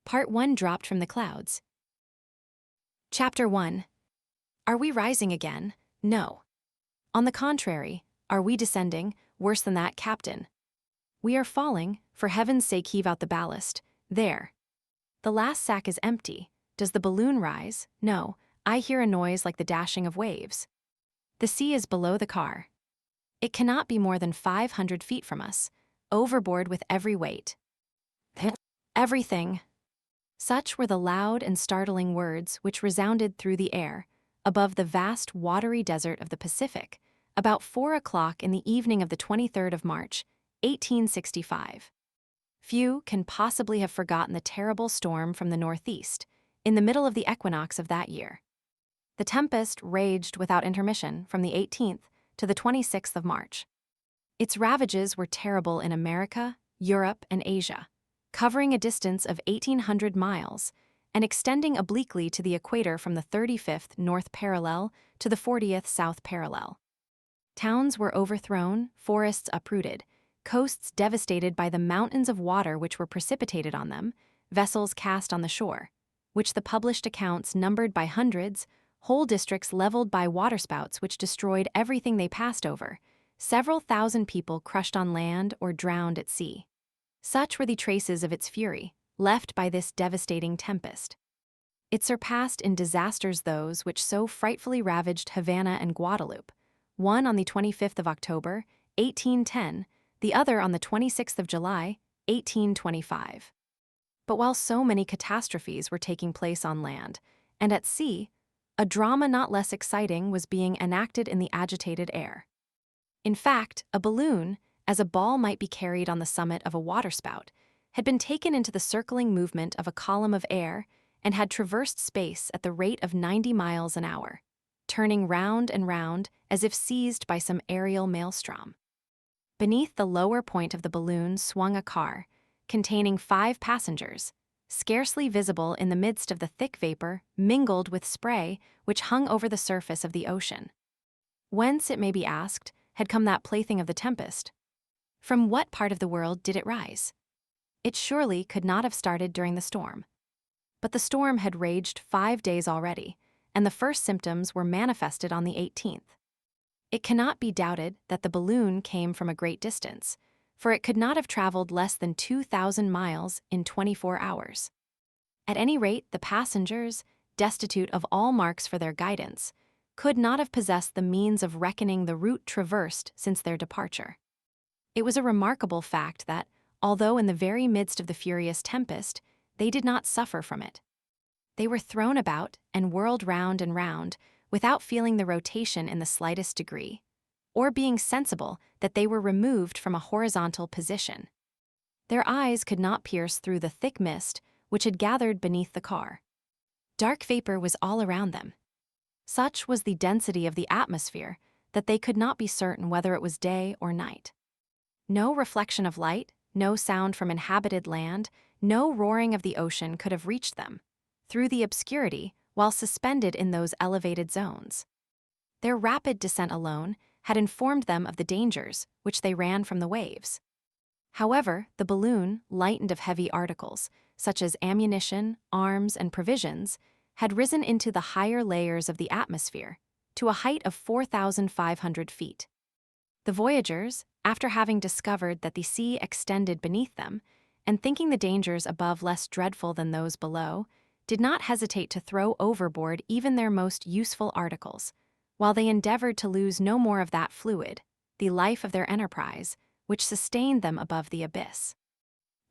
Part 1 dropped from the clouds. Chapter 1. Are we rising again? No. On the contrary, are we descending? Worse than that, Captain. We are falling. For heaven's sake, heave out the ballast. There. The last sack is empty. Does the balloon rise? No. I hear a noise like the dashing of waves. The sea is below the car. It cannot be more than 500 feet from us. Overboard with every weight. Everything. Such were the loud and startling words which resounded through the air, above the vast watery desert of the Pacific, about 4 o'clock in the evening of the 23rd of March, 1865. Few can possibly have forgotten the terrible storm from the northeast, in the middle of the equinox of that year. The tempest raged without intermission from the 18th to the 26th of March. Its ravages were terrible in America, Europe, and Asia, covering a distance of 1,800 miles and extending obliquely to the equator from the 35th north parallel to the 40th south parallel. Towns were overthrown, forests uprooted, coasts devastated by the mountains of water which were precipitated on them, vessels cast on the shore, which the published accounts numbered by hundreds, whole districts leveled by waterspouts which destroyed everything they passed over, several thousand people crushed on land or drowned at sea. Such were the traces of its fury, left by this devastating tempest. It surpassed in disasters those which so frightfully ravaged Havana and Guadeloupe, one on the 25th of October, 1810, the other on the 26th of July, 1825. But while so many catastrophes were taking place on land and at sea, a drama not less exciting was being enacted in the agitated air. In fact, a balloon, as a ball might be carried on the summit of a waterspout, had been taken into the circling movement of a column of air and had traversed space at the rate of 90 miles an hour, turning round and round as if seized by some aerial maelstrom. Beneath the lower point of the balloon swung a car, containing 5 passengers, scarcely visible in the midst of the thick vapor mingled with spray which hung over the surface of the ocean. Whence, it may be asked, had come that plaything of the tempest? From what part of the world did it rise? It surely could not have started during the storm. But the storm had raged 5 days already, and the first symptoms were manifested on the 18th. It cannot be doubted that the balloon came from a great distance, for it could not have traveled less than 2,000 miles in 24 hours. At any rate, the passengers, destitute of all marks for their guidance, could not have possessed the means of reckoning the route traversed since their departure. It was a remarkable fact that, although in the very midst of the furious tempest, they did not suffer from it. They were thrown about and whirled round and round without feeling the rotation in the slightest degree, or being sensible that they were removed from a horizontal position. Their eyes could not pierce through the thick mist which had gathered beneath the car. Dark vapor was all around them. Such was the density of the atmosphere that they could not be certain whether it was day or night. No reflection of light, no sound from inhabited land, no roaring of the ocean could have reached them, through the obscurity, while suspended in those elevated zones. Their rapid descent alone had informed them of the dangers which they ran from the waves. However, the balloon, lightened of heavy articles, such as ammunition, arms, and provisions, had risen into the higher layers of the atmosphere, to a height of 4,500 feet. The voyagers, after having discovered that the sea extended beneath them, and thinking the dangers above less dreadful than those below, did not hesitate to throw overboard even their most useful articles, while they endeavored to lose no more of that fluid, the life of their enterprise, which sustained them above the abyss.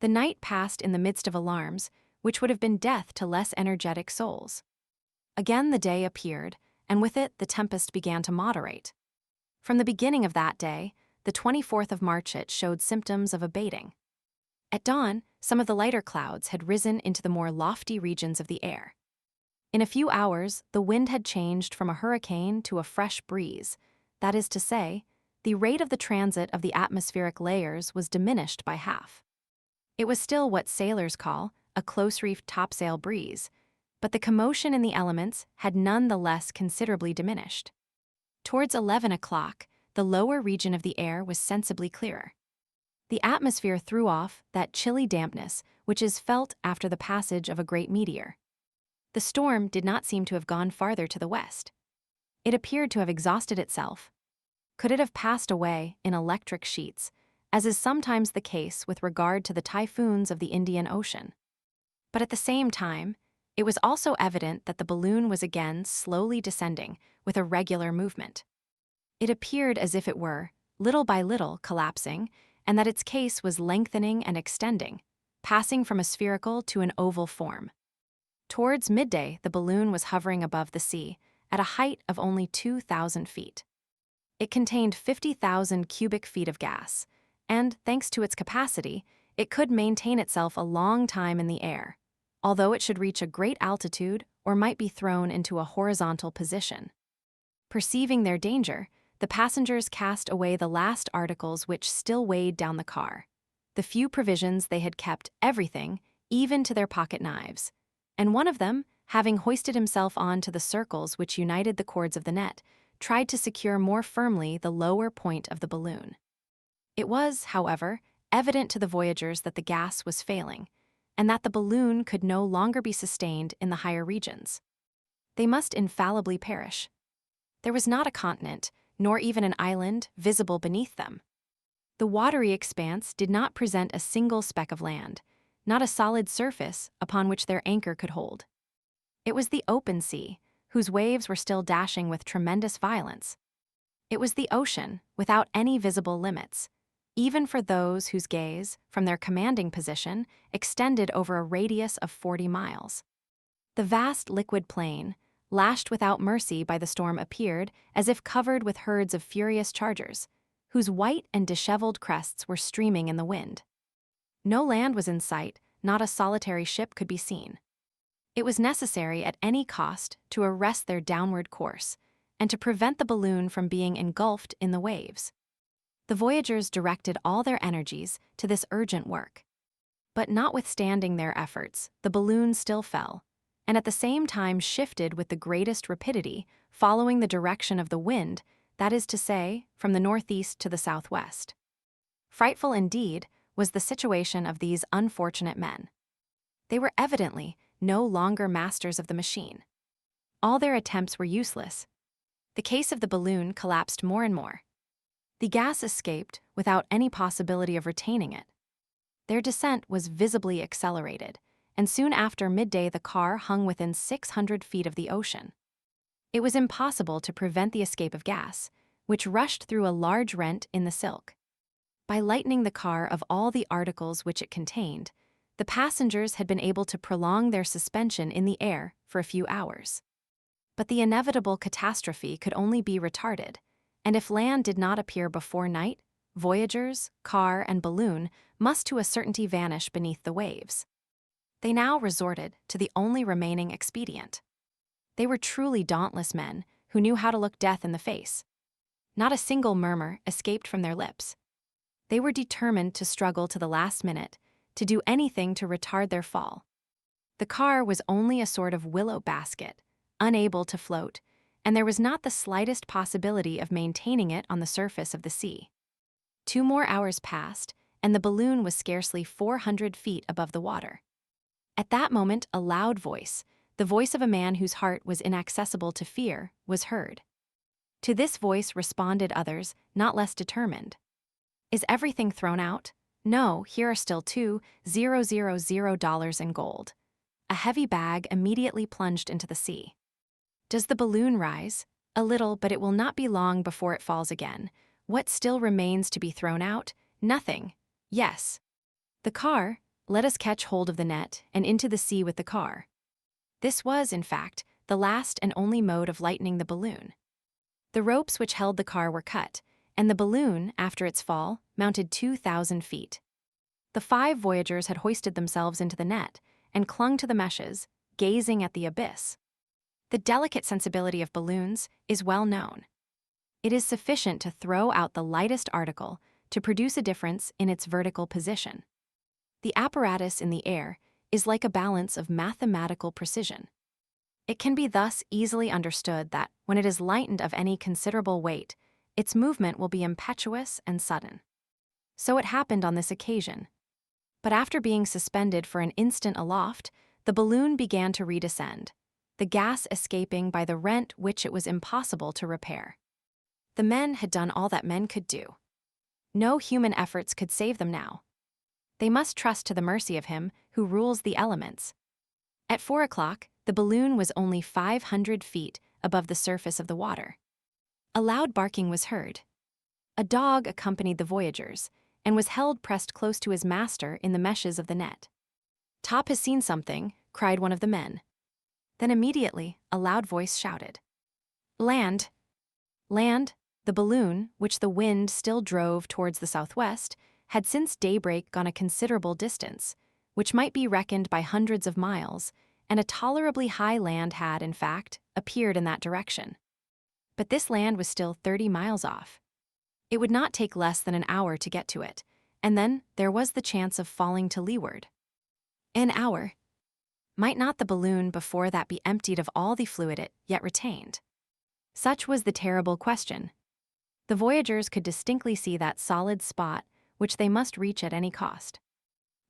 The night passed in the midst of alarms, which would have been death to less energetic souls. Again the day appeared, and with it the tempest began to moderate. From the beginning of that day, the 24th of March, it showed symptoms of abating. At dawn, some of the lighter clouds had risen into the more lofty regions of the air. In a few hours, the wind had changed from a hurricane to a fresh breeze. That is to say, the rate of the transit of the atmospheric layers was diminished by half. It was still what sailors call a close-reefed topsail breeze, but the commotion in the elements had none the less considerably diminished. Towards 11 o'clock, the lower region of the air was sensibly clearer. The atmosphere threw off that chilly dampness which is felt after the passage of a great meteor. The storm did not seem to have gone farther to the west. It appeared to have exhausted itself. Could it have passed away in electric sheets, as is sometimes the case with regard to the typhoons of the Indian Ocean? But at the same time, it was also evident that the balloon was again slowly descending with a regular movement. It appeared as if it were, little by little, collapsing, and that its case was lengthening and extending, passing from a spherical to an oval form. Towards midday, the balloon was hovering above the sea, at a height of only 2,000 feet. It contained 50,000 cubic feet of gas, and, thanks to its capacity, it could maintain itself a long time in the air, although it should reach a great altitude or might be thrown into a horizontal position. Perceiving their danger, the passengers cast away the last articles which still weighed down the car. The few provisions they had kept, everything, even to their pocket knives. And one of them, having hoisted himself on to the circles which united the cords of the net, tried to secure more firmly the lower point of the balloon. It was, however, evident to the voyagers that the gas was failing, and that the balloon could no longer be sustained in the higher regions. They must infallibly perish. There was not a continent, nor even an island, visible beneath them. The watery expanse did not present a single speck of land, not a solid surface upon which their anchor could hold. It was the open sea, whose waves were still dashing with tremendous violence. It was the ocean, without any visible limits, even for those whose gaze, from their commanding position, extended over a radius of 40 miles. The vast liquid plain, lashed without mercy by the storm, appeared as if covered with herds of furious chargers, whose white and disheveled crests were streaming in the wind. No land was in sight, not a solitary ship could be seen. It was necessary at any cost to arrest their downward course, and to prevent the balloon from being engulfed in the waves. The voyagers directed all their energies to this urgent work. But notwithstanding their efforts, the balloon still fell, and at the same time shifted with the greatest rapidity, following the direction of the wind, that is to say, from the northeast to the southwest. Frightful indeed was the situation of these unfortunate men. They were evidently no longer masters of the machine. All their attempts were useless. The case of the balloon collapsed more and more. The gas escaped without any possibility of retaining it. Their descent was visibly accelerated, and soon after midday the car hung within 600 feet of the ocean. It was impossible to prevent the escape of gas, which rushed through a large rent in the silk. By lightening the car of all the articles which it contained, the passengers had been able to prolong their suspension in the air for a few hours. But the inevitable catastrophe could only be retarded, and if land did not appear before night, voyagers, car, and balloon must to a certainty vanish beneath the waves. They now resorted to the only remaining expedient. They were truly dauntless men who knew how to look death in the face. Not a single murmur escaped from their lips. They were determined to struggle to the last minute, to do anything to retard their fall. The car was only a sort of willow basket, unable to float, and there was not the slightest possibility of maintaining it on the surface of the sea. 2 more hours passed, and the balloon was scarcely 400 feet above the water. At that moment, a loud voice, the voice of a man whose heart was inaccessible to fear, was heard. To this voice responded others, not less determined. Is everything thrown out? No, here are still $2,000 in gold. A heavy bag immediately plunged into the sea. Does the balloon rise? A little, but it will not be long before it falls again. What still remains to be thrown out? Nothing. Yes. The car? Let us catch hold of the net and into the sea with the car. This was, in fact, the last and only mode of lightening the balloon. The ropes which held the car were cut, and the balloon, after its fall, mounted 2,000 feet. The 5 voyagers had hoisted themselves into the net and clung to the meshes, gazing at the abyss. The delicate sensibility of balloons is well known. It is sufficient to throw out the lightest article to produce a difference in its vertical position. The apparatus in the air is like a balance of mathematical precision. It can be thus easily understood that, when it is lightened of any considerable weight, its movement will be impetuous and sudden. So it happened on this occasion. But after being suspended for an instant aloft, the balloon began to redescend, the gas escaping by the rent which it was impossible to repair. The men had done all that men could do. No human efforts could save them now. They must trust to the mercy of him who rules the elements. At 4 o'clock, the balloon was only 500 feet above the surface of the water. A loud barking was heard. A dog accompanied the voyagers and was held pressed close to his master in the meshes of the net. "Top has seen something," cried one of the men. Then immediately a loud voice shouted, "Land! Land!" The balloon, which the wind still drove towards the southwest, had since daybreak gone a considerable distance, which might be reckoned by hundreds of miles, and a tolerably high land had, in fact, appeared in that direction. But this land was still 30 miles off. It would not take less than an hour to get to it, and then there was the chance of falling to leeward. An hour? Might not the balloon before that be emptied of all the fluid it yet retained? Such was the terrible question. The voyagers could distinctly see that solid spot which they must reach at any cost.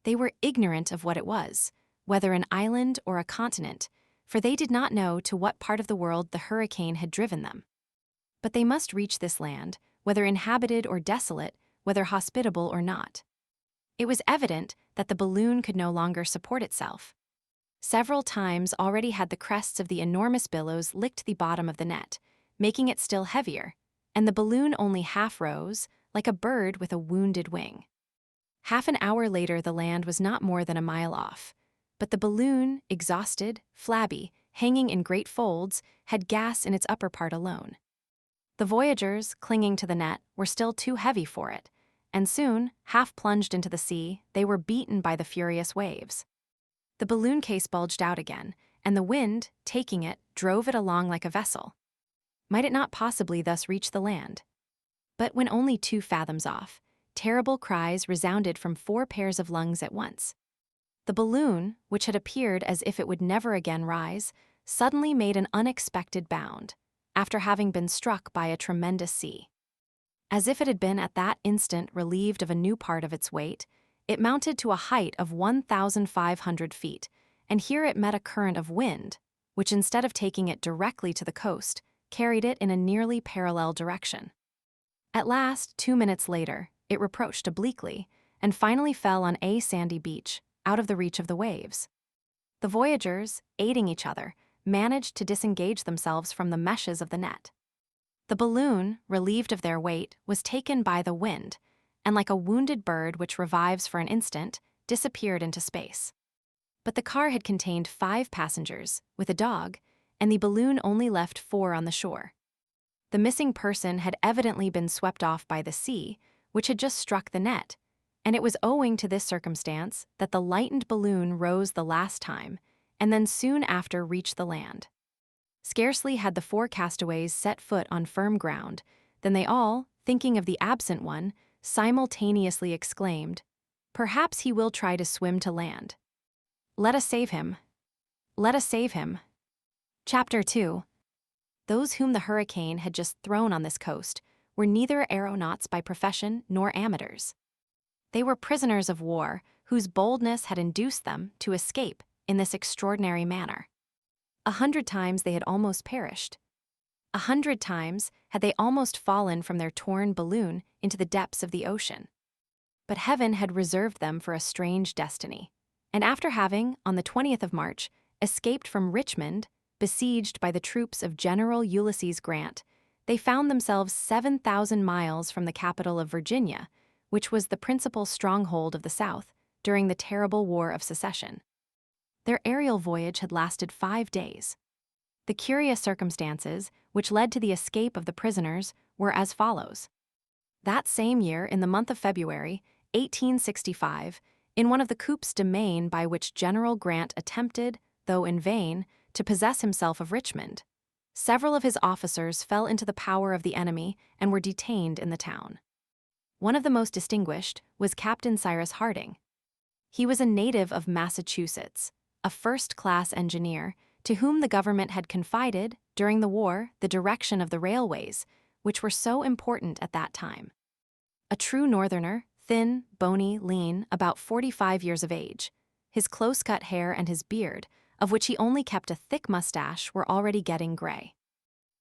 They were ignorant of what it was, whether an island or a continent, for they did not know to what part of the world the hurricane had driven them. But they must reach this land, whether inhabited or desolate, whether hospitable or not. It was evident that the balloon could no longer support itself. Several times already had the crests of the enormous billows licked the bottom of the net, making it still heavier, and the balloon only half rose, like a bird with a wounded wing. Half an hour later the land was not more than a mile off, but the balloon, exhausted, flabby, hanging in great folds, had gas in its upper part alone. The voyagers, clinging to the net, were still too heavy for it, and soon, half plunged into the sea, they were beaten by the furious waves. The balloon case bulged out again, and the wind, taking it, drove it along like a vessel. Might it not possibly thus reach the land? But when only 2 fathoms off, terrible cries resounded from 4 pairs of lungs at once. The balloon, which had appeared as if it would never again rise, suddenly made an unexpected bound, after having been struck by a tremendous sea. As if it had been at that instant relieved of a new part of its weight, it mounted to a height of 1,500 feet, and here it met a current of wind, which instead of taking it directly to the coast, carried it in a nearly parallel direction. At last, 2 minutes later, it approached obliquely, and finally fell on a sandy beach, out of the reach of the waves. The voyagers, aiding each other, managed to disengage themselves from the meshes of the net. The balloon, relieved of their weight, was taken by the wind, and like a wounded bird which revives for an instant, disappeared into space. But the car had contained 5 passengers, with a dog, and the balloon only left 4 on the shore. The missing person had evidently been swept off by the sea, which had just struck the net, and it was owing to this circumstance that the lightened balloon rose the last time, and then soon after reached the land. Scarcely had the 4 castaways set foot on firm ground, than they all, thinking of the absent one, simultaneously exclaimed, "Perhaps he will try to swim to land. Let us save him. Let us save him." Chapter 2. Those whom the hurricane had just thrown on this coast were neither aeronauts by profession nor amateurs. They were prisoners of war whose boldness had induced them to escape in this extraordinary manner. 100 times they had almost perished. 100 times had they almost fallen from their torn balloon into the depths of the ocean. But heaven had reserved them for a strange destiny, and after having, on the 20th of March, escaped from Richmond, besieged by the troops of General Ulysses Grant, they found themselves 7,000 miles from the capital of Virginia, which was the principal stronghold of the South during the terrible War of Secession. Their aerial voyage had lasted 5 days. The curious circumstances which led to the escape of the prisoners were as follows. That same year, in the month of February, 1865, in one of the coups de main by which General Grant attempted, though in vain, to possess himself of Richmond, several of his officers fell into the power of the enemy and were detained in the town. One of the most distinguished was Captain Cyrus Harding. He was a native of Massachusetts, a first-class engineer, to whom the government had confided, during the war, the direction of the railways, which were so important at that time. A true northerner, Thin, bony, lean, about 45 years of age. His close-cut hair and his beard, of which he only kept a thick mustache, were already getting gray.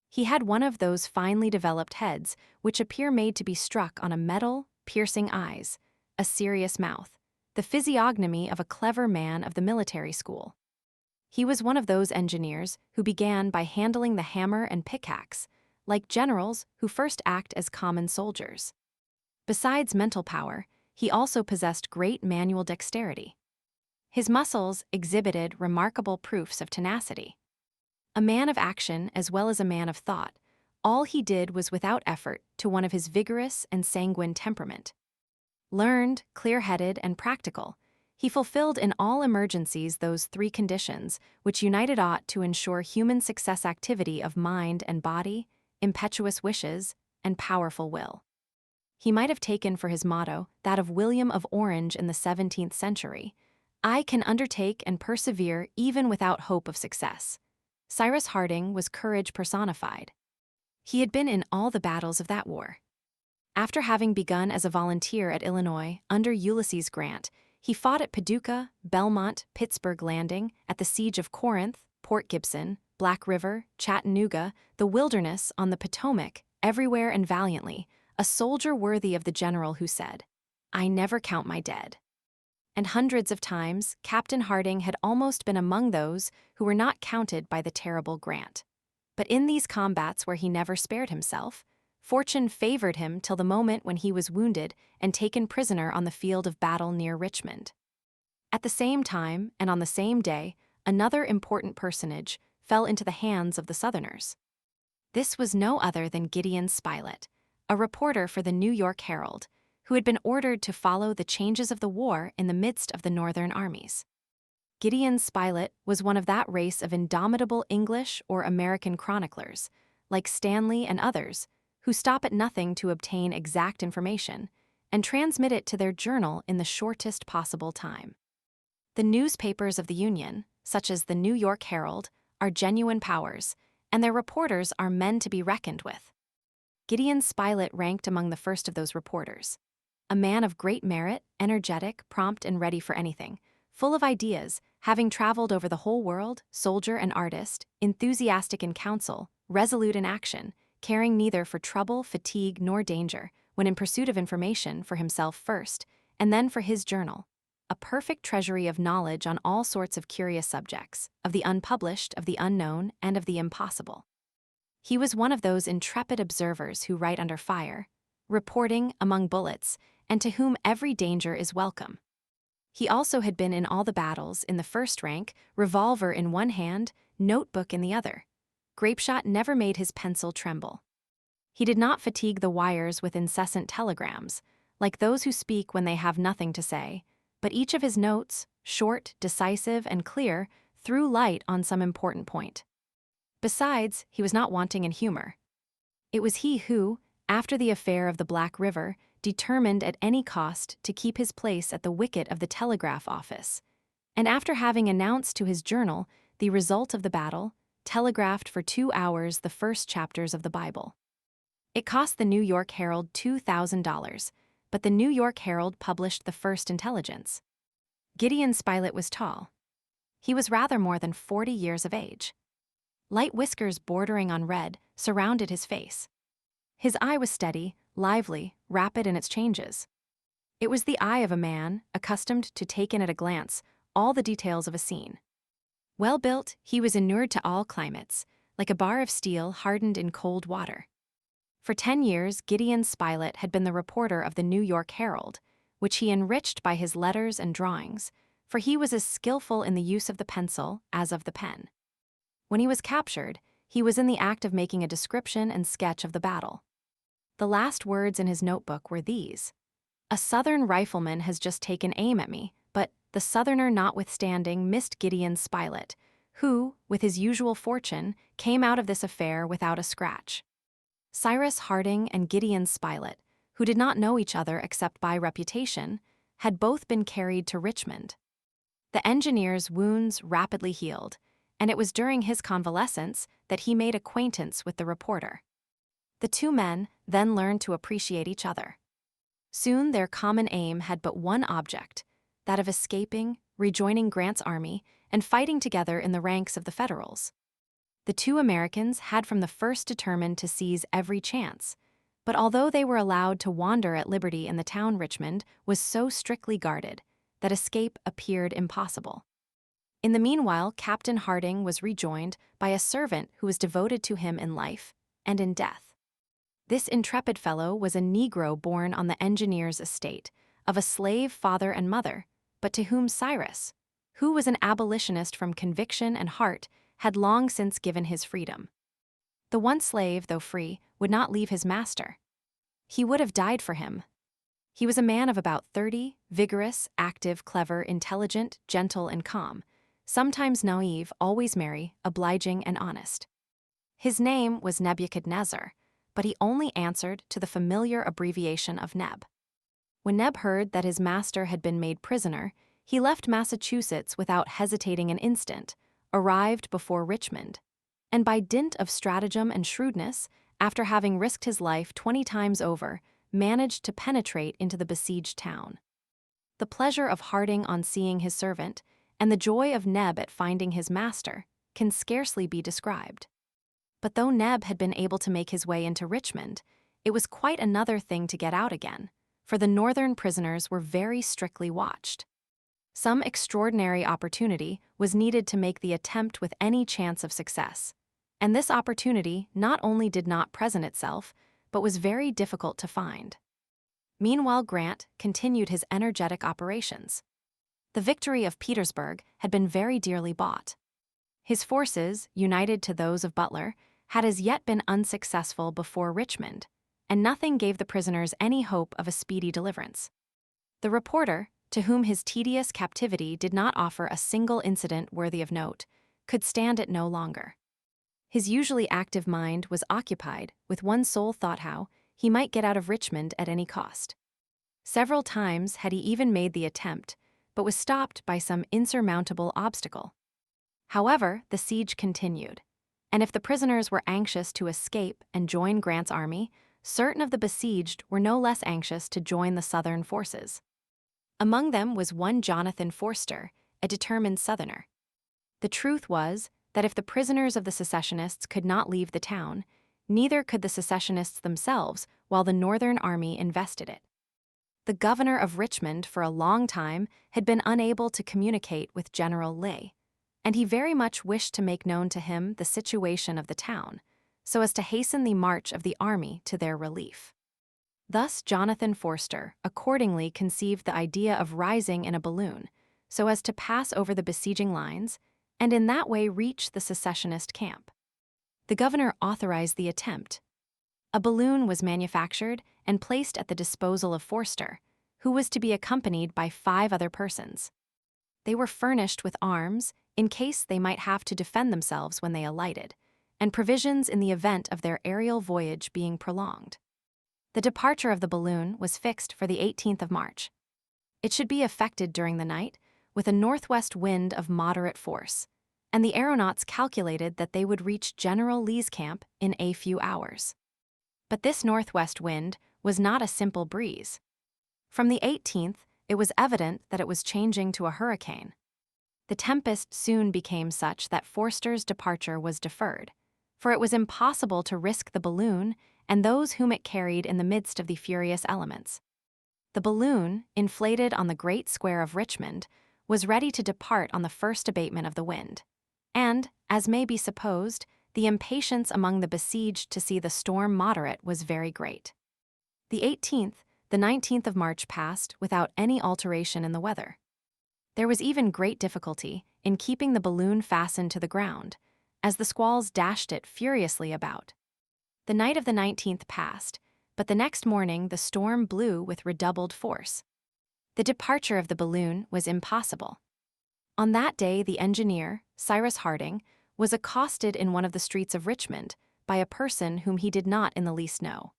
He had one of those finely developed heads which appear made to be struck on a metal, piercing eyes, a serious mouth, the physiognomy of a clever man of the military school. He was one of those engineers who began by handling the hammer and pickaxe, like generals who first act as common soldiers. Besides mental power, he also possessed great manual dexterity. His muscles exhibited remarkable proofs of tenacity. A man of action as well as a man of thought, all he did was without effort to one of his vigorous and sanguine temperament. Learned, clear-headed, and practical, he fulfilled in all emergencies those three conditions which united ought to ensure human success: activity of mind and body, impetuous wishes, and powerful will. He might have taken for his motto that of William of Orange in the 17th century, "I can undertake and persevere even without hope of success." Cyrus Harding was courage personified. He had been in all the battles of that war. After having begun as a volunteer at Illinois under Ulysses Grant, he fought at Paducah, Belmont, Pittsburgh Landing, at the Siege of Corinth, Port Gibson, Black River, Chattanooga, the Wilderness, on the Potomac, everywhere and valiantly, a soldier worthy of the general who said, "I never count my dead." And hundreds of times, Captain Harding had almost been among those who were not counted by the terrible Grant. But in these combats where he never spared himself, fortune favored him till the moment when he was wounded and taken prisoner on the field of battle near Richmond. At the same time, and on the same day, another important personage fell into the hands of the Southerners. This was no other than Gideon Spilett, a reporter for the New York Herald, who had been ordered to follow the changes of the war in the midst of the Northern armies. Gideon Spilett was one of that race of indomitable English or American chroniclers, like Stanley and others, who stop at nothing to obtain exact information and transmit it to their journal in the shortest possible time. The newspapers of the Union, such as the New York Herald, are genuine powers, and their reporters are men to be reckoned with. Gideon Spilett ranked among the first of those reporters. A man of great merit, energetic, prompt, and ready for anything, full of ideas, having traveled over the whole world, soldier and artist, enthusiastic in counsel, resolute in action, caring neither for trouble, fatigue, nor danger, when in pursuit of information for himself first, and then for his journal. A perfect treasury of knowledge on all sorts of curious subjects, of the unpublished, of the unknown, and of the impossible. He was one of those intrepid observers who write under fire, reporting among bullets, and to whom every danger is welcome. He also had been in all the battles in the first rank, revolver in one hand, notebook in the other. Grapeshot never made his pencil tremble. He did not fatigue the wires with incessant telegrams, like those who speak when they have nothing to say, but each of his notes, short, decisive, and clear, threw light on some important point. Besides, he was not wanting in humor. It was he who, after the affair of the Black River, determined at any cost to keep his place at the wicket of the telegraph office, and after having announced to his journal the result of the battle, telegraphed for 2 hours the first chapters of the Bible. It cost the New York Herald $2,000, but the New York Herald published the first intelligence. Gideon Spilett was tall. He was rather more than 40 years of age. Light whiskers bordering on red surrounded his face. His eye was steady, lively, rapid in its changes. It was the eye of a man accustomed to take in at a glance all the details of a scene. Well built, he was inured to all climates, like a bar of steel hardened in cold water. For 10 years, Gideon Spilett had been the reporter of the New York Herald, which he enriched by his letters and drawings, for he was as skillful in the use of the pencil as of the pen. When he was captured, he was in the act of making a description and sketch of the battle. The last words in his notebook were these: "A Southern rifleman has just taken aim at me, but, the Southerner notwithstanding, missed Gideon Spilett, who, with his usual fortune, came out of this affair without a scratch." Cyrus Harding and Gideon Spilett, who did not know each other except by reputation, had both been carried to Richmond. The engineer's wounds rapidly healed, and it was during his convalescence that he made acquaintance with the reporter. The two men then learned to appreciate each other. Soon their common aim had but one object, that of escaping, rejoining Grant's army, and fighting together in the ranks of the Federals. The two Americans had from the first determined to seize every chance, but although they were allowed to wander at liberty in the town, Richmond was so strictly guarded that escape appeared impossible. In the meanwhile, Captain Harding was rejoined by a servant who was devoted to him in life and in death. This intrepid fellow was a Negro born on the engineer's estate, of a slave father and mother, but to whom Cyrus, who was an abolitionist from conviction and heart, had long since given his freedom. The one slave, though free, would not leave his master. He would have died for him. He was a man of about 30, vigorous, active, clever, intelligent, gentle, and calm, sometimes naive, always merry, obliging, and honest. His name was Nebuchadnezzar, but he only answered to the familiar abbreviation of Neb. When Neb heard that his master had been made prisoner, he left Massachusetts without hesitating an instant, arrived before Richmond, and by dint of stratagem and shrewdness, after having risked his life 20 times over, managed to penetrate into the besieged town. The pleasure of Harding on seeing his servant, and the joy of Neb at finding his master, can scarcely be described. But though Neb had been able to make his way into Richmond, it was quite another thing to get out again, for the northern prisoners were very strictly watched. Some extraordinary opportunity was needed to make the attempt with any chance of success, and this opportunity not only did not present itself, but was very difficult to find. Meanwhile, Grant continued his energetic operations. The victory of Petersburg had been very dearly bought. His forces, united to those of Butler, had as yet been unsuccessful before Richmond, and nothing gave the prisoners any hope of a speedy deliverance. The reporter, to whom his tedious captivity did not offer a single incident worthy of note, could stand it no longer. His usually active mind was occupied with one sole thought: how he might get out of Richmond at any cost. Several times had he even made the attempt, but was stopped by some insurmountable obstacle. However, the siege continued, and if the prisoners were anxious to escape and join Grant's army, certain of the besieged were no less anxious to join the Southern forces. Among them was one Jonathan Forster, a determined Southerner. The truth was that if the prisoners of the secessionists could not leave the town, neither could the secessionists themselves while the Northern army invested it. The governor of Richmond for a long time had been unable to communicate with General Lee, and he very much wished to make known to him the situation of the town, so as to hasten the march of the army to their relief. Thus Jonathan Forster accordingly conceived the idea of rising in a balloon, so as to pass over the besieging lines, and in that way reach the secessionist camp. The governor authorized the attempt. A balloon was manufactured and placed at the disposal of Forster, who was to be accompanied by 5 other persons. They were furnished with arms in case they might have to defend themselves when they alighted, and provisions in the event of their aerial voyage being prolonged. The departure of the balloon was fixed for the 18th of March. It should be effected during the night, with a northwest wind of moderate force, and the aeronauts calculated that they would reach General Lee's camp in a few hours. But this northwest wind was not a simple breeze. From the 18th, it was evident that it was changing to a hurricane. The tempest soon became such that Forster's departure was deferred, for it was impossible to risk the balloon and those whom it carried in the midst of the furious elements. The balloon, inflated on the great square of Richmond, was ready to depart on the first abatement of the wind, and, as may be supposed, the impatience among the besieged to see the storm moderate was very great. The 18th, the 19th of March passed without any alteration in the weather. There was even great difficulty in keeping the balloon fastened to the ground, as the squalls dashed it furiously about. The night of the 19th passed, but the next morning the storm blew with redoubled force. The departure of the balloon was impossible. On that day the engineer, Cyrus Harding, was accosted in one of the streets of Richmond by a person whom he did not in the least know.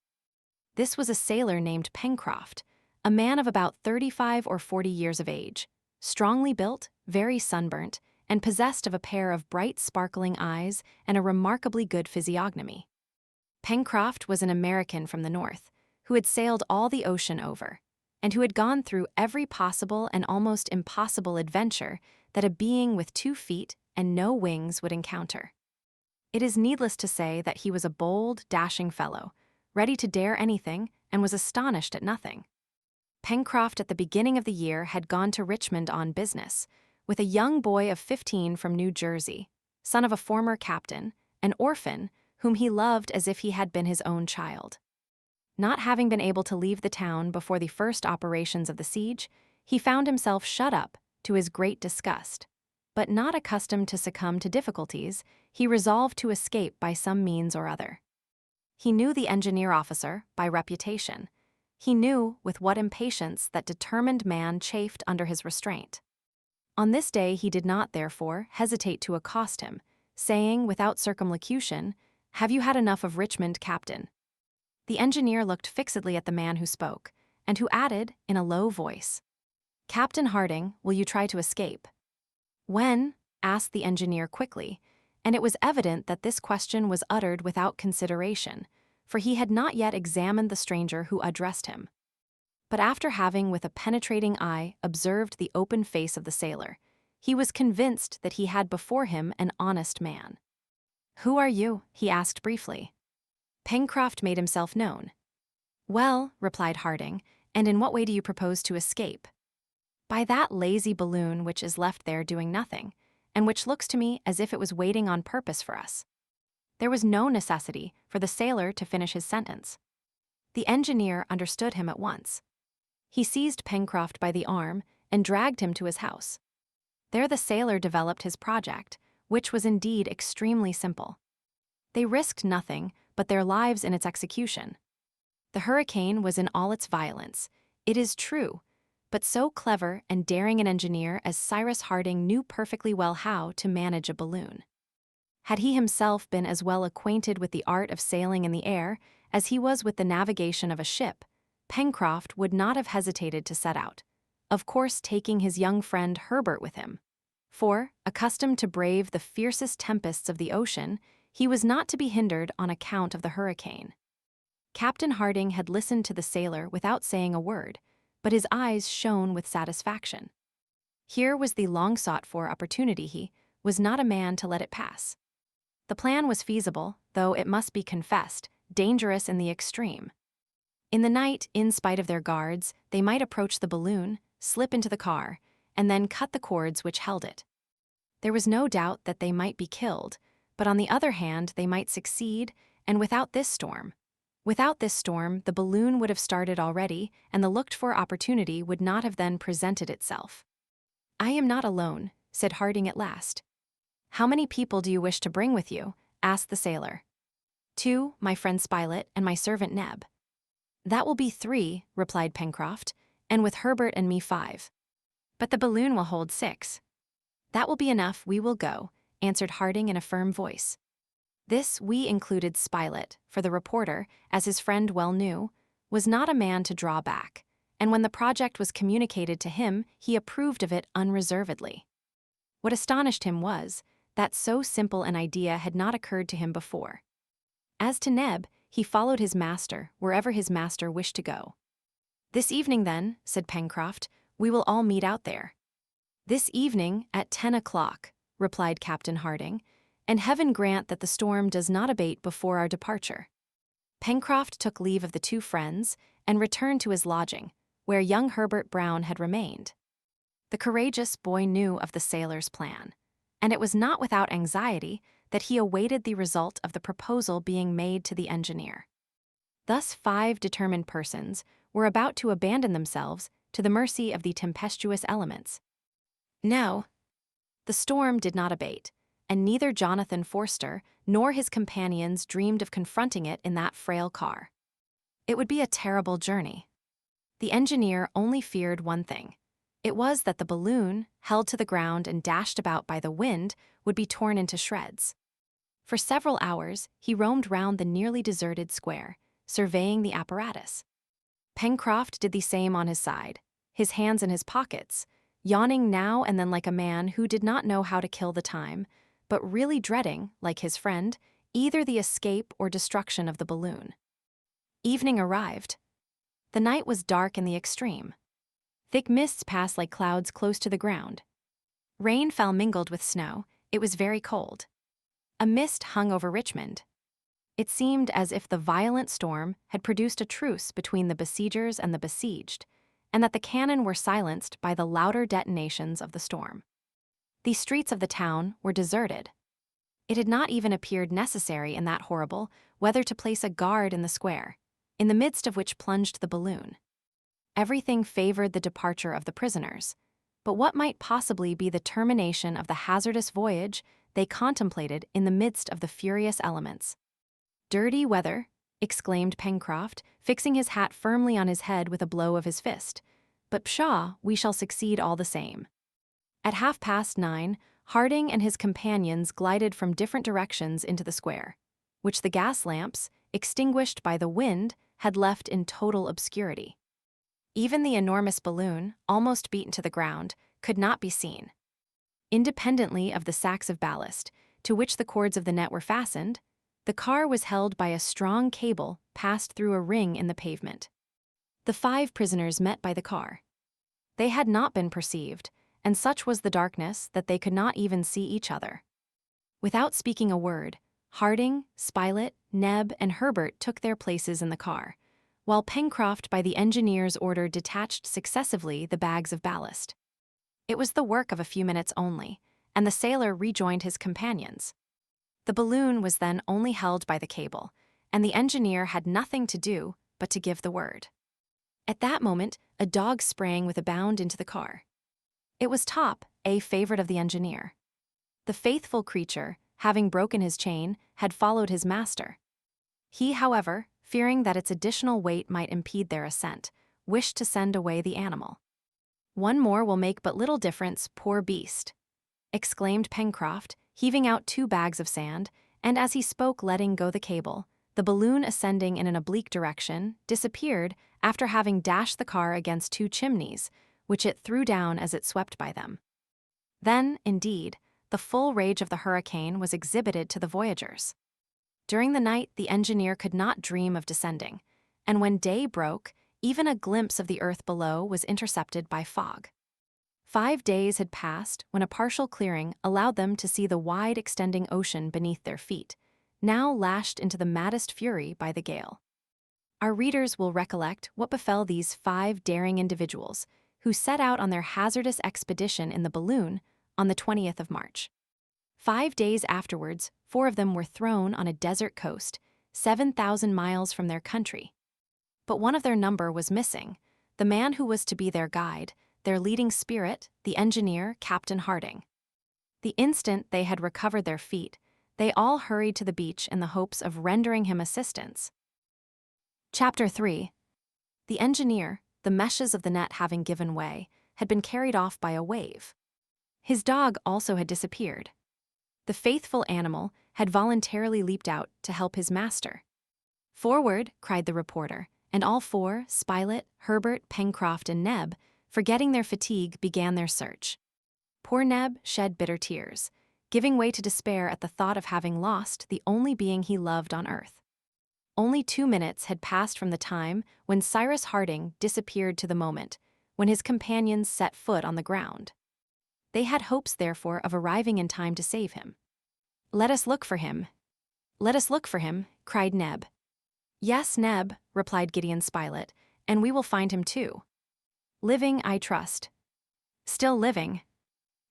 This was a sailor named Pencroft, a man of about 35 or 40 years of age, strongly built, very sunburnt, and possessed of a pair of bright sparkling eyes and a remarkably good physiognomy. Pencroft was an American from the north, who had sailed all the ocean over, and who had gone through every possible and almost impossible adventure that a being with 2 feet and no wings would encounter. It is needless to say that he was a bold, dashing fellow, ready to dare anything, and was astonished at nothing. Pencroft at the beginning of the year had gone to Richmond on business, with a young boy of 15 from New Jersey, son of a former captain, an orphan, whom he loved as if he had been his own child. Not having been able to leave the town before the first operations of the siege, he found himself shut up, to his great disgust. But not accustomed to succumb to difficulties, he resolved to escape by some means or other. He knew the engineer officer by reputation. He knew with what impatience that determined man chafed under his restraint. On this day he did not, therefore, hesitate to accost him, saying without circumlocution, "Have you had enough of Richmond, Captain?" The engineer looked fixedly at the man who spoke, and who added, in a low voice, "Captain Harding, will you try to escape?" "When?" asked the engineer quickly, and it was evident that this question was uttered without consideration, for he had not yet examined the stranger who addressed him. But after having with a penetrating eye observed the open face of the sailor, he was convinced that he had before him an honest man. "Who are you?" he asked briefly. Pencroft made himself known. "Well," replied Harding, "and in what way do you propose to escape?" "By that lazy balloon which is left there doing nothing, and which looks to me as if it was waiting on purpose for us." There was no necessity for the sailor to finish his sentence. The engineer understood him at once. He seized Pencroft by the arm and dragged him to his house. There the sailor developed his project, which was indeed extremely simple. They risked nothing but their lives in its execution. The hurricane was in all its violence, it is true, but so clever and daring an engineer as Cyrus Harding knew perfectly well how to manage a balloon. Had he himself been as well acquainted with the art of sailing in the air as he was with the navigation of a ship, Pencroft would not have hesitated to set out, of course taking his young friend Herbert with him. For, accustomed to brave the fiercest tempests of the ocean, he was not to be hindered on account of the hurricane. Captain Harding had listened to the sailor without saying a word, but his eyes shone with satisfaction. Here was the long-sought-for opportunity. He was not a man to let it pass. The plan was feasible, though it must be confessed, dangerous in the extreme. In the night, in spite of their guards, they might approach the balloon, slip into the car, and then cut the cords which held it. There was no doubt that they might be killed, but on the other hand they might succeed, and without this storm, the balloon would have started already, and the looked-for opportunity would not have then presented itself. "I am not alone," said Harding at last. "How many people do you wish to bring with you?" asked the sailor. "2, my friend Spilett and my servant Neb." "That will be 3, replied Pencroft, "and with Herbert and me 5. "But the balloon will hold 6. "That will be enough, we will go," answered Harding in a firm voice. This "we" included Spilett, for the reporter, as his friend well knew, was not a man to draw back, and when the project was communicated to him he approved of it unreservedly. What astonished him was that so simple an idea had not occurred to him before. As to Neb, he followed his master wherever his master wished to go. "This evening, then," said Pencroft, "we will all meet out there." "This evening at 10 o'clock, replied Captain Harding, "and heaven grant that the storm does not abate before our departure." Pencroft took leave of the 2 friends and returned to his lodging, where young Herbert Brown had remained. The courageous boy knew of the sailor's plan, and it was not without anxiety that he awaited the result of the proposal being made to the engineer. Thus 5 determined persons were about to abandon themselves to the mercy of the tempestuous elements. No, the storm did not abate, and neither Jonathan Forster nor his companions dreamed of confronting it in that frail car. It would be a terrible journey. The engineer only feared one thing. It was that the balloon, held to the ground and dashed about by the wind, would be torn into shreds. For several hours he roamed round the nearly deserted square, surveying the apparatus. Pencroft did the same on his side, his hands in his pockets, yawning now and then like a man who did not know how to kill the time, but really dreading, like his friend, either the escape or destruction of the balloon. Evening arrived. The night was dark in the extreme. Thick mists passed like clouds close to the ground. Rain fell mingled with snow. It was very cold. A mist hung over Richmond. It seemed as if the violent storm had produced a truce between the besiegers and the besieged, and that the cannon were silenced by the louder detonations of the storm. The streets of the town were deserted. It had not even appeared necessary in that horrible weather to place a guard in the square, in the midst of which plunged the balloon. Everything favored the departure of the prisoners, but what might possibly be the termination of the hazardous voyage they contemplated in the midst of the furious elements? "Dirty weather," exclaimed Pencroft, fixing his hat firmly on his head with a blow of his fist. "But pshaw, we shall succeed all the same." At 9:30, Harding and his companions glided from different directions into the square, which the gas lamps, extinguished by the wind, had left in total obscurity. Even the enormous balloon, almost beaten to the ground, could not be seen. Independently of the sacks of ballast, to which the cords of the net were fastened, the car was held by a strong cable passed through a ring in the pavement. The 5 prisoners met by the car. They had not been perceived, and such was the darkness that they could not even see each other. Without speaking a word, Harding, Spilett, Neb, and Herbert took their places in the car, while Pencroft by the engineer's order detached successively the bags of ballast. It was the work of a few minutes only, and the sailor rejoined his companions. The balloon was then only held by the cable, and the engineer had nothing to do but to give the word. At that moment, a dog sprang with a bound into the car. It was Top, a favorite of the engineer. The faithful creature, having broken his chain, had followed his master. He, however, fearing that its additional weight might impede their ascent, wished to send away the animal. "One more will make but little difference, poor beast," exclaimed Pencroft, heaving out 2 bags of sand, and as he spoke letting go the cable, the balloon ascending in an oblique direction, disappeared after having dashed the car against 2 chimneys, which it threw down as it swept by them. Then, indeed, the full rage of the hurricane was exhibited to the voyagers. During the night the engineer could not dream of descending, and when day broke, even a glimpse of the earth below was intercepted by fog. 5 days had passed when a partial clearing allowed them to see the wide extending ocean beneath their feet, now lashed into the maddest fury by the gale. Our readers will recollect what befell these 5 daring individuals who set out on their hazardous expedition in the balloon on the 20th of March. 5 days afterwards, 4 of them were thrown on a desert coast, 7,000 miles from their country. But one of their number was missing, the man who was to be their guide, their leading spirit, the engineer, Captain Harding. The instant they had recovered their feet, they all hurried to the beach in the hopes of rendering him assistance. Chapter 3. The engineer, the meshes of the net having given way, had been carried off by a wave. His dog also had disappeared. The faithful animal had voluntarily leaped out to help his master. "Forward!" cried the reporter, and all 4, Spilett, Herbert, Pencroft, and Neb, forgetting their fatigue, began their search. Poor Neb shed bitter tears, giving way to despair at the thought of having lost the only being he loved on earth. Only 2 minutes had passed from the time when Cyrus Harding disappeared to the moment when his companions set foot on the ground. They had hopes, therefore, of arriving in time to save him. "Let us look for him. Let us look for him," cried Neb. "Yes, Neb," replied Gideon Spilett, "and we will find him too." "Living, I trust." "Still living."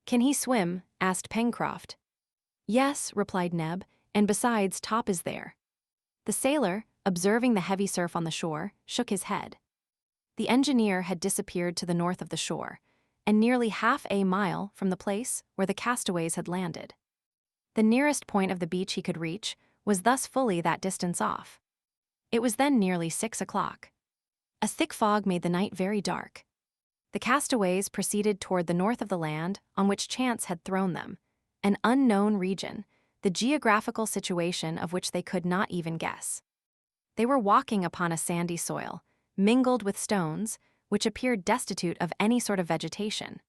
"Can he swim?" asked Pencroft. "Yes," replied Neb, "and besides, Top is there." The sailor, observing the heavy surf on the shore, shook his head. The engineer had disappeared to the north of the shore, and nearly half a mile from the place where the castaways had landed. The nearest point of the beach he could reach was thus fully that distance off. It was then nearly 6 o'clock. A thick fog made the night very dark. The castaways proceeded toward the north of the land on which chance had thrown them, an unknown region, the geographical situation of which they could not even guess. They were walking upon a sandy soil, mingled with stones, which appeared destitute of any sort of vegetation.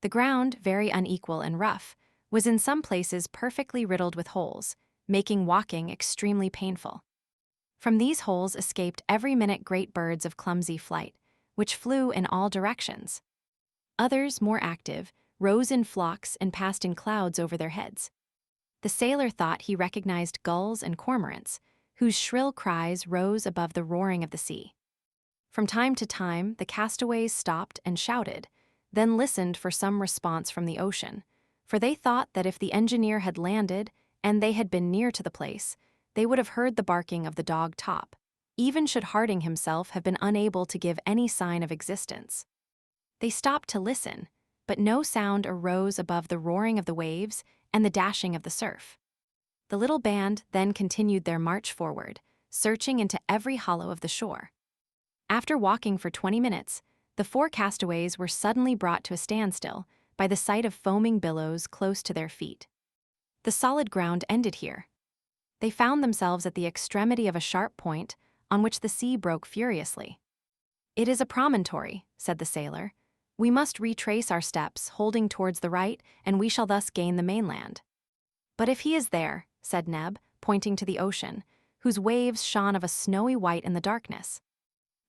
The ground, very unequal and rough, was in some places perfectly riddled with holes, making walking extremely painful. From these holes escaped every minute great birds of clumsy flight, which flew in all directions. Others, more active, rose in flocks and passed in clouds over their heads. The sailor thought he recognized gulls and cormorants, whose shrill cries rose above the roaring of the sea. From time to time, the castaways stopped and shouted, then listened for some response from the ocean, for they thought that if the engineer had landed and they had been near to the place, they would have heard the barking of the dog Top, even should Harding himself have been unable to give any sign of existence. They stopped to listen, but no sound arose above the roaring of the waves and the dashing of the surf. The little band then continued their march forward, searching into every hollow of the shore. After walking for 20 minutes, the 4 castaways were suddenly brought to a standstill by the sight of foaming billows close to their feet. The solid ground ended here. They found themselves at the extremity of a sharp point on which the sea broke furiously. "It is a promontory," said the sailor. "We must retrace our steps, holding towards the right, and we shall thus gain the mainland." "But if he is there," said Neb, pointing to the ocean, whose waves shone of a snowy white in the darkness.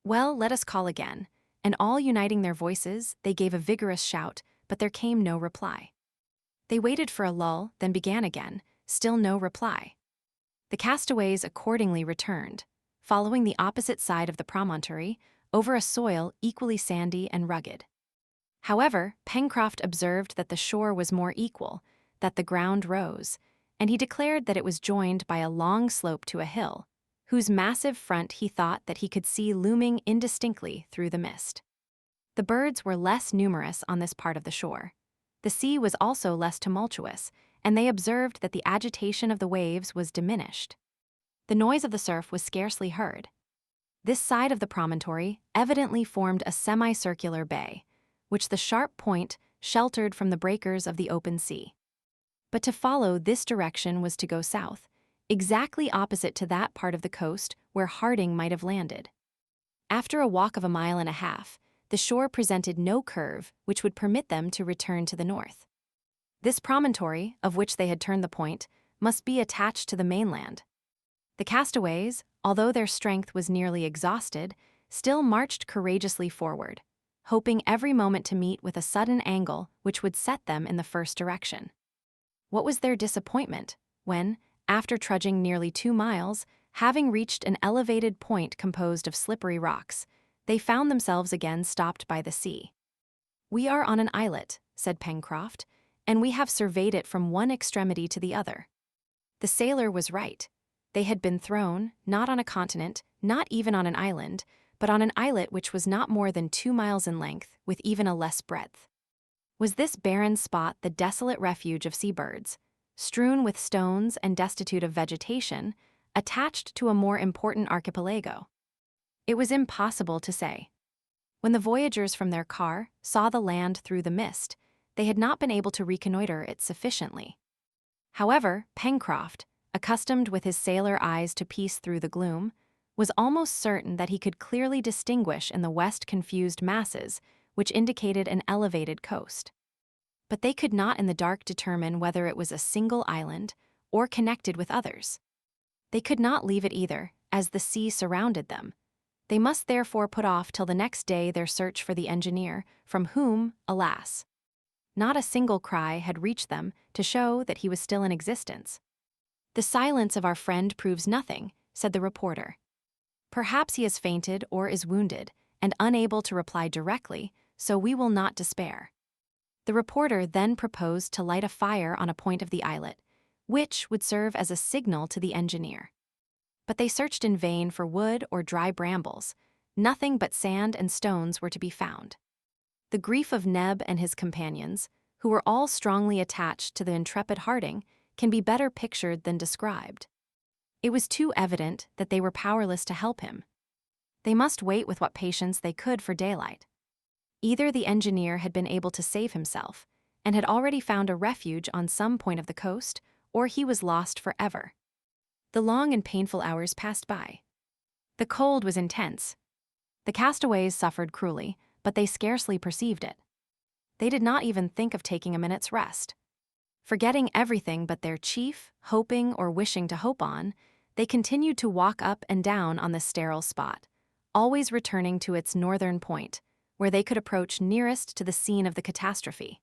"Well, let us call again," and all uniting their voices, they gave a vigorous shout, but there came no reply. They waited for a lull, then began again, still no reply. The castaways accordingly returned, following the opposite side of the promontory, over a soil equally sandy and rugged. However, Pencroft observed that the shore was more equal, that the ground rose, and he declared that it was joined by a long slope to a hill, whose massive front he thought that he could see looming indistinctly through the mist. The birds were less numerous on this part of the shore. The sea was also less tumultuous, and they observed that the agitation of the waves was diminished. The noise of the surf was scarcely heard. This side of the promontory evidently formed a semicircular bay, which the sharp point sheltered from the breakers of the open sea. But to follow this direction was to go south, exactly opposite to that part of the coast where Harding might have landed. After a walk of 1.5 miles, the shore presented no curve which would permit them to return to the north. This promontory, of which they had turned the point, must be attached to the mainland. The castaways, although their strength was nearly exhausted, still marched courageously forward, hoping every moment to meet with a sudden angle which would set them in the first direction. What was their disappointment when, after trudging nearly 2 miles, having reached an elevated point composed of slippery rocks, they found themselves again stopped by the sea. "We are on an islet," said Pencroft, "and we have surveyed it from one extremity to the other." The sailor was right. They had been thrown, not on a continent, not even on an island, but on an islet which was not more than 2 miles in length, with even a less breadth. Was this barren spot the desolate refuge of seabirds, strewn with stones and destitute of vegetation, attached to a more important archipelago? It was impossible to say. When the voyagers from their car saw the land through the mist, they had not been able to reconnoiter it sufficiently. However, Pencroft, accustomed with his sailor eyes to piece through the gloom, was almost certain that he could clearly distinguish in the west confused masses which indicated an elevated coast. But they could not in the dark determine whether it was a single island or connected with others. They could not leave it either, as the sea surrounded them. They must therefore put off till the next day their search for the engineer, from whom, alas, not a single cry had reached them to show that he was still in existence. "The silence of our friend proves nothing," said the reporter. "Perhaps he has fainted or is wounded, and unable to reply directly, so we will not despair." The reporter then proposed to light a fire on a point of the islet, which would serve as a signal to the engineer. But they searched in vain for wood or dry brambles. Nothing but sand and stones were to be found. The grief of Neb and his companions, who were all strongly attached to the intrepid Harding, can be better pictured than described. It was too evident that they were powerless to help him. They must wait with what patience they could for daylight. Either the engineer had been able to save himself, and had already found a refuge on some point of the coast, or he was lost forever. The long and painful hours passed by. The cold was intense. The castaways suffered cruelly, but they scarcely perceived it. They did not even think of taking a minute's rest. Forgetting everything but their chief, hoping or wishing to hope on, They continued to walk up and down on the sterile spot, always returning to its northern point, where they could approach nearest to the scene of the catastrophe.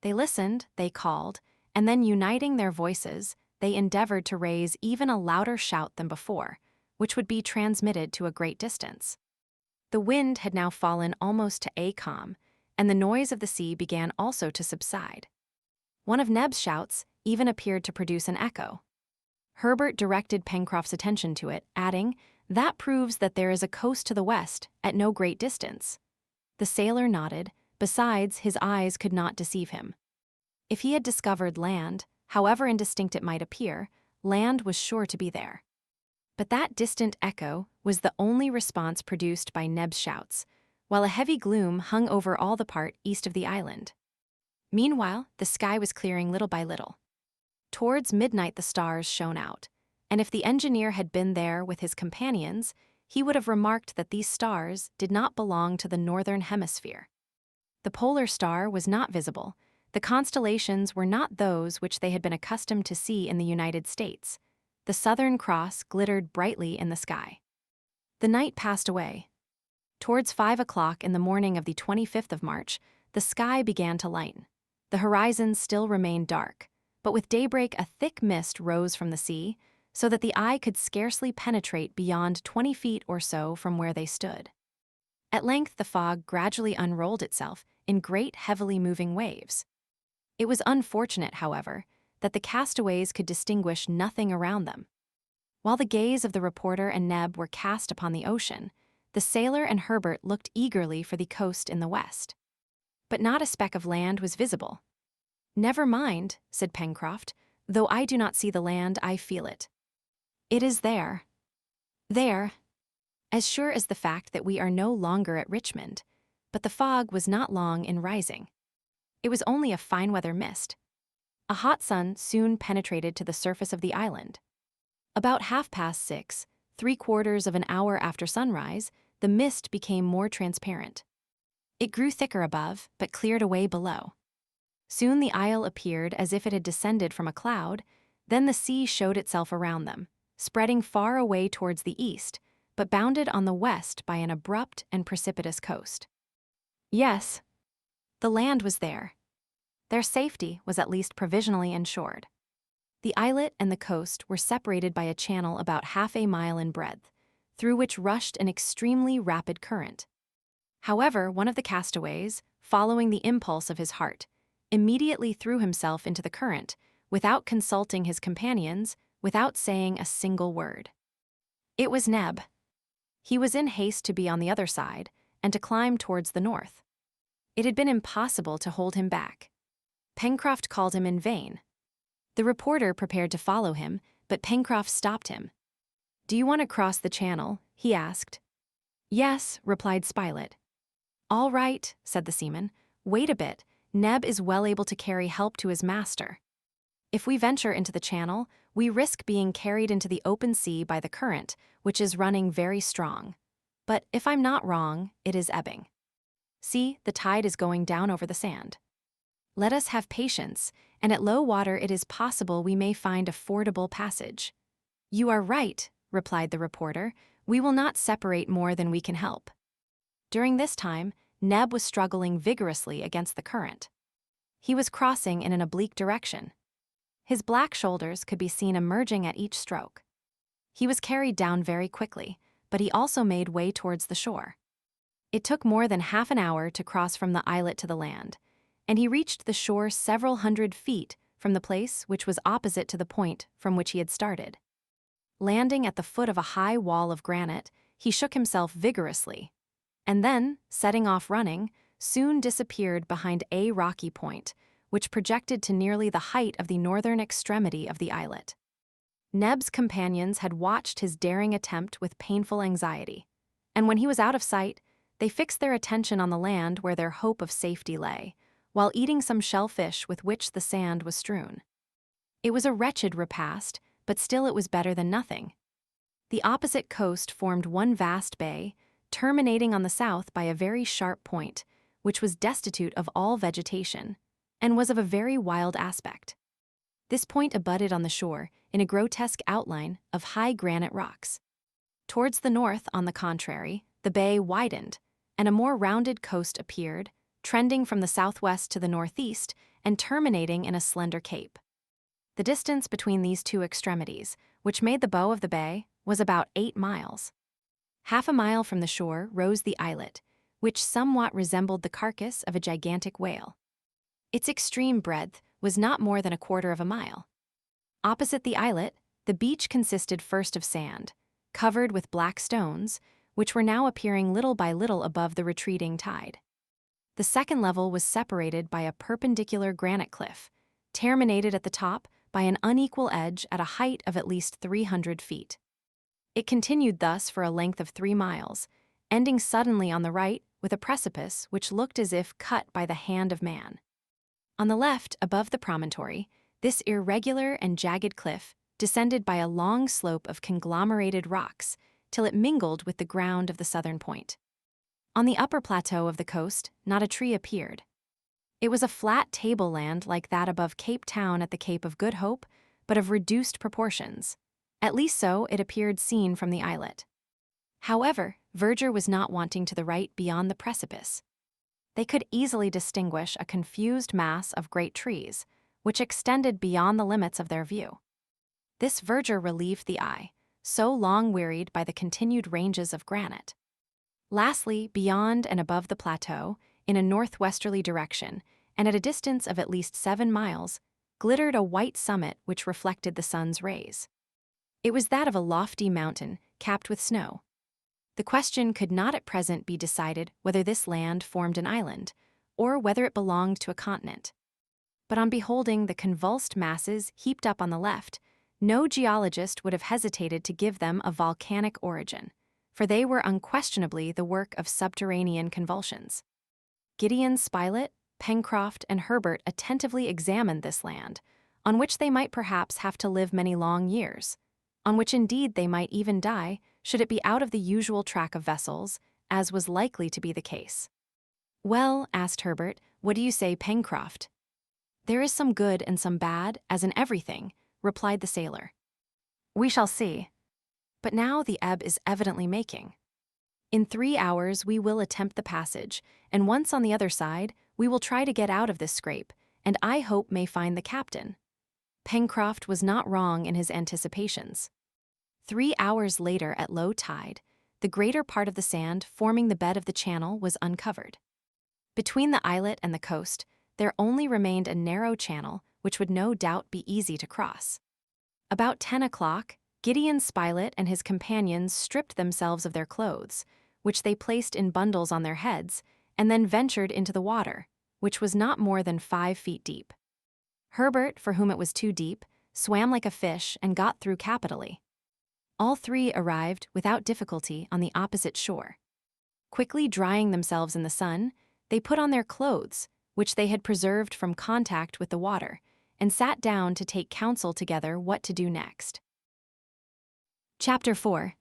They listened, they called, and then uniting their voices, they endeavored to raise even a louder shout than before, which would be transmitted to a great distance. The wind had now fallen almost to a calm, and the noise of the sea began also to subside. One of Neb's shouts even appeared to produce an echo. Herbert directed Pencroft's attention to it, adding, "That proves that there is a coast to the west, at no great distance." The sailor nodded. Besides, his eyes could not deceive him. If he had discovered land, however indistinct it might appear, land was sure to be there. But that distant echo was the only response produced by Neb's shouts, while a heavy gloom hung over all the part east of the island. Meanwhile, the sky was clearing little by little. Towards midnight the stars shone out, and if the engineer had been there with his companions, he would have remarked that these stars did not belong to the northern hemisphere. The polar star was not visible. The constellations were not those which they had been accustomed to see in the United States. The Southern Cross glittered brightly in the sky. The night passed away. Towards 5 o'clock in the morning of the 25th of March, the sky began to lighten. The horizon still remained dark, but with daybreak a thick mist rose from the sea, so that the eye could scarcely penetrate beyond 20 feet or so from where they stood. At length the fog gradually unrolled itself in great heavily moving waves. It was unfortunate, however, that the castaways could distinguish nothing around them. While the gaze of the reporter and Neb were cast upon the ocean, the sailor and Herbert looked eagerly for the coast in the west. But not a speck of land was visible. "Never mind," said Pencroft, "though I do not see the land, I feel it. It is there. There. As sure as the fact that we are no longer at Richmond." But the fog was not long in rising. It was only a fine-weather mist. A hot sun soon penetrated to the surface of the island. About 6:30, 3/4 of an hour after sunrise, the mist became more transparent. It grew thicker above, but cleared away below. Soon the isle appeared as if it had descended from a cloud, then the sea showed itself around them, spreading far away towards the east, but bounded on the west by an abrupt and precipitous coast. Yes, the land was there. Their safety was at least provisionally ensured. The islet and the coast were separated by a channel about half a mile in breadth, through which rushed an extremely rapid current. However, one of the castaways, following the impulse of his heart, immediately threw himself into the current, without consulting his companions, without saying a single word. It was Neb. He was in haste to be on the other side, and to climb towards the north. It had been impossible to hold him back. Pencroft called him in vain. The reporter prepared to follow him, but Pencroft stopped him. "Do you want to cross the channel?" he asked. "Yes," replied Spilett. "All right," said the seaman. "Wait a bit. Neb is well able to carry help to his master. If we venture into the channel, we risk being carried into the open sea by the current, which is running very strong. But if I'm not wrong, it is ebbing. See, the tide is going down over the sand. Let us have patience, and at low water it is possible we may find a fordable passage." "You are right," replied the reporter. "We will not separate more than we can help." During this time, Neb was struggling vigorously against the current. He was crossing in an oblique direction. His black shoulders could be seen emerging at each stroke. He was carried down very quickly, but he also made way towards the shore. It took more than half an hour to cross from the islet to the land, and he reached the shore several hundred feet from the place which was opposite to the point from which he had started. Landing at the foot of a high wall of granite, he shook himself vigorously, and then, setting off running, soon disappeared behind a rocky point, which projected to nearly the height of the northern extremity of the islet. Neb's companions had watched his daring attempt with painful anxiety, and when he was out of sight, they fixed their attention on the land where their hope of safety lay, while eating some shellfish with which the sand was strewn. It was a wretched repast, but still it was better than nothing. The opposite coast formed one vast bay, terminating on the south by a very sharp point, which was destitute of all vegetation, and was of a very wild aspect. This point abutted on the shore in a grotesque outline of high granite rocks. Towards the north, on the contrary, the bay widened, and a more rounded coast appeared, trending from the southwest to the northeast and terminating in a slender cape. The distance between these two extremities, which made the bow of the bay, was about 8 miles. Half a mile from the shore rose the islet, which somewhat resembled the carcass of a gigantic whale. Its extreme breadth was not more than 1/4 of a mile. Opposite the islet, the beach consisted first of sand, covered with black stones, which were now appearing little by little above the retreating tide. The second level was separated by a perpendicular granite cliff, terminated at the top by an unequal edge at a height of at least 300 feet. It continued thus for a length of 3 miles, ending suddenly on the right with a precipice which looked as if cut by the hand of man. On the left, above the promontory, this irregular and jagged cliff descended by a long slope of conglomerated rocks till it mingled with the ground of the southern point. On the upper plateau of the coast, not a tree appeared. It was a flat tableland like that above Cape Town at the Cape of Good Hope, but of reduced proportions. At least so it appeared seen from the islet. However, verdure was not wanting to the right beyond the precipice. They could easily distinguish a confused mass of great trees, which extended beyond the limits of their view. This verdure relieved the eye, so long wearied by the continued ranges of granite. Lastly, beyond and above the plateau, in a northwesterly direction, and at a distance of at least 7 miles, glittered a white summit which reflected the sun's rays. It was that of a lofty mountain capped with snow. The question could not at present be decided whether this land formed an island, or whether it belonged to a continent. But on beholding the convulsed masses heaped up on the left, no geologist would have hesitated to give them a volcanic origin, for they were unquestionably the work of subterranean convulsions. Gideon Spilett, Pencroft, and Herbert attentively examined this land, on which they might perhaps have to live many long years, on which indeed they might even die should it be out of the usual track of vessels, as was likely to be the case. "Well," asked Herbert, "what do you say, Pencroft?" "There is some good and some bad, as in everything," replied the sailor. "We shall see. But now the ebb is evidently making. In 3 hours we will attempt the passage, and once on the other side, we will try to get out of this scrape, and I hope may find the captain." Pencroft was not wrong in his anticipations. 3 hours later, at low tide, the greater part of the sand forming the bed of the channel was uncovered. Between the islet and the coast, there only remained a narrow channel which would no doubt be easy to cross. About 10 o'clock, Gideon Spilett and his companions stripped themselves of their clothes, which they placed in bundles on their heads, and then ventured into the water, which was not more than 5 feet deep. Herbert, for whom it was too deep, swam like a fish and got through capitally. All three arrived without difficulty on the opposite shore. Quickly drying themselves in the sun, they put on their clothes, which they had preserved from contact with the water, and sat down to take counsel together what to do next. Chapter 4.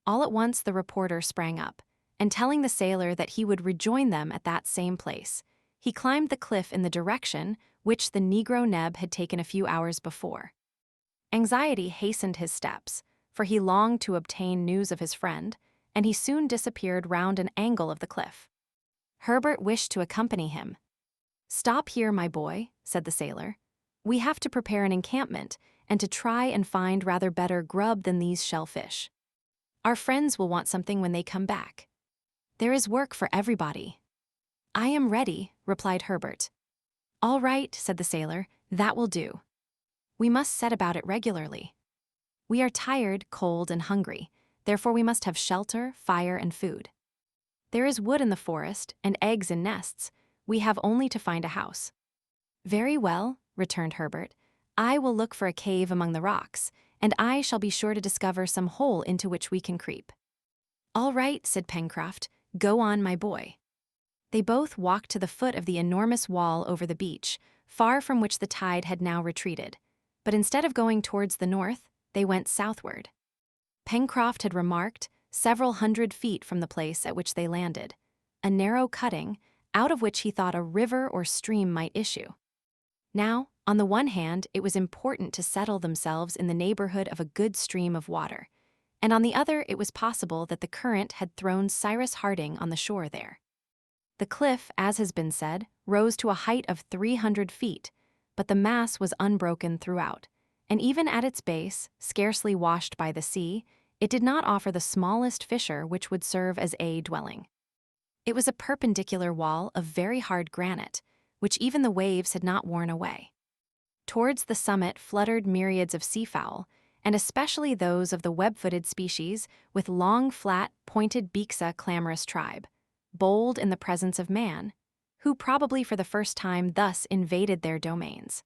All at once the reporter sprang up, and telling the sailor that he would rejoin them at that same place, he climbed the cliff in the direction which the negro Neb had taken a few hours before. Anxiety hastened his steps, for he longed to obtain news of his friend, and he soon disappeared round an angle of the cliff. Herbert wished to accompany him. "Stop here, my boy," said the sailor. "We have to prepare an encampment, and to try and find rather better grub than these shellfish. Our friends will want something when they come back. There is work for everybody." "I am ready," replied Herbert. "All right," said the sailor, "that will do. We must set about it regularly. We are tired, cold, and hungry, therefore we must have shelter, fire, and food. There is wood in the forest, and eggs in nests. We have only to find a house." "Very well," returned Herbert. "I will look for a cave among the rocks, and I shall be sure to discover some hole into which we can creep." "All right," said Pencroft. "Go on, my boy." They both walked to the foot of the enormous wall over the beach, far from which the tide had now retreated. But instead of going towards the north, they went southward. Pencroft had remarked, several hundred feet from the place at which they landed, a narrow cutting, out of which he thought a river or stream might issue. Now, On the one hand, it was important to settle themselves in the neighborhood of a good stream of water, and on the other, it was possible that the current had thrown Cyrus Harding on the shore there. The cliff, as has been said, rose to a height of 300 feet, but the mass was unbroken throughout, and even at its base, scarcely washed by the sea, it did not offer the smallest fissure which would serve as a dwelling. It was a perpendicular wall of very hard granite, which even the waves had not worn away. Towards the summit fluttered myriads of seafowl, and especially those of the web-footed species with long, flat, pointed beaks, a clamorous tribe, bold in the presence of man, who probably for the first time thus invaded their domains.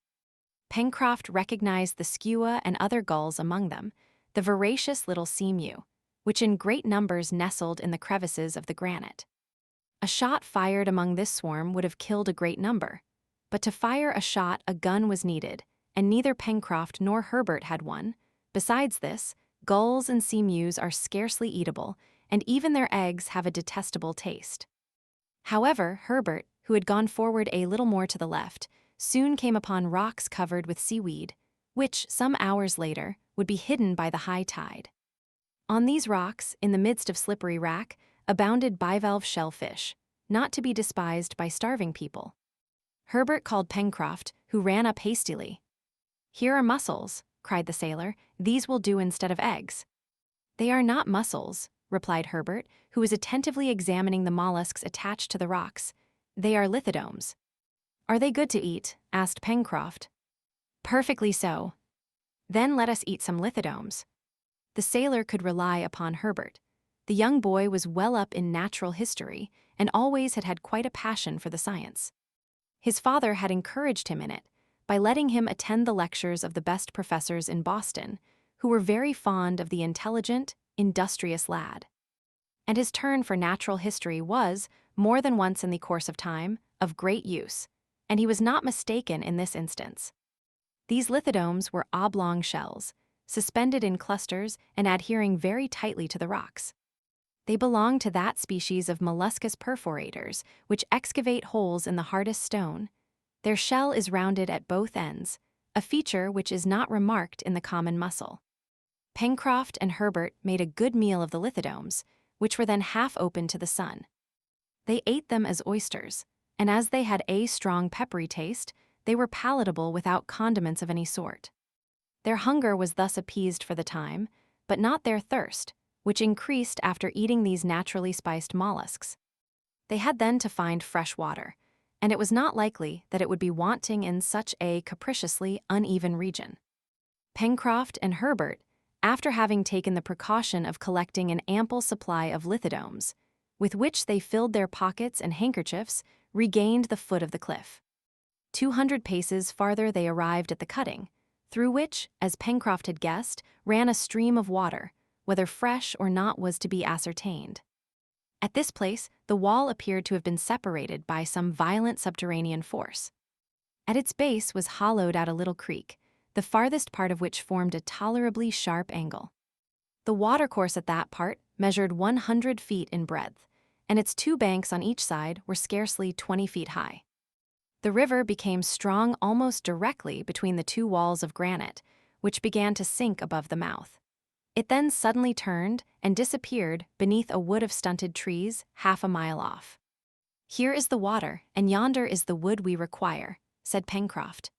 Pencroft recognized the skua and other gulls among them, the voracious little seamew, which in great numbers nestled in the crevices of the granite. A shot fired among this swarm would have killed a great number, but to fire a shot a gun was needed, and neither Pencroft nor Herbert had one. Besides this, gulls and seamews are scarcely eatable, and even their eggs have a detestable taste. However, Herbert, who had gone forward a little more to the left, soon came upon rocks covered with seaweed, which, some hours later, would be hidden by the high tide. On these rocks, in the midst of slippery wrack, abounded bivalve shellfish, not to be despised by starving people. Herbert called Pencroft, who ran up hastily. "Here are mussels," cried the sailor. "These will do instead of eggs." "They are not mussels," replied Herbert, who was attentively examining the mollusks attached to the rocks. "They are lithodomes." "Are they good to eat?" asked Pencroft. "Perfectly so." "Then let us eat some lithodomes." The sailor could rely upon Herbert. The young boy was well up in natural history, and always had had quite a passion for the science. His father had encouraged him in it, by letting him attend the lectures of the best professors in Boston, who were very fond of the intelligent, industrious lad. And his turn for natural history was, more than once in the course of time, of great use, and he was not mistaken in this instance. These lithodomes were oblong shells, suspended in clusters and adhering very tightly to the rocks. They belong to that species of molluscous perforators which excavate holes in the hardest stone. Their shell is rounded at both ends, a feature which is not remarked in the common mussel. Pencroft and Herbert made a good meal of the lithodomes, which were then half open to the sun. They ate them as oysters, and as they had a strong peppery taste, they were palatable without condiments of any sort. Their hunger was thus appeased for the time, but not their thirst, which increased after eating these naturally spiced mollusks. They had then to find fresh water, and it was not likely that it would be wanting in such a capriciously uneven region. Pencroft and Herbert, after having taken the precaution of collecting an ample supply of lithodomes, with which they filled their pockets and handkerchiefs, regained the foot of the cliff. 200 paces farther they arrived at the cutting, through which, as Pencroft had guessed, ran a stream of water, whether fresh or not was to be ascertained. At this place, the wall appeared to have been separated by some violent subterranean force. At its base was hollowed out a little creek, the farthest part of which formed a tolerably sharp angle. The watercourse at that part measured 100 feet in breadth, and its two banks on each side were scarcely 20 feet high. The river became strong almost directly between the two walls of granite, which began to sink above the mouth. It then suddenly turned and disappeared beneath a wood of stunted trees half a mile off. "Here is the water, and yonder is the wood we require," said Pencroft.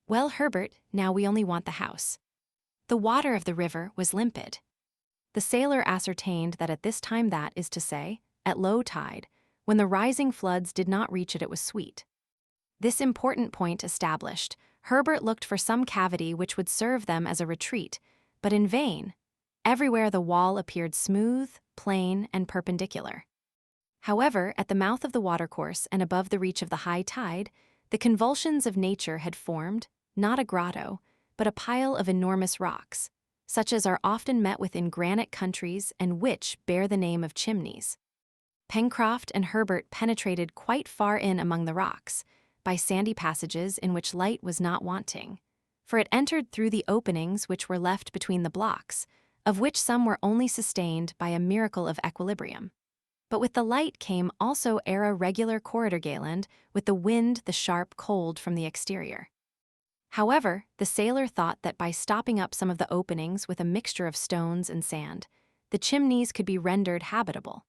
"Well, Herbert, now we only want the house." The water of the river was limpid. The sailor ascertained that at this time, that is to say, at low tide, when the rising floods did not reach it, it was sweet. This important point established, Herbert looked for some cavity which would serve them as a retreat, but in vain. Everywhere the wall appeared smooth, plain, and perpendicular. However, at the mouth of the watercourse and above the reach of the high tide, the convulsions of nature had formed, not a grotto, but a pile of enormous rocks, such as are often met with in granite countries and which bear the name of chimneys. Pencroft and Herbert penetrated quite far in among the rocks, by sandy passages in which light was not wanting, for it entered through the openings which were left between the blocks, of which some were only sustained by a miracle of equilibrium. But with the light came also a regular corridor galen, with the wind the sharp cold from the exterior. However, the sailor thought that by stopping up some of the openings with a mixture of stones and sand, the chimneys could be rendered habitable.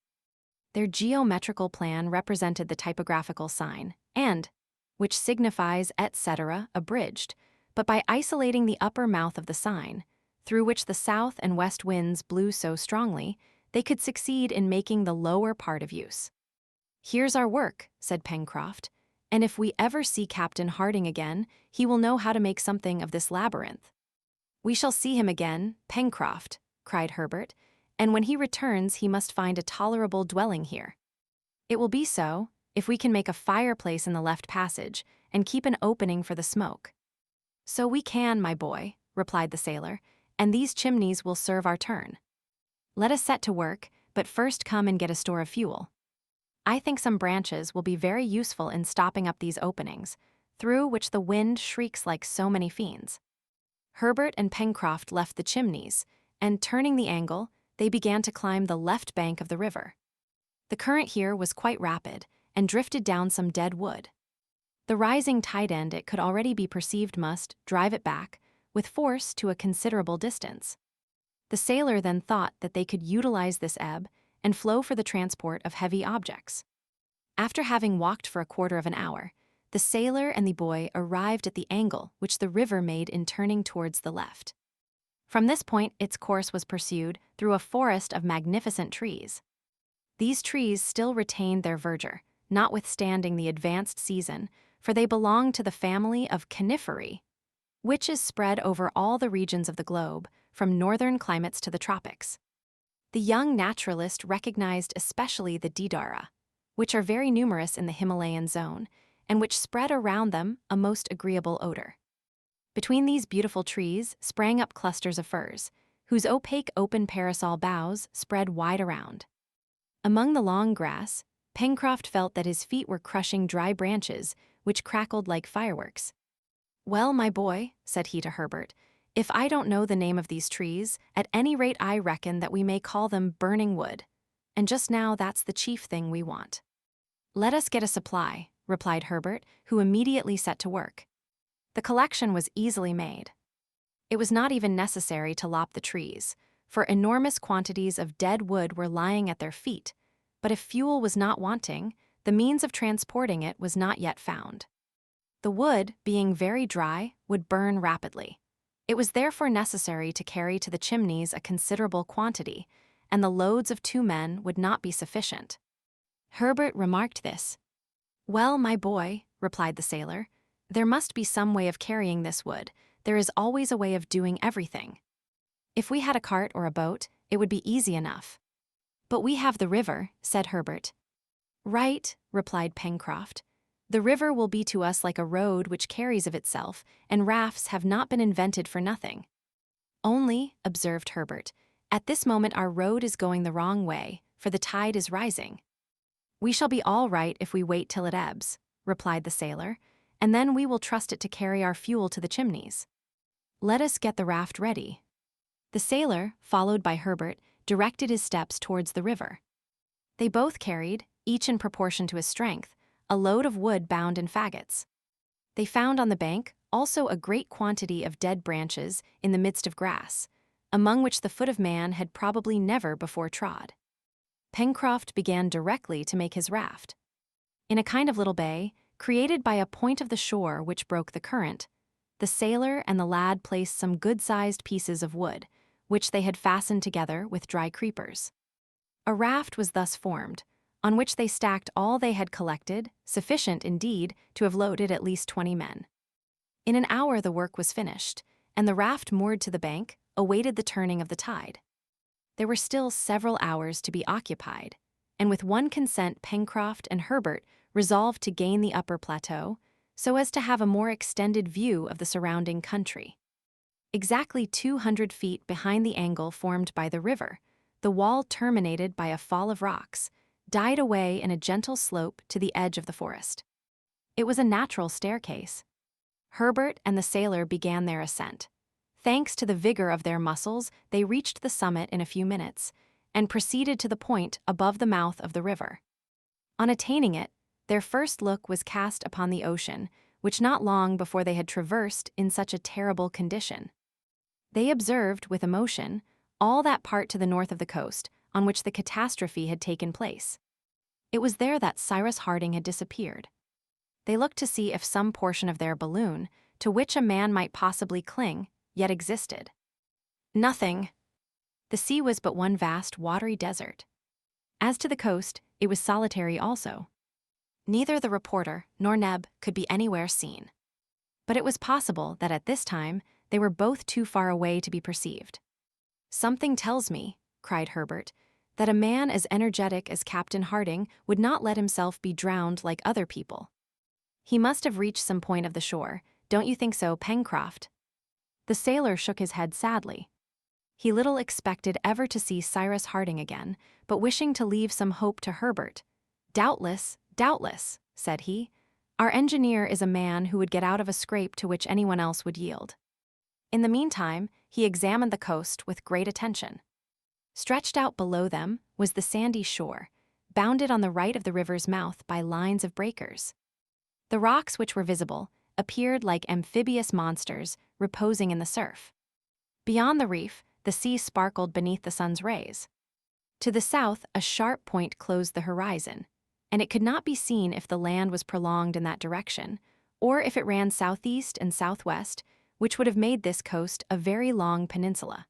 Their geometrical plan represented the typographical sign, and, which signifies etc., abridged, but by isolating the upper mouth of the sign, through which the south and west winds blew so strongly, they could succeed in making the lower part of use. "Here's our work," said Pencroft, "and if we ever see Captain Harding again, he will know how to make something of this labyrinth." "We shall see him again, Pencroft," cried Herbert, "and when he returns he must find a tolerable dwelling here." "It will be so, if we can make a fireplace in the left passage, and keep an opening for the smoke." "So we can, my boy," replied the sailor, "and these chimneys will serve our turn. Let us set to work, but first come and get a store of fuel. I think some branches will be very useful in stopping up these openings, through which the wind shrieks like so many fiends." Herbert and Pencroft left the chimneys, and turning the angle, they began to climb the left bank of the river. The current here was quite rapid, and drifted down some dead wood. The rising tide end, it could already be perceived, must drive it back, with force, to a considerable distance. The sailor then thought that they could utilize this ebb and flow for the transport of heavy objects. After having walked for a quarter of an hour, the sailor and the boy arrived at the angle which the river made in turning towards the left. From this point its course was pursued through a forest of magnificent trees. These trees still retained their verdure, notwithstanding the advanced season, for they belong to the family of coniferae, which is spread over all the regions of the globe, from northern climates to the tropics. The young naturalist recognized especially the deodara, which are very numerous in the Himalayan zone, and which spread around them a most agreeable odor. Between these beautiful trees sprang up clusters of firs, whose opaque open parasol boughs spread wide around. Among the long grass, Pencroft felt that his feet were crushing dry branches, which crackled like fireworks. "Well, my boy," said he to Herbert, "if I don't know the name of these trees, at any rate I reckon that we may call them burning wood, and just now that's the chief thing we want." "Let us get a supply," replied Herbert, who immediately set to work. The collection was easily made. It was not even necessary to lop the trees, for enormous quantities of dead wood were lying at their feet, but if fuel was not wanting, the means of transporting it was not yet found. The wood, being very dry, would burn rapidly. It was therefore necessary to carry to the chimneys a considerable quantity, and the loads of 2 men would not be sufficient. Herbert remarked this. "Well, my boy," replied the sailor, "there must be some way of carrying this wood. There is always a way of doing everything. If we had a cart or a boat, it would be easy enough." "But we have the river," said Herbert. "Right," replied Pencroft. "The river will be to us like a road which carries of itself, and rafts have not been invented for nothing." "Only," observed Herbert, "at this moment our road is going the wrong way, for the tide is rising." "We shall be all right if we wait till it ebbs," replied the sailor, "and then we will trust it to carry our fuel to the chimneys. Let us get the raft ready." The sailor, followed by Herbert, directed his steps towards the river. They both carried, each in proportion to his strength, a load of wood bound in faggots. They found on the bank also a great quantity of dead branches in the midst of grass, among which the foot of man had probably never before trod. Pencroft began directly to make his raft. In a kind of little bay, created by a point of the shore which broke the current, the sailor and the lad placed some good-sized pieces of wood, which they had fastened together with dry creepers. A raft was thus formed, on which they stacked all they had collected, sufficient, indeed, to have loaded at least 20 men. In an hour the work was finished, and the raft moored to the bank awaited the turning of the tide. There were still several hours to be occupied, and with one consent Pencroft and Herbert resolved to gain the upper plateau, so as to have a more extended view of the surrounding country. Exactly 200 feet behind the angle formed by the river, the wall, terminated by a fall of rocks, died away in a gentle slope to the edge of the forest. It was a natural staircase. Herbert and the sailor began their ascent. Thanks to the vigor of their muscles, they reached the summit in a few minutes, and proceeded to the point above the mouth of the river. On attaining it, their first look was cast upon the ocean, which not long before they had traversed in such a terrible condition. They observed, with emotion, all that part to the north of the coast on which the catastrophe had taken place. It was there that Cyrus Harding had disappeared. They looked to see if some portion of their balloon, to which a man might possibly cling, yet existed. Nothing. The sea was but one vast, watery desert. As to the coast, it was solitary also. Neither the reporter nor Neb could be anywhere seen. But it was possible that at this time they were both too far away to be perceived. "Something tells me," cried Herbert, "that a man as energetic as Captain Harding would not let himself be drowned like other people. He must have reached some point of the shore, don't you think so, Pencroft?" The sailor shook his head sadly. He little expected ever to see Cyrus Harding again, but wishing to leave some hope to Herbert, doubtless, said he, "our engineer is a man who would get out of a scrape to which anyone else would yield." In the meantime, he examined the coast with great attention. Stretched out below them was the sandy shore, bounded on the right of the river's mouth by lines of breakers. The rocks which were visible appeared like amphibious monsters reposing in the surf. Beyond the reef, the sea sparkled beneath the sun's rays. To the south, a sharp point closed the horizon, and it could not be seen if the land was prolonged in that direction, or if it ran southeast and southwest, which would have made this coast a very long peninsula.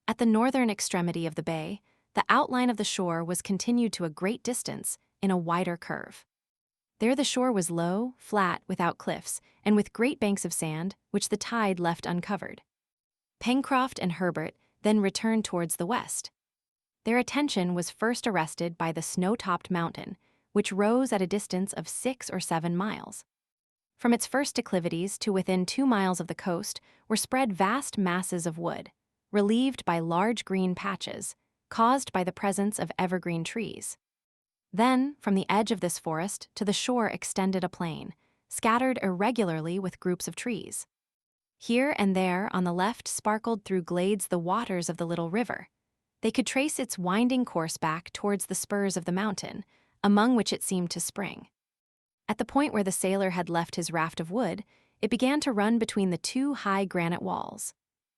At the northern extremity of the bay, the outline of the shore was continued to a great distance in a wider curve. There the shore was low, flat, without cliffs, and with great banks of sand, which the tide left uncovered. Pencroft and Herbert then returned towards the west. Their attention was first arrested by the snow-topped mountain, which rose at a distance of 6 or 7 miles. From its first declivities to within 2 miles of the coast were spread vast masses of wood, relieved by large green patches, caused by the presence of evergreen trees. Then, from the edge of this forest to the shore extended a plain, scattered irregularly with groups of trees. Here and there on the left sparkled through glades the waters of the little river. They could trace its winding course back towards the spurs of the mountain, among which it seemed to spring. At the point where the sailor had left his raft of wood, it began to run between the 2 high granite walls.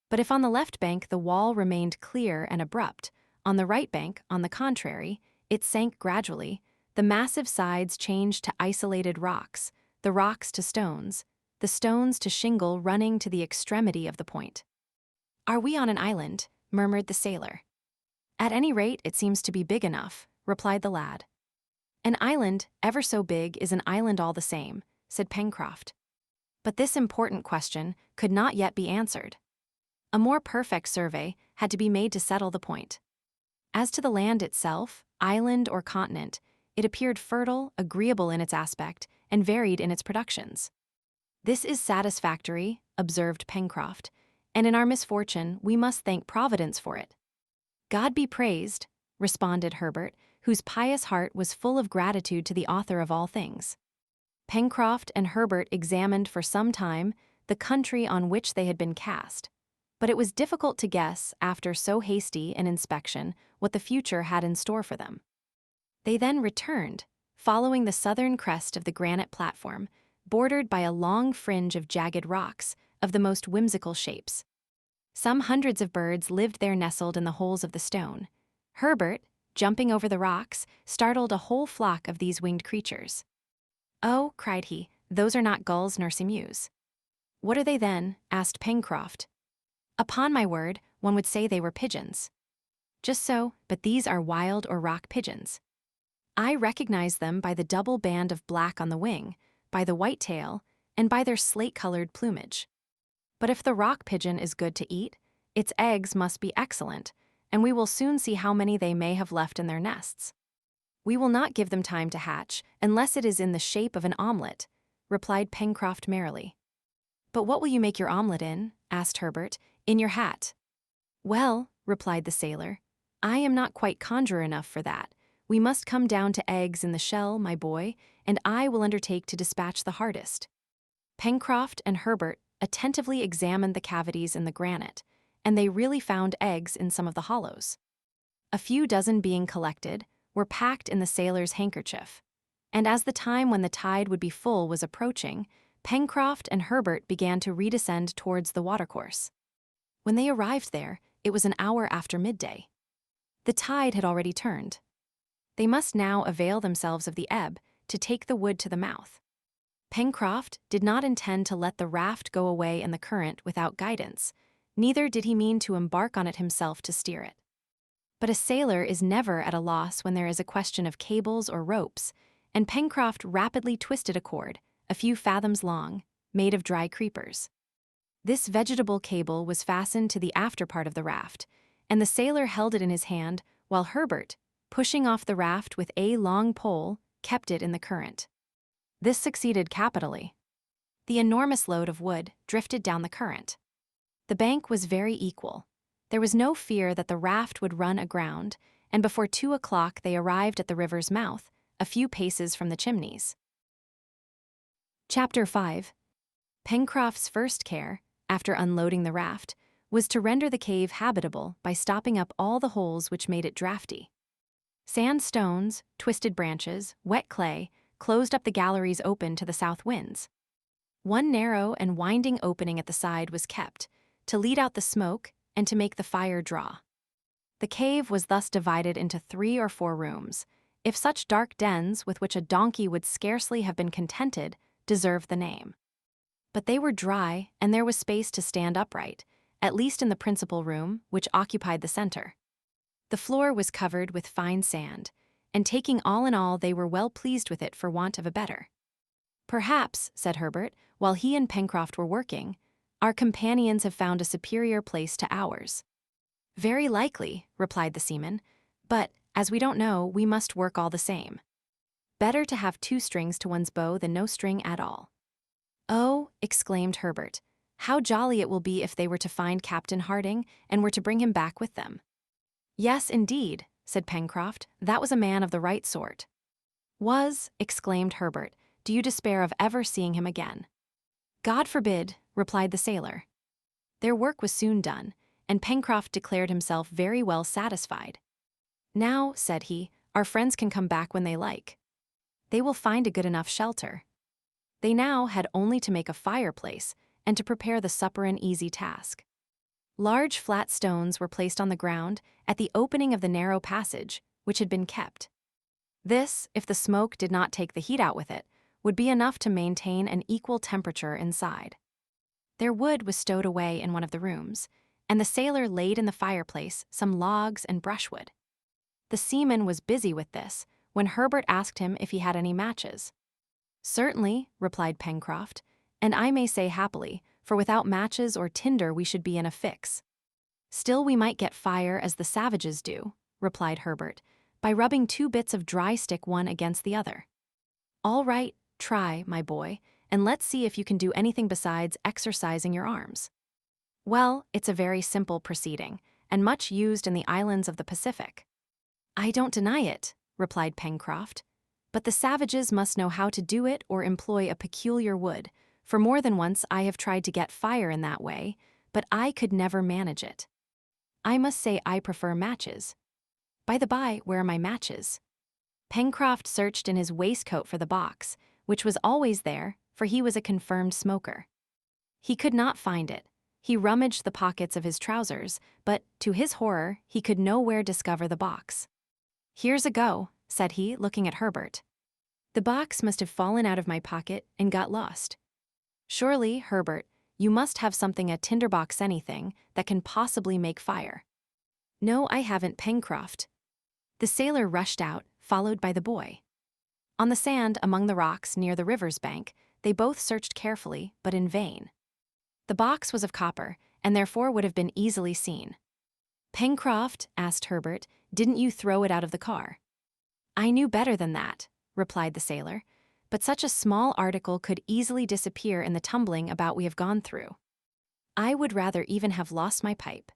But if on the left bank the wall remained clear and abrupt, on the right bank, on the contrary, it sank gradually, the massive sides changed to isolated rocks, the rocks to stones, the stones to shingle running to the extremity of the point. "Are we on an island?" murmured the sailor. "At any rate, it seems to be big enough," replied the lad. "An island, ever so big, is an island all the same," said Pencroft. But this important question could not yet be answered. A more perfect survey had to be made to settle the point. As to the land itself, island or continent, it appeared fertile, agreeable in its aspect, and varied in its productions. "This is satisfactory," observed Pencroft, "and in our misfortune we must thank Providence for it." "God be praised," responded Herbert, whose pious heart was full of gratitude to the author of all things. Pencroft and Herbert examined for some time the country on which they had been cast, but it was difficult to guess, after so hasty an inspection, what the future had in store for them. They then returned, following the southern crest of the granite platform, bordered by a long fringe of jagged rocks of the most whimsical shapes. Some hundreds of birds lived there nestled in the holes of the stone. Herbert, jumping over the rocks, startled a whole flock of these winged creatures. "Oh," cried he, "those are not gulls nor emus." "What are they then?" asked Pencroft. "Upon my word, one would say they were pigeons." "Just so, but these are wild or rock pigeons. I recognize them by the double band of black on the wing, by the white tail, and by their slate-colored plumage. But if the rock pigeon is good to eat, its eggs must be excellent, and we will soon see how many they may have left in their nests. We will not give them time to hatch, unless it is in the shape of an omelet," replied Pencroft merrily. "But what will you make your omelet in?" asked Herbert. "In your hat." "Well," replied the sailor, "I am not quite conjurer enough for that. We must come down to eggs in the shell, my boy, and I will undertake to dispatch the hardest." Pencroft and Herbert attentively examined the cavities in the granite, and they really found eggs in some of the hollows. A few dozen being collected, were packed in the sailor's handkerchief, and as the time when the tide would be full was approaching, Pencroft and Herbert began to redescend towards the watercourse. When they arrived there, it was an hour after midday. The tide had already turned. They must now avail themselves of the ebb to take the wood to the mouth. Pencroft did not intend to let the raft go away in the current without guidance, neither did he mean to embark on it himself to steer it. But a sailor is never at a loss when there is a question of cables or ropes, and Pencroft rapidly twisted a cord, a few fathoms long, made of dry creepers. This vegetable cable was fastened to the after part of the raft, and the sailor held it in his hand while Herbert, pushing off the raft with a long pole, kept it in the current. This succeeded capitally. The enormous load of wood drifted down the current. The bank was very equal. There was no fear that the raft would run aground, and before 2 o'clock they arrived at the river's mouth, a few paces from the Chimneys. Chapter 5. Pencroft's first care, after unloading the raft, was to render the cave habitable by stopping up all the holes which made it draughty. Sandstones, twisted branches, wet clay, closed up the galleries open to the south winds. One narrow and winding opening at the side was kept, to lead out the smoke and to make the fire draw. The cave was thus divided into 3 or 4 rooms, if such dark dens with which a donkey would scarcely have been contented deserved the name. But they were dry, and there was space to stand upright, at least in the principal room, which occupied the center. The floor was covered with fine sand, and taking all in all they were well pleased with it for want of a better. "Perhaps," said Herbert, while he and Pencroft were working, "our companions have found a superior place to ours." "Very likely," replied the seaman, "but, as we don't know, we must work all the same. Better to have 2 strings to one's bow than no string at all." "Oh," exclaimed Herbert, "how jolly it will be if they were to find Captain Harding and were to bring him back with them." "Yes, indeed," said Pencroft, "that was a man of the right sort." "Was," exclaimed Herbert, "do you despair of ever seeing him again?" "God forbid," replied the sailor. Their work was soon done, and Pencroft declared himself very well satisfied. "Now," said he, "our friends can come back when they like. They will find a good enough shelter." They now had only to make a fireplace and to prepare the supper an easy task. Large flat stones were placed on the ground at the opening of the narrow passage, which had been kept. This, if the smoke did not take the heat out with it, would be enough to maintain an equal temperature inside. Their wood was stowed away in one of the rooms, and the sailor laid in the fireplace some logs and brushwood. The seaman was busy with this when Herbert asked him if he had any matches. "Certainly," replied Pencroft, "and I may say happily, for without matches or tinder we should be in a fix." "Still we might get fire as the savages do," replied Herbert, "by rubbing 2 bits of dry stick one against the other." "All right, try, my boy, and let's see if you can do anything besides exercising your arms." "Well, it's a very simple proceeding, and much used in the islands of the Pacific." "I don't deny it," replied Pencroft, "but the savages must know how to do it or employ a peculiar wood, for more than once I have tried to get fire in that way, but I could never manage it. I must say I prefer matches. By the by, where are my matches?" Pencroft searched in his waistcoat for the box, which was always there, for he was a confirmed smoker. He could not find it. He rummaged the pockets of his trousers, but, to his horror, he could nowhere discover the box. "Here's a go," said he, looking at Herbert. "The box must have fallen out of my pocket and got lost. Surely, Herbert, you must have something a tinderbox anything that can possibly make fire." "No, I haven't, Pencroft." The sailor rushed out, followed by the boy. On the sand among the rocks near the river's bank, they both searched carefully, but in vain. The box was of copper, and therefore would have been easily seen. "Pencroft," asked Herbert, "didn't you throw it out of the car?" "I knew better than that," replied the sailor, "but such a small article could easily disappear in the tumbling about we have gone through. I would rather even have lost my pipe.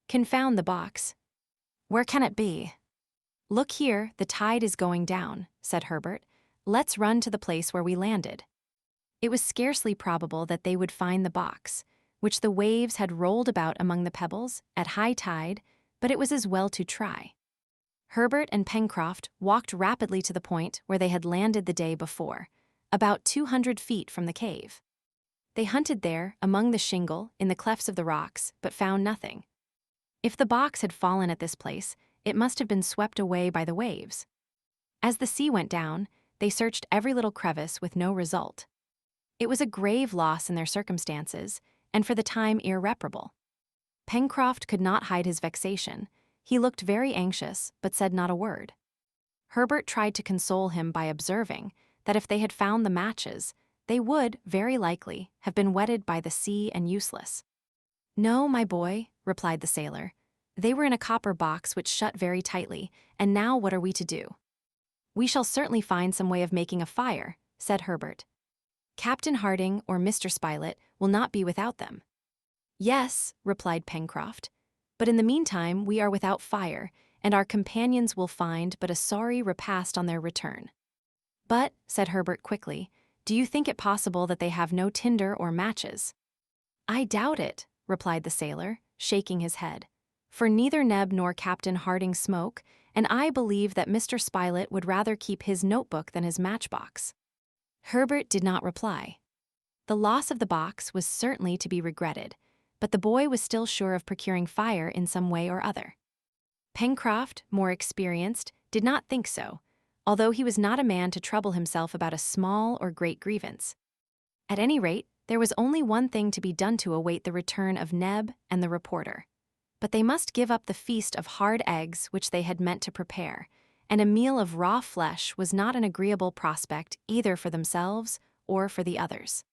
Confound the box. Where can it be?" "Look here, the tide is going down," said Herbert. "Let's run to the place where we landed." It was scarcely probable that they would find the box, which the waves had rolled about among the pebbles at high tide, but it was as well to try. Herbert and Pencroft walked rapidly to the point where they had landed the day before, about 200 feet from the cave. They hunted there, among the shingle, in the clefts of the rocks, but found nothing. If the box had fallen at this place, it must have been swept away by the waves. As the sea went down, they searched every little crevice with no result. It was a grave loss in their circumstances, and for the time irreparable. Pencroft could not hide his vexation. He looked very anxious, but said not a word. Herbert tried to console him by observing that if they had found the matches, they would, very likely, have been wetted by the sea and useless. "No, my boy," replied the sailor. "They were in a copper box which shut very tightly, and now what are we to do?" "We shall certainly find some way of making a fire," said Herbert. "Captain Harding or Mr. Spilett will not be without them." "Yes," replied Pencroft, "but in the meantime we are without fire, and our companions will find but a sorry repast on their return." "But," said Herbert quickly, "do you think it possible that they have no tinder or matches?" "I doubt it," replied the sailor, shaking his head, "for neither Neb nor Captain Harding smoke, and I believe that Mr. Spilett would rather keep his notebook than his matchbox." Herbert did not reply. The loss of the box was certainly to be regretted, but the boy was still sure of procuring fire in some way or other. Pencroft, more experienced, did not think so, although he was not a man to trouble himself about a small or great grievance. At any rate, there was only one thing to be done to await the return of Neb and the reporter. But they must give up the feast of hard eggs which they had meant to prepare, and a meal of raw flesh was not an agreeable prospect either for themselves or for the others.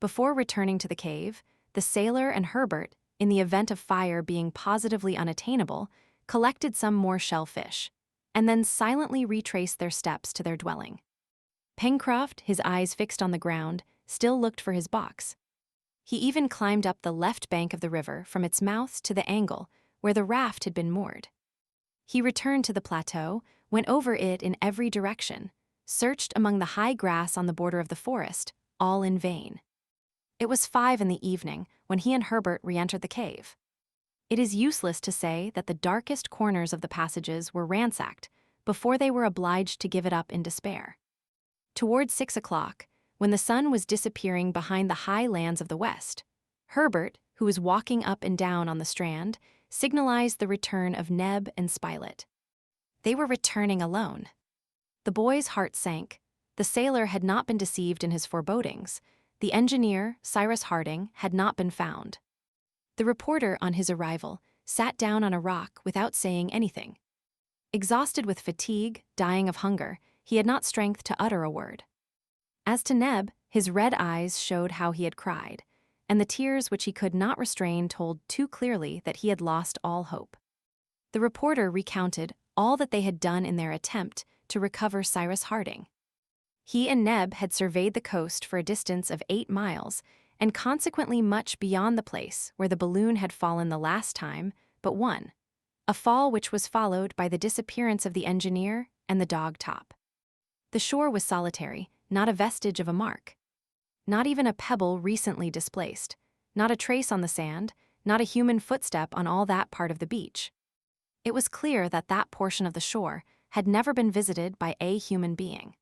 Before returning to the cave, the sailor and Herbert, in the event of fire being positively unattainable, collected some more shellfish, and then silently retraced their steps to their dwelling. Pencroft, his eyes fixed on the ground, still looked for his box. He even climbed up the left bank of the river from its mouth to the angle where the raft had been moored. He returned to the plateau, went over it in every direction, searched among the high grass on the border of the forest, all in vain. It was 5 in the evening when he and Herbert re-entered the cave. It is useless to say that the darkest corners of the passages were ransacked before they were obliged to give it up in despair. Towards 6 o'clock, when the sun was disappearing behind the high lands of the west, Herbert, who was walking up and down on the strand, signalized the return of Neb and Spilett. They were returning alone. The boy's heart sank. The sailor had not been deceived in his forebodings. The engineer, Cyrus Harding, had not been found. The reporter, on his arrival, sat down on a rock without saying anything. Exhausted with fatigue, dying of hunger, he had not strength to utter a word. As to Neb, his red eyes showed how he had cried, and the tears which he could not restrain told too clearly that he had lost all hope. The reporter recounted all that they had done in their attempt to recover Cyrus Harding. He and Neb had surveyed the coast for a distance of 8 miles, and consequently much beyond the place where the balloon had fallen the last time, but one, a fall which was followed by the disappearance of the engineer and the dog top. The shore was solitary, not a vestige of a mark. Not even a pebble recently displaced, not a trace on the sand, not a human footstep on all that part of the beach. It was clear that that portion of the shore had never been visited by a human being.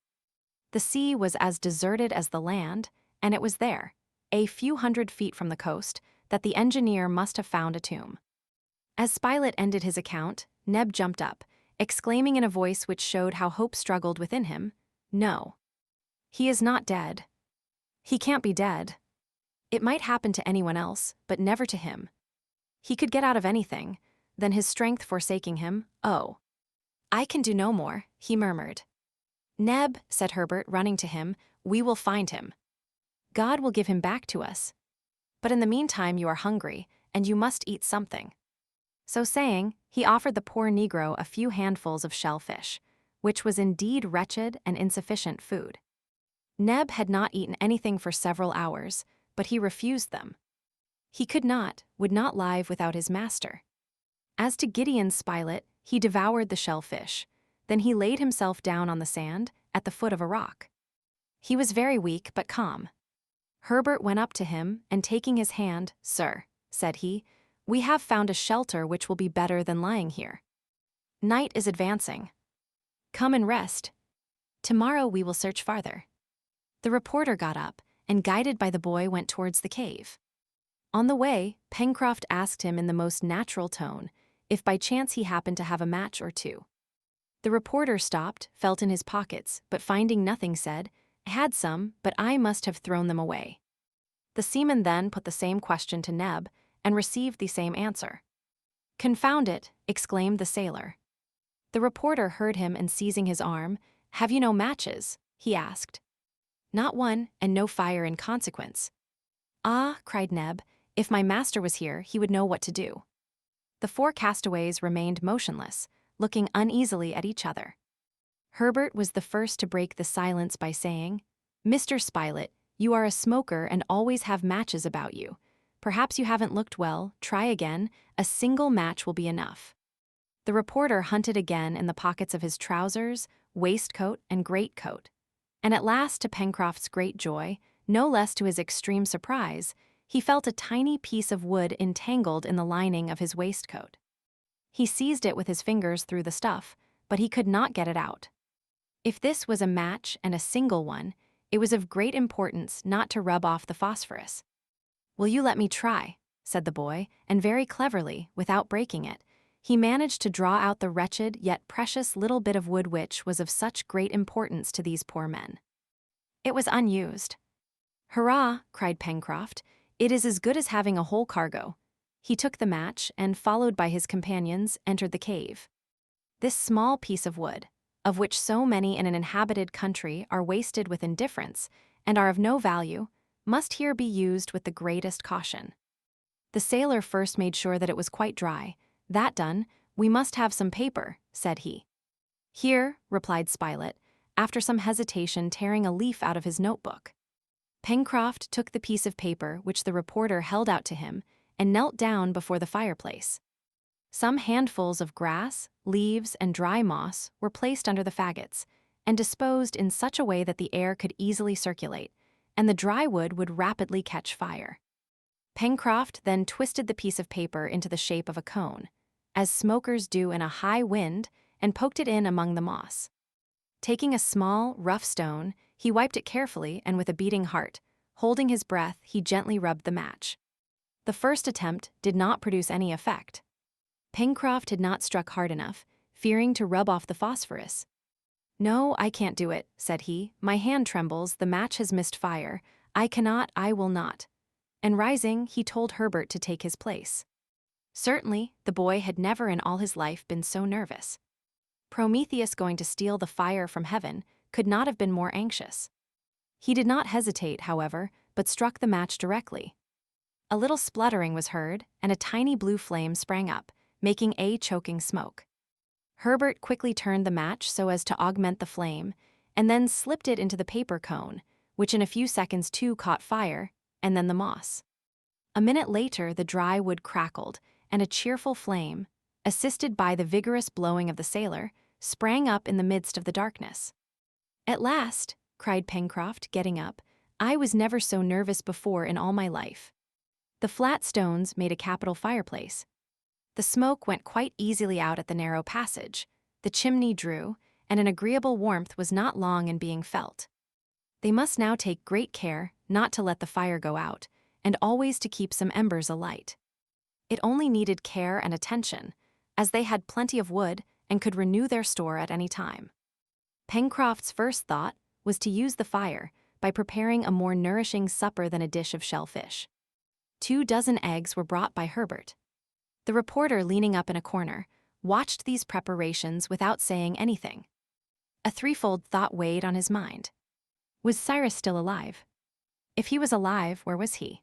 The sea was as deserted as the land, and it was there, a few hundred feet from the coast, that the engineer must have found a tomb. As Spilett ended his account, Neb jumped up, exclaiming in a voice which showed how hope struggled within him, "No. He is not dead. He can't be dead. It might happen to anyone else, but never to him. He could get out of anything, then his strength forsaking him, oh. I can do no more," he murmured. "Neb," said Herbert, running to him, "we will find him. God will give him back to us. But in the meantime you are hungry, and you must eat something." So saying, he offered the poor Negro a few handfuls of shellfish, which was indeed wretched and insufficient food. Neb had not eaten anything for several hours, but he refused them. He could not, would not live without his master. As to Gideon Spilett, he devoured the shellfish. Then he laid himself down on the sand, at the foot of a rock. He was very weak but calm. Herbert went up to him, and taking his hand, "Sir," said he, "we have found a shelter which will be better than lying here. Night is advancing. Come and rest. Tomorrow we will search farther." The reporter got up, and guided by the boy went towards the cave. On the way, Pencroft asked him in the most natural tone if by chance he happened to have a match or two. The reporter stopped, felt in his pockets, but finding nothing said, "I had some, but I must have thrown them away." The seaman then put the same question to Neb, and received the same answer. "Confound it," exclaimed the sailor. The reporter heard him, and seizing his arm, "Have you no matches?" he asked. "Not one, and no fire in consequence." "Ah," cried Neb, "if my master was here, he would know what to do." The four castaways remained motionless, looking uneasily at each other. Herbert was the first to break the silence by saying, "Mr. Spilett, you are a smoker and always have matches about you. Perhaps you haven't looked well, try again, a single match will be enough." The reporter hunted again in the pockets of his trousers, waistcoat, and greatcoat, and at last, to Pencroft's great joy, no less to his extreme surprise, he felt a tiny piece of wood entangled in the lining of his waistcoat. He seized it with his fingers through the stuff, but he could not get it out. If this was a match, and a single one, it was of great importance not to rub off the phosphorus. "Will you let me try?" said the boy, and very cleverly, without breaking it, he managed to draw out the wretched yet precious little bit of wood which was of such great importance to these poor men. It was unused. "Hurrah!" cried Pencroft, "it is as good as having a whole cargo." He took the match, and, followed by his companions, entered the cave. This small piece of wood, of which so many in an inhabited country are wasted with indifference, and are of no value, must here be used with the greatest caution. The sailor first made sure that it was quite dry. That done, "We must have some paper," said he. "Here," replied Spilett, after some hesitation, tearing a leaf out of his notebook. Pencroft took the piece of paper which the reporter held out to him, and knelt down before the fireplace. Some handfuls of grass, leaves, and dry moss were placed under the faggots, and disposed in such a way that the air could easily circulate, and the dry wood would rapidly catch fire. Pencroft then twisted the piece of paper into the shape of a cone, as smokers do in a high wind, and poked it in among the moss. Taking a small, rough stone, he wiped it carefully, and with a beating heart, holding his breath, he gently rubbed the match. The first attempt did not produce any effect. Pencroft had not struck hard enough, fearing to rub off the phosphorus. "No, I can't do it," said he. "My hand trembles, the match has missed fire. I will not." And rising, he told Herbert to take his place. Certainly, the boy had never in all his life been so nervous. Prometheus going to steal the fire from heaven could not have been more anxious. He did not hesitate, however, but struck the match directly. A little spluttering was heard, and a tiny blue flame sprang up, making a choking smoke. Herbert quickly turned the match so as to augment the flame, and then slipped it into the paper cone, which in a few seconds too caught fire, and then the moss. A minute later the dry wood crackled, and a cheerful flame, assisted by the vigorous blowing of the sailor, sprang up in the midst of the darkness. "At last," cried Pencroft, getting up, "I was never so nervous before in all my life." The flat stones made a capital fireplace. The smoke went quite easily out at the narrow passage, the chimney drew, and an agreeable warmth was not long in being felt. They must now take great care not to let the fire go out, and always to keep some embers alight. It only needed care and attention, as they had plenty of wood and could renew their store at any time. Pencroft's first thought was to use the fire by preparing a more nourishing supper than a dish of shellfish. 24 eggs were brought by Herbert. The reporter, leaning up in a corner, watched these preparations without saying anything. A threefold thought weighed on his mind. Was Cyrus still alive? If he was alive, where was he?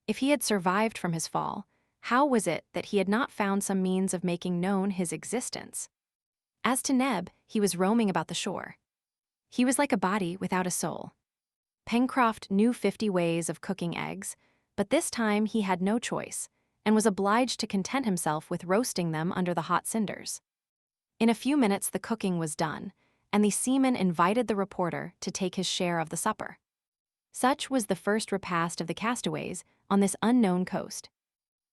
If he had survived from his fall, how was it that he had not found some means of making known his existence? As to Neb, he was roaming about the shore. He was like a body without a soul. Pencroft knew 50 ways of cooking eggs, but this time he had no choice, and was obliged to content himself with roasting them under the hot cinders. In a few minutes the cooking was done, and the seaman invited the reporter to take his share of the supper. Such was the first repast of the castaways on this unknown coast.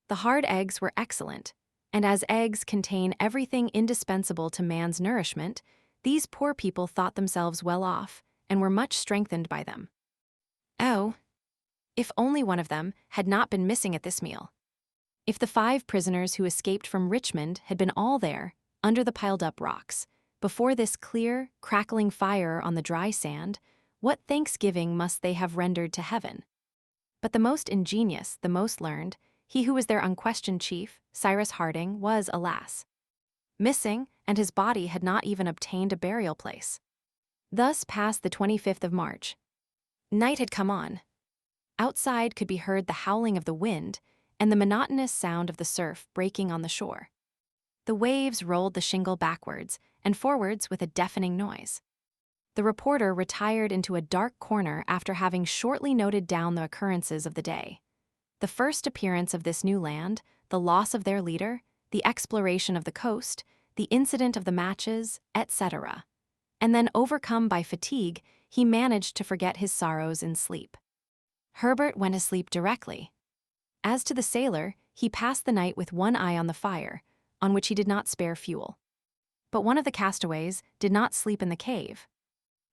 The hard eggs were excellent, and as eggs contain everything indispensable to man's nourishment, these poor people thought themselves well off, and were much strengthened by them. Oh, if only one of them had not been missing at this meal. If the 5 prisoners who escaped from Richmond had been all there, under the piled-up rocks, before this clear, crackling fire on the dry sand, what thanksgiving must they have rendered to heaven? But the most ingenious, the most learned, he who was their unquestioned chief, Cyrus Harding, was, alas, missing, and his body had not even obtained a burial place. Thus passed the 25th of March. Night had come on. Outside could be heard the howling of the wind and the monotonous sound of the surf breaking on the shore. The waves rolled the shingle backwards and forwards with a deafening noise. The reporter retired into a dark corner after having shortly noted down the occurrences of the day. The first appearance of this new land, the loss of their leader, the exploration of the coast, the incident of the matches, etc. And then, overcome by fatigue, he managed to forget his sorrows in sleep. Herbert went asleep directly. As to the sailor, he passed the night with one eye on the fire, on which he did not spare fuel. But one of the castaways did not sleep in the cave.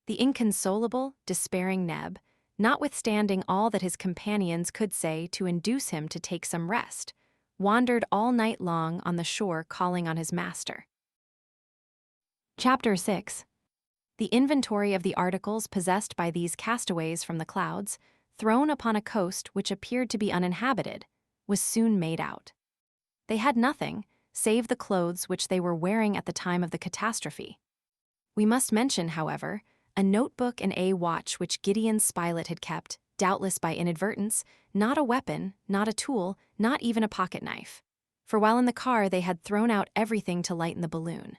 The inconsolable, despairing Neb, notwithstanding all that his companions could say to induce him to take some rest, wandered all night long on the shore calling on his master. Chapter 6. The inventory of the articles possessed by these castaways from the clouds, thrown upon a coast which appeared to be uninhabited, was soon made out. They had nothing, save the clothes which they were wearing at the time of the catastrophe. We must mention, however, a notebook and a watch which Gideon Spilett had kept, doubtless by inadvertence, not a weapon, not a tool, not even a pocket knife. For while in the car they had thrown out everything to lighten the balloon.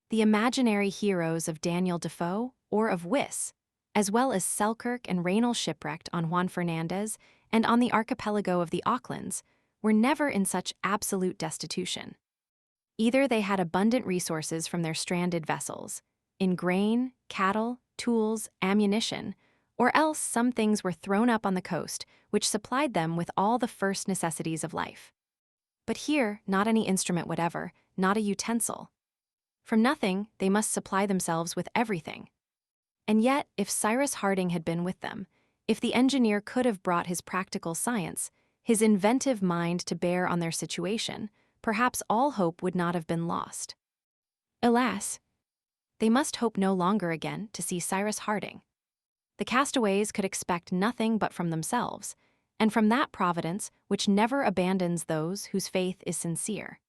The imaginary heroes of Daniel Defoe, or of Wyss, as well as Selkirk and Raynal shipwrecked on Juan Fernandez and on the archipelago of the Aucklands, were never in such absolute destitution. Either they had abundant resources from their stranded vessels, in grain, cattle, tools, ammunition, or else some things were thrown up on the coast which supplied them with all the first necessities of life. But here, not any instrument whatever, not a utensil. From nothing, they must supply themselves with everything. And yet, if Cyrus Harding had been with them, if the engineer could have brought his practical science, his inventive mind to bear on their situation, perhaps all hope would not have been lost. Alas, they must hope no longer again to see Cyrus Harding. The castaways could expect nothing but from themselves, and from that Providence which never abandons those whose faith is sincere.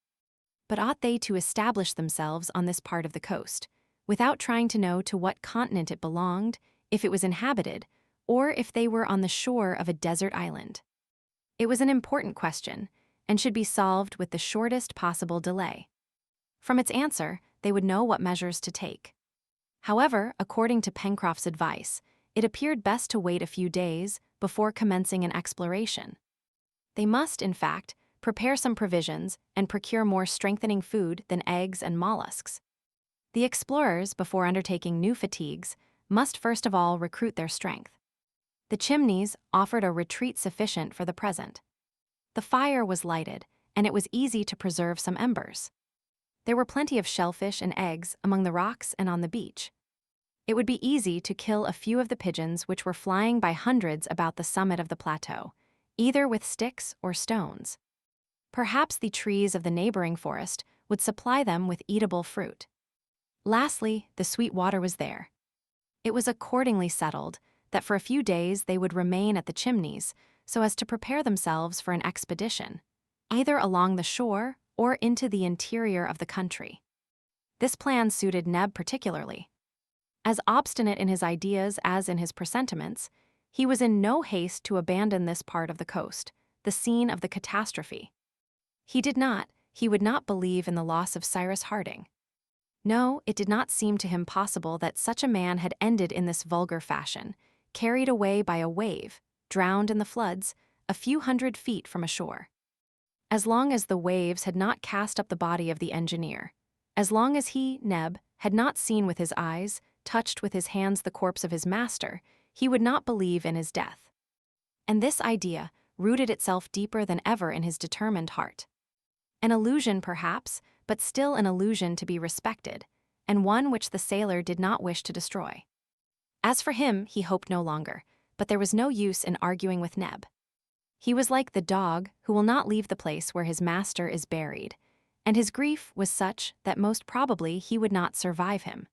But ought they to establish themselves on this part of the coast, without trying to know to what continent it belonged, if it was inhabited, or if they were on the shore of a desert island? It was an important question, and should be solved with the shortest possible delay. From its answer, they would know what measures to take. However, according to Pencroft's advice, it appeared best to wait a few days before commencing an exploration. They must, in fact, prepare some provisions and procure more strengthening food than eggs and mollusks. The explorers, before undertaking new fatigues, must first of all recruit their strength. The chimneys offered a retreat sufficient for the present. The fire was lighted, and it was easy to preserve some embers. There were plenty of shellfish and eggs among the rocks and on the beach. It would be easy to kill a few of the pigeons which were flying by hundreds about the summit of the plateau, either with sticks or stones. Perhaps the trees of the neighboring forest would supply them with eatable fruit. Lastly, the sweet water was there. It was accordingly settled that for a few days they would remain at the chimneys so as to prepare themselves for an expedition, either along the shore or into the interior of the country. This plan suited Neb particularly. As obstinate in his ideas as in his presentiments, he was in no haste to abandon this part of the coast, the scene of the catastrophe. He would not believe in the loss of Cyrus Harding. No, it did not seem to him possible that such a man had ended in this vulgar fashion, carried away by a wave, drowned in the floods, a few hundred feet from a shore. As long as the waves had not cast up the body of the engineer, as long as he, Neb, had not seen with his eyes, touched with his hands the corpse of his master, he would not believe in his death. And this idea rooted itself deeper than ever in his determined heart. An illusion, perhaps, but still an illusion to be respected, and one which the sailor did not wish to destroy. As for him, he hoped no longer, but there was no use in arguing with Neb. He was like the dog who will not leave the place where his master is buried, and his grief was such that most probably he would not survive him.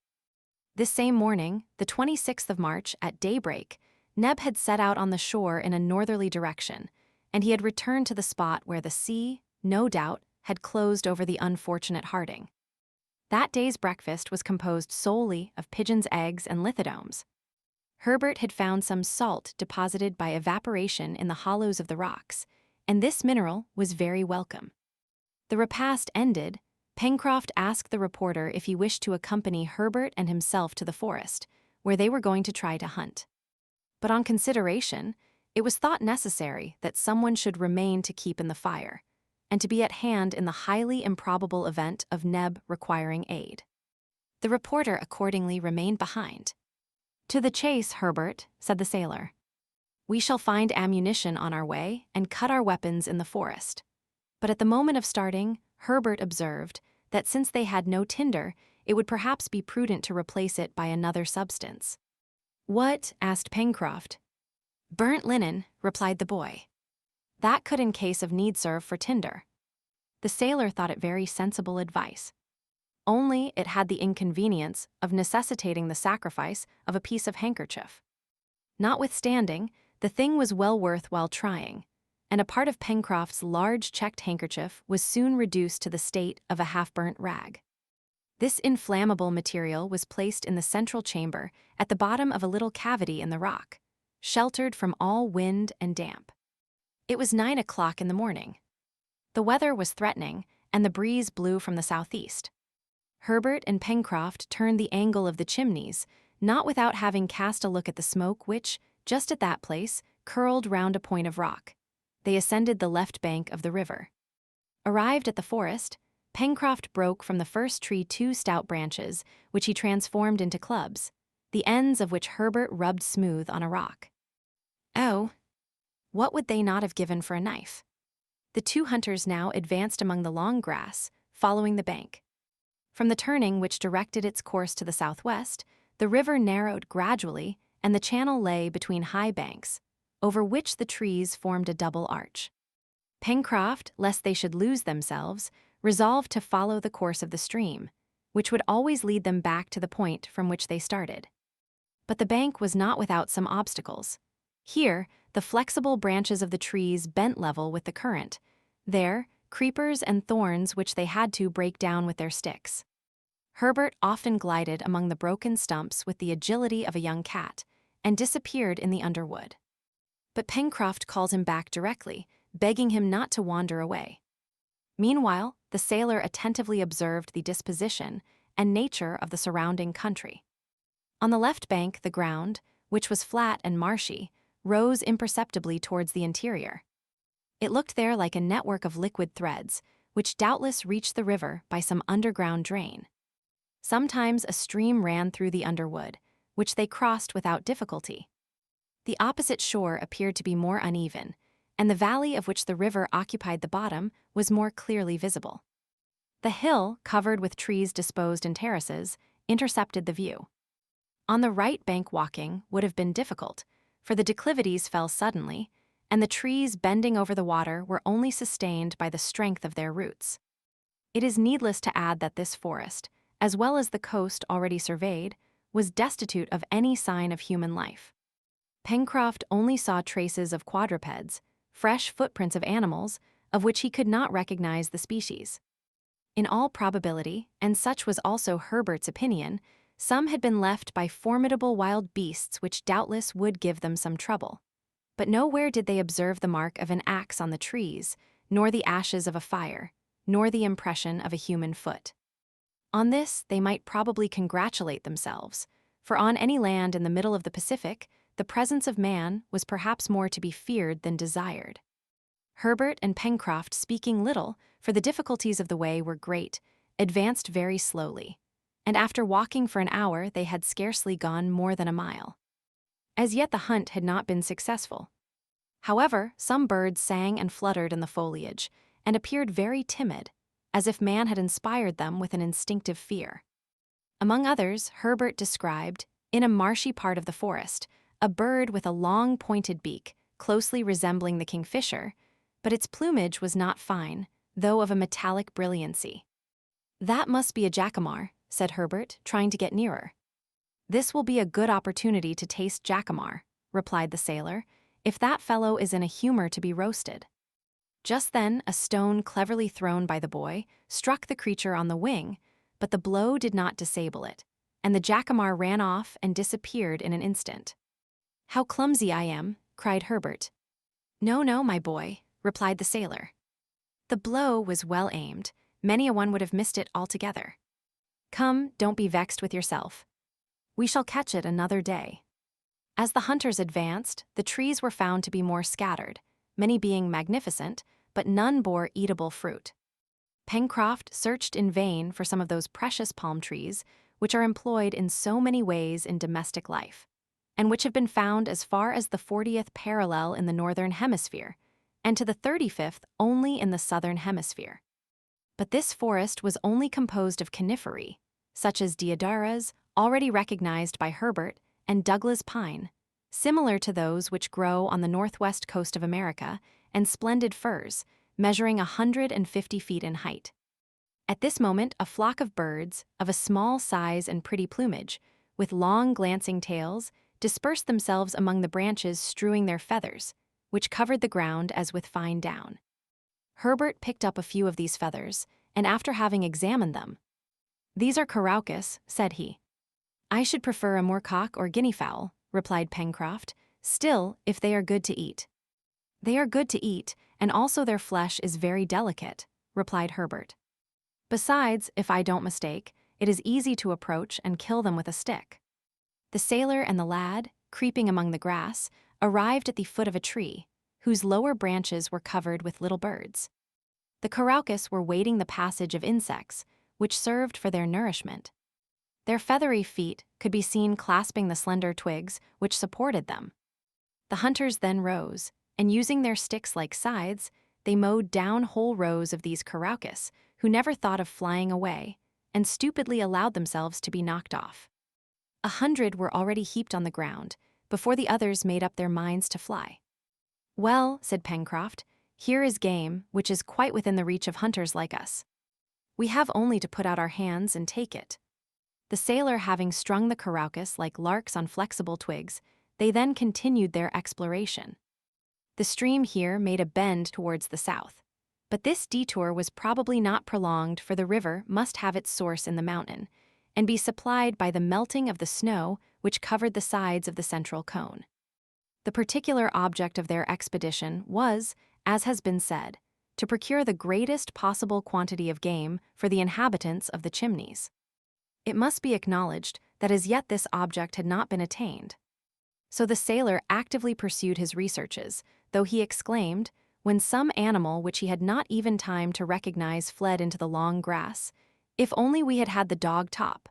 This same morning, the 26th of March, at daybreak, Neb had set out on the shore in a northerly direction, and he had returned to the spot where the sea, no doubt, had closed over the unfortunate Harding. That day's breakfast was composed solely of pigeons' eggs and lithodomes. Herbert had found some salt deposited by evaporation in the hollows of the rocks, and this mineral was very welcome. The repast ended, Pencroft asked the reporter if he wished to accompany Herbert and himself to the forest, where they were going to try to hunt. But on consideration, it was thought necessary that someone should remain to keep in the fire, and to be at hand in the highly improbable event of Neb requiring aid. The reporter accordingly remained behind. "To the chase, Herbert," said the sailor. "We shall find ammunition on our way and cut our weapons in the forest." But at the moment of starting, Herbert observed that since they had no tinder, it would perhaps be prudent to replace it by another substance. "What?" asked Pencroft. "Burnt linen," replied the boy. "That could in case of need serve for tinder." The sailor thought it very sensible advice. Only it had the inconvenience of necessitating the sacrifice of a piece of handkerchief. Notwithstanding, the thing was well worth while trying, and a part of Pencroft's large checked handkerchief was soon reduced to the state of a half-burnt rag. This inflammable material was placed in the central chamber at the bottom of a little cavity in the rock, sheltered from all wind and damp. It was 9 o'clock in the morning. The weather was threatening, and the breeze blew from the southeast. Herbert and Pencroft turned the angle of the chimneys, not without having cast a look at the smoke which, just at that place, curled round a point of rock. They ascended the left bank of the river. Arrived at the forest, Pencroft broke from the first tree 2 stout branches, which he transformed into clubs, the ends of which Herbert rubbed smooth on a rock. Oh, what would they not have given for a knife? The 2 hunters now advanced among the long grass, following the bank. From the turning which directed its course to the southwest, the river narrowed gradually, and the channel lay between high banks, over which the trees formed a double arch. Pencroft, lest they should lose themselves, resolved to follow the course of the stream, which would always lead them back to the point from which they started. But the bank was not without some obstacles. Here, the flexible branches of the trees bent level with the current. There, creepers and thorns which they had to break down with their sticks. Herbert often glided among the broken stumps with the agility of a young cat, and disappeared in the underwood. But Pencroft called him back directly, begging him not to wander away. Meanwhile, the sailor attentively observed the disposition and nature of the surrounding country. On the left bank, the ground, which was flat and marshy, rose imperceptibly towards the interior. It looked there like a network of liquid threads, which doubtless reached the river by some underground drain. Sometimes a stream ran through the underwood, which they crossed without difficulty. The opposite shore appeared to be more uneven, and the valley of which the river occupied the bottom was more clearly visible. The hill, covered with trees disposed in terraces, intercepted the view. On the right bank walking would have been difficult, for the declivities fell suddenly, and the trees bending over the water were only sustained by the strength of their roots. It is needless to add that this forest, as well as the coast already surveyed, was destitute of any sign of human life. Pencroft only saw traces of quadrupeds, fresh footprints of animals, of which he could not recognize the species. In all probability, and such was also Herbert's opinion, some had been left by formidable wild beasts which doubtless would give them some trouble. But nowhere did they observe the mark of an axe on the trees, nor the ashes of a fire, nor the impression of a human foot. On this they might probably congratulate themselves, for on any land in the middle of the Pacific, the presence of man was perhaps more to be feared than desired. Herbert and Pencroft, speaking little, for the difficulties of the way were great, advanced very slowly, and after walking for an hour they had scarcely gone more than a mile. As yet the hunt had not been successful. However, some birds sang and fluttered in the foliage, and appeared very timid, as if man had inspired them with an instinctive fear. Among others, Herbert described, in a marshy part of the forest, a bird with a long pointed beak, closely resembling the kingfisher, but its plumage was not fine, though of a metallic brilliancy. "That must be a jacamar," said Herbert, trying to get nearer. "This will be a good opportunity to taste jacamar," replied the sailor, "if that fellow is in a humor to be roasted." Just then, a stone cleverly thrown by the boy struck the creature on the wing, but the blow did not disable it, and the jacamar ran off and disappeared in an instant. "How clumsy I am," cried Herbert. "No, no, my boy," replied the sailor. "The blow was well aimed. Many a one would have missed it altogether. Come, don't be vexed with yourself. We shall catch it another day." As the hunters advanced, the trees were found to be more scattered, many being magnificent, but none bore eatable fruit. Pencroft searched in vain for some of those precious palm trees which are employed in so many ways in domestic life, and which have been found as far as the 40th parallel in the northern hemisphere, and to the 35th only in the southern hemisphere. But this forest was only composed of coniferae, such as deodaras, already recognized by Herbert, and Douglas pine, similar to those which grow on the northwest coast of America, and splendid firs, measuring 150 feet in height. At this moment, a flock of birds, of a small size and pretty plumage, with long glancing tails, dispersed themselves among the branches, strewing their feathers, which covered the ground as with fine down. Herbert picked up a few of these feathers, and after having examined them, "These are caraucus," said he. "I should prefer a moorcock or guinea fowl," replied Pencroft, "still, if they are good to eat." "They are good to eat, and also their flesh is very delicate," replied Herbert. "Besides, if I don't mistake, it is easy to approach and kill them with a stick." The sailor and the lad, creeping among the grass, arrived at the foot of a tree, whose lower branches were covered with little birds. The caraucus were waiting the passage of insects, which served for their nourishment. Their feathery feet could be seen clasping the slender twigs which supported them. The hunters then rose, and using their sticks like scythes, they mowed down whole rows of these caraucus, who never thought of flying away, and stupidly allowed themselves to be knocked off. 100 were already heaped on the ground, before the others made up their minds to fly. "Well," said Pencroft, "here is game which is quite within the reach of hunters like us. We have only to put out our hands and take it." The sailor having strung the caraucus like larks on flexible twigs, they then continued their exploration. The stream here made a bend towards the south, but this detour was probably not prolonged, for the river must have its source in the mountain, and be supplied by the melting of the snow which covered the sides of the central cone. The particular object of their expedition was, as has been said, to procure the greatest possible quantity of game for the inhabitants of the Chimneys. It must be acknowledged that as yet this object had not been attained. So the sailor actively pursued his researches, though he exclaimed, when some animal which he had not even time to recognize fled into the long grass, "If only we had had the dog Top!"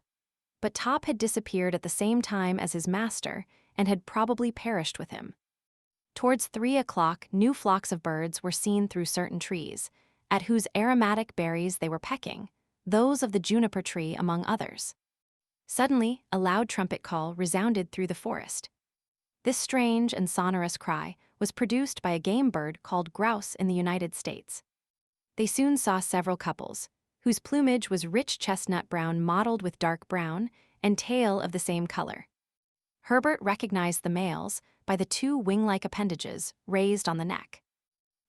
But Top had disappeared at the same time as his master, and had probably perished with him. Towards 3 o'clock, new flocks of birds were seen through certain trees, at whose aromatic berries they were pecking, those of the juniper tree among others. Suddenly, a loud trumpet call resounded through the forest. This strange and sonorous cry was produced by a game bird called grouse in the United States. They soon saw several couples, whose plumage was rich chestnut brown mottled with dark brown, and tail of the same color. Herbert recognized the males by the 2 wing-like appendages raised on the neck.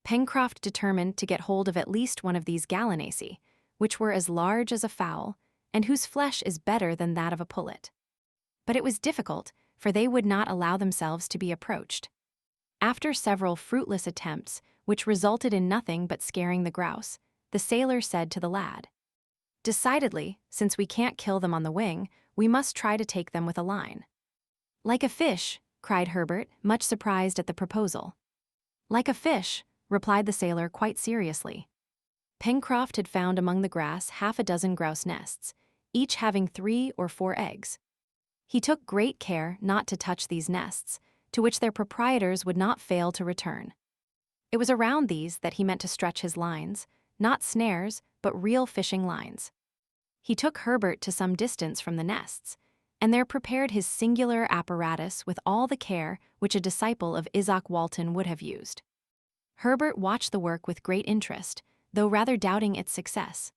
Pencroft determined to get hold of at least one of these gallinaceae, which were as large as a fowl, and whose flesh is better than that of a pullet. But it was difficult, for they would not allow themselves to be approached. After several fruitless attempts, which resulted in nothing but scaring the grouse, the sailor said to the lad, "Decidedly, since we can't kill them on the wing, we must try to take them with a line." "Like a fish," cried Herbert, much surprised at the proposal. "Like a fish," replied the sailor quite seriously. Pencroft had found among the grass 6 grouse nests, each having 3 or 4 eggs. He took great care not to touch these nests, to which their proprietors would not fail to return. It was around these that he meant to stretch his lines, not snares, but real fishing lines. He took Herbert to some distance from the nests, and there prepared his singular apparatus with all the care which a disciple of Izaak Walton would have used. Herbert watched the work with great interest, though rather doubting its success.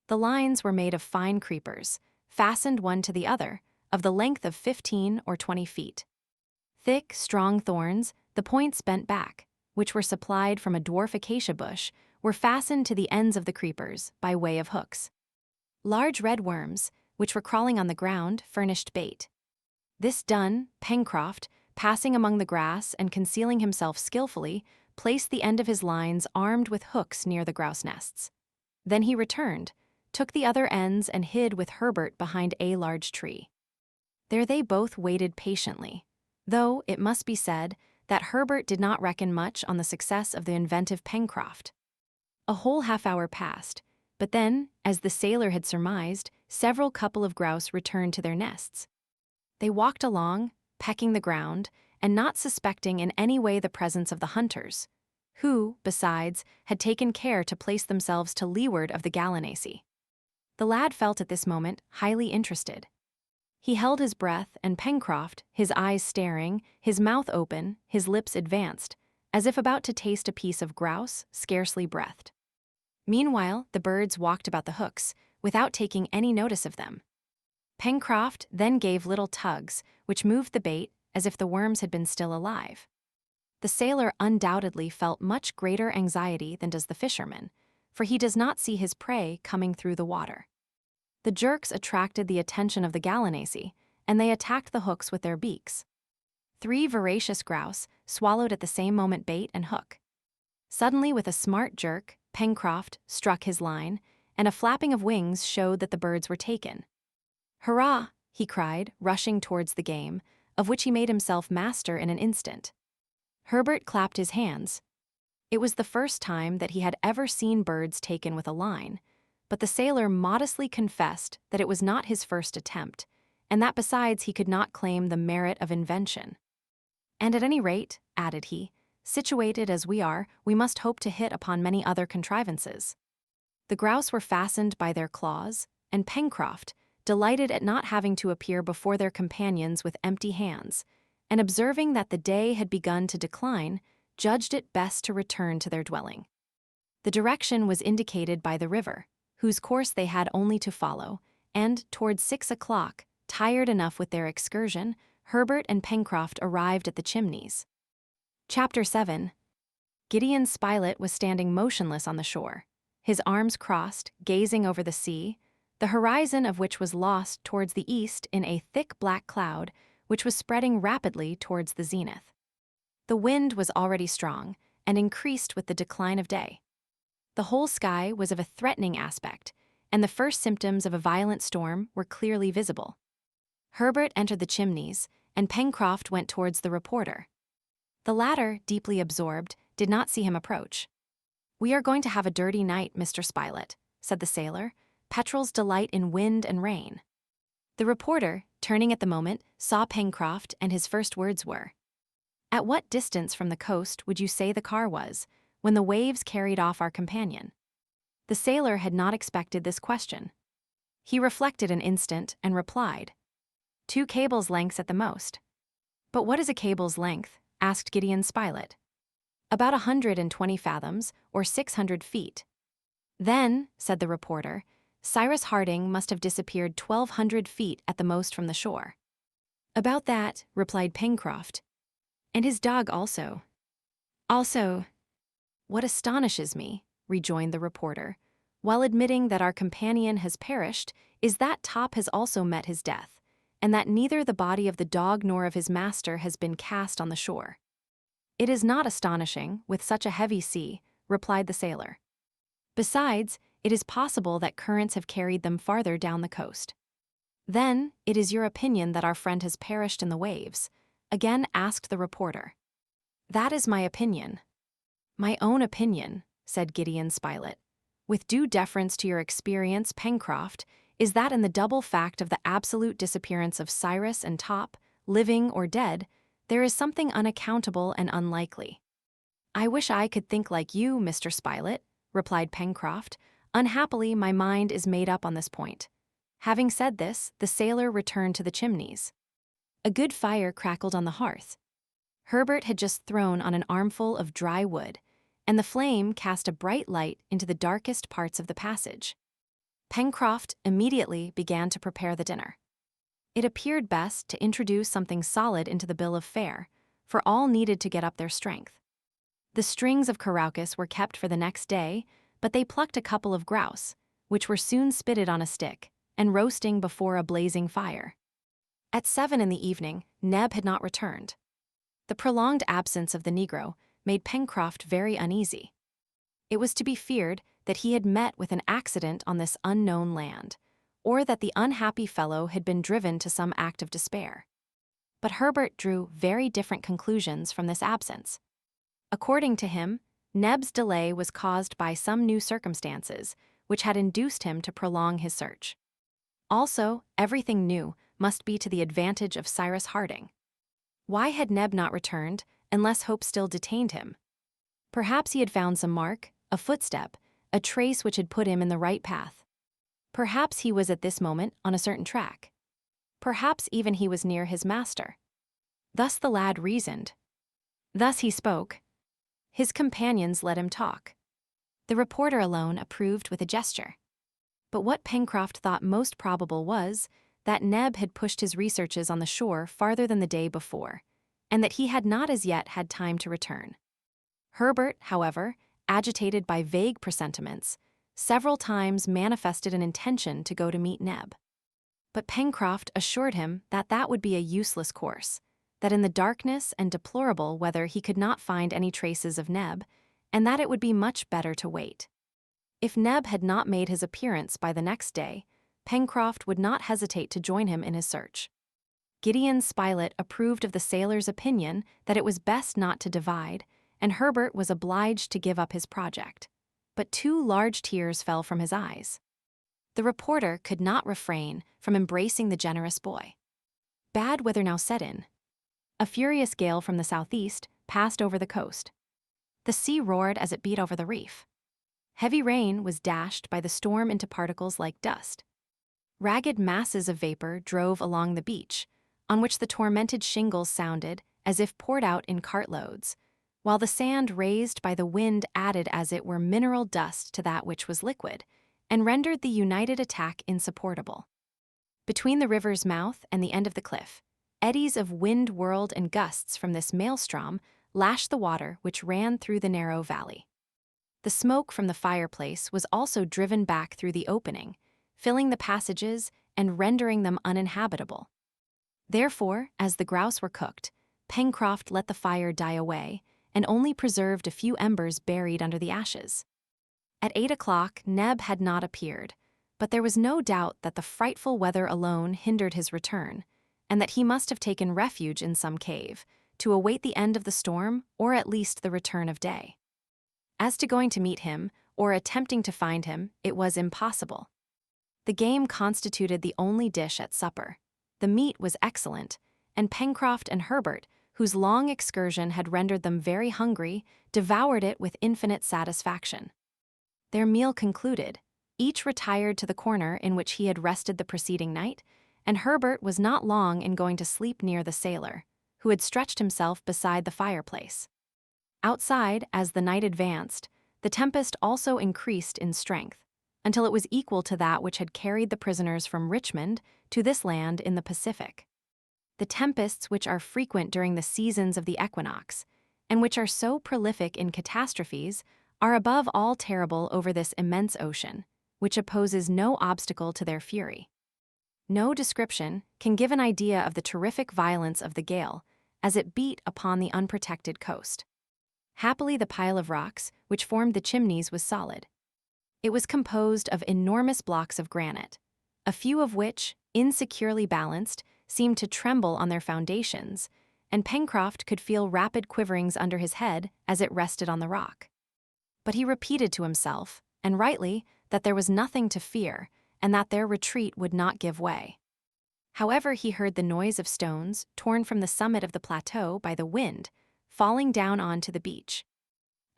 The lines were made of fine creepers, fastened one to the other, of the length of 15 or 20 feet. Thick, strong thorns, the points bent back, which were supplied from a dwarf acacia bush, were fastened to the ends of the creepers by way of hooks. Large red worms, which were crawling on the ground, furnished bait. This done, Pencroft, passing among the grass and concealing himself skillfully, placed the end of his lines armed with hooks near the grouse nests. Then he returned, took the other ends and hid with Herbert behind a large tree. There they both waited patiently, though it must be said that Herbert did not reckon much on the success of the inventive Pencroft. A whole half-hour passed, but then, as the sailor had surmised, several couple of grouse returned to their nests. They walked along, pecking the ground, and not suspecting in any way the presence of the hunters, who, besides, had taken care to place themselves to leeward of the gallinaceae. The lad felt at this moment highly interested. He held his breath, and Pencroft, his eyes staring, his mouth open, his lips advanced, as if about to taste a piece of grouse, scarcely breathed. Meanwhile, the birds walked about the hooks, without taking any notice of them. Pencroft then gave little tugs, which moved the bait as if the worms had been still alive. The sailor undoubtedly felt much greater anxiety than does the fisherman, for he does not see his prey coming through the water. The jerks attracted the attention of the gallinaceae, and they attacked the hooks with their beaks. 3 voracious grouse swallowed at the same moment bait and hook. Suddenly, with a smart jerk, Pencroft struck his line, and a flapping of wings showed that the birds were taken. "Hurrah!" he cried, rushing towards the game, of which he made himself master in an instant. Herbert clapped his hands. It was the first time that he had ever seen birds taken with a line, but the sailor modestly confessed that it was not his first attempt, and that besides he could not claim the merit of invention. "And at any rate," added he, "situated as we are, we must hope to hit upon many other contrivances." The grouse were fastened by their claws, and Pencroft, delighted at not having to appear before their companions with empty hands, and observing that the day had begun to decline, judged it best to return to their dwelling. The direction was indicated by the river, whose course they had only to follow, and, towards 6 o'clock, tired enough with their excursion, Herbert and Pencroft arrived at the Chimneys. Chapter 7. Gideon Spilett was standing motionless on the shore, his arms crossed, gazing over the sea, the horizon of which was lost towards the east in a thick black cloud which was spreading rapidly towards the zenith. The wind was already strong, and increased with the decline of day. The whole sky was of a threatening aspect, and the first symptoms of a violent storm were clearly visible. Herbert entered the Chimneys, and Pencroft went towards the reporter. The latter, deeply absorbed, did not see him approach. "We are going to have a dirty night, Mr. Spilett," said the sailor. "Petrels delight in wind and rain." The reporter, turning at the moment, saw Pencroft, and his first words were, "At what distance from the coast would you say the car was, when the waves carried off our companion?" The sailor had not expected this question. He reflected an instant and replied, 2 cables' lengths at the most." "But what is a cable's length?" asked Gideon Spilett. "About 120 fathoms, or 600 feet. "Then," said the reporter, "Cyrus Harding must have disappeared 1,200 feet at the most from the shore." "About that," replied Pencroft. "And his dog also." "Also." "What astonishes me," rejoined the reporter, "while admitting that our companion has perished, is that Top has also met his death, and that neither the body of the dog nor of his master has been cast on the shore." "It is not astonishing, with such a heavy sea," replied the sailor. "Besides, it is possible that currents have carried them farther down the coast." "Then, it is your opinion that our friend has perished in the waves?" again asked the reporter. "That is my opinion." "My own opinion," said Gideon Spilett, "with due deference to your experience, Pencroft, is that in the double fact of the absolute disappearance of Cyrus and Top, living or dead, there is something unaccountable and unlikely." "I wish I could think like you, Mr. Spilett," replied Pencroft. "Unhappily, my mind is made up on this point. Having said this, the sailor returned to the chimneys. A good fire crackled on the hearth. Herbert had just thrown on an armful of dry wood, and the flame cast a bright light into the darkest parts of the passage. Pencroft immediately began to prepare the dinner. It appeared best to introduce something solid into the bill of fare, for all needed to get up their strength. The strings of caraucus were kept for the next day, but they plucked a couple of grouse, which were soon spitted on a stick and roasting before a blazing fire. At 7 in the evening, Neb had not returned. The prolonged absence of the Negro made Pencroft very uneasy. It was to be feared that he had met with an accident on this unknown land, or that the unhappy fellow had been driven to some act of despair. But Herbert drew very different conclusions from this absence. According to him, Neb's delay was caused by some new circumstances which had induced him to prolong his search. Also, everything new must be to the advantage of Cyrus Harding. Why had Neb not returned unless hope still detained him? Perhaps he had found some mark, a footstep, a trace which had put him in the right path. Perhaps he was at this moment on a certain track. Perhaps even he was near his master. Thus the lad reasoned. Thus he spoke. His companions let him talk. The reporter alone approved with a gesture. But what Pencroft thought most probable was that Neb had pushed his researches on the shore farther than the day before, and that he had not as yet had time to return. Herbert, however, agitated by vague presentiments, several times manifested an intention to go to meet Neb. But Pencroft assured him that that would be a useless course, that in the darkness and deplorable weather he could not find any traces of Neb, and that it would be much better to wait. If Neb had not made his appearance by the next day, Pencroft would not hesitate to join him in his search. Gideon Spilett approved of the sailor's opinion that it was best not to divide, and Herbert was obliged to give up his project. But 2 large tears fell from his eyes. The reporter could not refrain from embracing the generous boy. Bad weather now set in. A furious gale from the southeast passed over the coast. The sea roared as it beat over the reef. Heavy rain was dashed by the storm into particles like dust. Ragged masses of vapor drove along the beach, on which the tormented shingles sounded as if poured out in cartloads, while the sand raised by the wind added as it were mineral dust to that which was liquid, and rendered the united attack insupportable. Between the river's mouth and the end of the cliff, eddies of wind whirled and gusts from this maelstrom lashed the water which ran through the narrow valley. The smoke from the fireplace was also driven back through the opening, filling the passages and rendering them uninhabitable. Therefore, as the grouse were cooked, Pencroft let the fire die away and only preserved a few embers buried under the ashes. At 8 o'clock, Neb had not appeared, but there was no doubt that the frightful weather alone hindered his return, and that he must have taken refuge in some cave, to await the end of the storm or at least the return of day. As to going to meet him, or attempting to find him, it was impossible. The game constituted the only dish at supper. The meat was excellent, and Pencroft and Herbert, whose long excursion had rendered them very hungry, devoured it with infinite satisfaction. Their meal concluded, each retired to the corner in which he had rested the preceding night, and Herbert was not long in going to sleep near the sailor, who had stretched himself beside the fireplace. Outside, as the night advanced, the tempest also increased in strength, until it was equal to that which had carried the prisoners from Richmond to this land in the Pacific. The tempests which are frequent during the seasons of the equinox, and which are so prolific in catastrophes, are above all terrible over this immense ocean, which opposes no obstacle to their fury. No description can give an idea of the terrific violence of the gale as it beat upon the unprotected coast. Happily, the pile of rocks which formed the chimneys was solid. It was composed of enormous blocks of granite, a few of which, insecurely balanced, seemed to tremble on their foundations, and Pencroft could feel rapid quiverings under his head as it rested on the rock. But he repeated to himself, and rightly, that there was nothing to fear, and that their retreat would not give way. However, he heard the noise of stones torn from the summit of the plateau by the wind, falling down onto the beach.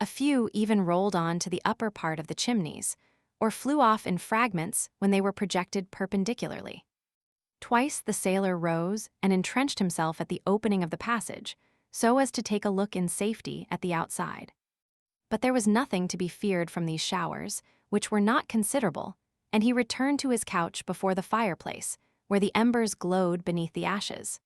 A few even rolled on to the upper part of the chimneys, or flew off in fragments when they were projected perpendicularly. Twice the sailor rose and entrenched himself at the opening of the passage, so as to take a look in safety at the outside. But there was nothing to be feared from these showers, which were not considerable, and he returned to his couch before the fireplace, where the embers glowed beneath the ashes.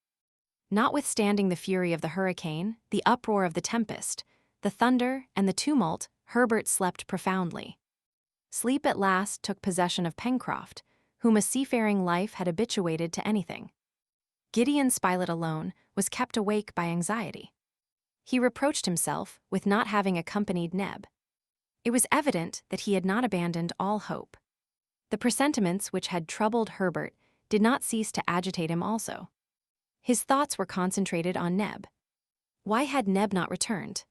Notwithstanding the fury of the hurricane, the uproar of the tempest, the thunder, and the tumult, Herbert slept profoundly. Sleep at last took possession of Pencroft, whom a seafaring life had habituated to anything. Gideon Spilett alone was kept awake by anxiety. He reproached himself with not having accompanied Neb. It was evident that he had not abandoned all hope. The presentiments which had troubled Herbert did not cease to agitate him also. His thoughts were concentrated on Neb. Why had Neb not returned?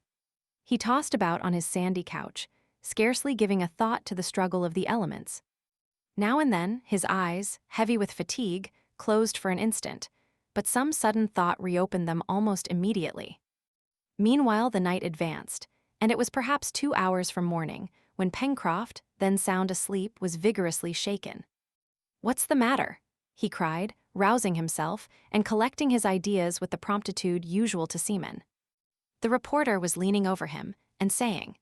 He tossed about on his sandy couch, scarcely giving a thought to the struggle of the elements. Now and then, his eyes, heavy with fatigue, closed for an instant, but some sudden thought reopened them almost immediately. Meanwhile the night advanced, and it was perhaps 2 hours from morning, when Pencroft, then sound asleep, was vigorously shaken. "What's the matter?" he cried, rousing himself and collecting his ideas with the promptitude usual to seamen. The reporter was leaning over him and saying,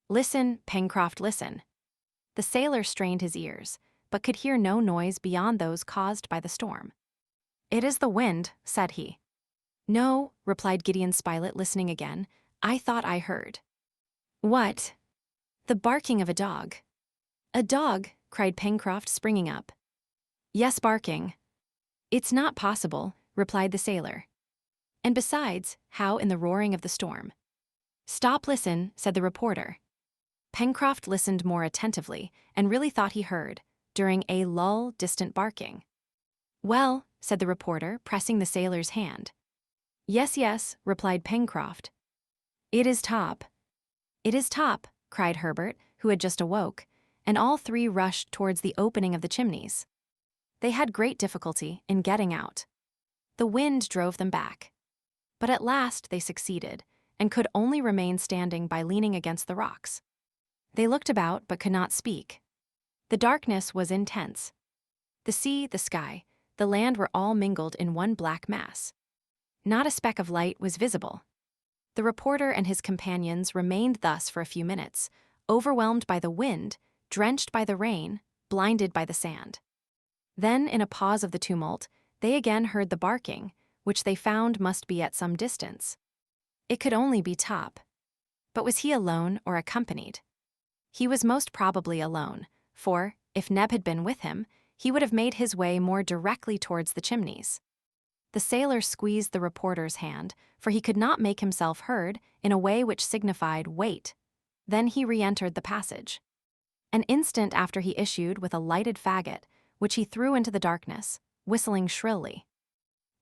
"Listen, Pencroft, listen." The sailor strained his ears, but could hear no noise beyond those caused by the storm. "It is the wind," said he. "No," replied Gideon Spilett, listening again, "I thought I heard." "What?" "The barking of a dog." "A dog?" cried Pencroft, springing up. "Yes, barking." "It's not possible," replied the sailor. "And besides, how in the roaring of the storm?" "Stop, listen," said the reporter. Pencroft listened more attentively, and really thought he heard, during a lull, distant barking. "Well," said the reporter, pressing the sailor's hand. "Yes, yes," replied Pencroft. "It is Top." "It is Top," cried Herbert, who had just awoke, and all three rushed towards the opening of the chimneys. They had great difficulty in getting out. The wind drove them back. But at last they succeeded, and could only remain standing by leaning against the rocks. They looked about but could not speak. The darkness was intense. The sea, the sky, the land were all mingled in one black mass. Not a speck of light was visible. The reporter and his companions remained thus for a few minutes, overwhelmed by the wind, drenched by the rain, blinded by the sand. Then, in a pause of the tumult, they again heard the barking, which they found must be at some distance. It could only be Top. But was he alone or accompanied? He was most probably alone, for, if Neb had been with him, he would have made his way more directly towards the chimneys. The sailor squeezed the reporter's hand, for he could not make himself heard in a way which signified wait. Then he re-entered the passage. An instant after he issued with a lighted faggot, which he threw into the darkness, whistling shrilly.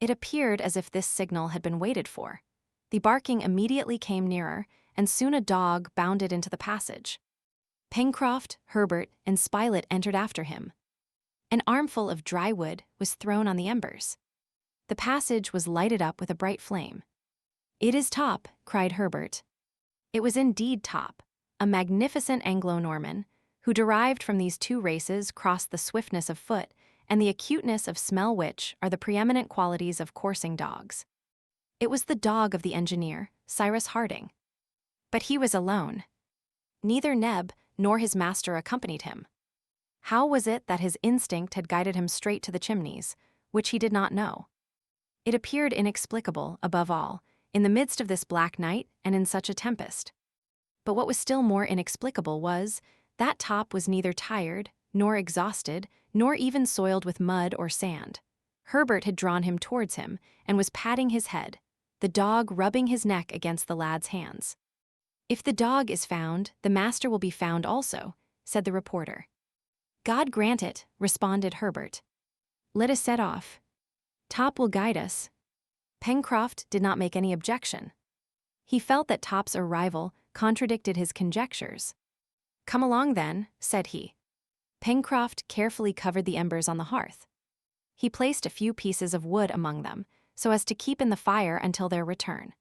It appeared as if this signal had been waited for. The barking immediately came nearer, and soon a dog bounded into the passage. Pencroft, Herbert, and Spilett entered after him. An armful of dry wood was thrown on the embers. The passage was lighted up with a bright flame. "It is Top," cried Herbert. It was indeed Top, a magnificent Anglo-Norman, who derived from these two races crossed the swiftness of foot and the acuteness of smell which are the preeminent qualities of coursing dogs. It was the dog of the engineer, Cyrus Harding. But he was alone. Neither Neb nor his master accompanied him. How was it that his instinct had guided him straight to the chimneys, which he did not know? It appeared inexplicable, above all, in the midst of this black night and in such a tempest. But what was still more inexplicable was that Top was neither tired, nor exhausted, nor even soiled with mud or sand. Herbert had drawn him towards him and was patting his head, the dog rubbing his neck against the lad's hands. "If the dog is found, the master will be found also," said the reporter. "God grant it," responded Herbert. "Let us set off. Top will guide us." Pencroft did not make any objection. He felt that Top's arrival contradicted his conjectures. "Come along then," said he. Pencroft carefully covered the embers on the hearth. He placed a few pieces of wood among them, so as to keep in the fire until their return.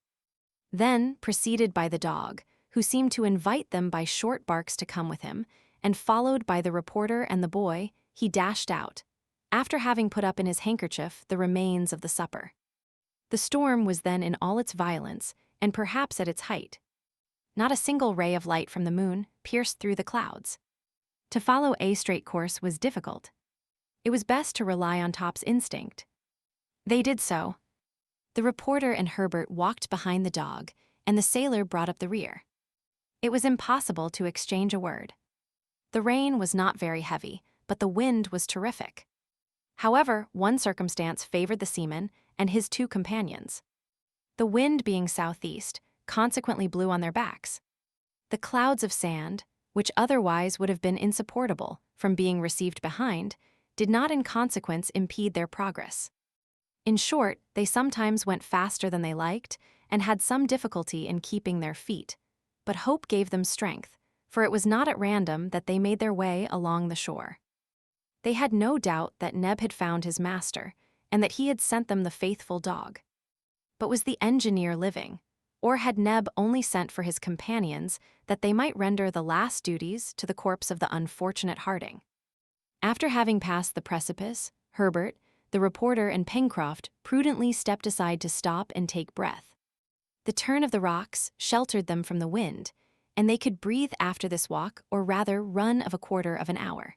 Then, preceded by the dog, who seemed to invite them by short barks to come with him, and followed by the reporter and the boy, he dashed out, after having put up in his handkerchief the remains of the supper. The storm was then in all its violence, and perhaps at its height. Not a single ray of light from the moon pierced through the clouds. To follow a straight course was difficult. It was best to rely on Top's instinct. They did so. The reporter and Herbert walked behind the dog, and the sailor brought up the rear. It was impossible to exchange a word. The rain was not very heavy, but the wind was terrific. However, one circumstance favored the seaman and his two companions. The wind being southeast, consequently blew on their backs. The clouds of sand, which otherwise would have been insupportable from being received behind, did not in consequence impede their progress. In short, they sometimes went faster than they liked and had some difficulty in keeping their feet, but hope gave them strength, for it was not at random that they made their way along the shore. They had no doubt that Neb had found his master, and that he had sent them the faithful dog. But was the engineer living, or had Neb only sent for his companions that they might render the last duties to the corpse of the unfortunate Harding? After having passed the precipice, Herbert, the reporter, and Pencroft prudently stepped aside to stop and take breath. The turn of the rocks sheltered them from the wind, and they could breathe after this walk, or rather run of a quarter of an hour.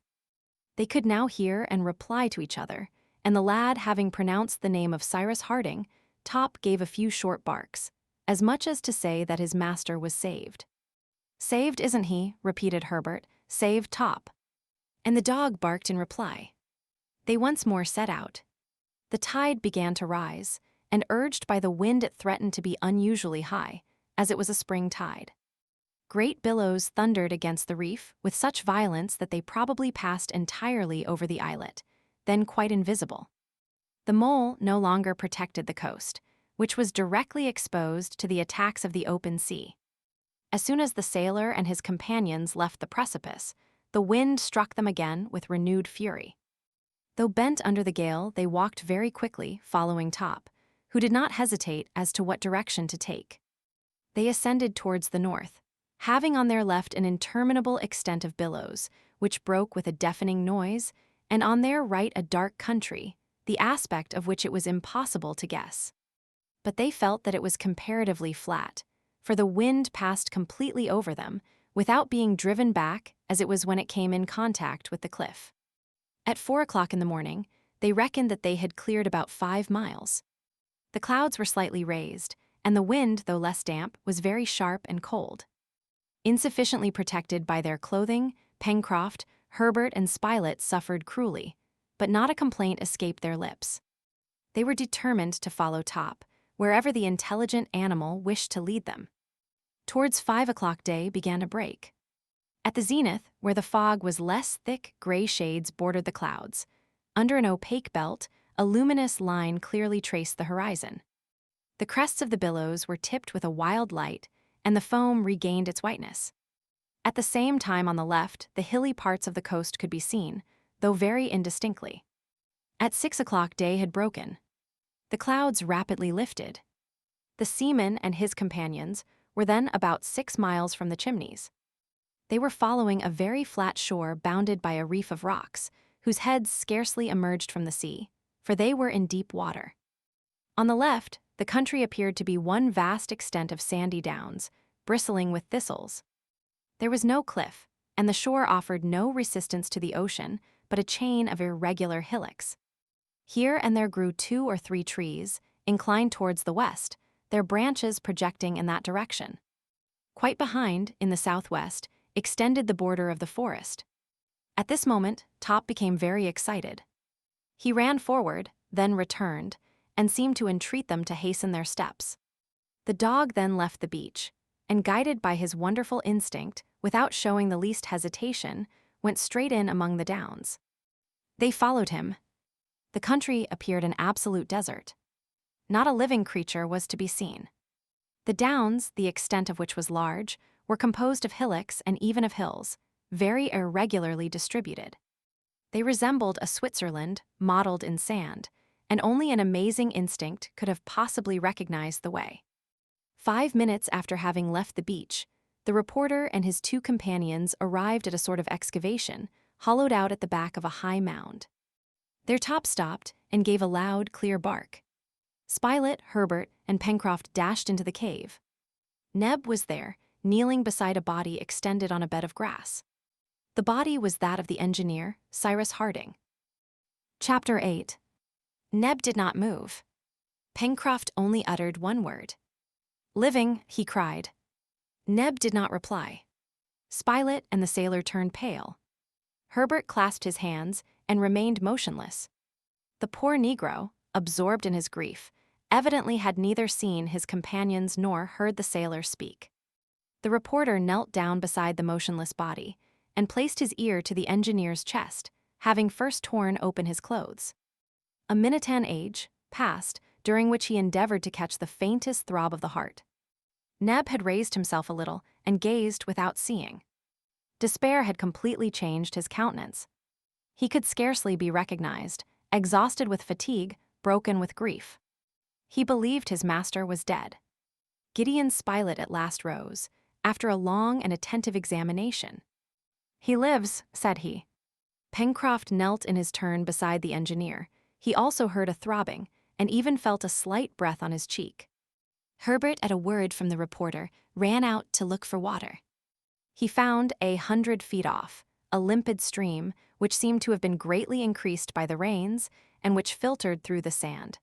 They could now hear and reply to each other, and the lad having pronounced the name of Cyrus Harding, Top gave a few short barks, as much as to say that his master was saved. "Saved, isn't he?" repeated Herbert. "Saved Top." And the dog barked in reply. They once more set out. The tide began to rise, and urged by the wind it threatened to be unusually high, as it was a spring tide. Great billows thundered against the reef with such violence that they probably passed entirely over the islet, then quite invisible. The mole no longer protected the coast, which was directly exposed to the attacks of the open sea. As soon as the sailor and his companions left the precipice, the wind struck them again with renewed fury. Though bent under the gale, they walked very quickly, following Top, who did not hesitate as to what direction to take. They ascended towards the north, having on their left an interminable extent of billows, which broke with a deafening noise, and on their right a dark country, the aspect of which it was impossible to guess. But they felt that it was comparatively flat, for the wind passed completely over them, without being driven back as it was when it came in contact with the cliff. At 4 o'clock in the morning, they reckoned that they had cleared about 5 miles. The clouds were slightly raised, and the wind, though less damp, was very sharp and cold. Insufficiently protected by their clothing, Pencroft, Herbert, and Spilett suffered cruelly, but not a complaint escaped their lips. They were determined to follow Top, wherever the intelligent animal wished to lead them. Towards 5 o'clock day began to break. At the zenith, where the fog was less thick, gray shades bordered the clouds. Under an opaque belt, a luminous line clearly traced the horizon. The crests of the billows were tipped with a wild light, and the foam regained its whiteness. At the same time on the left, the hilly parts of the coast could be seen, though very indistinctly. At 6 o'clock day had broken. The clouds rapidly lifted. The seaman and his companions were then about 6 miles from the Chimneys. They were following a very flat shore bounded by a reef of rocks, whose heads scarcely emerged from the sea, for they were in deep water. On the left, the country appeared to be one vast extent of sandy downs, bristling with thistles. There was no cliff, and the shore offered no resistance to the ocean, but a chain of irregular hillocks. Here and there grew 2 or 3 trees, inclined towards the west, their branches projecting in that direction. Quite behind, in the southwest, extended the border of the forest. At this moment, Top became very excited. He ran forward, then returned, and seemed to entreat them to hasten their steps. The dog then left the beach, and guided by his wonderful instinct, without showing the least hesitation, went straight in among the downs. They followed him. The country appeared an absolute desert. Not a living creature was to be seen. The downs, the extent of which was large, were composed of hillocks and even of hills, very irregularly distributed. They resembled a Switzerland modeled in sand, and only an amazing instinct could have possibly recognized the way. 5 minutes after having left the beach, The reporter and his two companions arrived at a sort of excavation, hollowed out at the back of a high mound. Their top stopped and gave a loud, clear bark. Spilett, Herbert, and Pencroft dashed into the cave. Neb was there, kneeling beside a body extended on a bed of grass. The body was that of the engineer, Cyrus Harding. Chapter 8. Neb did not move. Pencroft only uttered one word. "Living," he cried. Neb did not reply. Spilett and the sailor turned pale. Herbert clasped his hands and remained motionless. The poor Negro, absorbed in his grief, evidently had neither seen his companions nor heard the sailor speak. The reporter knelt down beside the motionless body and placed his ear to the engineer's chest, having first torn open his clothes. A minute's age passed, during which he endeavored to catch the faintest throb of the heart. Neb had raised himself a little and gazed without seeing. Despair had completely changed his countenance. He could scarcely be recognized, exhausted with fatigue, broken with grief. He believed his master was dead. Gideon Spilett at last rose, after a long and attentive examination. "He lives," said he. Pencroft knelt in his turn beside the engineer. He also heard a throbbing, and even felt a slight breath on his cheek. Herbert, at a word from the reporter, ran out to look for water. He found 100 feet off a limpid stream which seemed to have been greatly increased by the rains and which filtered through the sand,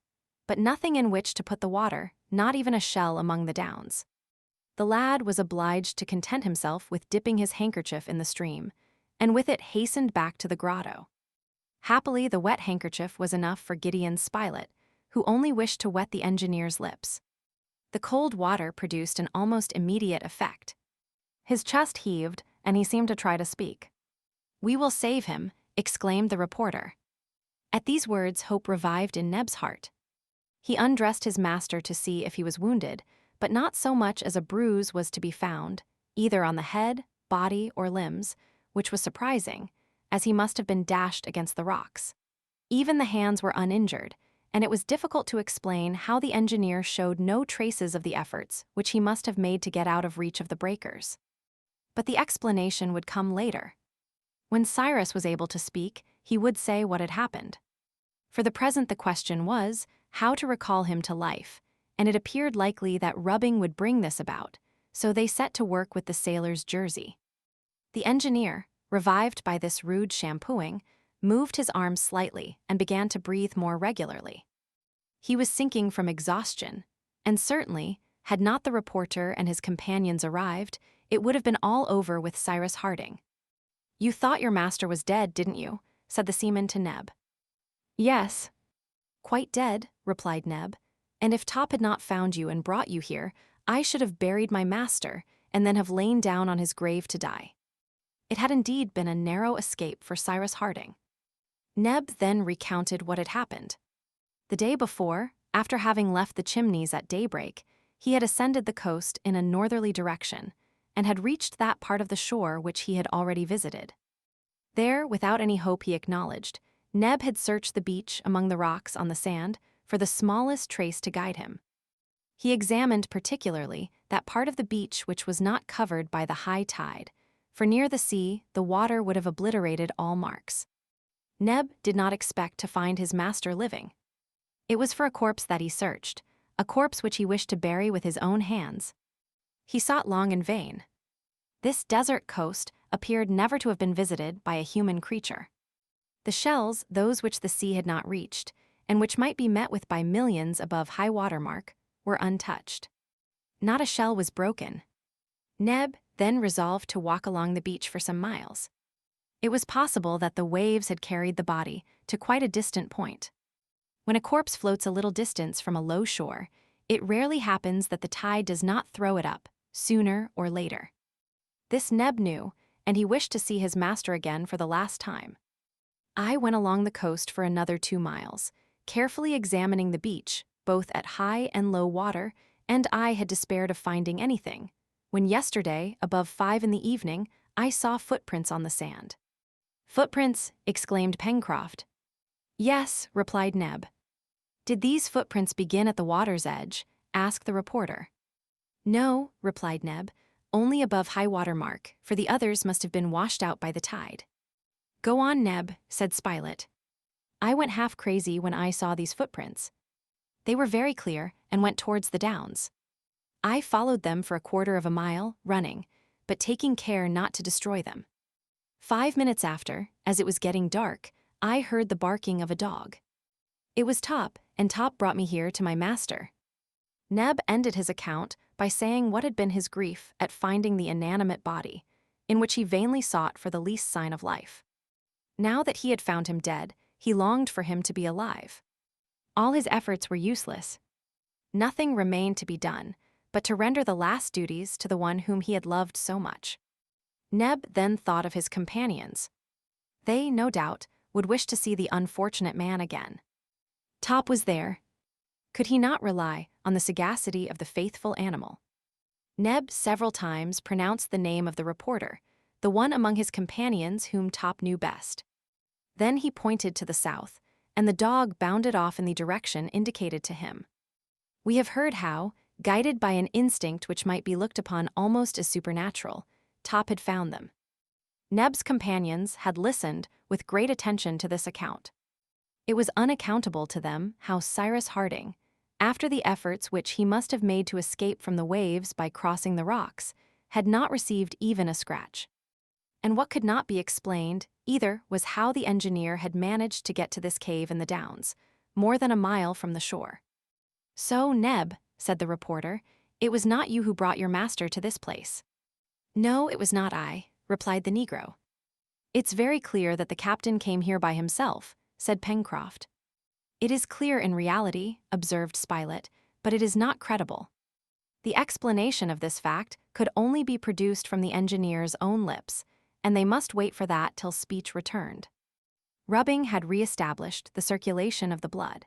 but nothing in which to put the water, not even a shell among the downs. The lad was obliged to content himself with dipping his handkerchief in the stream, and with it hastened back to the grotto. Happily, the wet handkerchief was enough for Gideon Spilett, who only wished to wet the engineer's lips. The cold water produced an almost immediate effect. His chest heaved, and he seemed to try to speak. "We will save him," exclaimed the reporter. At these words, hope revived in Neb's heart. He undressed his master to see if he was wounded, but not so much as a bruise was to be found, either on the head, body, or limbs, which was surprising, as he must have been dashed against the rocks. Even the hands were uninjured, and it was difficult to explain how the engineer showed no traces of the efforts which he must have made to get out of reach of the breakers. But the explanation would come later. When Cyrus was able to speak, he would say what had happened. For the present the question was, how to recall him to life, and it appeared likely that rubbing would bring this about, so they set to work with the sailor's jersey. The engineer, revived by this rude shampooing, moved his arms slightly and began to breathe more regularly. He was sinking from exhaustion, and certainly, had not the reporter and his companions arrived, it would have been all over with Cyrus Harding. "You thought your master was dead, didn't you?" said the seaman to Neb. "Yes." "Quite dead," replied Neb, "and if Top had not found you and brought you here, I should have buried my master and then have lain down on his grave to die." It had indeed been a narrow escape for Cyrus Harding. Neb then recounted what had happened. The day before, after having left the Chimneys at daybreak, he had ascended the coast in a northerly direction, and had reached that part of the shore which he had already visited. There, without any hope he acknowledged, Neb had searched the beach among the rocks on the sand for the smallest trace to guide him. He examined particularly that part of the beach which was not covered by the high tide, for near the sea the water would have obliterated all marks. Neb did not expect to find his master living. It was for a corpse that he searched, a corpse which he wished to bury with his own hands. He sought long in vain. This desert coast appeared never to have been visited by a human creature. The shells, those which the sea had not reached, and which might be met with by millions above high water mark, were untouched. Not a shell was broken. Neb then resolved to walk along the beach for some miles. It was possible that the waves had carried the body to quite a distant point. When a corpse floats a little distance from a low shore, it rarely happens that the tide does not throw it up, sooner or later. This Neb knew, and he wished to see his master again for the last time. I went along the coast for another 2 miles, carefully examining the beach, both at high and low water, and I had despaired of finding anything, when yesterday, above 5 in the evening, I saw footprints on the sand. "Footprints!" exclaimed Pencroft. "Yes," replied Neb. "Did these footprints begin at the water's edge?" asked the reporter. "No," replied Neb. only above high water mark, for the others must have been washed out by the tide. "Go on, Neb," said Spilett. "I went half crazy when I saw these footprints. They were very clear and went towards the downs. I followed them for a quarter of a mile, running, but taking care not to destroy them. 5 minutes after, as it was getting dark, I heard the barking of a dog. It was Top, and Top brought me here to my master." Neb ended his account by saying what had been his grief at finding the inanimate body, in which he vainly sought for the least sign of life. Now that he had found him dead, he longed for him to be alive. All his efforts were useless. Nothing remained to be done but to render the last duties to the one whom he had loved so much. Neb then thought of his companions. They, no doubt, would wish to see the unfortunate man again. Top was there. Could he not rely on the sagacity of the faithful animal? Neb several times pronounced the name of the reporter, the one among his companions whom Top knew best. Then he pointed to the south, and the dog bounded off in the direction indicated to him. We have heard how, guided by an instinct which might be looked upon almost as supernatural, Top had found them. Neb's companions had listened with great attention to this account. It was unaccountable to them how Cyrus Harding, after the efforts which he must have made to escape from the waves by crossing the rocks, had not received even a scratch. And what could not be explained either was how the engineer had managed to get to this cave in the downs, more than a mile from the shore. "So, Neb," said the reporter, "it was not you who brought your master to this place." "No, it was not I," replied the Negro. "It's very clear that the captain came here by himself," said Pencroft. "It is clear in reality," observed Spilett, "but it is not credible. The explanation of this fact could only be produced from the engineer's own lips, and they must wait for that till speech returned." Rubbing had re-established the circulation of the blood.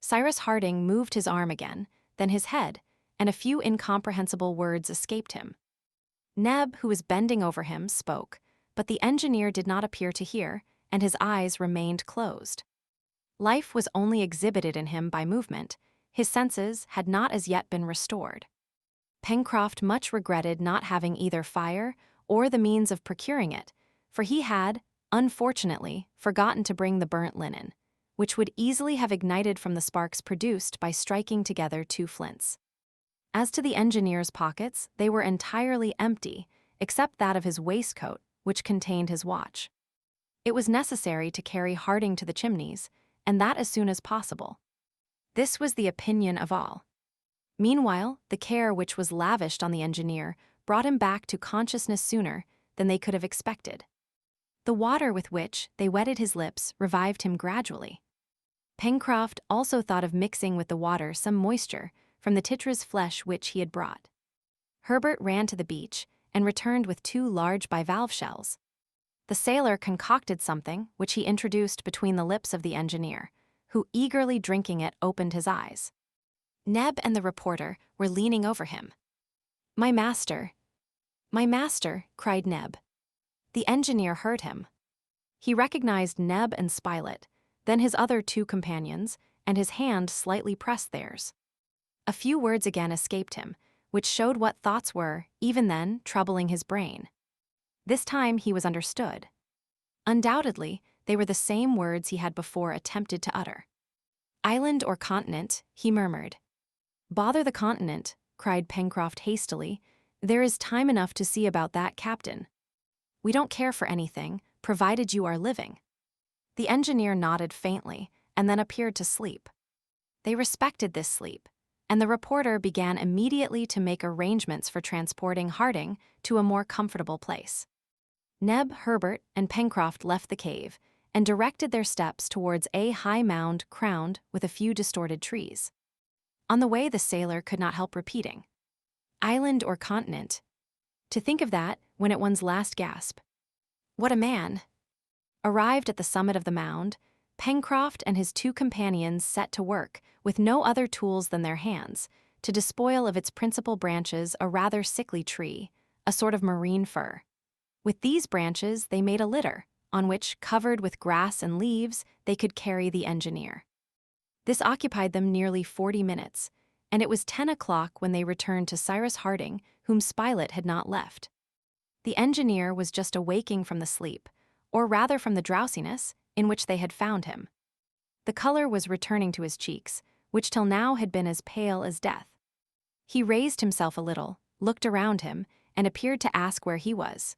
Cyrus Harding moved his arm again, then his head, and a few incomprehensible words escaped him. Neb, who was bending over him, spoke, but the engineer did not appear to hear, and his eyes remained closed. Life was only exhibited in him by movement. His senses had not as yet been restored. Pencroft much regretted not having either fire or the means of procuring it, for he had, unfortunately, forgotten to bring the burnt linen, which would easily have ignited from the sparks produced by striking together two flints. As to the engineer's pockets, they were entirely empty, except that of his waistcoat, which contained his watch. It was necessary to carry Harding to the Chimneys, and that as soon as possible. This was the opinion of all. Meanwhile, the care which was lavished on the engineer brought him back to consciousness sooner than they could have expected. The water with which they wetted his lips revived him gradually. Pencroft also thought of mixing with the water some moisture from the titra's flesh which he had brought. Herbert ran to the beach and returned with 2 large bivalve shells. The sailor concocted something which he introduced between the lips of the engineer, who, eagerly drinking it, opened his eyes. Neb and the reporter were leaning over him. My master, cried Neb. The engineer heard him. He recognized Neb and Spilett, then his other 2 companions, and his hand slightly pressed theirs. A few words again escaped him, which showed what thoughts were, even then, troubling his brain. This time he was understood. Undoubtedly, they were the same words he had before attempted to utter. "Island or continent," he murmured. "Bother the continent," cried Pencroft hastily. "There is time enough to see about that, Captain. We don't care for anything, provided you are living." The engineer nodded faintly, and then appeared to sleep. They respected this sleep, and the reporter began immediately to make arrangements for transporting Harding to a more comfortable place. Neb, Herbert, and Pencroft left the cave, and directed their steps towards a high mound crowned with a few distorted trees. On the way the sailor could not help repeating, "Island or continent? To think of that when at one's last gasp. What a man!" Arrived at the summit of the mound, Pencroft and his 2 companions set to work, with no other tools than their hands, to despoil of its principal branches a rather sickly tree, a sort of marine fir. With these branches they made a litter, on which, covered with grass and leaves, they could carry the engineer. This occupied them nearly 40 minutes, and it was 10 o'clock when they returned to Cyrus Harding, whom Spilett had not left. The engineer was just awaking from the sleep, or rather from the drowsiness, in which they had found him. The color was returning to his cheeks, which till now had been as pale as death. He raised himself a little, looked around him, and appeared to ask where he was.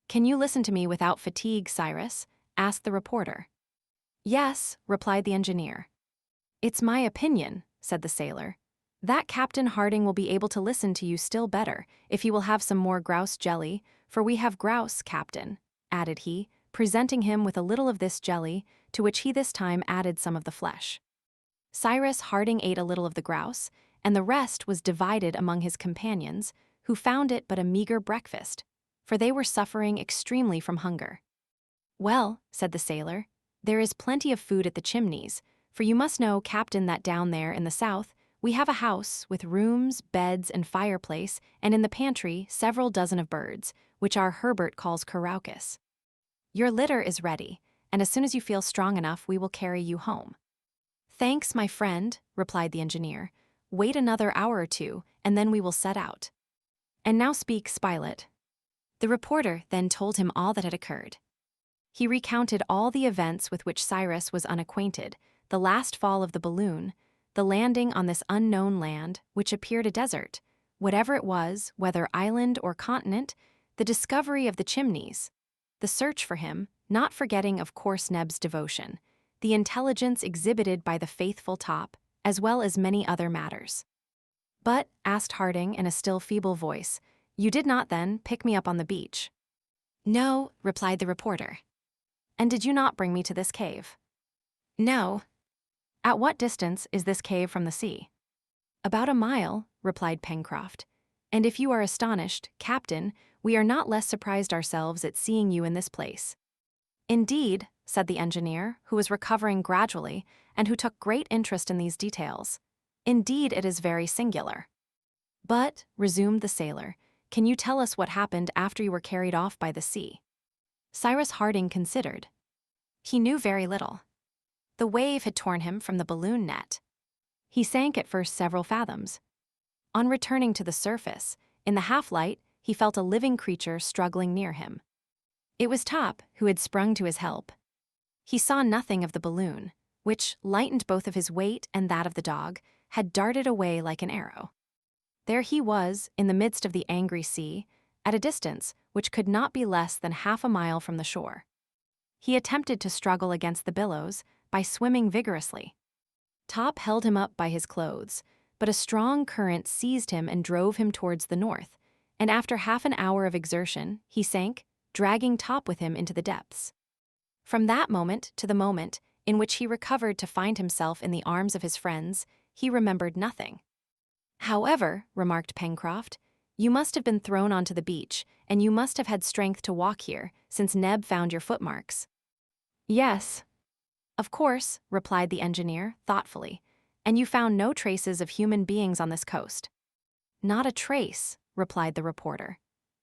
"Can you listen to me without fatigue, Cyrus?" asked the reporter. "Yes," replied the engineer. "It's my opinion," said the sailor, "that Captain Harding will be able to listen to you still better if he will have some more grouse jelly, for we have grouse, Captain," added he, presenting him with a little of this jelly, to which he this time added some of the flesh. Cyrus Harding ate a little of the grouse, and the rest was divided among his companions, who found it but a meager breakfast, for they were suffering extremely from hunger. "Well," said the sailor, "there is plenty of food at the Chimneys, for you must know, Captain, that down there in the south we have a house with rooms, beds, and fireplace, and in the pantry several dozen of birds, which our Herbert calls caroucous. Your litter is ready, and as soon as you feel strong enough we will carry you home." "Thanks, my friend," replied the engineer. "Wait another hour or two, and then we will set out. And now speak, Spilett." The reporter then told him all that had occurred. He recounted all the events with which Cyrus was unacquainted, the last fall of the balloon, the landing on this unknown land, which appeared a desert, whatever it was, whether island or continent, the discovery of the Chimneys, the search for him, not forgetting of course Neb's devotion, the intelligence exhibited by the faithful Top, as well as many other matters. "But," asked Harding in a still feeble voice, "you did not, then, pick me up on the beach?" "No," replied the reporter. "And did you not bring me to this cave?" "No." "At what distance is this cave from the sea?" "About a mile," replied Pencroft. "And if you are astonished, Captain, we are not less surprised ourselves at seeing you in this place." "Indeed," said the engineer, who was recovering gradually, and who took great interest in these details, "indeed it is very singular." "But," resumed the sailor, "can you tell us what happened after you were carried off by the sea?" Cyrus Harding considered. He knew very little. The wave had torn him from the balloon net. He sank at first several fathoms. On returning to the surface, in the half-light, he felt a living creature struggling near him. It was Top, who had sprung to his help. He saw nothing of the balloon, which, lightened both of his weight and that of the dog, had darted away like an arrow. There he was, in the midst of the angry sea, at a distance which could not be less than half a mile from the shore. He attempted to struggle against the billows by swimming vigorously. Top held him up by his clothes, but a strong current seized him and drove him towards the north, and after half an hour of exertion, he sank, dragging Top with him into the depths. From that moment to the moment in which he recovered to find himself in the arms of his friends, he remembered nothing. "However," remarked Pencroft, "you must have been thrown onto the beach, and you must have had strength to walk here, since Neb found your footmarks." "Yes." "Of course," replied the engineer, thoughtfully, "and you found no traces of human beings on this coast." "Not a trace," replied the reporter.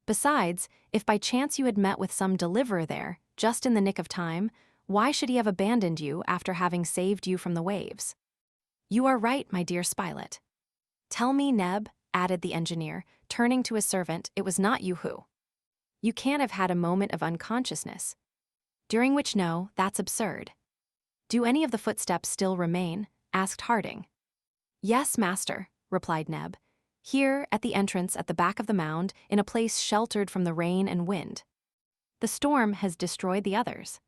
"Besides, if by chance you had met with some deliverer there, just in the nick of time, why should he have abandoned you after having saved you from the waves?" "You are right, my dear Spilett." "Tell me, Neb," added the engineer, turning to his servant, "it was not you who. You can't have had a moment of unconsciousness. During which no, that's absurd." "Do any of the footsteps still remain?" asked Harding. "Yes, master," replied Neb. "Here, at the entrance at the back of the mound, in a place sheltered from the rain and wind. The storm has destroyed the others."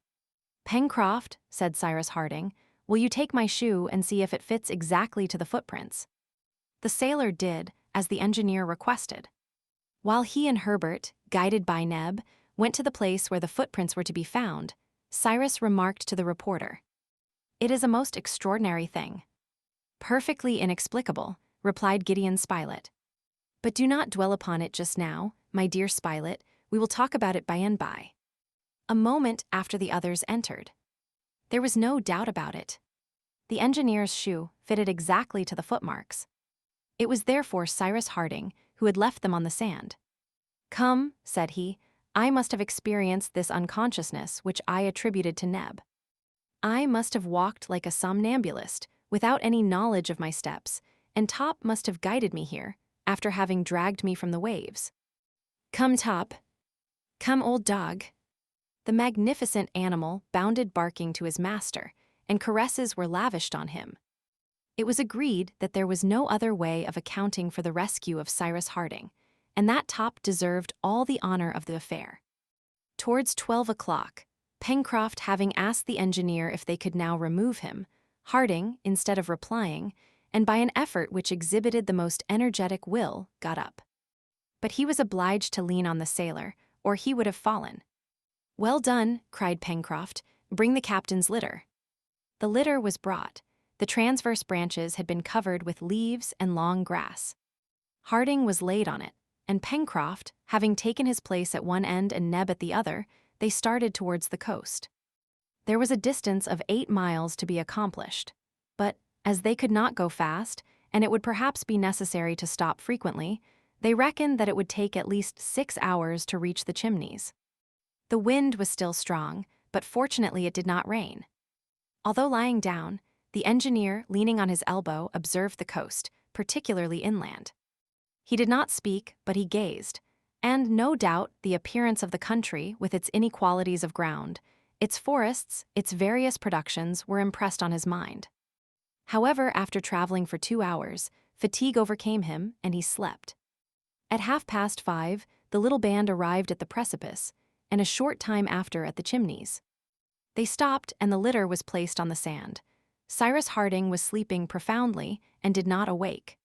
"Pencroft," said Cyrus Harding, "will you take my shoe and see if it fits exactly to the footprints?" The sailor did, as the engineer requested. While he and Herbert, guided by Neb, went to the place where the footprints were to be found, Cyrus remarked to the reporter, "It is a most extraordinary thing." "Perfectly inexplicable," replied Gideon Spilett. "But do not dwell upon it just now, my dear Spilett, we will talk about it by and by." A moment after the others entered. There was no doubt about it. The engineer's shoe fitted exactly to the footmarks. It was therefore Cyrus Harding who had left them on the sand. "Come," said he, "I must have experienced this unconsciousness which I attributed to Neb. I must have walked like a somnambulist, without any knowledge of my steps, and Top must have guided me here, after having dragged me from the waves. Come, Top. Come, old dog. The magnificent animal bounded barking to his master, and caresses were lavished on him. It was agreed that there was no other way of accounting for the rescue of Cyrus Harding, and that Top deserved all the honor of the affair. Towards 12 o'clock, Pencroft having asked the engineer if they could now remove him, Harding, instead of replying, and by an effort which exhibited the most energetic will, got up. But he was obliged to lean on the sailor, or he would have fallen. "Well done," cried Pencroft, "bring the captain's litter." The litter was brought. The transverse branches had been covered with leaves and long grass. Harding was laid on it, and Pencroft, having taken his place at one end and Neb at the other, they started towards the coast. There was a distance of 8 miles to be accomplished, but, as they could not go fast, and it would perhaps be necessary to stop frequently, they reckoned that it would take at least 6 hours to reach the Chimneys. The wind was still strong, but fortunately it did not rain. Although lying down, the engineer, leaning on his elbow, observed the coast, particularly inland. He did not speak, but he gazed, and no doubt the appearance of the country, with its inequalities of ground, its forests, its various productions, were impressed on his mind. However, after traveling for 2 hours, fatigue overcame him, and he slept. At 5:30, the little band arrived at the precipice, and a short time after at the Chimneys. They stopped, and the litter was placed on the sand. Cyrus Harding was sleeping profoundly and did not awake.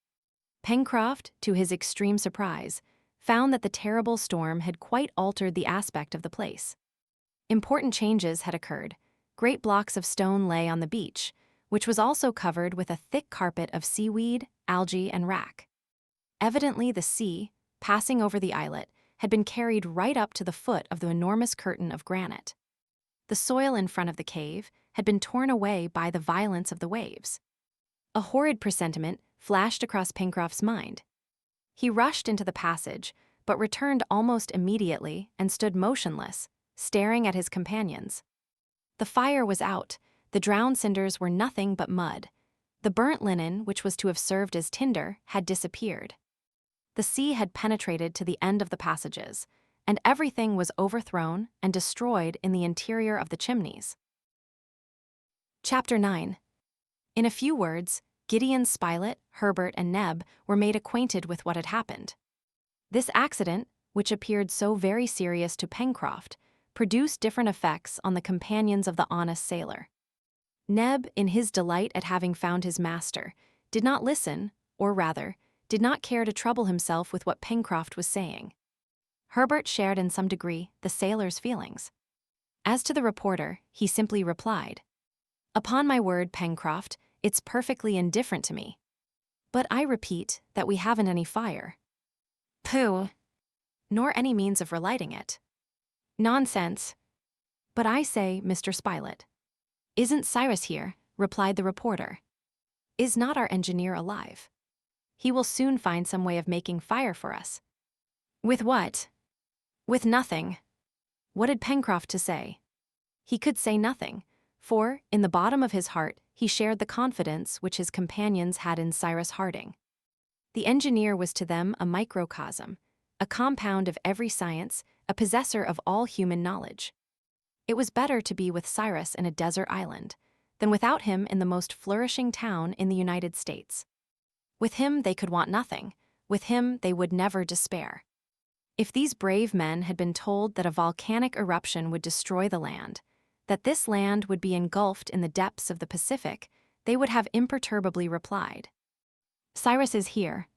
Pencroft, to his extreme surprise, found that the terrible storm had quite altered the aspect of the place. Important changes had occurred. Great blocks of stone lay on the beach, which was also covered with a thick carpet of seaweed, algae, and wrack. Evidently the sea, passing over the islet, had been carried right up to the foot of the enormous curtain of granite. The soil in front of the cave had been torn away by the violence of the waves. A horrid presentiment flashed across Pencroft's mind. He rushed into the passage, but returned almost immediately and stood motionless, staring at his companions. The fire was out, the drowned cinders were nothing but mud. The burnt linen, which was to have served as tinder, had disappeared. The sea had penetrated to the end of the passages, and everything was overthrown and destroyed in the interior of the Chimneys. Chapter 9. In a few words, Gideon Spilett, Herbert, and Neb were made acquainted with what had happened. This accident, which appeared so very serious to Pencroft, produced different effects on the companions of the honest sailor. Neb, in his delight at having found his master, did not listen, or rather, did not care to trouble himself with what Pencroft was saying. Herbert shared in some degree the sailor's feelings. As to the reporter, he simply replied, "Upon my word, Pencroft, it's perfectly indifferent to me. But I repeat that we haven't any fire." "Pooh!" "Nor any means of relighting it." "Nonsense." "But I say, Mr. Spilett." "Isn't Cyrus here?" replied the reporter. "Is not our engineer alive? He will soon find some way of making fire for us." "With what?" "With nothing." What had Pencroft to say? He could say nothing, for, in the bottom of his heart, he shared the confidence which his companions had in Cyrus Harding. The engineer was to them a microcosm, a compound of every science, a possessor of all human knowledge. It was better to be with Cyrus in a desert island than without him in the most flourishing town in the United States. With him they could want nothing, with him they would never despair. If these brave men had been told that a volcanic eruption would destroy the land, that this land would be engulfed in the depths of the Pacific, they would have imperturbably replied, "Cyrus is here."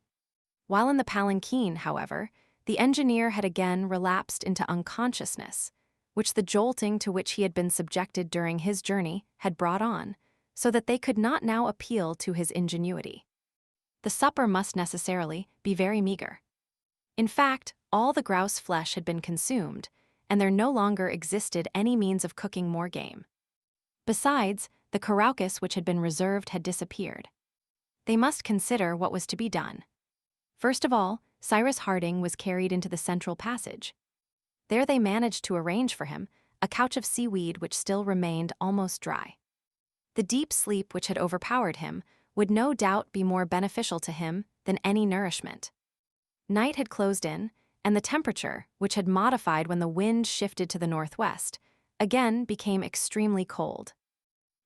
While in the palanquin, however, the engineer had again relapsed into unconsciousness, which the jolting to which he had been subjected during his journey had brought on, so that they could not now appeal to his ingenuity. The supper must necessarily be very meager. In fact, all the grouse flesh had been consumed, and there no longer existed any means of cooking more game. Besides, the caraucus which had been reserved had disappeared. They must consider what was to be done. First of all, Cyrus Harding was carried into the central passage. There they managed to arrange for him a couch of seaweed which still remained almost dry. The deep sleep which had overpowered him would no doubt be more beneficial to him than any nourishment. Night had closed in, and the temperature, which had modified when the wind shifted to the northwest, again became extremely cold.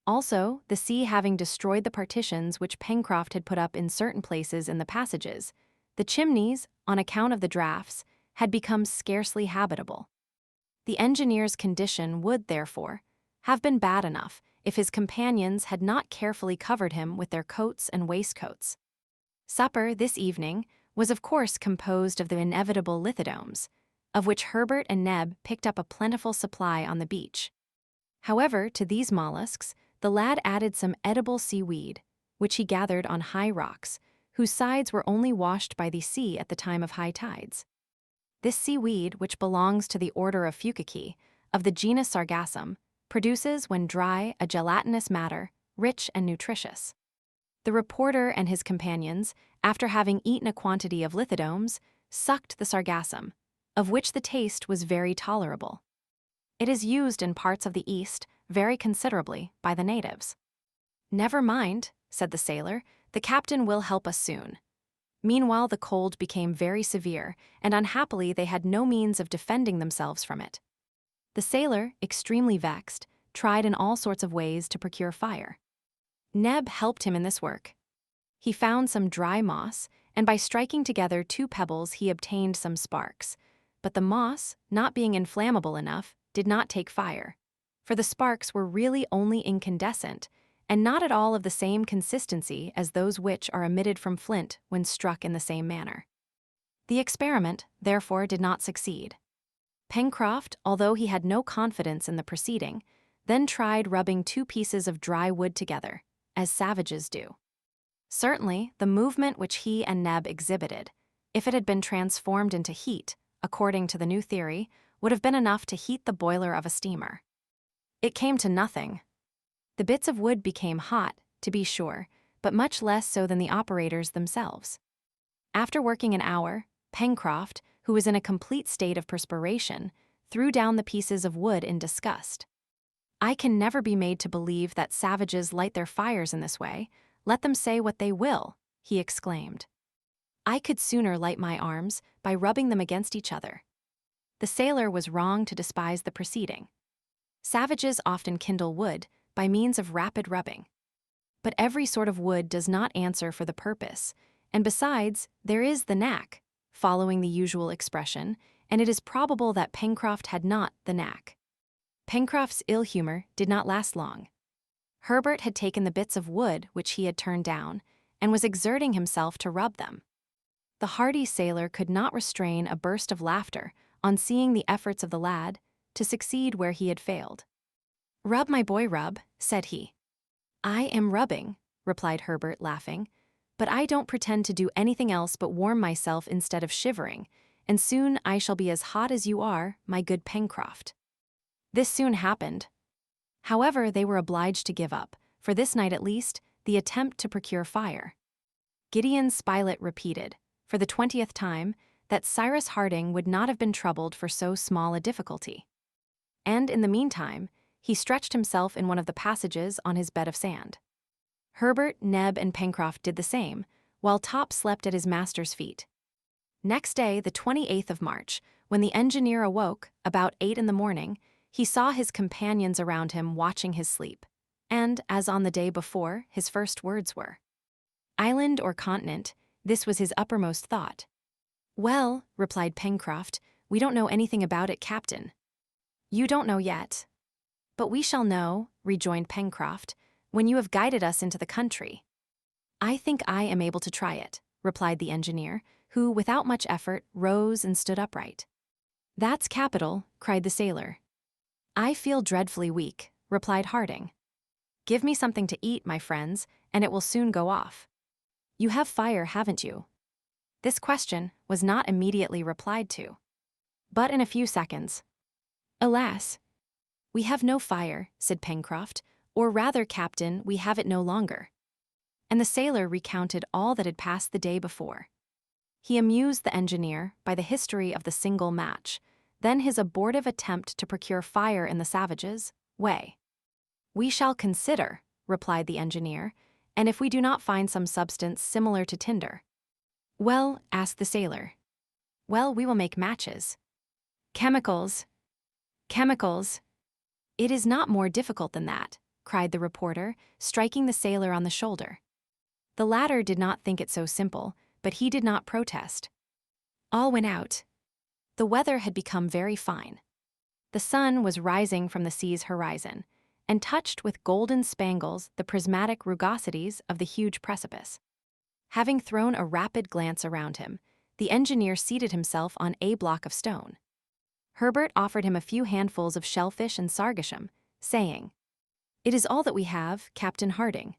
Also, the sea having destroyed the partitions which Pencroft had put up in certain places in the passages, the chimneys, on account of the draughts, had become scarcely habitable. The engineer's condition would, therefore, have been bad enough if his companions had not carefully covered him with their coats and waistcoats. Supper this evening was of course composed of the inevitable lithodomes, of which Herbert and Neb picked up a plentiful supply on the beach. However, to these mollusks, the lad added some edible seaweed, which he gathered on high rocks, whose sides were only washed by the sea at the time of high tides. This seaweed, which belongs to the order of Fucicae, of the genus Sargassum, produces, when dry, a gelatinous matter, rich and nutritious. The reporter and his companions, after having eaten a quantity of lithodomes, sucked the sargassum, of which the taste was very tolerable. It is used in parts of the East very considerably by the natives. "Never mind," said the sailor, "the captain will help us soon." Meanwhile the cold became very severe, and unhappily they had no means of defending themselves from it. The sailor, extremely vexed, tried in all sorts of ways to procure fire. Neb helped him in this work. He found some dry moss, and by striking together 2 pebbles he obtained some sparks. But the moss, not being inflammable enough, did not take fire, for the sparks were really only incandescent, and not at all of the same consistency as those which are emitted from flint when struck in the same manner. The experiment, therefore, did not succeed. Pencroft, although he had no confidence in the proceeding, then tried rubbing 2 pieces of dry wood together, as savages do. Certainly, the movement which he and Neb exhibited, if it had been transformed into heat, according to the new theory, would have been enough to heat the boiler of a steamer. It came to nothing. The bits of wood became hot, to be sure, but much less so than the operators themselves. After working an hour, Pencroft, who was in a complete state of perspiration, threw down the pieces of wood in disgust. "I can never be made to believe that savages light their fires in this way. Let them say what they will," he exclaimed. "I could sooner light my arms by rubbing them against each other." The sailor was wrong to despise the proceeding. Savages often kindle wood by means of rapid rubbing. But every sort of wood does not answer for the purpose, and besides, there is the knack, following the usual expression, and it is probable that Pencroft had not the knack. Pencroft's ill humor did not last long. Herbert had taken the bits of wood which he had turned down, and was exerting himself to rub them. The hardy sailor could not restrain a burst of laughter on seeing the efforts of the lad to succeed where he had failed. "Rub, my boy, rub," said he. "I am rubbing," replied Herbert, laughing, "but I don't pretend to do anything else but warm myself instead of shivering, and soon I shall be as hot as you are, my good Pencroft." This soon happened. However, they were obliged to give up, for this night at least, the attempt to procure fire. Gideon Spilett repeated, for the 20th time, that Cyrus Harding would not have been troubled for so small a difficulty. And in the meantime, he stretched himself in one of the passages on his bed of sand. Herbert, Neb, and Pencroft did the same, while Top slept at his master's feet. Next day, the 28th of March, when the engineer awoke, about 8 in the morning, he saw his companions around him watching his sleep, and, as on the day before, his first words were, "Island or continent?" This was his uppermost thought. "Well," replied Pencroft, "we don't know anything about it, Captain." "You don't know yet." "But we shall know," rejoined Pencroft, "when you have guided us into the country." "I think I am able to try it," replied the engineer, who, without much effort, rose and stood upright. "That's capital," cried the sailor. "I feel dreadfully weak," replied Harding. "Give me something to eat, my friends, and it will soon go off. You have fire, haven't you?" This question was not immediately replied to, but in a few seconds. "Alas, we have no fire," said Pencroft, "or rather, Captain, we have it no longer." And the sailor recounted all that had passed the day before. He amused the engineer by the history of the single match, then his abortive attempt to procure fire in the savages' way. "We shall consider," replied the engineer, And if we do not find some substance similar to tinder? Well, asked the sailor. Well, we will make matches. Chemicals. Chemicals. It is not more difficult than that, cried the reporter, striking the sailor on the shoulder. The latter did not think it so simple, but he did not protest. All went out. The weather had become very fine. The sun was rising from the sea's horizon, and touched with golden spangles the prismatic rugosities of the huge precipice. Having thrown a rapid glance around him, the engineer seated himself on a block of stone. Herbert offered him a few handfuls of shellfish and sargassum, saying, "It is all that we have, Captain Harding."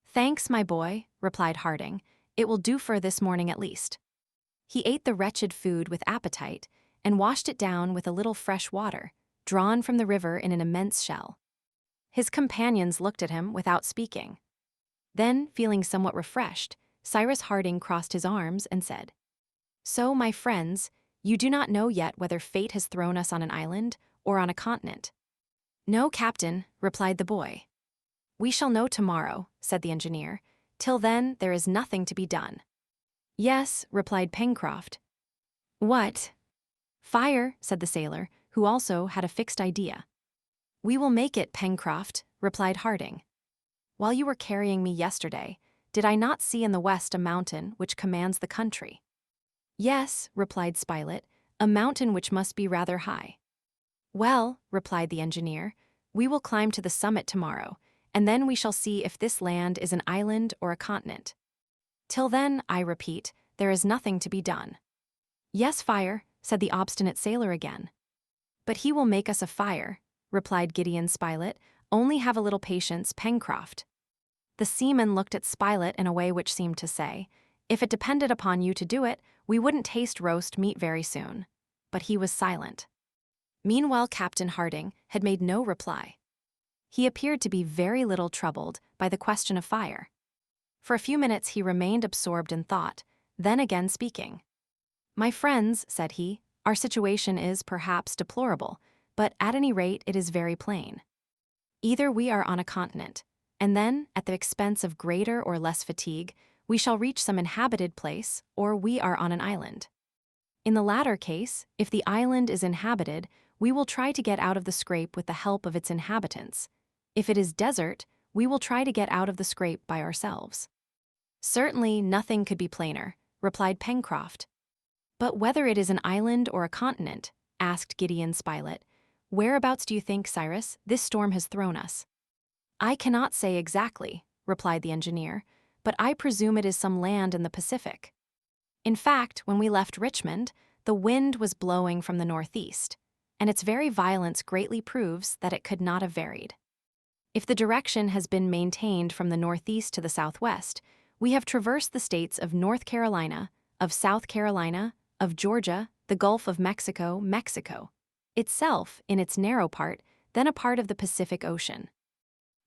"Thanks, my boy," replied Harding. "It will do for this morning at least." He ate the wretched food with appetite and washed it down with a little fresh water, drawn from the river in an immense shell. His companions looked at him without speaking. Then, feeling somewhat refreshed, Cyrus Harding crossed his arms and said, "So, my friends, you do not know yet whether fate has thrown us on an island or on a continent." "No, Captain," replied the boy. "We shall know tomorrow," said the engineer. "Till then, there is nothing to be done." "Yes," replied Pencroft. "What?" "Fire," said the sailor, who also had a fixed idea. "We will make it, Pencroft," replied Harding. "While you were carrying me yesterday, did I not see in the west a mountain which commands the country?" "Yes," replied Spilett, "a mountain which must be rather high." "Well," replied the engineer, "we will climb to the summit tomorrow, and then we shall see if this land is an island or a continent. Till then, I repeat, there is nothing to be done." "Yes, fire," said the obstinate sailor again. "But he will make us a fire," replied Gideon Spilett. "Only have a little patience, Pencroft." The seaman looked at Spilett in a way which seemed to say, "If it depended upon you to do it, we wouldn't taste roast meat very soon." But he was silent. Meanwhile, Captain Harding had made no reply. He appeared to be very little troubled by the question of fire. For a few minutes he remained absorbed in thought, then again speaking. "My friends," said he, "our situation is perhaps deplorable, but at any rate it is very plain. Either we are on a continent, and then, at the expense of greater or less fatigue, we shall reach some inhabited place, or we are on an island. In the latter case, if the island is inhabited, we will try to get out of the scrape with the help of its inhabitants. If it is desert, we will try to get out of the scrape by ourselves." "Certainly nothing could be plainer," replied Pencroft. "But whether it is an island or a continent," asked Gideon Spilett, "whereabouts do you think, Cyrus, this storm has thrown us?" "I cannot say exactly," replied the engineer, "but I presume it is some land in the Pacific. In fact, when we left Richmond, the wind was blowing from the northeast, and its very violence greatly proves that it could not have varied. If the direction has been maintained from the northeast to the southwest, we have traversed the states of North Carolina, of South Carolina, of Georgia, the Gulf of Mexico, itself, in its narrow part, then a part of the Pacific Ocean.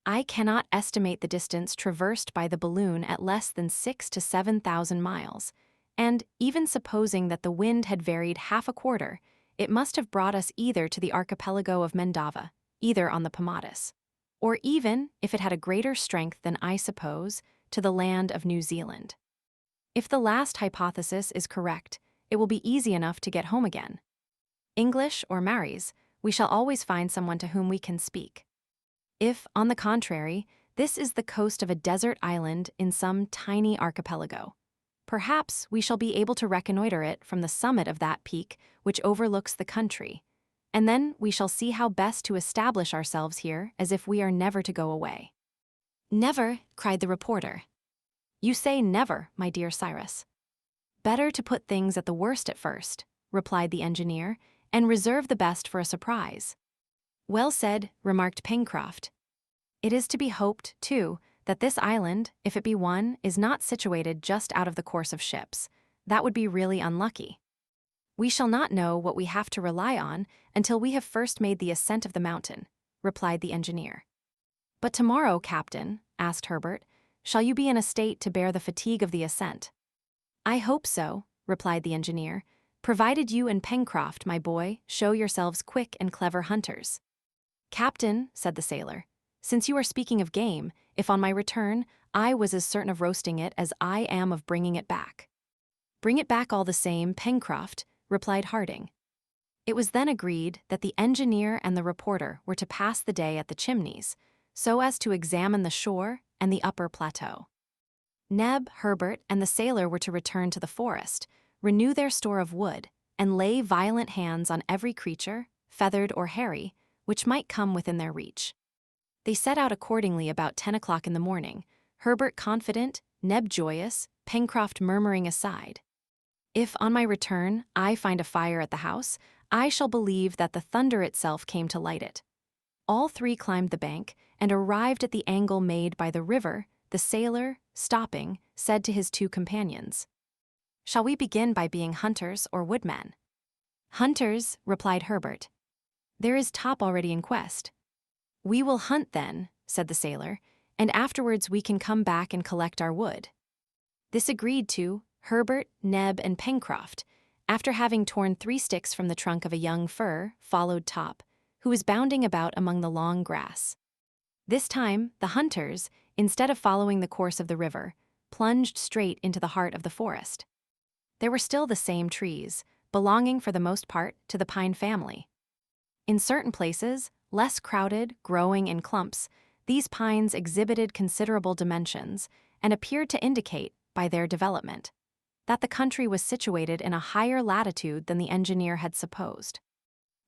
I cannot estimate the distance traversed by the balloon at less than 6,000 to 7,000 miles, and, even supposing that the wind had varied half a quarter, it must have brought us either to the archipelago of Mendava, either on the Paumatus, or even, if it had a greater strength than I suppose, to the land of New Zealand. If the last hypothesis is correct, it will be easy enough to get home again. English or Maoris, we shall always find someone to whom we can speak. If, on the contrary, this is the coast of a desert island in some tiny archipelago, perhaps we shall be able to reconnoiter it from the summit of that peak which overlooks the country, and then we shall see how best to establish ourselves here as if we are never to go away." "Never," cried the reporter. "You say never, my dear Cyrus." "Better to put things at the worst at first," replied the engineer, "and reserve the best for a surprise." "Well said," remarked Pencroft. "It is to be hoped, too, that this island, if it be one, is not situated just out of the course of ships. That would be really unlucky. We shall not know what we have to rely on until we have first made the ascent of the mountain," replied the engineer. "But tomorrow, Captain," asked Herbert, "shall you be in a state to bear the fatigue of the ascent?" "I hope so," replied the engineer, "provided you and Pencroft, my boy, show yourselves quick and clever hunters." "Captain," said the sailor, "since you are speaking of game, if on my return I was as certain of roasting it as I am of bringing it back." "Bring it back all the same, Pencroft," replied Harding. It was then agreed that the engineer and the reporter were to pass the day at the Chimneys, so as to examine the shore and the upper plateau. Neb, Herbert, and the sailor were to return to the forest, renew their store of wood, and lay violent hands on every creature, feathered or hairy, which might come within their reach. They set out accordingly about 10 o'clock in the morning, Herbert confident, Neb joyous, Pencroft murmuring aside, "If, on my return, I find a fire at the house, I shall believe that the thunder itself came to light it." All three climbed the bank, and arrived at the angle made by the river. The sailor, stopping, said to his two companions, "Shall we begin by being hunters or woodmen?" "Hunters," replied Herbert. "There is Top already in quest." "We will hunt then," said the sailor, "and afterwards we can come back and collect our wood." This agreed to, Herbert, Neb, and Pencroft, after having torn 3 sticks from the trunk of a young fir, followed Top, who was bounding about among the long grass. This time, the hunters, instead of following the course of the river, plunged straight into the heart of the forest. There were still the same trees, belonging for the most part to the pine family. In certain places, less crowded, growing in clumps, these pines exhibited considerable dimensions and appeared to indicate, by their development, that the country was situated in a higher latitude than the engineer had supposed.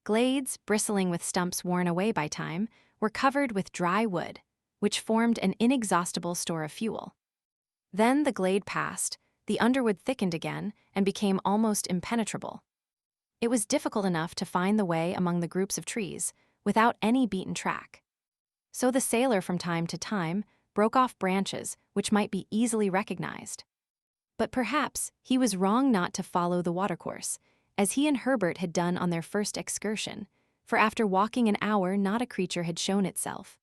Glades, bristling with stumps worn away by time, were covered with dry wood, which formed an inexhaustible store of fuel. Then the glade passed, the underwood thickened again, and became almost impenetrable. It was difficult enough to find the way among the groups of trees, without any beaten track. So the sailor from time to time broke off branches which might be easily recognized. But perhaps he was wrong not to follow the watercourse, as he and Herbert had done on their first excursion, for after walking an hour not a creature had shown itself.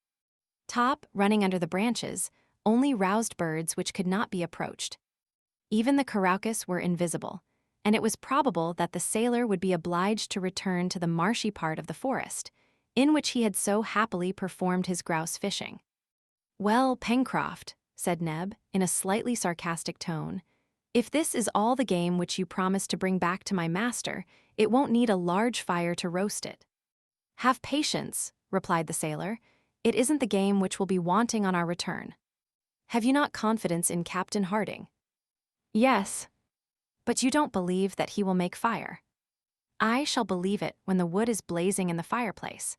Top, running under the branches, only roused birds which could not be approached. Even the caraucus were invisible, and it was probable that the sailor would be obliged to return to the marshy part of the forest, in which he had so happily performed his grouse fishing. "Well, Pencroft," said Neb, in a slightly sarcastic tone, "if this is all the game which you promised to bring back to my master, it won't need a large fire to roast it." "Have patience," replied the sailor. "It isn't the game which will be wanting on our return. Have you not confidence in Captain Harding?" "Yes." "But you don't believe that he will make fire?" "I shall believe it when the wood is blazing in the fireplace."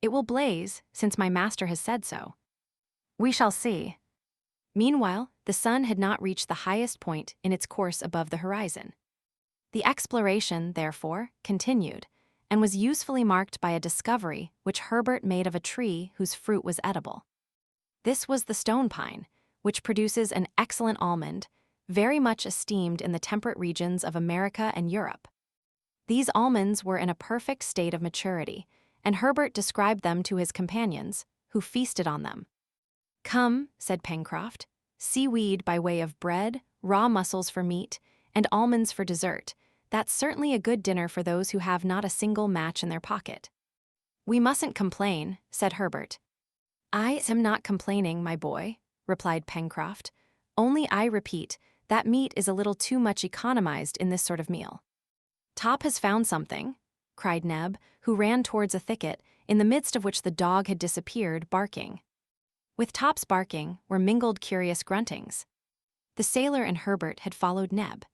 "It will blaze, since my master has said so." "We shall see." Meanwhile, the sun had not reached the highest point in its course above the horizon. The exploration, therefore, continued, and was usefully marked by a discovery which Herbert made of a tree whose fruit was edible. This was the stone pine, which produces an excellent almond, very much esteemed in the temperate regions of America and Europe. These almonds were in a perfect state of maturity, and Herbert described them to his companions, who feasted on them. "Come," said Pencroft, "seaweed by way of bread, raw mussels for meat, and almonds for dessert. That's certainly a good dinner for those who have not a single match in their pocket." "We mustn't complain," said Herbert. "I am not complaining, my boy," replied Pencroft. "Only I repeat, that meat is a little too much economized in this sort of meal." "Top has found something," cried Neb, who ran towards a thicket, in the midst of which the dog had disappeared, barking. With Top's barking were mingled curious gruntings. The sailor and Herbert had followed Neb.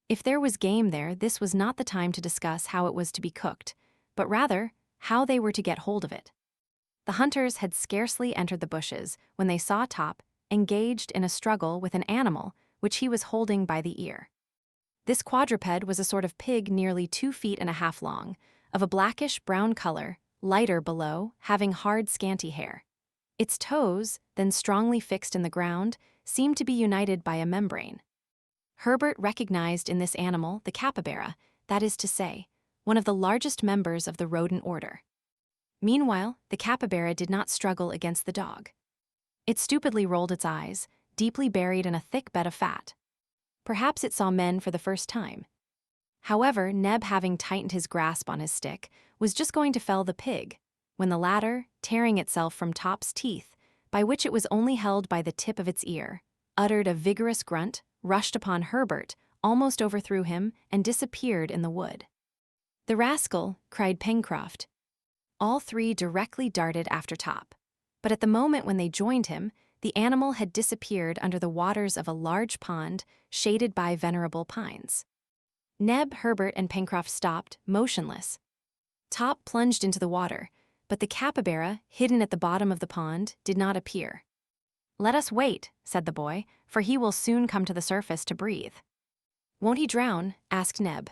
If there was game there, this was not the time to discuss how it was to be cooked, but rather how they were to get hold of it. The hunters had scarcely entered the bushes when they saw Top engaged in a struggle with an animal which he was holding by the ear. This quadruped was a sort of pig nearly 2.5 feet long, of a blackish-brown color, lighter below, having hard, scanty hair. Its toes, then strongly fixed in the ground, seemed to be united by a membrane. Herbert recognized in this animal the capybara, that is to say, one of the largest members of the rodent order. Meanwhile, the capybara did not struggle against the dog. It stupidly rolled its eyes, deeply buried in a thick bed of fat. Perhaps it saw men for the first time. However, Neb, having tightened his grasp on his stick, was just going to fell the pig, when the latter, tearing itself from Top's teeth, by which it was only held by the tip of its ear, uttered a vigorous grunt, rushed upon Herbert, almost overthrew him, and disappeared in the wood. "The rascal!" cried Pencroft. All three directly darted after Top, but at the moment when they joined him, the animal had disappeared under the waters of a large pond shaded by venerable pines. Neb, Herbert, and Pencroft stopped, motionless. Top plunged into the water, but the capybara, hidden at the bottom of the pond, did not appear. "Let us wait," said the boy, "for he will soon come to the surface to breathe." "Won't he drown?" asked Neb.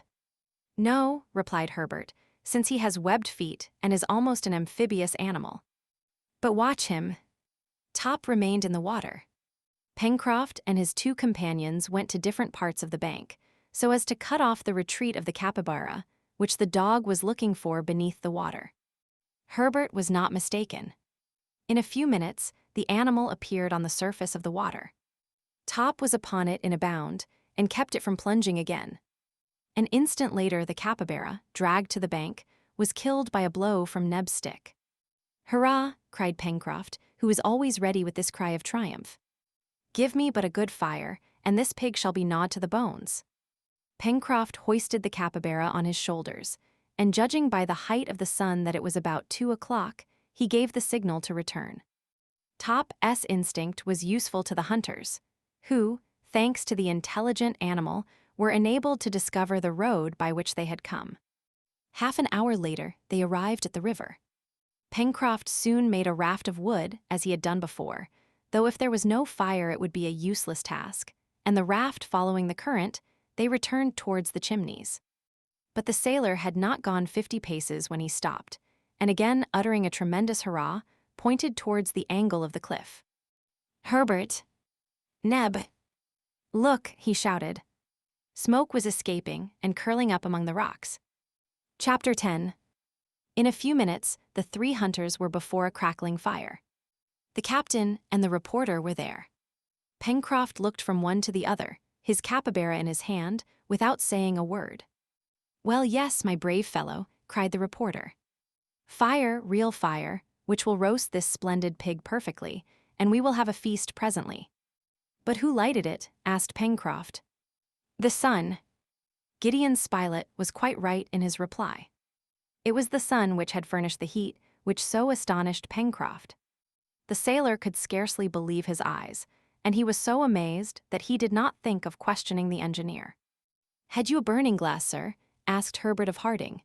"No," replied Herbert, "since he has webbed feet and is almost an amphibious animal. But watch him." Top remained in the water. Pencroft and his two companions went to different parts of the bank, so as to cut off the retreat of the capybara, which the dog was looking for beneath the water. Herbert was not mistaken. In a few minutes, the animal appeared on the surface of the water. Top was upon it in a bound, and kept it from plunging again. An instant later the capybara, dragged to the bank, was killed by a blow from Neb's stick. "Hurrah!" cried Pencroft, who was always ready with this cry of triumph. "Give me but a good fire, and this pig shall be gnawed to the bones." Pencroft hoisted the capybara on his shoulders, and judging by the height of the sun that it was about 2 o'clock, he gave the signal to return. Top's instinct was useful to the hunters, who, thanks to the intelligent animal, were enabled to discover the road by which they had come. Half an hour later, they arrived at the river. Pencroft soon made a raft of wood, as he had done before, though if there was no fire it would be a useless task, and the raft following the current, they returned towards the Chimneys. But the sailor had not gone 50 paces when he stopped, and again uttering a tremendous hurrah, pointed towards the angle of the cliff. "Herbert! Neb! Look!" he shouted. Smoke was escaping and curling up among the rocks. Chapter 10. In a few minutes, the three hunters were before a crackling fire. The captain and the reporter were there. Pencroft looked from one to the other, his capybara in his hand, without saying a word. "Well, yes, my brave fellow," cried the reporter. "Fire, real fire, which will roast this splendid pig perfectly, and we will have a feast presently." "But who lighted it?" asked Pencroft. "The sun." Gideon Spilett was quite right in his reply. It was the sun which had furnished the heat which so astonished Pencroft. The sailor could scarcely believe his eyes, and he was so amazed that he did not think of questioning the engineer. "Had you a burning glass, sir?" asked Herbert of Harding.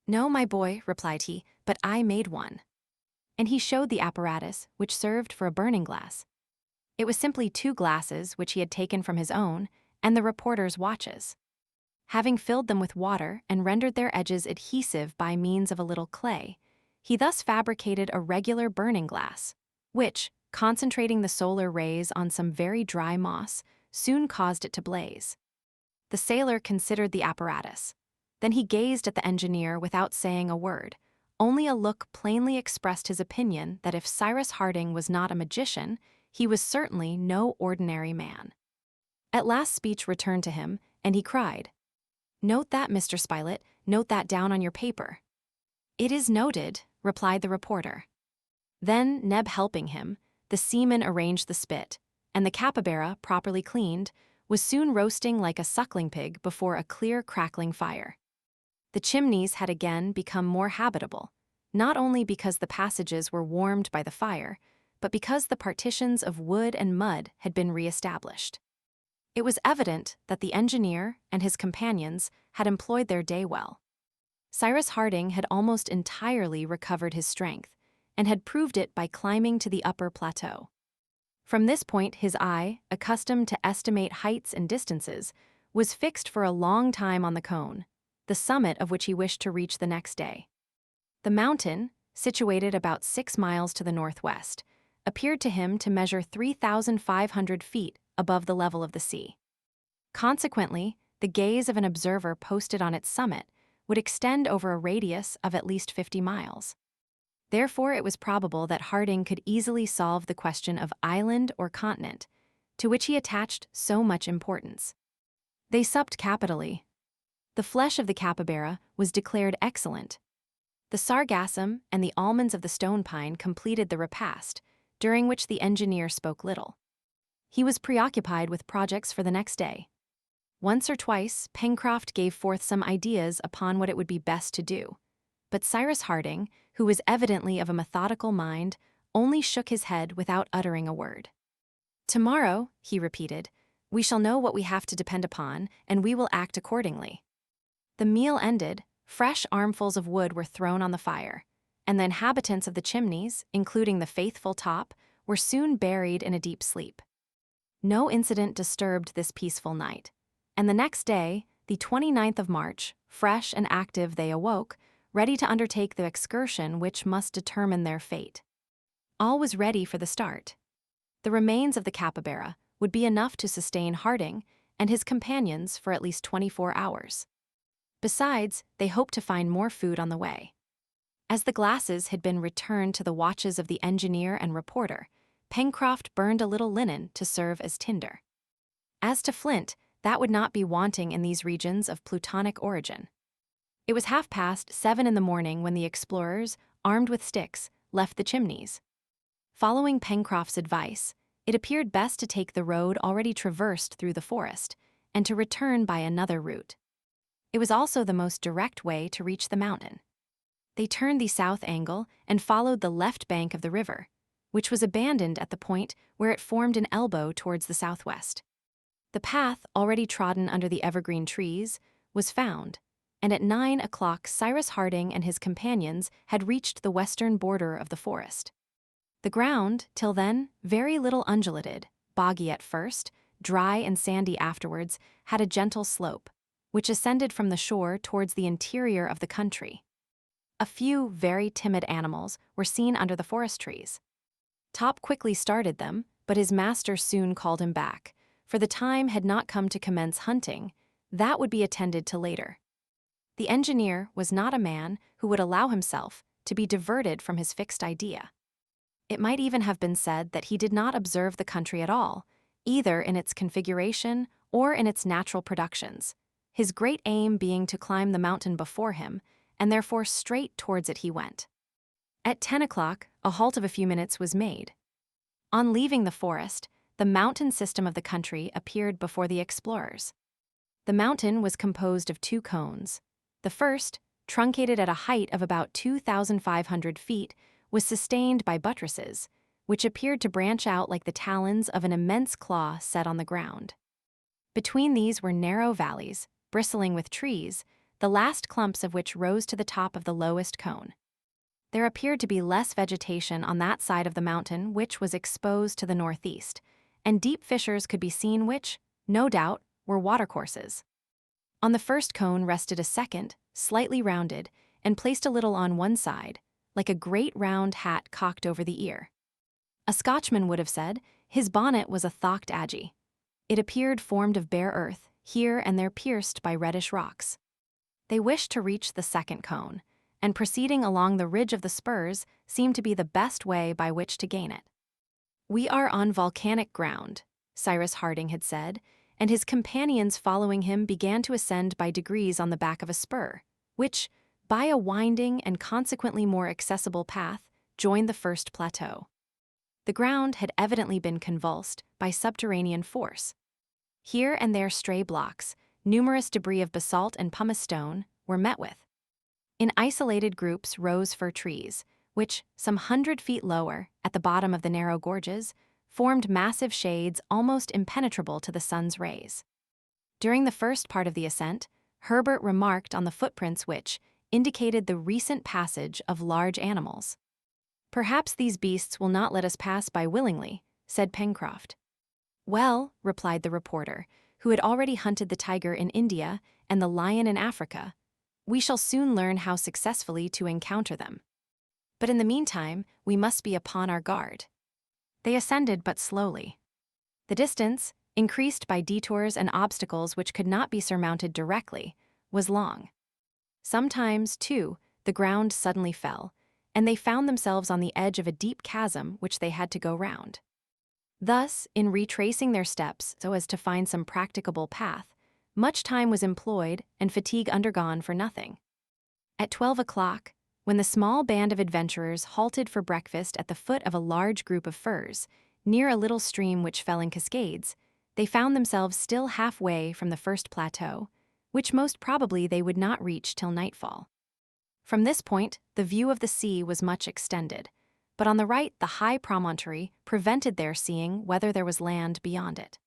"No, my boy," replied he, "but I made one." And he showed the apparatus which served for a burning glass. It was simply 2 glasses which he had taken from his own and the reporter's watches. Having filled them with water and rendered their edges adhesive by means of a little clay, he thus fabricated a regular burning glass, which, concentrating the solar rays on some very dry moss, soon caused it to blaze. The sailor considered the apparatus. Then he gazed at the engineer without saying a word. Only a look plainly expressed his opinion that if Cyrus Harding was not a magician, he was certainly no ordinary man. At last speech returned to him, and he cried, "Note that, Mr. Spilett, note that down on your paper." "It is noted," replied the reporter. Then, Neb helping him, the seaman arranged the spit, and the capybara, properly cleaned, was soon roasting like a suckling pig before a clear crackling fire. The Chimneys had again become more habitable, not only because the passages were warmed by the fire, but because the partitions of wood and mud had been re-established. It was evident that the engineer and his companions had employed their day well. Cyrus Harding had almost entirely recovered his strength, and had proved it by climbing to the upper plateau. From this point his eye, accustomed to estimate heights and distances, was fixed for a long time on the cone, the summit of which he wished to reach the next day. The mountain, situated about 6 miles to the northwest, appeared to him to measure 3,500 feet above the level of the sea. Consequently, the gaze of an observer posted on its summit would extend over a radius of at least 50 miles. Therefore, it was probable that Harding could easily solve the question of island or continent, to which he attached so much importance. They supped capitally. The flesh of the capybara was declared excellent. The sargassum and the almonds of the stone pine completed the repast, during which the engineer spoke little. He was preoccupied with projects for the next day. Once or twice, Pencroft gave forth some ideas upon what it would be best to do, but Cyrus Harding, who was evidently of a methodical mind, only shook his head without uttering a word. "Tomorrow," he repeated, "we shall know what we have to depend upon, and we will act accordingly." The meal ended, fresh armfuls of wood were thrown on the fire, and the inhabitants of the chimneys, including the faithful Top, were soon buried in a deep sleep. No incident disturbed this peaceful night, and the next day, the 29th of March, fresh and active they awoke, ready to undertake the excursion which must determine their fate. All was ready for the start. The remains of the capybara would be enough to sustain Harding and his companions for at least 24 hours. Besides, they hoped to find more food on the way. As the glasses had been returned to the watches of the engineer and reporter, Pencroft burned a little linen to serve as tinder. As to flint, that would not be wanting in these regions of plutonic origin. It was 7:30 in the morning when the explorers, armed with sticks, left the chimneys. Following Pencroft's advice, it appeared best to take the road already traversed through the forest, and to return by another route. It was also the most direct way to reach the mountain. They turned the south angle and followed the left bank of the river, which was abandoned at the point where it formed an elbow towards the southwest. The path, already trodden under the evergreen trees, was found, and at 9 o'clock Cyrus Harding and his companions had reached the western border of the forest. The ground, till then, very little undulated, boggy at first, dry and sandy afterwards, had a gentle slope, which ascended from the shore towards the interior of the country. A few very timid animals were seen under the forest trees. Top quickly started them, but his master soon called him back, for the time had not come to commence hunting. That would be attended to later. The engineer was not a man who would allow himself to be diverted from his fixed idea. It might even have been said that he did not observe the country at all, either in its configuration or in its natural productions, his great aim being to climb the mountain before him, and therefore straight towards it he went. At 10 o'clock, a halt of a few minutes was made. On leaving the forest, the mountain system of the country appeared before the explorers. The mountain was composed of two cones. The first, truncated at a height of about 2,500 feet, was sustained by buttresses, which appeared to branch out like the talons of an immense claw set on the ground. Between these were narrow valleys, bristling with trees, the last clumps of which rose to the top of the lowest cone. There appeared to be less vegetation on that side of the mountain which was exposed to the northeast, and deep fissures could be seen which, no doubt, were watercourses. On the first cone rested a second, slightly rounded, and placed a little on one side, like a great round hat cocked over the ear. A Scotchman would have said his bonnet was a thocht agi. It appeared formed of bare earth, here and there pierced by reddish rocks. They wished to reach the second cone, and proceeding along the ridge of the spurs seemed to be the best way by which to gain it. "We are on volcanic ground," Cyrus Harding had said, and his companions following him began to ascend by degrees on the back of a spur, which, by a winding and consequently more accessible path, joined the first plateau. The ground had evidently been convulsed by subterranean force. Here and there stray blocks, numerous debris of basalt and pumice stone, were met with. In isolated groups rose fir trees, which, some 100 feet lower, at the bottom of the narrow gorges, formed massive shades almost impenetrable to the sun's rays. During the first part of the ascent, Herbert remarked on the footprints which indicated the recent passage of large animals. "Perhaps these beasts will not let us pass by willingly," said Pencroft. "Well," replied the reporter, who had already hunted the tiger in India and the lion in Africa, "we shall soon learn how successfully to encounter them. But in the meantime, we must be upon our guard." They ascended but slowly. The distance, increased by detours and obstacles which could not be surmounted directly, was long. Sometimes, too, the ground suddenly fell, and they found themselves on the edge of a deep chasm which they had to go round. Thus, in retracing their steps so as to find some practicable path, much time was employed and fatigue undergone for nothing. At 12 o'clock, when the small band of adventurers halted for breakfast at the foot of a large group of firs, near a little stream which fell in cascades, they found themselves still halfway from the first plateau, which most probably they would not reach till nightfall. From this point, the view of the sea was much extended, but on the right the high promontory prevented their seeing whether there was land beyond it.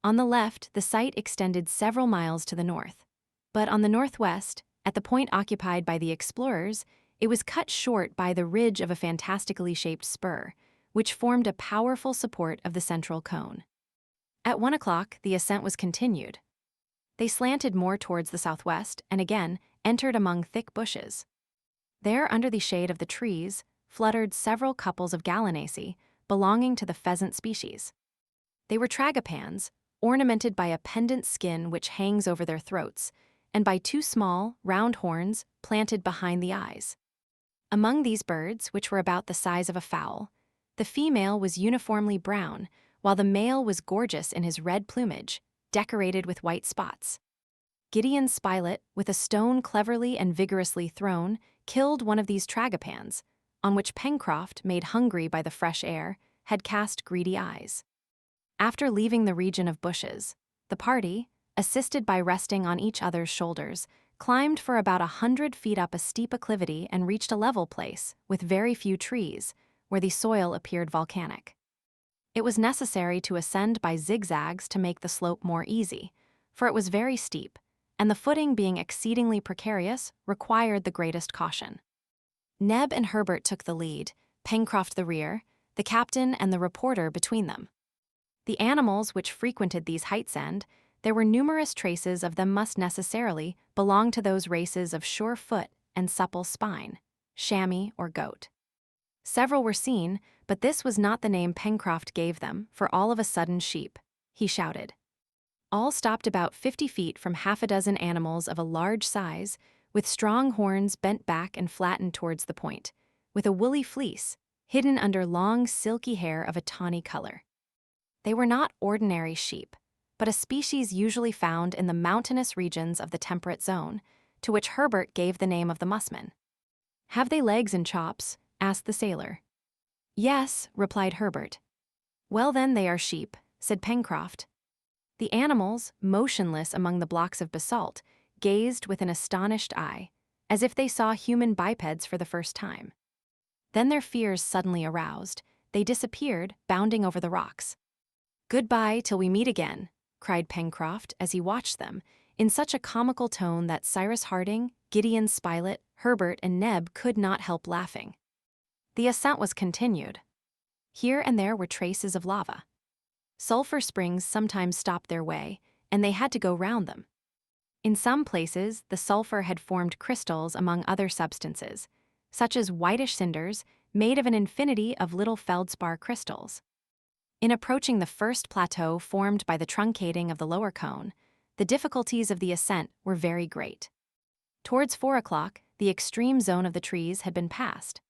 On the left, the sight extended several miles to the north, but on the northwest, at the point occupied by the explorers, it was cut short by the ridge of a fantastically shaped spur, which formed a powerful support of the central cone. At 1 o'clock, the ascent was continued. They slanted more towards the southwest and again entered among thick bushes. There, under the shade of the trees, fluttered several couples of gallinaceae belonging to the pheasant species. They were tragopans, ornamented by a pendant skin which hangs over their throats, and by two small, round horns planted behind the eyes. Among these birds, which were about the size of a fowl, the female was uniformly brown, while the male was gorgeous in his red plumage, decorated with white spots. Gideon Spilett, with a stone cleverly and vigorously thrown, killed one of these tragopans, on which Pencroft, made hungry by the fresh air, had cast greedy eyes. After leaving the region of bushes, the party, assisted by resting on each other's shoulders, climbed for about 100 feet up a steep acclivity and reached a level place, with very few trees, where the soil appeared volcanic. It was necessary to ascend by zigzags to make the slope more easy, for it was very steep, and the footing being exceedingly precarious required the greatest caution. Neb and Herbert took the lead, Pencroft the rear, the captain and the reporter between them. The animals which frequented these heights there were numerous traces of them must necessarily belong to those races of sure foot and supple spine, chamois or goat. Several were seen, but this was not the name Pencroft gave them, for all of a sudden sheep, he shouted. All stopped about 50 feet from half a dozen animals of a large size, with strong horns bent back and flattened towards the point, with a woolly fleece, hidden under long silky hair of a tawny color. They were not ordinary sheep, but a species usually found in the mountainous regions of the temperate zone, to which Herbert gave the name of the musmen. "Have they legs and chops?" asked the sailor. "Yes," replied Herbert. "Well then, they are sheep," said Pencroft. The animals, motionless among the blocks of basalt, gazed with an astonished eye, as if they saw human bipeds for the first time. Then their fears suddenly aroused, they disappeared, bounding over the rocks. "Goodbye till we meet again," cried Pencroft as he watched them, in such a comical tone that Cyrus Harding, Gideon Spilett, Herbert, and Neb could not help laughing. The ascent was continued. Here and there were traces of lava. Sulfur springs sometimes stopped their way, and they had to go round them. In some places, the sulfur had formed crystals among other substances, such as whitish cinders made of an infinity of little feldspar crystals. In approaching the first plateau formed by the truncating of the lower cone, the difficulties of the ascent were very great. Towards 4 o'clock, the extreme zone of the trees had been passed.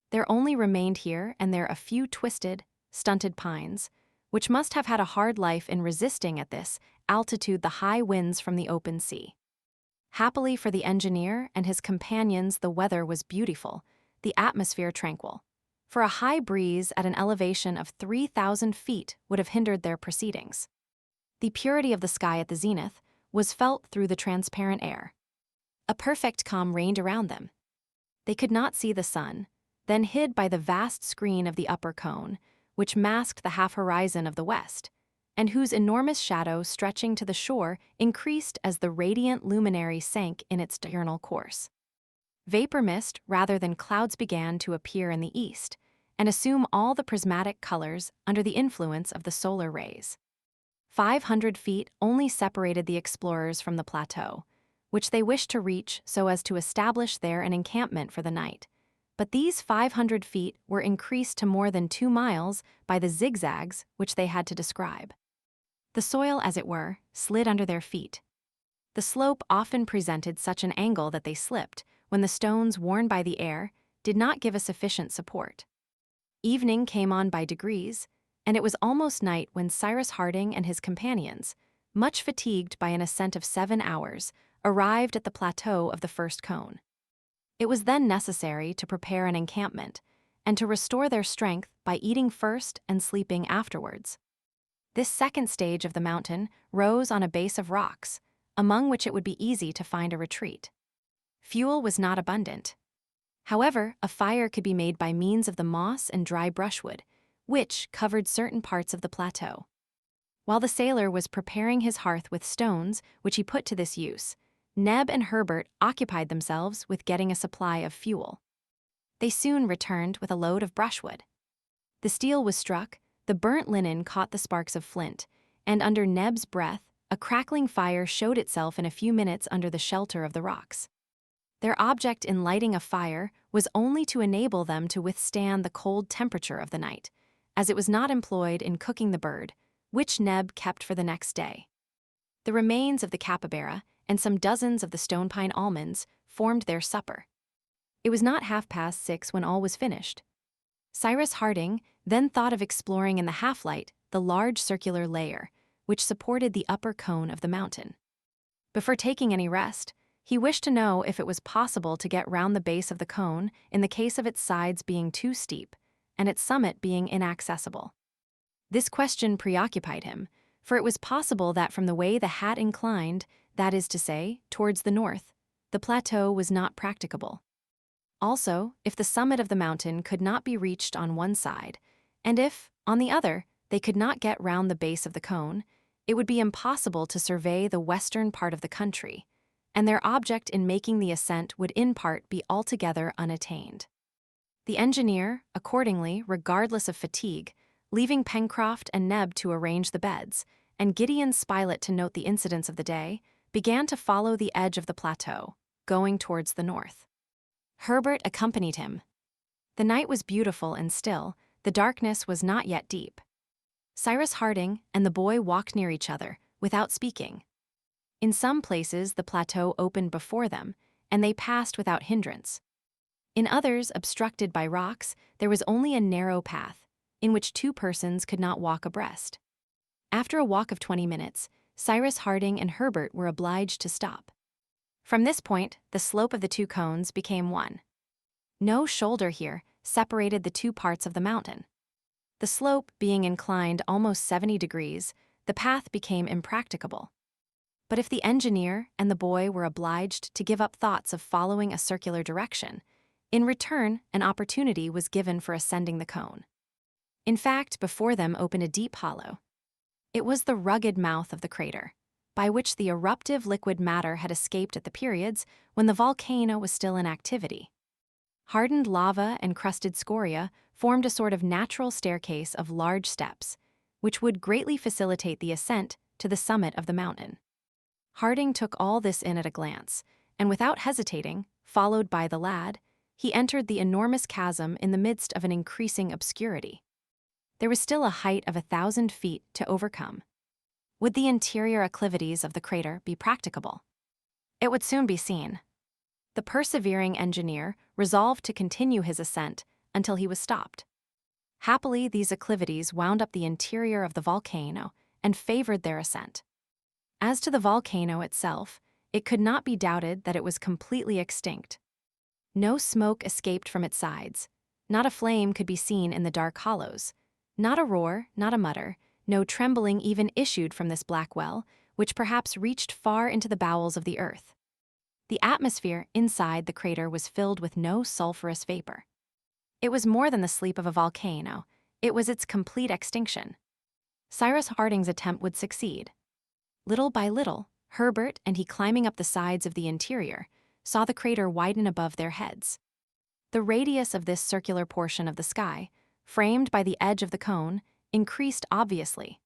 There only remained here and there a few twisted, stunted pines, which must have had a hard life in resisting at this altitude the high winds from the open sea. Happily for the engineer and his companions, the weather was beautiful, the atmosphere tranquil, for a high breeze at an elevation of 3,000 feet would have hindered their proceedings. The purity of the sky at the zenith was felt through the transparent air. A perfect calm reigned around them. They could not see the sun, then hid by the vast screen of the upper cone, which masked the half-horizon of the west, and whose enormous shadow stretching to the shore increased as the radiant luminary sank in its diurnal course. Vapor mist rather than clouds began to appear in the east, and assume all the prismatic colors under the influence of the solar rays. 500 feet only separated the explorers from the plateau, which they wished to reach so as to establish there an encampment for the night. But these 500 feet were increased to more than 2 miles by the zigzags which they had to describe. The soil, as it were, slid under their feet. The slope often presented such an angle that they slipped, when the stones worn by the air did not give a sufficient support. Evening came on by degrees, and it was almost night when Cyrus Harding and his companions, much fatigued by an ascent of 7 hours, arrived at the plateau of the first cone. It was then necessary to prepare an encampment and to restore their strength by eating first and sleeping afterwards. This second stage of the mountain rose on a base of rocks, among which it would be easy to find a retreat. Fuel was not abundant. However, a fire could be made by means of the moss and dry brushwood, which covered certain parts of the plateau. While the sailor was preparing his hearth with stones, which he put to this use, Neb and Herbert occupied themselves with getting a supply of fuel. They soon returned with a load of brushwood. The steel was struck, the burnt linen caught the sparks of flint, and under Neb's breath, a crackling fire showed itself in a few minutes under the shelter of the rocks. Their object in lighting a fire was only to enable them to withstand the cold temperature of the night, as it was not employed in cooking the bird, which Neb kept for the next day. The remains of the capybara and some dozens of the stone pine almonds formed their supper. It was not 6:30 when all was finished. Cyrus Harding then thought of exploring in the half-light the large circular layer, which supported the upper cone of the mountain. Before taking any rest, he wished to know if it was possible to get round the base of the cone in the case of its sides being too steep and its summit being inaccessible. This question preoccupied him, for it was possible that from the way the hat inclined, that is to say, towards the north, the plateau was not practicable. Also, if the summit of the mountain could not be reached on one side, and if, on the other, they could not get round the base of the cone, it would be impossible to survey the western part of the country, and their object in making the ascent would in part be altogether unattained. The engineer, accordingly, regardless of fatigue, leaving Pencroft and Neb to arrange the beds, and Gideon Spilett to note the incidents of the day, began to follow the edge of the plateau, going towards the north. Herbert accompanied him. The night was beautiful and still, the darkness was not yet deep. Cyrus Harding and the boy walked near each other, without speaking. In some places the plateau opened before them, and they passed without hindrance. In others, obstructed by rocks, there was only a narrow path, in which two persons could not walk abreast. After a walk of 20 minutes, Cyrus Harding and Herbert were obliged to stop. From this point, the slope of the two cones became one. No shoulder here separated the two parts of the mountain. The slope being inclined almost 70 degrees, the path became impracticable. But if the engineer and the boy were obliged to give up thoughts of following a circular direction, in return, an opportunity was given for ascending the cone. In fact, before them opened a deep hollow. It was the rugged mouth of the crater, by which the eruptive liquid matter had escaped at the periods when the volcano was still in activity. Hardened lava and crusted scoria formed a sort of natural staircase of large steps, which would greatly facilitate the ascent to the summit of the mountain. Harding took all this in at a glance, and without hesitating, followed by the lad, he entered the enormous chasm in the midst of an increasing obscurity. There was still a height of 1,000 feet to overcome. Would the interior acclivities of the crater be practicable? It would soon be seen. The persevering engineer resolved to continue his ascent until he was stopped. Happily, these acclivities wound up the interior of the volcano and favored their ascent. As to the volcano itself, it could not be doubted that it was completely extinct. No smoke escaped from its sides. Not a flame could be seen in the dark hollows. Not a roar, not a mutter, no trembling even issued from this black well, which perhaps reached far into the bowels of the earth. The atmosphere inside the crater was filled with no sulphurous vapor. It was more than the sleep of a volcano, it was its complete extinction. Cyrus Harding's attempt would succeed. Little by little, Herbert and he, climbing up the sides of the interior, saw the crater widen above their heads. The radius of this circular portion of the sky, framed by the edge of the cone, increased obviously.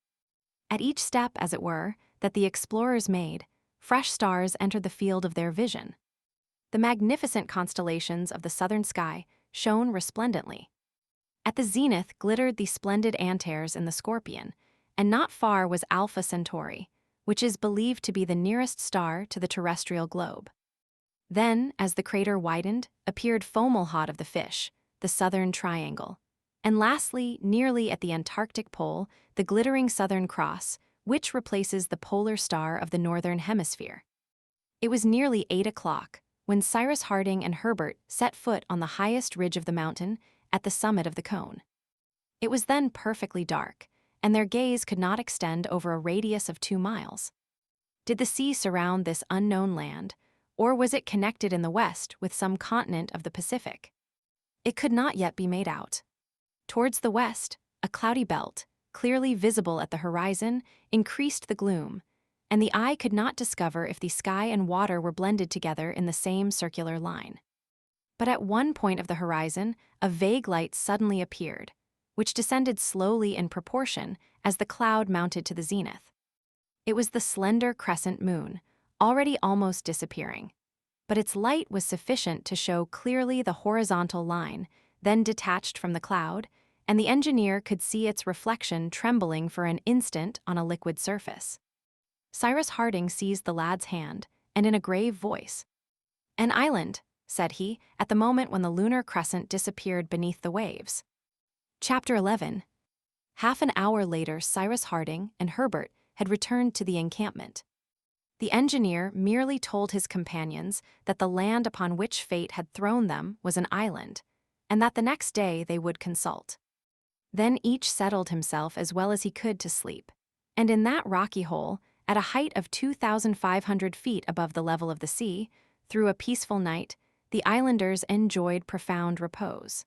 At each step, as it were, that the explorers made, fresh stars entered the field of their vision. The magnificent constellations of the southern sky shone resplendently. At the zenith glittered the splendid Antares and the Scorpion, and not far was Alpha Centauri, which is believed to be the nearest star to the terrestrial globe. Then, as the crater widened, appeared Fomalhaut of the Fish, the Southern Triangle, and lastly, nearly at the Antarctic pole, the glittering Southern Cross, which replaces the polar star of the Northern Hemisphere. It was nearly 8 o'clock when Cyrus Harding and Herbert set foot on the highest ridge of the mountain at the summit of the cone. It was then perfectly dark, and their gaze could not extend over a radius of 2 miles. Did the sea surround this unknown land, or was it connected in the west with some continent of the Pacific? It could not yet be made out. Towards the west, a cloudy belt, clearly visible at the horizon, increased the gloom, and the eye could not discover if the sky and water were blended together in the same circular line. But at one point of the horizon, a vague light suddenly appeared, which descended slowly in proportion as the cloud mounted to the zenith. It was the slender crescent moon, already almost disappearing, but its light was sufficient to show clearly the horizontal line, then detached from the cloud, and the engineer could see its reflection trembling for an instant on a liquid surface. Cyrus Harding seized the lad's hand, and in a grave voice, "An island," said he, at the moment when the lunar crescent disappeared beneath the waves. Chapter 11. Half an hour later, Cyrus Harding and Herbert had returned to the encampment. The engineer merely told his companions that the land upon which fate had thrown them was an island, and that the next day they would consult. Then each settled himself as well as he could to sleep, and in that rocky hole, at a height of 2,500 feet above the level of the sea, through a peaceful night, the islanders enjoyed profound repose.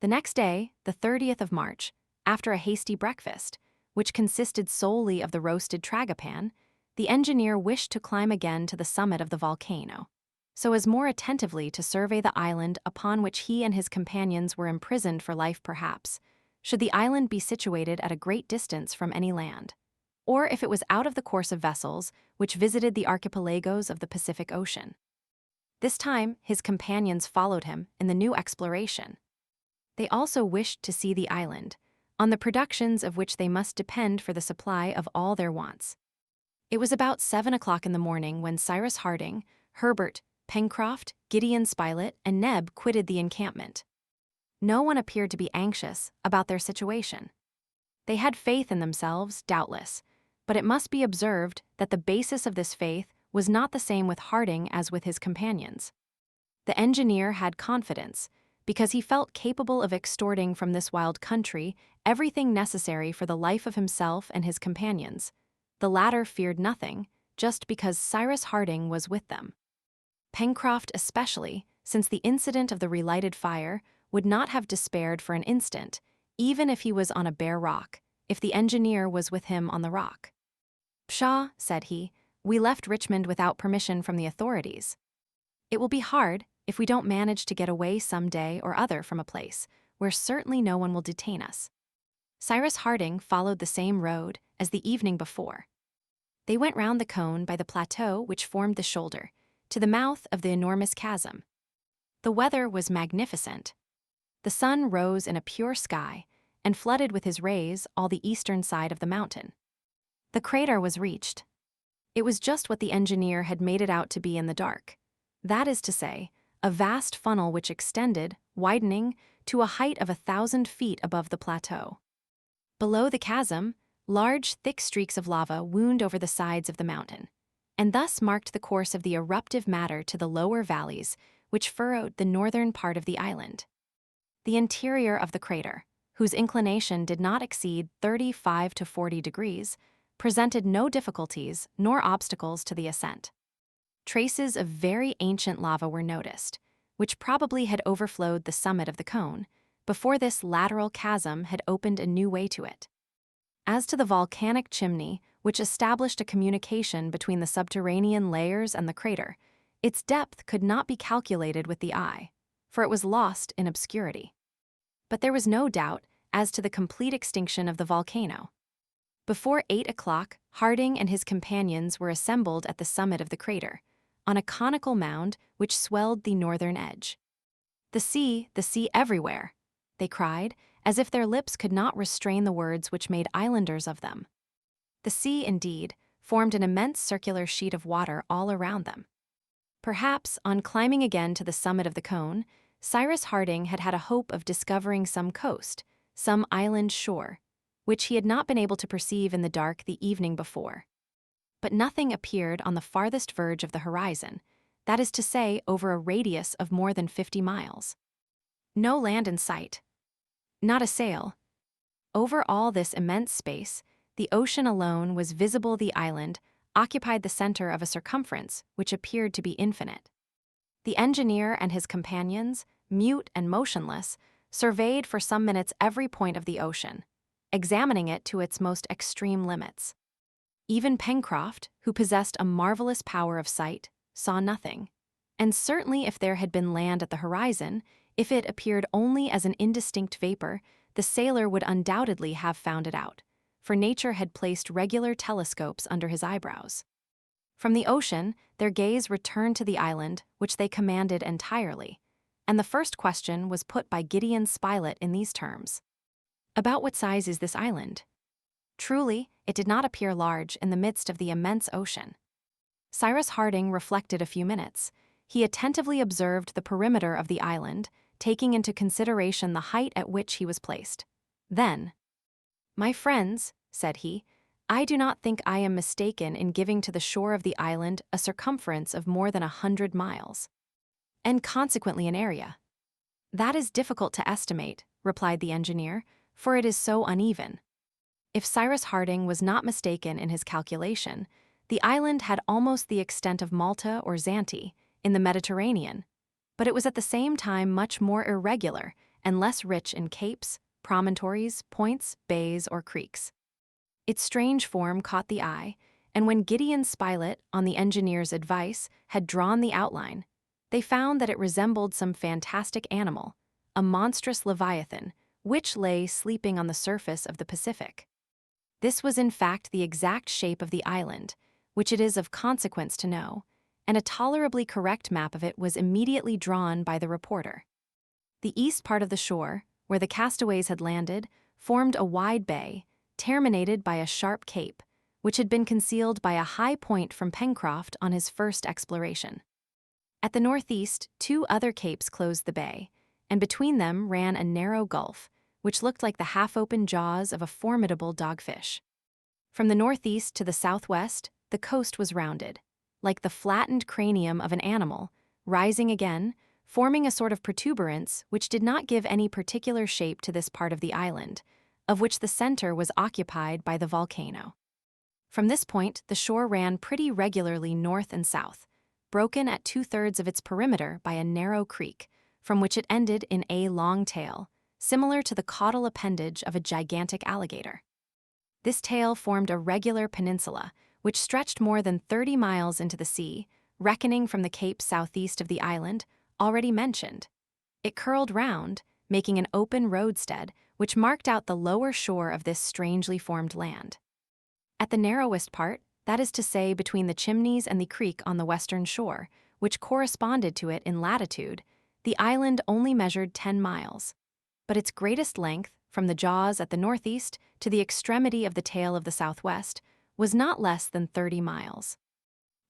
The next day, the 30th of March, after a hasty breakfast, which consisted solely of the roasted tragopan, the engineer wished to climb again to the summit of the volcano, so as more attentively to survey the island upon which he and his companions were imprisoned for life perhaps, should the island be situated at a great distance from any land, or if it was out of the course of vessels which visited the archipelagos of the Pacific Ocean. This time, his companions followed him in the new exploration. They also wished to see the island, on the productions of which they must depend for the supply of all their wants. It was about 7 o'clock in the morning when Cyrus Harding, Herbert, Pencroft, Gideon Spilett, and Neb quitted the encampment. No one appeared to be anxious about their situation. They had faith in themselves, doubtless, but it must be observed that the basis of this faith was not the same with Harding as with his companions. The engineer had confidence, because he felt capable of extorting from this wild country everything necessary for the life of himself and his companions. The latter feared nothing, just because Cyrus Harding was with them. Pencroft especially, since the incident of the relighted fire, would not have despaired for an instant, even if he was on a bare rock, if the engineer was with him on the rock. "Pshaw," said he, "we left Richmond without permission from the authorities. It will be hard if we don't manage to get away some day or other from a place where certainly no one will detain us." Cyrus Harding followed the same road as the evening before. They went round the cone by the plateau which formed the shoulder, to the mouth of the enormous chasm. The weather was magnificent. The sun rose in a pure sky and flooded with his rays all the eastern side of the mountain. The crater was reached. It was just what the engineer had made it out to be in the dark. That is to say, a vast funnel which extended, widening, to a height of 1,000 feet above the plateau. Below the chasm, large, thick streaks of lava wound over the sides of the mountain, and thus marked the course of the eruptive matter to the lower valleys, which furrowed the northern part of the island. The interior of the crater, whose inclination did not exceed 35 to 40 degrees, presented no difficulties nor obstacles to the ascent. Traces of very ancient lava were noticed, which probably had overflowed the summit of the cone, before this lateral chasm had opened a new way to it. As to the volcanic chimney, which established a communication between the subterranean layers and the crater, its depth could not be calculated with the eye, for it was lost in obscurity. But there was no doubt as to the complete extinction of the volcano. Before 8 o'clock, Harding and his companions were assembled at the summit of the crater, on a conical mound which swelled the northern edge. the sea everywhere," they cried, as if their lips could not restrain the words which made islanders of them. The sea, indeed, formed an immense circular sheet of water all around them. Perhaps, on climbing again to the summit of the cone, Cyrus Harding had had a hope of discovering some coast, some island shore, which he had not been able to perceive in the dark the evening before. But nothing appeared on the farthest verge of the horizon, that is to say, over a radius of more than 50 miles. No land in sight. Not a sail. Over all this immense space, the ocean alone was visible. The island occupied the center of a circumference which appeared to be infinite. The engineer and his companions, mute and motionless, surveyed for some minutes every point of the ocean, examining it to its most extreme limits. Even Pencroft, who possessed a marvelous power of sight, saw nothing. And certainly if there had been land at the horizon, if it appeared only as an indistinct vapor, the sailor would undoubtedly have found it out, for nature had placed regular telescopes under his eyebrows. From the ocean, their gaze returned to the island, which they commanded entirely, and the first question was put by Gideon Spilett in these terms. About what size is this island? Truly, it did not appear large in the midst of the immense ocean. Cyrus Harding reflected a few minutes. He attentively observed the perimeter of the island, taking into consideration the height at which he was placed. Then, "My friends," said he, "I do not think I am mistaken in giving to the shore of the island a circumference of more than 100 miles, and consequently an area." "That is difficult to estimate," replied the engineer, "for it is so uneven." If Cyrus Harding was not mistaken in his calculation, the island had almost the extent of Malta or Zante in the Mediterranean, but it was at the same time much more irregular and less rich in capes, promontories, points, bays, or creeks. Its strange form caught the eye, and when Gideon Spilett, on the engineer's advice, had drawn the outline, they found that it resembled some fantastic animal, a monstrous leviathan, which lay sleeping on the surface of the Pacific. This was in fact the exact shape of the island, which it is of consequence to know, and a tolerably correct map of it was immediately drawn by the reporter. The east part of the shore, where the castaways had landed, formed a wide bay, terminated by a sharp cape, which had been concealed by a high point from Pencroft on his first exploration. At the northeast, 2 other capes closed the bay, and between them ran a narrow gulf, which looked like the half-open jaws of a formidable dogfish. From the northeast to the southwest, the coast was rounded, like the flattened cranium of an animal, rising again, forming a sort of protuberance which did not give any particular shape to this part of the island, of which the center was occupied by the volcano. From this point, the shore ran pretty regularly north and south, broken at 2/3 of its perimeter by a narrow creek, from which it ended in a long tail, similar to the caudal appendage of a gigantic alligator. This tail formed a regular peninsula, which stretched more than 30 miles into the sea, reckoning from the cape southeast of the island, already mentioned. It curled round, making an open roadstead, which marked out the lower shore of this strangely formed land. At the narrowest part, that is to say between the Chimneys and the creek on the western shore, which corresponded to it in latitude, the island only measured 10 miles. But its greatest length, from the jaws at the northeast to the extremity of the tail of the southwest, was not less than 30 miles.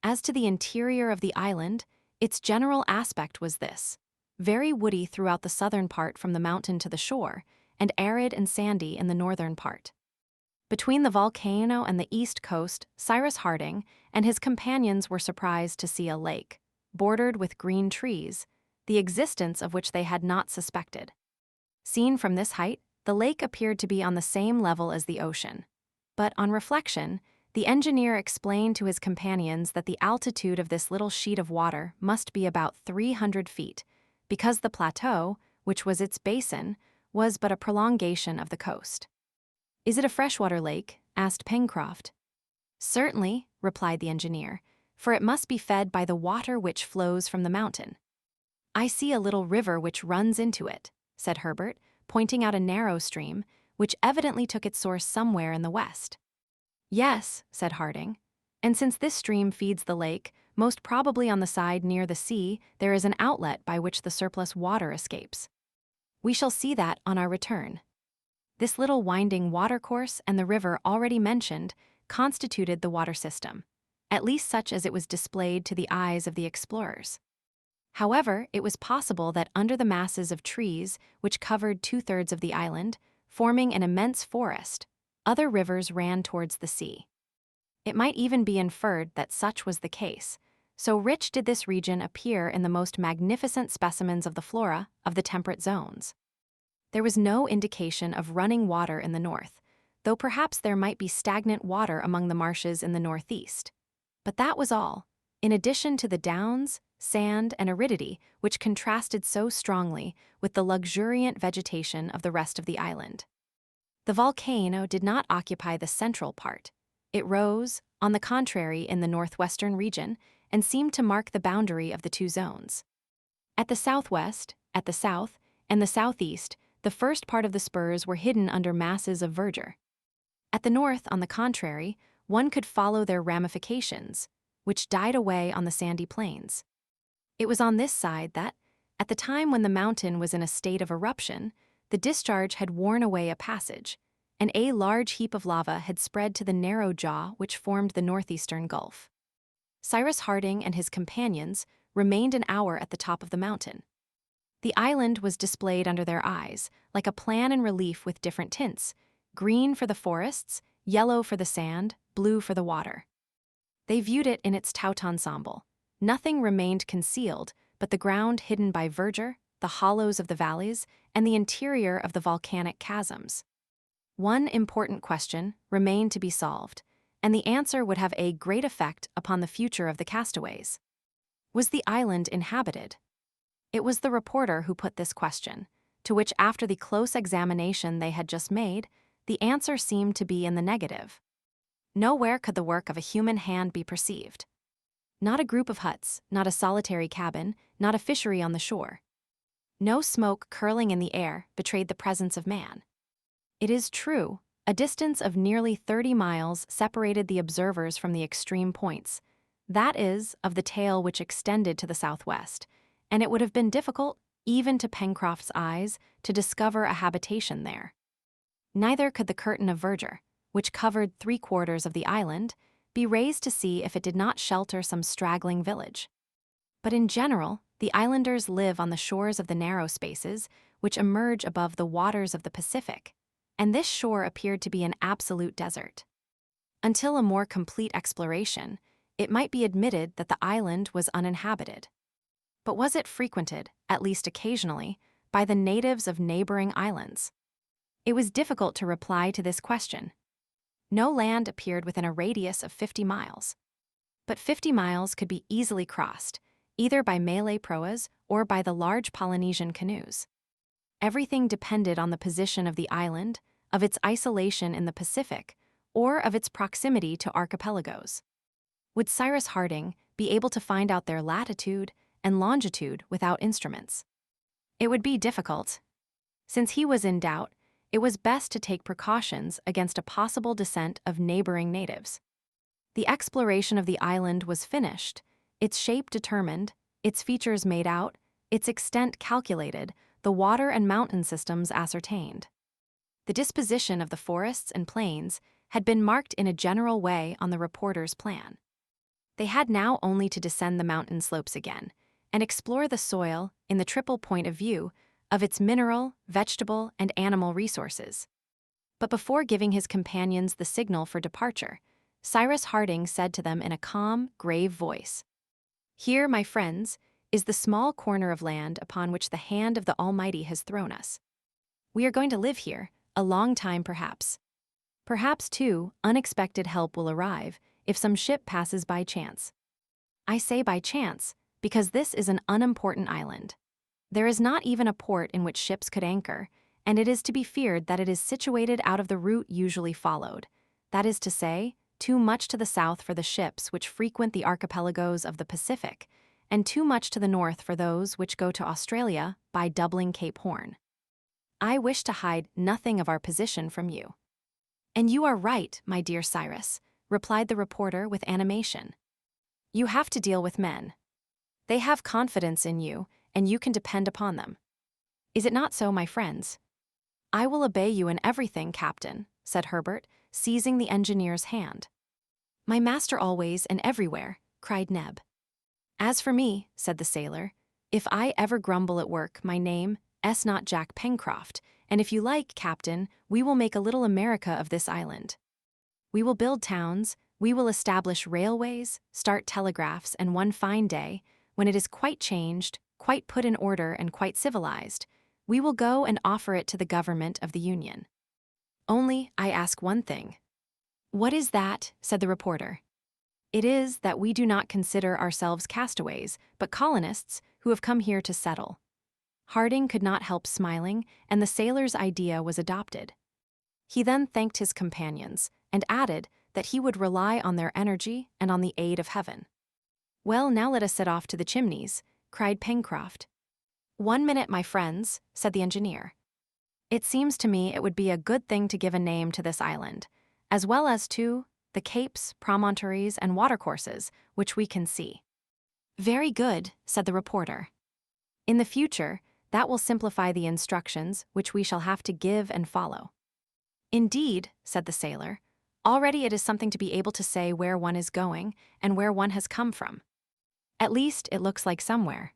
As to the interior of the island, its general aspect was this: very woody throughout the southern part from the mountain to the shore, and arid and sandy in the northern part. Between the volcano and the east coast, Cyrus Harding and his companions were surprised to see a lake, bordered with green trees, the existence of which they had not suspected. Seen from this height, the lake appeared to be on the same level as the ocean. But on reflection, the engineer explained to his companions that the altitude of this little sheet of water must be about 300 feet, because the plateau, which was its basin, was but a prolongation of the coast. "Is it a freshwater lake?" asked Pencroft. "Certainly," replied the engineer, "for it must be fed by the water which flows from the mountain." "I see a little river which runs into it," said Herbert, pointing out a narrow stream, which evidently took its source somewhere in the west. "Yes," said Harding, "and since this stream feeds the lake, most probably on the side near the sea there is an outlet by which the surplus water escapes. We shall see that on our return." This little winding watercourse and the river already mentioned constituted the water system, at least such as it was displayed to the eyes of the explorers. However, it was possible that under the masses of trees which covered 2/3 of the island, forming an immense forest, other rivers ran towards the sea. It might even be inferred that such was the case, So rich did this region appear in the most magnificent specimens of the flora of the temperate zones. There was no indication of running water in the north, though perhaps there might be stagnant water among the marshes in the northeast. But that was all, in addition to the downs, sand, and aridity which contrasted so strongly with the luxuriant vegetation of the rest of the island. The volcano did not occupy the central part. It rose, on the contrary, in the northwestern region and seemed to mark the boundary of the two zones. At the southwest, at the south, and the southeast, the first part of the spurs were hidden under masses of verdure. At the north, on the contrary, one could follow their ramifications, which died away on the sandy plains. It was on this side that, at the time when the mountain was in a state of eruption, the discharge had worn away a passage, and a large heap of lava had spread to the narrow jaw which formed the northeastern gulf. Cyrus Harding and his companions remained an hour at the top of the mountain. The island was displayed under their eyes, like a plan in relief with different tints: green for the forests, yellow for the sand, blue for the water. They viewed it in its tout ensemble. Nothing remained concealed but the ground hidden by verdure, the hollows of the valleys, and the interior of the volcanic chasms. One important question remained to be solved, and the answer would have a great effect upon the future of the castaways. Was the island inhabited? It was the reporter who put this question, to which, after the close examination they had just made, the answer seemed to be in the negative. Nowhere could the work of a human hand be perceived. Not a group of huts, not a solitary cabin, not a fishery on the shore. No smoke curling in the air betrayed the presence of man. It is true, a distance of nearly 30 miles separated the observers from the extreme points, that is, of the tail which extended to the southwest, and it would have been difficult, even to Pencroft's eyes, to discover a habitation there. Neither could the curtain of verdure, which covered 3/4 of the island, be raised to see if it did not shelter some straggling village. But in general, the islanders live on the shores of the narrow spaces which emerge above the waters of the Pacific, and this shore appeared to be an absolute desert. Until a more complete exploration, it might be admitted that the island was uninhabited. But was it frequented, at least occasionally, by the natives of neighboring islands? It was difficult to reply to this question. No land appeared within a radius of 50 miles. But 50 miles could be easily crossed, either by Malay proas or by the large Polynesian canoes. Everything depended on the position of the island, of its isolation in the Pacific, or of its proximity to archipelagos. Would Cyrus Harding be able to find out their latitude and longitude without instruments? It would be difficult. Since he was in doubt, it was best to take precautions against a possible descent of neighboring natives. The exploration of the island was finished, its shape determined, its features made out, its extent calculated, the water and mountain systems ascertained. The disposition of the forests and plains had been marked in a general way on the reporter's plan. They had now only to descend the mountain slopes again and explore the soil in the triple point of view of its mineral, vegetable, and animal resources. But before giving his companions the signal for departure, Cyrus Harding said to them in a calm, grave voice, "Here, my friends, is the small corner of land upon which the hand of the Almighty has thrown us. We are going to live here, a long time perhaps. Perhaps, too, unexpected help will arrive if some ship passes by chance. I say by chance, because this is an unimportant island. There is not even a port in which ships could anchor, and it is to be feared that it is situated out of the route usually followed, that is to say, too much to the south for the ships which frequent the archipelagos of the Pacific, and too much to the north for those which go to Australia by doubling Cape Horn. I wish to hide nothing of our position from you." "And you are right, my dear Cyrus," replied the reporter with animation. "You have to deal with men. They have confidence in you, and you can depend upon them. Is it not so, my friends?" "I will obey you in everything, Captain," said Herbert, seizing the engineer's hand. "My master always and everywhere," cried Neb. "As for me," said the sailor, "if I ever grumble at work, my name is not Jack Pencroft, and if you like, Captain, we will make a little America of this island. We will build towns, We will establish railways, start telegraphs, and one fine day, when it is quite changed, quite put in order, and quite civilized, we will go and offer it to the government of the Union. Only, I ask one thing. What is that? Said the reporter. It is that we do not consider ourselves castaways, but colonists who have come here to settle. Harding could not help smiling, and the sailor's idea was adopted. He then thanked his companions, and added that he would rely on their energy and on the aid of heaven. Well, now let us set off to the chimneys, cried Pencroft. 1 minute, my friends, said the engineer. It seems to me it would be a good thing to give a name to this island, as well as to the capes, promontories, and watercourses which we can see. Very good, said the reporter. In the future, that will simplify the instructions which we shall have to give and follow. Indeed, said the sailor, already it is something to be able to say where one is going and where one has come from. At least it looks like somewhere.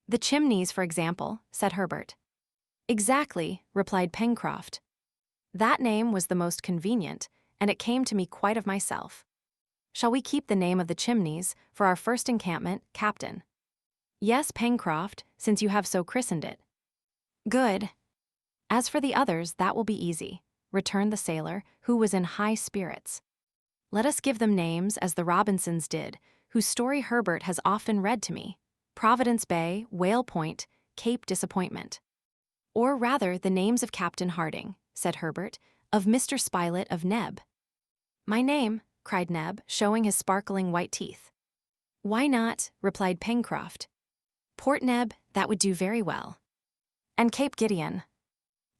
The chimneys, for example, said Herbert. Exactly, replied Pencroft. That name was the most convenient, and it came to me quite of myself. Shall we keep the name of the chimneys for our first encampment, Captain? Yes, Pencroft, since you have so christened it. Good. As for the others, that will be easy, returned the sailor, who was in high spirits. Let us give them names as the Robinsons did, whose story Herbert has often read to me: Providence Bay, Whale Point, Cape Disappointment. Or rather the names of Captain Harding, said Herbert, of Mr. Spilett, of Neb. My name, cried Neb, showing his sparkling white teeth. Why not, replied Pencroft. Port Neb, that would do very well. And Cape Gideon.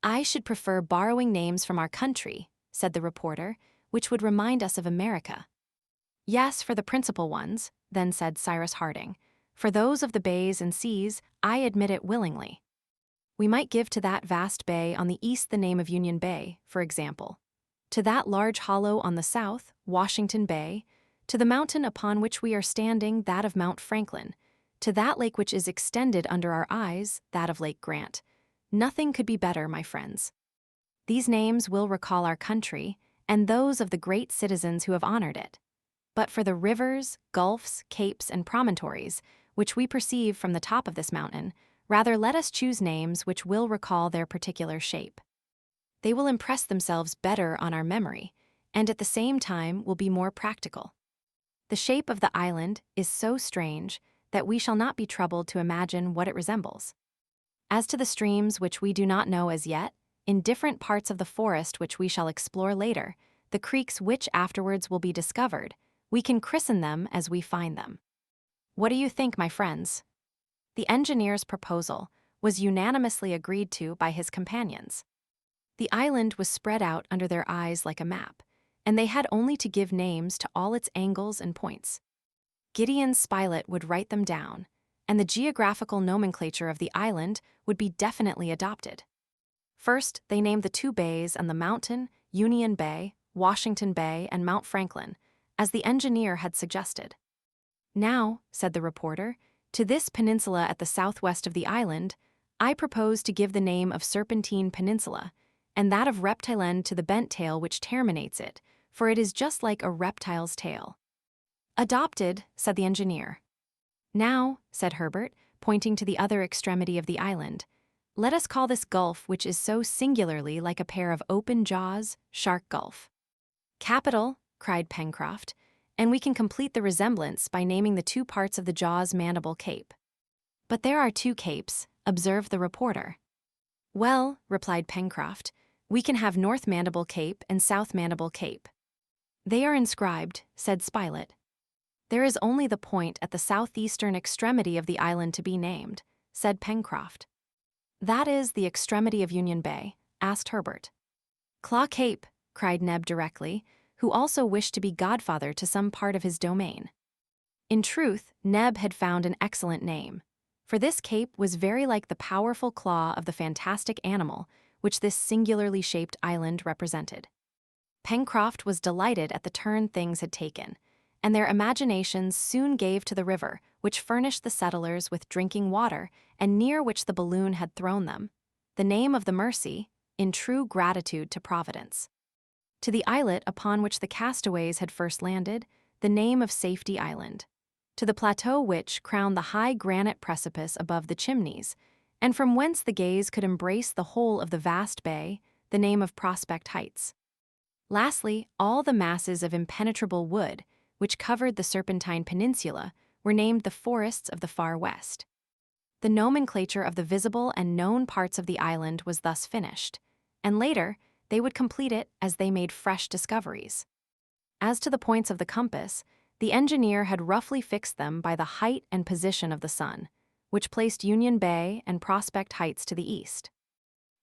I should prefer borrowing names from our country, said the reporter, which would remind us of America. Yes, for the principal ones, then said Cyrus Harding. For those of the bays and seas, I admit it willingly. We might give to that vast bay on the east the name of Union Bay, for example. To that large hollow on the south, Washington Bay. To the mountain upon which we are standing, that of Mount Franklin. To that lake which is extended under our eyes, that of Lake Grant. Nothing could be better, my friends. These names will recall our country, and those of the great citizens who have honored it. But for the rivers, gulfs, capes, and promontories, which we perceive from the top of this mountain, rather let us choose names which will recall their particular shape. They will impress themselves better on our memory, and at the same time will be more practical. The shape of the island is so strange that we shall not be troubled to imagine what it resembles. As to the streams which we do not know as yet, in different parts of the forest which we shall explore later, the creeks which afterwards will be discovered, we can christen them as we find them. What do you think, my friends? The engineer's proposal was unanimously agreed to by his companions. The island was spread out under their eyes like a map, and they had only to give names to all its angles and points. Gideon Spilett would write them down, and the geographical nomenclature of the island would be definitely adopted. First, they named the 2 bays and the mountain, Union Bay, Washington Bay, and Mount Franklin, as the engineer had suggested. Now, said the reporter, to this peninsula at the southwest of the island, I propose to give the name of Serpentine Peninsula, and that of Reptile End to the bent tail which terminates it, for it is just like a reptile's tail. Adopted, said the engineer. Now, said Herbert, pointing to the other extremity of the island, let us call this gulf which is so singularly like a pair of open jaws, Shark Gulf. Capital, cried Pencroft, and we can complete the resemblance by naming the 2 parts of the jaws Mandible Cape. But there are 2 capes, observed the reporter. Well, replied Pencroft, we can have North Mandible Cape and South Mandible Cape. They are inscribed, said Spilett. There is only the point at the southeastern extremity of the island to be named, said Pencroft. That is the extremity of Union Bay, asked Herbert. Claw Cape, cried Neb directly, who also wished to be godfather to some part of his domain. In truth, Neb had found an excellent name, for this cape was very like the powerful claw of the fantastic animal which this singularly shaped island represented. Pencroft was delighted at the turn things had taken, and their imaginations soon gave to the river which furnished the settlers with drinking water and near which the balloon had thrown them, the name of the Mercy, in true gratitude to Providence. To the islet upon which the castaways had first landed, the name of Safety Island. To the plateau which crowned the high granite precipice above the Chimneys, and from whence the gaze could embrace the whole of the vast bay, the name of Prospect Heights. Lastly, all the masses of impenetrable wood, which covered the Serpentine Peninsula, were named the forests of the far west. The nomenclature of the visible and known parts of the island was thus finished, and later they would complete it as they made fresh discoveries. As to the points of the compass, the engineer had roughly fixed them by the height and position of the sun, which placed Union Bay and Prospect Heights to the east.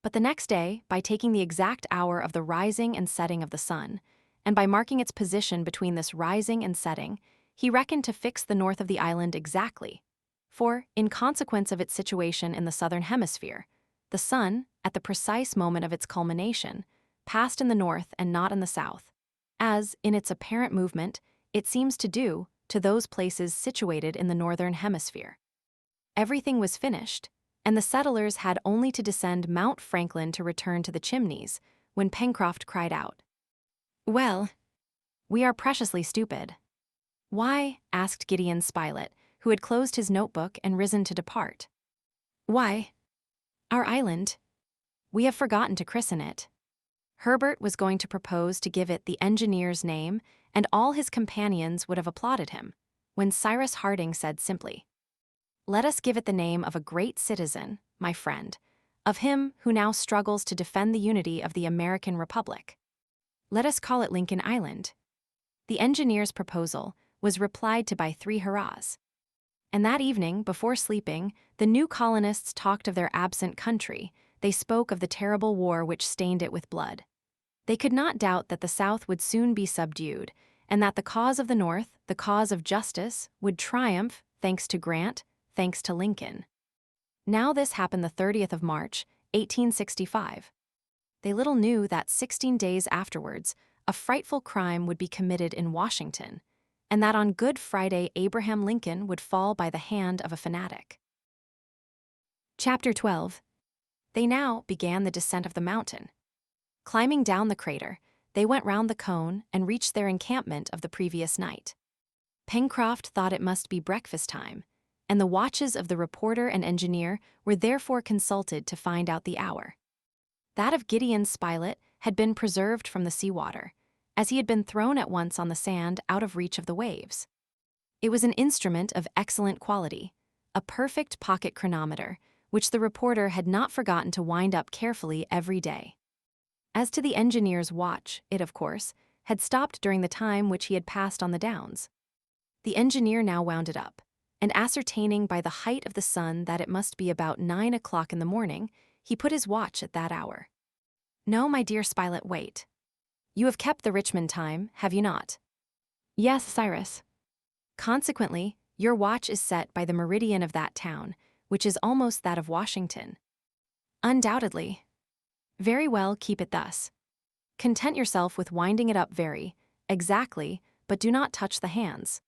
But the next day, by taking the exact hour of the rising and setting of the sun, and by marking its position between this rising and setting, he reckoned to fix the north of the island exactly. For, in consequence of its situation in the southern hemisphere, the sun, at the precise moment of its culmination, passed in the north and not in the south, as, in its apparent movement, it seems to do to those places situated in the northern hemisphere. Everything was finished, and the settlers had only to descend Mount Franklin to return to the Chimneys, when Pencroft cried out, "Well, we are preciously stupid." "Why?" asked Gideon Spilett, who had closed his notebook and risen to depart. "Why, our island. We have forgotten to christen it." Herbert was going to propose to give it the engineer's name, and all his companions would have applauded him, when Cyrus Harding said simply, "Let us give it the name of a great citizen, my friend, of him who now struggles to defend the unity of the American Republic. Let us call it Lincoln Island." The engineer's proposal was replied to by 3 hurrahs. And that evening, before sleeping, the new colonists talked of their absent country. They spoke of the terrible war which stained it with blood. They could not doubt that the South would soon be subdued, and that the cause of the North, the cause of justice, would triumph, thanks to Grant, thanks to Lincoln. Now this happened the 30th of March, 1865. They little knew that 16 days afterwards, a frightful crime would be committed in Washington, and that on Good Friday Abraham Lincoln would fall by the hand of a fanatic. Chapter 12. They now began the descent of the mountain. Climbing down the crater, they went round the cone and reached their encampment of the previous night. Pencroft thought it must be breakfast time, and the watches of the reporter and engineer were therefore consulted to find out the hour. That of Gideon Spilett had been preserved from the sea-water, as he had been thrown at once on the sand out of reach of the waves. It was an instrument of excellent quality, a perfect pocket chronometer, which the reporter had not forgotten to wind up carefully every day. As to the engineer's watch, it, of course, had stopped during the time which he had passed on the downs. The engineer now wound it up, and ascertaining by the height of the sun that it must be about 9 o'clock in the morning, he put his watch at that hour. "No, my dear Spilett, wait. You have kept the Richmond time, have you not?" "Yes, Cyrus." "Consequently, your watch is set by the meridian of that town, which is almost that of Washington." "Undoubtedly." "Very well, keep it thus. Content yourself with winding it up very exactly, but do not touch the hands.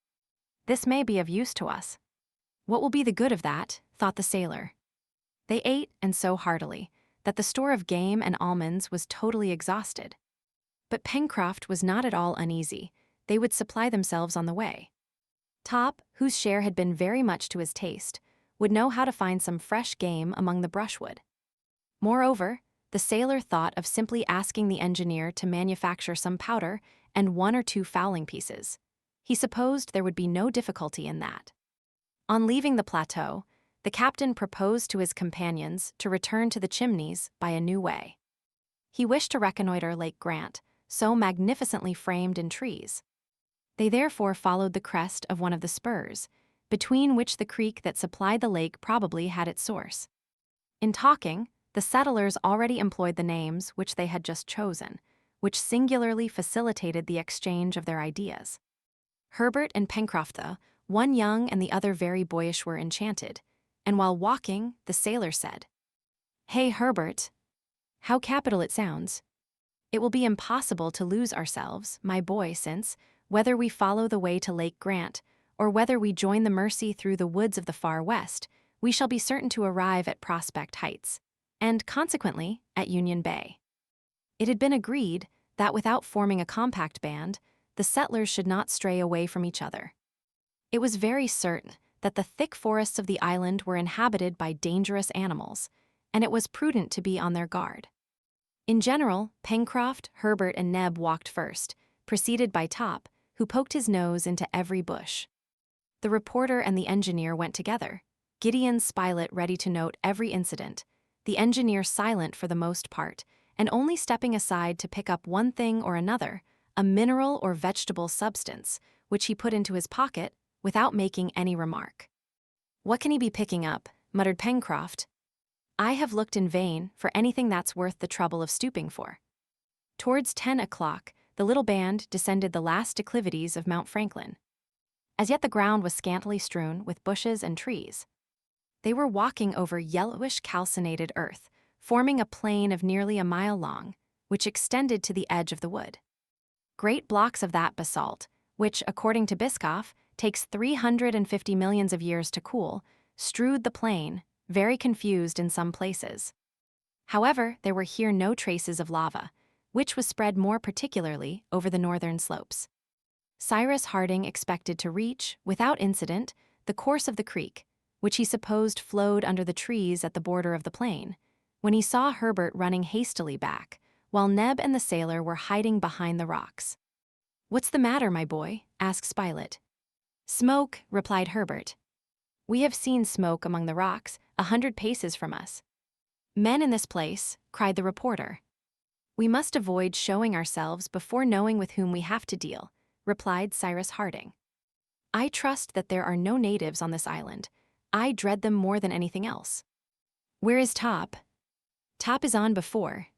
This may be of use to us." "What will be the good of that?" thought the sailor. They ate, and so heartily, that the store of game and almonds was totally exhausted. But Pencroft was not at all uneasy. They would supply themselves on the way. Top, whose share had been very much to his taste, would know how to find some fresh game among the brushwood. Moreover, the sailor thought of simply asking the engineer to manufacture some powder and 1 or 2 fowling pieces. He supposed there would be no difficulty in that. On leaving the plateau, the captain proposed to his companions to return to the Chimneys by a new way. He wished to reconnoiter Lake Grant, so magnificently framed in trees. They therefore followed the crest of one of the spurs, between which the creek that supplied the lake probably had its source. In talking, the settlers already employed the names which they had just chosen, which singularly facilitated the exchange of their ideas. Herbert and Pencroft, one young and the other very boyish, were enchanted, and while walking, the sailor said, "Hey, Herbert, how capital it sounds. It will be impossible to lose ourselves, my boy, since, whether we follow the way to Lake Grant, or whether we join the Mercy through the woods of the far west, we shall be certain to arrive at Prospect Heights, and consequently at Union Bay." It had been agreed that without forming a compact band, the settlers should not stray away from each other. It was very certain that the thick forests of the island were inhabited by dangerous animals, and it was prudent to be on their guard. In general, Pencroft, Herbert, and Neb walked first, preceded by Top, who poked his nose into every bush. The reporter and the engineer went together, Gideon Spilett ready to note every incident, the engineer silent for the most part, and only stepping aside to pick up one thing or another, a mineral or vegetable substance, which he put into his pocket without making any remark. "What can he be picking up?" muttered Pencroft. "I have looked in vain for anything that's worth the trouble of stooping for." Towards 10 o'clock, the little band descended the last declivities of Mount Franklin. As yet the ground was scantily strewn with bushes and trees. They were walking over yellowish calcinated earth, forming a plain of nearly a mile long, which extended to the edge of the wood. Great blocks of that basalt, which, according to Biscoff, takes 350 millions of years to cool, strewed the plain, very confused in some places. However, there were here no traces of lava, which was spread more particularly over the northern slopes. Cyrus Harding expected to reach, without incident, the course of the creek, which he supposed flowed under the trees at the border of the plain, when he saw Herbert running hastily back, while Neb and the sailor were hiding behind the rocks. "What's the matter, my boy?" asked Spilett. "Smoke," replied Herbert. "We have seen smoke among the rocks, 100 paces from us." "Men in this place," cried the reporter. "We must avoid showing ourselves before knowing with whom we have to deal," replied Cyrus Harding. "I trust that there are no natives on this island. I dread them more than anything else." "Where is Top?" "Top is on before."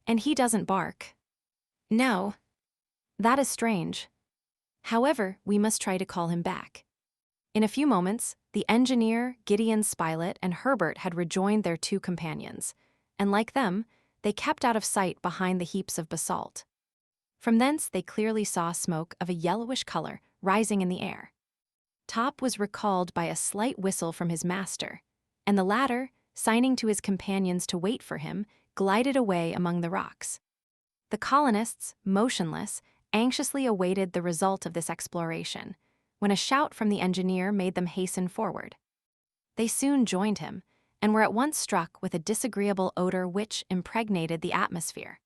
"And he doesn't bark." "No." "That is strange. However, we must try to call him back." In a few moments, the engineer, Gideon Spilett, and Herbert had rejoined their two companions, and like them, they kept out of sight behind the heaps of basalt. From thence they clearly saw smoke of a yellowish color rising in the air. Top was recalled by a slight whistle from his master, and the latter, signing to his companions to wait for him, glided away among the rocks. The colonists, motionless, anxiously awaited the result of this exploration, when a shout from the engineer made them hasten forward. They soon joined him, and were at once struck with a disagreeable odor which impregnated the atmosphere.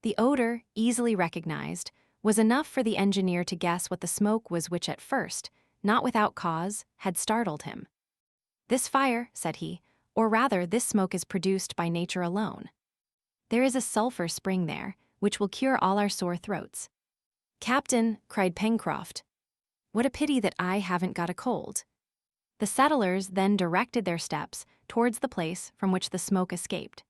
The odor, easily recognized, was enough for the engineer to guess what the smoke was which at first, not without cause, had startled him. "This fire," said he, "or rather this smoke is produced by nature alone. There is a sulfur spring there, which will cure all our sore throats." "Captain," cried Pencroft, "what a pity that I haven't got a cold." The settlers then directed their steps towards the place from which the smoke escaped.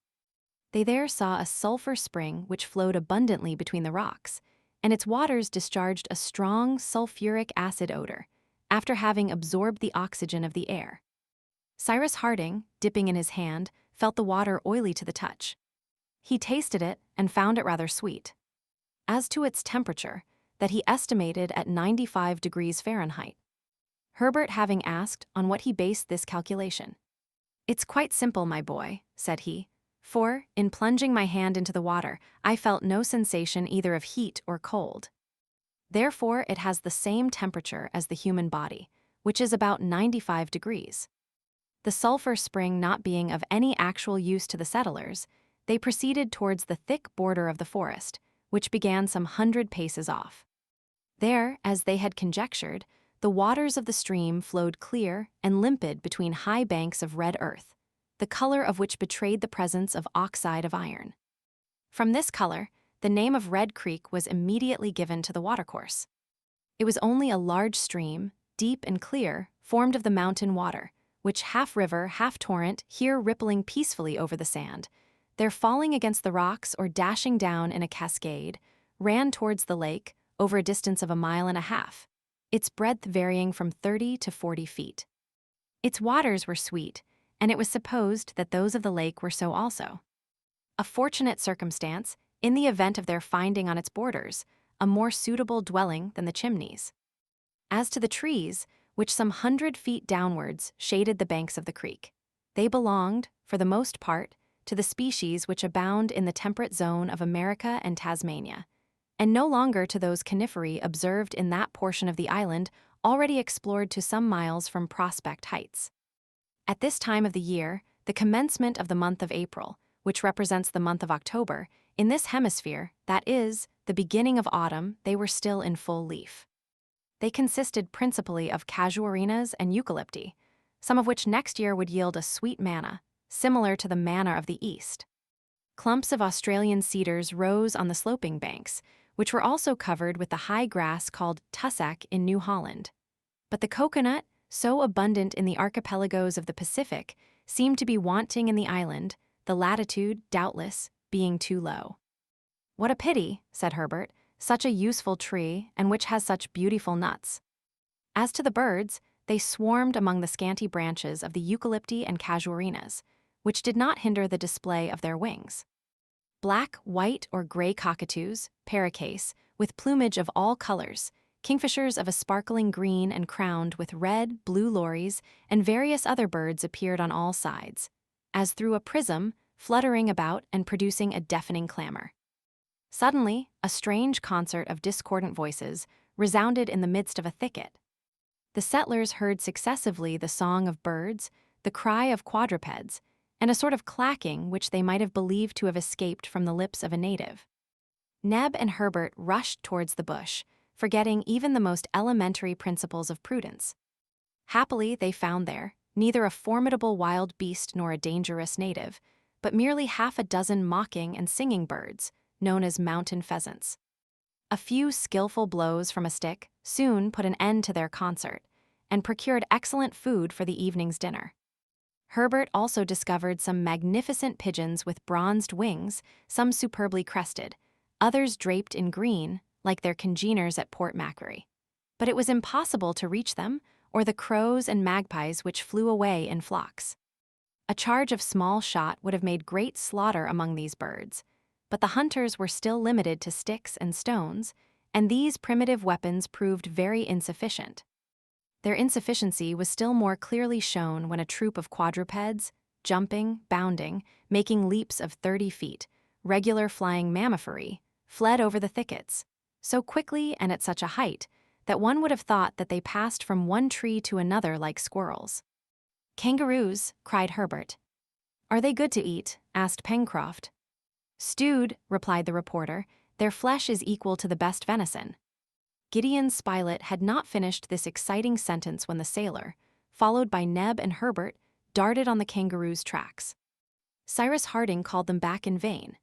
They there saw a sulfur spring which flowed abundantly between the rocks, and its waters discharged a strong sulfuric acid odor, after having absorbed the oxygen of the air. Cyrus Harding, dipping in his hand, felt the water oily to the touch. He tasted it and found it rather sweet. As to its temperature, that he estimated at 95 degrees Fahrenheit. Herbert having asked on what he based this calculation. "It's quite simple, my boy," said he, "for, in plunging my hand into the water, I felt no sensation either of heat or cold. Therefore it has the same temperature as the human body, which is about 95 degrees. The sulfur spring not being of any actual use to the settlers, they proceeded towards the thick border of the forest, which began some 100 paces off. There, as they had conjectured, the waters of the stream flowed clear and limpid between high banks of red earth, the color of which betrayed the presence of oxide of iron. From this color, the name of Red Creek was immediately given to the watercourse. It was only a large stream, deep and clear, formed of the mountain water, which half river, half torrent, here rippling peacefully over the sand, there falling against the rocks or dashing down in a cascade, ran towards the lake over a distance of 1.5 miles, its breadth varying from 30 to 40 feet. Its waters were sweet, and it was supposed that those of the lake were so also. A fortunate circumstance, in the event of their finding on its borders a more suitable dwelling than the Chimneys. As to the trees, which some 100 feet downwards shaded the banks of the creek, they belonged, for the most part, to the species which abound in the temperate zone of America and Tasmania, and no longer to those coniferae observed in that portion of the island already explored to some miles from Prospect Heights. At this time of the year, the commencement of the month of April, which represents the month of October, in this hemisphere, that is, the beginning of autumn, they were still in full leaf. They consisted principally of casuarinas and eucalypti, some of which next year would yield a sweet manna, similar to the manna of the East. Clumps of Australian cedars rose on the sloping banks, which were also covered with the high grass called tussock in New Holland. But the coconut, so abundant in the archipelagos of the Pacific, seemed to be wanting in the island, the latitude, doubtless, being too low. "What a pity," said Herbert, "such a useful tree, and which has such beautiful nuts." As to the birds, they swarmed among the scanty branches of the eucalypti and casuarinas, which did not hinder the display of their wings. Black, white, or gray cockatoos, paroquets, with plumage of all colors, kingfishers of a sparkling green and crowned with red, blue lories, and various other birds appeared on all sides, as through a prism, fluttering about and producing a deafening clamor. Suddenly, a strange concert of discordant voices resounded in the midst of a thicket. The settlers heard successively the song of birds, the cry of quadrupeds, and a sort of clacking which they might have believed to have escaped from the lips of a native. Neb and Herbert rushed towards the bush, forgetting even the most elementary principles of prudence. Happily, they found there neither a formidable wild beast nor a dangerous native, but merely half a dozen mocking and singing birds, known as mountain pheasants. A few skillful blows from a stick soon put an end to their concert, and procured excellent food for the evening's dinner. Herbert also discovered some magnificent pigeons with bronzed wings, some superbly crested, others draped in green, like their congeners at Port Macquarie. But it was impossible to reach them, or the crows and magpies which flew away in flocks. A charge of small shot would have made great slaughter among these birds, but the hunters were still limited to sticks and stones, and these primitive weapons proved very insufficient. Their insufficiency was still more clearly shown when a troop of quadrupeds, jumping, bounding, making leaps of 30 feet, regular flying mammiferae, fled over the thickets, so quickly and at such a height that one would have thought that they passed from one tree to another like squirrels. "Kangaroos," cried Herbert. "Are they good to eat?" asked Pencroft. "Stewed," replied the reporter, "their flesh is equal to the best venison." Gideon Spilett had not finished this exciting sentence when the sailor, followed by Neb and Herbert, darted on the kangaroo's tracks. Cyrus Harding called them back in vain.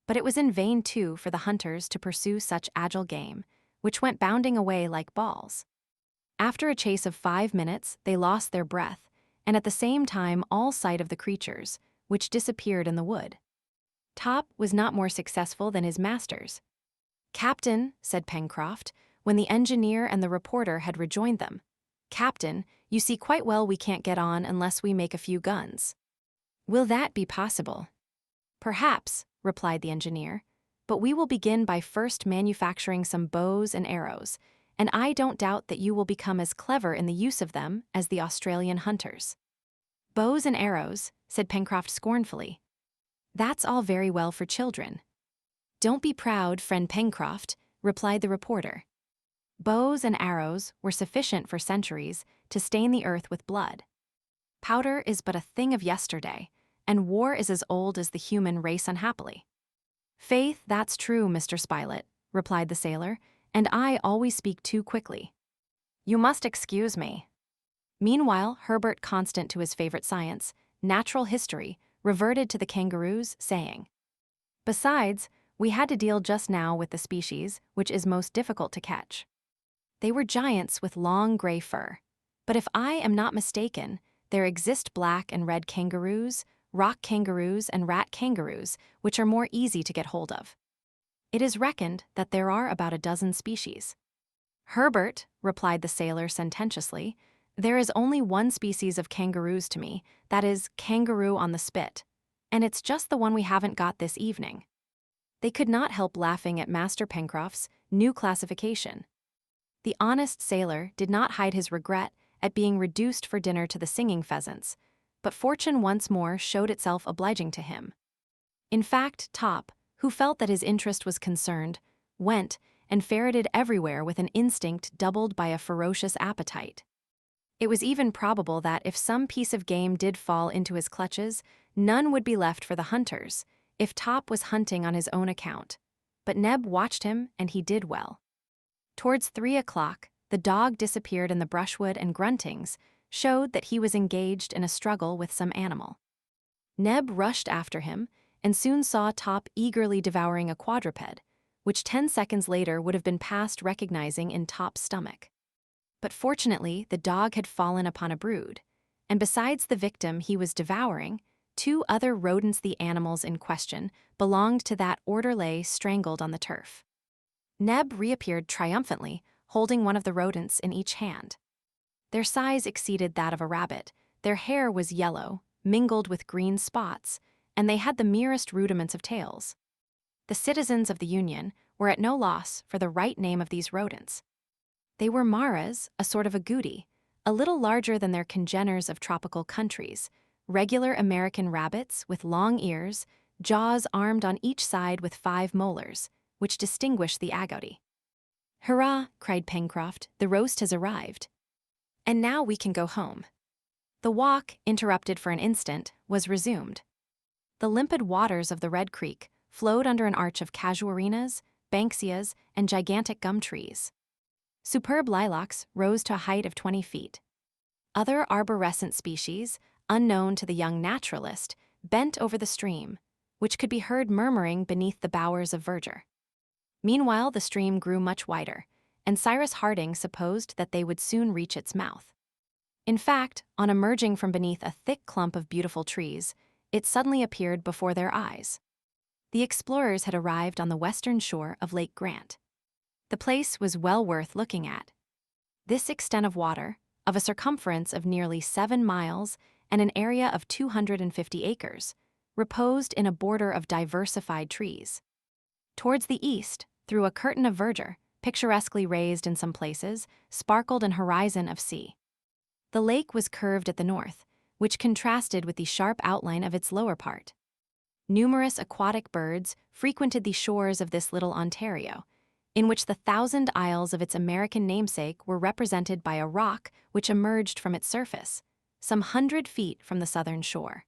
But it was in vain, too, for the hunters to pursue such agile game, which went bounding away like balls. After a chase of 5 minutes, they lost their breath, and at the same time all sight of the creatures, which disappeared in the wood. Top was not more successful than his masters. "Captain," said Pencroft, when the engineer and the reporter had rejoined them, "Captain, you see quite well we can't get on unless we make a few guns." "Will that be possible?" "Perhaps," replied the engineer, "but we will begin by first manufacturing some bows and arrows, and I don't doubt that you will become as clever in the use of them as the Australian hunters." "Bows and arrows," said Pencroft scornfully. "That's all very well for children." "Don't be proud, friend Pencroft," replied the reporter. Bows and arrows were sufficient for centuries to stain the earth with blood. Powder is but a thing of yesterday, and war is as old as the human race unhappily. "Faith, that's true, Mr. Spilett," replied the sailor, "and I always speak too quickly. You must excuse me." Meanwhile, Herbert, constant to his favorite science, natural history, reverted to the kangaroos, saying, "Besides, we had to deal just now with the species which is most difficult to catch. They were giants with long gray fur, but if I am not mistaken, there exist black and red kangaroos, rock kangaroos, and rat kangaroos, which are more easy to get hold of. It is reckoned that there are about a dozen species." "Herbert," replied the sailor sententiously, "there is only one species of kangaroos to me, that is, kangaroo on the spit, and it's just the one we haven't got this evening." They could not help laughing at Master Pencroft's new classification. The honest sailor did not hide his regret at being reduced for dinner to the singing pheasants, but fortune once more showed itself obliging to him. In fact, Top, who felt that his interest was concerned, went and ferreted everywhere with an instinct doubled by a ferocious appetite. It was even probable that if some piece of game did fall into his clutches, none would be left for the hunters, if Top was hunting on his own account. But Neb watched him, and he did well. Towards 3 o'clock, the dog disappeared in the brushwood, and gruntings showed that he was engaged in a struggle with some animal. Neb rushed after him, and soon saw Top eagerly devouring a quadruped, which 10 seconds later would have been past recognizing in Top's stomach. But fortunately, the dog had fallen upon a brood, and besides the victim he was devouring, 2 other rodents. The animals in question belonged to that order lay strangled on the turf. Neb reappeared triumphantly, holding one of the rodents in each hand. Their size exceeded that of a rabbit, their hair was yellow, mingled with green spots, and they had the merest rudiments of tails. The citizens of the Union were at no loss for the right name of these rodents. They were maras, a sort of agouti, a little larger than their congeners of tropical countries, regular American rabbits with long ears, jaws armed on each side with 5 molars, which distinguish the agouti. "Hurrah!" cried Pencroft, "the roast has arrived. And now we can go home." The walk, interrupted for an instant, was resumed. The limpid waters of the Red Creek flowed under an arch of casuarinas, banksias, and gigantic gum trees. Superb lilacs rose to a height of 20 feet. Other arborescent species, unknown to the young naturalist, bent over the stream, which could be heard murmuring beneath the bowers of verdure. Meanwhile, the stream grew much wider, and Cyrus Harding supposed that they would soon reach its mouth. In fact, on emerging from beneath a thick clump of beautiful trees, it suddenly appeared before their eyes. The explorers had arrived on the western shore of Lake Grant. The place was well worth looking at. This extent of water, of a circumference of nearly 7 miles and an area of 250 acres, reposed in a border of diversified trees. Towards the east, through a curtain of verdure, picturesquely raised in some places, sparkled an horizon of sea. The lake was curved at the north, which contrasted with the sharp outline of its lower part. Numerous aquatic birds frequented the shores of this little Ontario, in which the 1,000 isles of its American namesake were represented by a rock which emerged from its surface, some 100 feet from the southern shore.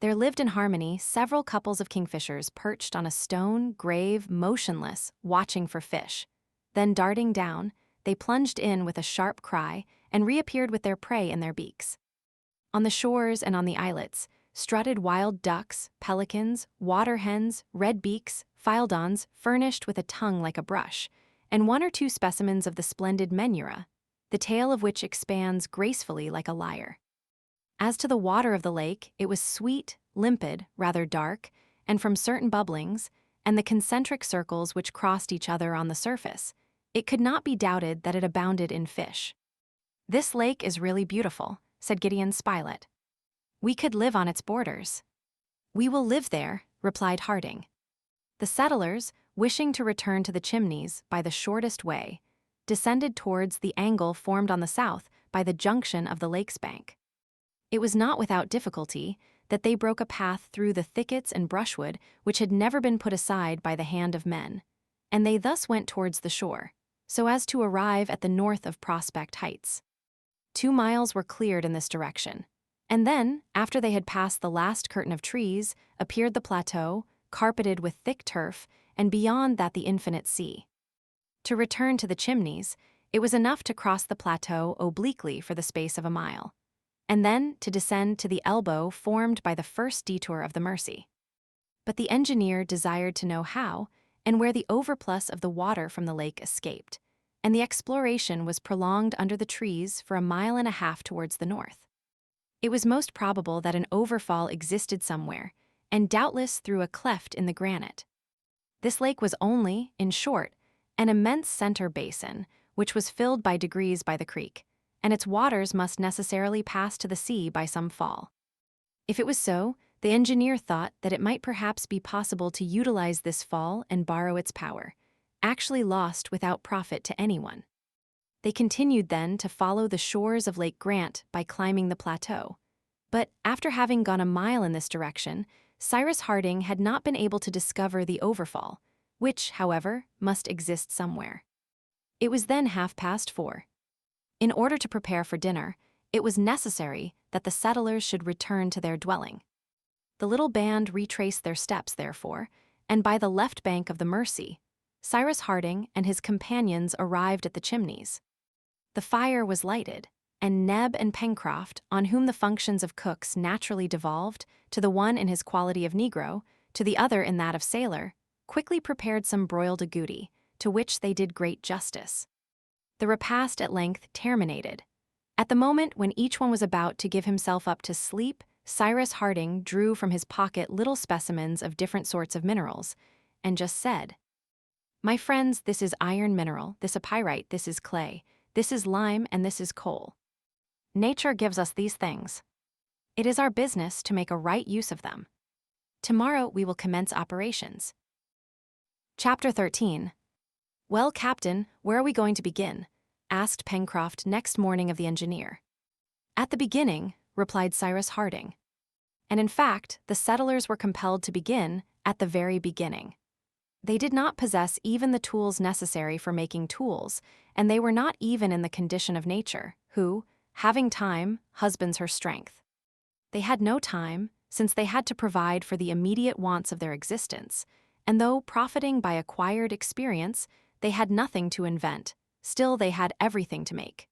There lived in harmony several couples of kingfishers perched on a stone, grave, motionless, watching for fish. Then darting down, they plunged in with a sharp cry and reappeared with their prey in their beaks. On the shores and on the islets strutted wild ducks, pelicans, water hens, red beaks, phyldons furnished with a tongue like a brush, and 1 or 2 specimens of the splendid menura, the tail of which expands gracefully like a lyre. As to the water of the lake, it was sweet, limpid, rather dark, and from certain bubblings, and the concentric circles which crossed each other on the surface, it could not be doubted that it abounded in fish. "This lake is really beautiful," said Gideon Spilett. "We could live on its borders." "We will live there," replied Harding. The settlers, wishing to return to the Chimneys by the shortest way, descended towards the angle formed on the south by the junction of the lake's bank. It was not without difficulty that they broke a path through the thickets and brushwood which had never been put aside by the hand of men, and they thus went towards the shore, so as to arrive at the north of Prospect Heights. 2 miles were cleared in this direction, and then, after they had passed the last curtain of trees, appeared the plateau, carpeted with thick turf, and beyond that the infinite sea. To return to the Chimneys, it was enough to cross the plateau obliquely for the space of a mile, and then to descend to the elbow formed by the first detour of the Mercy. But the engineer desired to know how and where the overplus of the water from the lake escaped, and the exploration was prolonged under the trees for 1.5 miles towards the north. It was most probable that an overfall existed somewhere, and doubtless through a cleft in the granite. This lake was only, in short, an immense center basin, which was filled by degrees by the creek, and its waters must necessarily pass to the sea by some fall. If it was so, the engineer thought that it might perhaps be possible to utilize this fall and borrow its power, actually lost without profit to anyone. They continued then to follow the shores of Lake Grant by climbing the plateau, But after having gone a mile in this direction, Cyrus Harding had not been able to discover the overfall, which, however, must exist somewhere. It was then 4:30. In order to prepare for dinner, it was necessary that the settlers should return to their dwelling. The little band retraced their steps, therefore, and by the left bank of the Mersey, Cyrus Harding and his companions arrived at the Chimneys. The fire was lighted, and Neb and Pencroft, on whom the functions of cooks naturally devolved, to the one in his quality of Negro, to the other in that of sailor, quickly prepared some broiled agouti, to which they did great justice. The repast at length terminated. At the moment when each one was about to give himself up to sleep, Cyrus Harding drew from his pocket little specimens of different sorts of minerals, and just said, "My friends, this is iron mineral, this a pyrite, this is clay, this is lime, and this is coal. Nature gives us these things. It is our business to make a right use of them. Tomorrow we will commence operations." Chapter 13. "Well, Captain, where are we going to begin?" asked Pencroft next morning of the engineer. "At the beginning," replied Cyrus Harding. And in fact, the settlers were compelled to begin at the very beginning. They did not possess even the tools necessary for making tools, and they were not even in the condition of nature, who, having time, husbands her strength. They had no time, since they had to provide for the immediate wants of their existence, and though profiting by acquired experience, they had nothing to invent, still they had everything to make.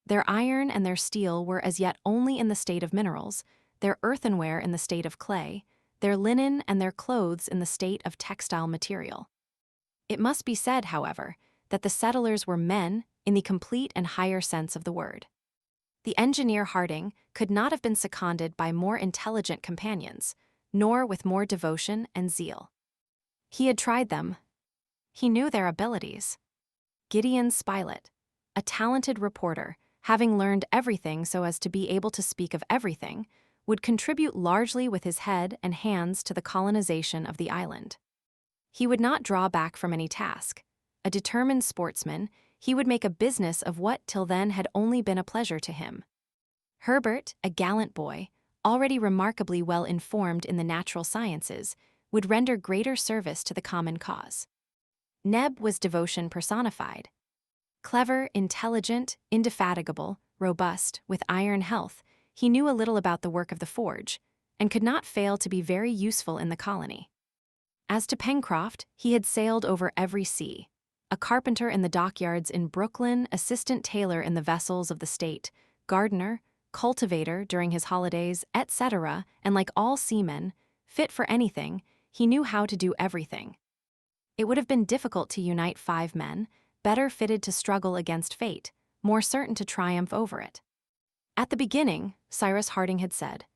Their iron and their steel were as yet only in the state of minerals, their earthenware in the state of clay, their linen and their clothes in the state of textile material. It must be said, however, that the settlers were men in the complete and higher sense of the word. The engineer Harding could not have been seconded by more intelligent companions, nor with more devotion and zeal. He had tried them. He knew their abilities. Gideon Spilett, a talented reporter, having learned everything so as to be able to speak of everything, would contribute largely with his head and hands to the colonization of the island. He would not draw back from any task. A determined sportsman, he would make a business of what till then had only been a pleasure to him. Herbert, a gallant boy, already remarkably well informed in the natural sciences, would render greater service to the common cause. Neb was devotion personified. Clever, intelligent, indefatigable, robust, with iron health, he knew a little about the work of the forge, and could not fail to be very useful in the colony. As to Pencroft, he had sailed over every sea. A carpenter in the dockyards in Brooklyn, assistant tailor in the vessels of the state, gardener, cultivator during his holidays, etc., and like all seamen, fit for anything, he knew how to do everything. It would have been difficult to unite 5 men, better fitted to struggle against fate, more certain to triumph over it. At the beginning, Cyrus Harding had said.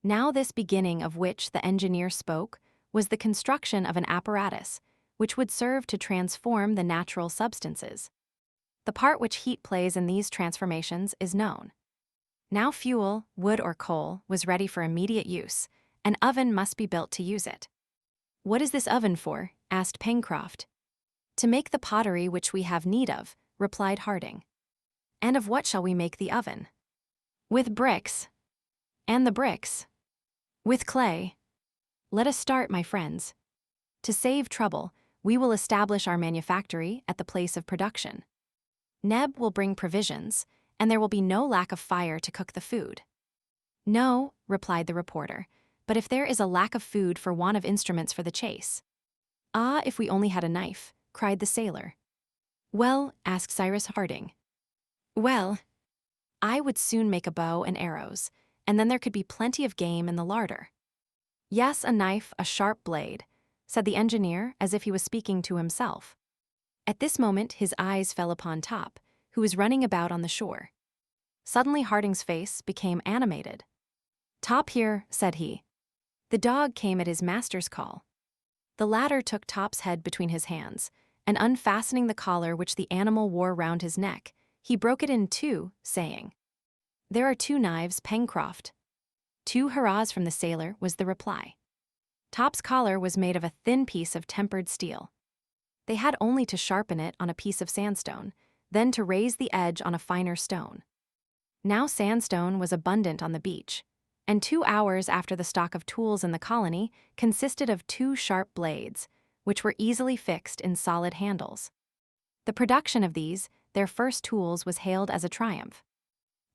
Now this beginning of which the engineer spoke was the construction of an apparatus which would serve to transform the natural substances. The part which heat plays in these transformations is known. Now fuel, wood or coal, was ready for immediate use. An oven must be built to use it. "What is this oven for?" asked Pencroft. "To make the pottery which we have need of," replied Harding. "And of what shall we make the oven?" "With bricks." "And the bricks?" "With clay." "Let us start, my friends. To save trouble, we will establish our manufactory at the place of production. Neb will bring provisions, and there will be no lack of fire to cook the food." "No," replied the reporter, "but if there is a lack of food for want of instruments for the chase." "Ah, if we only had a knife," cried the sailor. "Well," asked Cyrus Harding. "Well, I would soon make a bow and arrows, and then there could be plenty of game in the larder." "Yes, a knife, a sharp blade," said the engineer as if he was speaking to himself. At this moment his eyes fell upon Top, who was running about on the shore. Suddenly Harding's face became animated. "Top here," said he. The dog came at his master's call. The latter took Top's head between his hands, and unfastening the collar which the animal wore round his neck, he broke it in two, saying, "There are 2 knives, Pencroft." 2 hurrahs from the sailor was the reply. Top's collar was made of a thin piece of tempered steel. They had only to sharpen it on a piece of sandstone, then to raise the edge on a finer stone. Now sandstone was abundant on the beach. and 2 hours after the stock of tools in the colony consisted of 2 sharp blades, which were easily fixed in solid handles. The production of these, their first tools, was hailed as a triumph.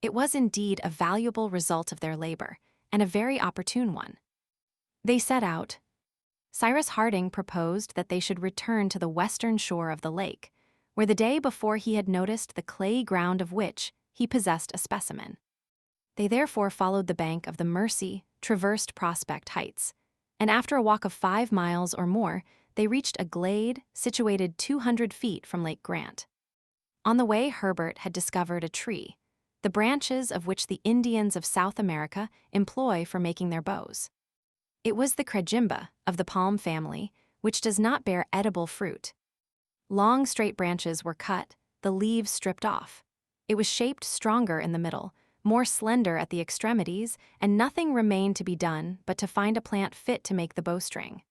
It was indeed a valuable result of their labor, and a very opportune one. They set out. Cyrus Harding proposed that they should return to the western shore of the lake, where the day before he had noticed the clayey ground of which he possessed a specimen. They therefore followed the bank of the Mercy, traversed Prospect Heights, and after a walk of 5 miles or more, they reached a glade situated 200 feet from Lake Grant. On the way, Herbert had discovered a tree, the branches of which the Indians of South America employ for making their bows. It was the crejimba of the palm family, which does not bear edible fruit. Long straight branches were cut, the leaves stripped off. It was shaped stronger in the middle, more slender at the extremities, and nothing remained to be done but to find a plant fit to make the bowstring.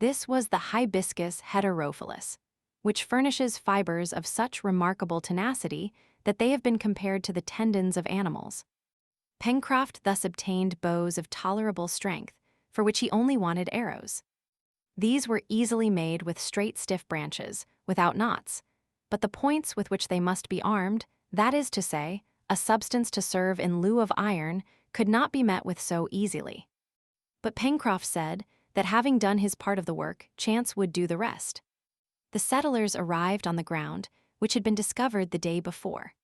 This was the hibiscus heterophyllus, which furnishes fibers of such remarkable tenacity that they have been compared to the tendons of animals. Pencroft thus obtained bows of tolerable strength, for which he only wanted arrows. These were easily made with straight stiff branches, without knots, but the points with which they must be armed, that is to say, a substance to serve in lieu of iron, could not be met with so easily. But Pencroft said that having done his part of the work, chance would do the rest. The settlers arrived on the ground, which had been discovered the day before.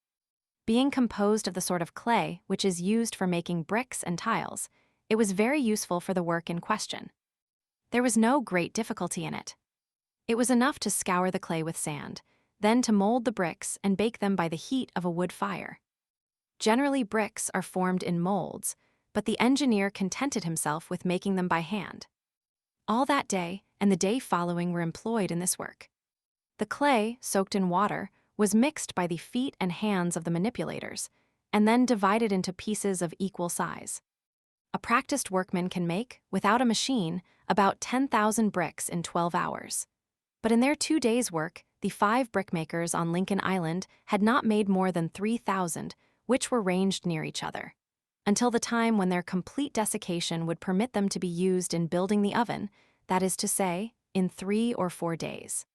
Being composed of the sort of clay which is used for making bricks and tiles, it was very useful for the work in question. There was no great difficulty in it. It was enough to scour the clay with sand, then to mold the bricks and bake them by the heat of a wood fire. Generally, bricks are formed in molds, but the engineer contented himself with making them by hand. All that day and the day following were employed in this work. The clay, soaked in water, was mixed by the feet and hands of the manipulators, and then divided into pieces of equal size. A practiced workman can make, without a machine, about 10,000 bricks in 12 hours. But in their 2 days' work, the 5 brickmakers on Lincoln Island had not made more than 3,000, which were ranged near each other, until the time when their complete desiccation would permit them to be used in building the oven, that is to say, in 3 or 4 days.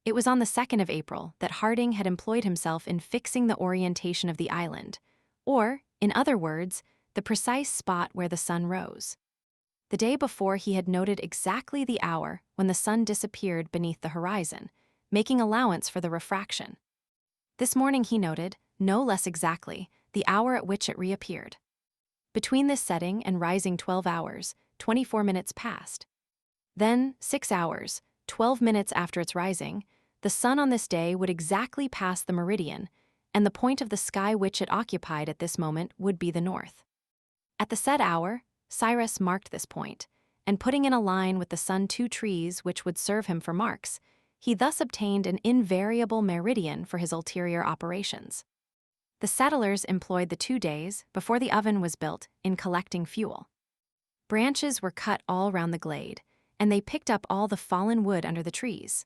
It was on the 2nd of April that Harding had employed himself in fixing the orientation of the island, or, in other words, the precise spot where the sun rose. The day before he had noted exactly the hour when the sun disappeared beneath the horizon, making allowance for the refraction. This morning he noted, no less exactly, the hour at which it reappeared. Between this setting and rising 12 hours, 24 minutes passed. Then, 6 hours, 12 minutes after its rising, the sun on this day would exactly pass the meridian, and the point of the sky which it occupied at this moment would be the north. At the said hour, Cyrus marked this point, and putting in a line with the sun 2 trees which would serve him for marks, he thus obtained an invariable meridian for his ulterior operations. The settlers employed the 2 days, before the oven was built, in collecting fuel. Branches were cut all round the glade, and they picked up all the fallen wood under the trees.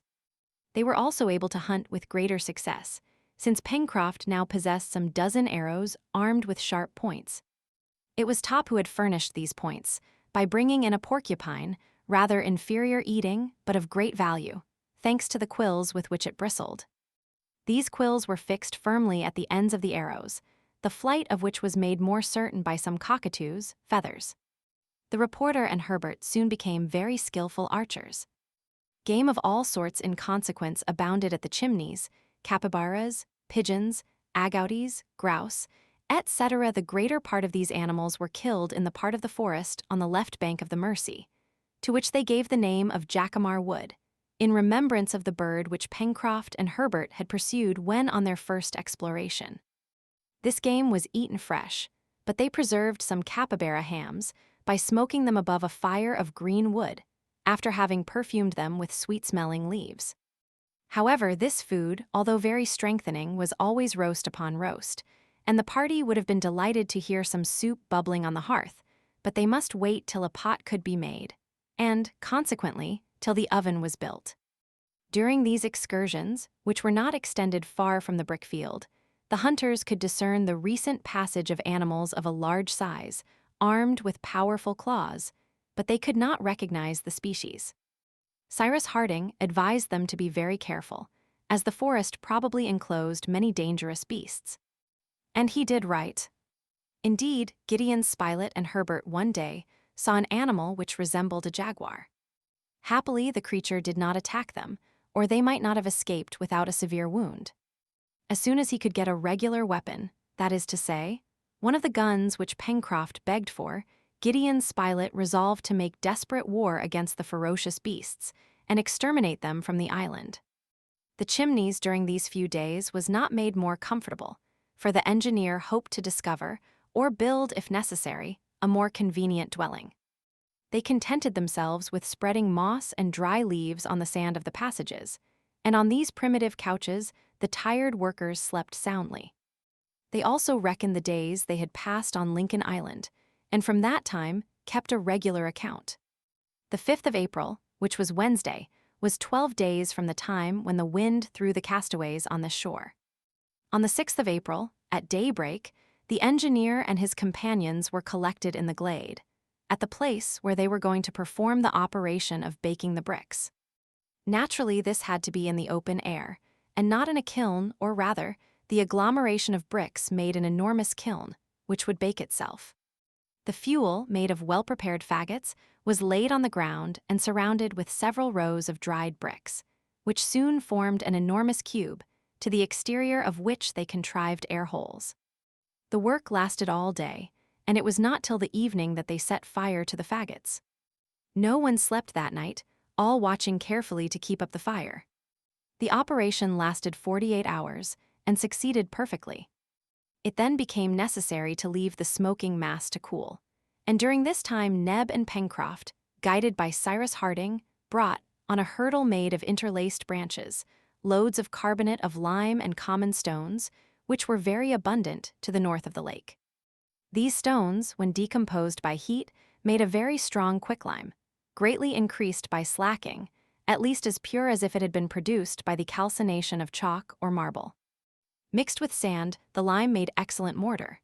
They were also able to hunt with greater success, since Pencroft now possessed some dozen arrows armed with sharp points. It was Top who had furnished these points, by bringing in a porcupine, rather inferior eating, but of great value, thanks to the quills with which it bristled. These quills were fixed firmly at the ends of the arrows, the flight of which was made more certain by some cockatoos' feathers. The reporter and Herbert soon became very skillful archers. Game of all sorts in consequence abounded at the Chimneys: capybaras, pigeons, agouties, grouse, etc. The greater part of these animals were killed in the part of the forest on the left bank of the Mercy, to which they gave the name of Jacamar Wood, in remembrance of the bird which Pencroft and Herbert had pursued when on their first exploration. This game was eaten fresh, but they preserved some capybara hams by smoking them above a fire of green wood, after having perfumed them with sweet-smelling leaves. However, this food, although very strengthening, was always roast upon roast, and the party would have been delighted to hear some soup bubbling on the hearth, but they must wait till a pot could be made, and, consequently, till the oven was built. During these excursions, which were not extended far from the brick field, the hunters could discern the recent passage of animals of a large size, armed with powerful claws, but they could not recognize the species. Cyrus Harding advised them to be very careful, as the forest probably enclosed many dangerous beasts. And he did right. Indeed, Gideon Spilett and Herbert one day saw an animal which resembled a jaguar. Happily, the creature did not attack them, or they might not have escaped without a severe wound. As soon as he could get a regular weapon, that is to say, one of the guns which Pencroft begged for, Gideon Spilett resolved to make desperate war against the ferocious beasts and exterminate them from the island. The chimneys during these few days was not made more comfortable, for the engineer hoped to discover, or build if necessary, a more convenient dwelling. They contented themselves with spreading moss and dry leaves on the sand of the passages, and on these primitive couches the tired workers slept soundly. They also reckoned the days they had passed on Lincoln Island, and from that time kept a regular account. The 5th of April, which was Wednesday, was 12 days from the time when the wind threw the castaways on the shore. On the 6th of April, at daybreak, the engineer and his companions were collected in the glade, at the place where they were going to perform the operation of baking the bricks. Naturally, this had to be in the open air, and not in a kiln, or rather, the agglomeration of bricks made an enormous kiln, which would bake itself. The fuel, made of well-prepared faggots, was laid on the ground and surrounded with several rows of dried bricks, which soon formed an enormous cube, to the exterior of which they contrived air holes. The work lasted all day, and it was not till the evening that they set fire to the faggots. No one slept that night, all watching carefully to keep up the fire. The operation lasted 48 hours and succeeded perfectly. It then became necessary to leave the smoking mass to cool, and during this time Neb and Pencroft, guided by Cyrus Harding, brought, on a hurdle made of interlaced branches, loads of carbonate of lime and common stones, which were very abundant to the north of the lake. These stones, when decomposed by heat, made a very strong quicklime, greatly increased by slacking, at least as pure as if it had been produced by the calcination of chalk or marble. Mixed with sand, the lime made excellent mortar.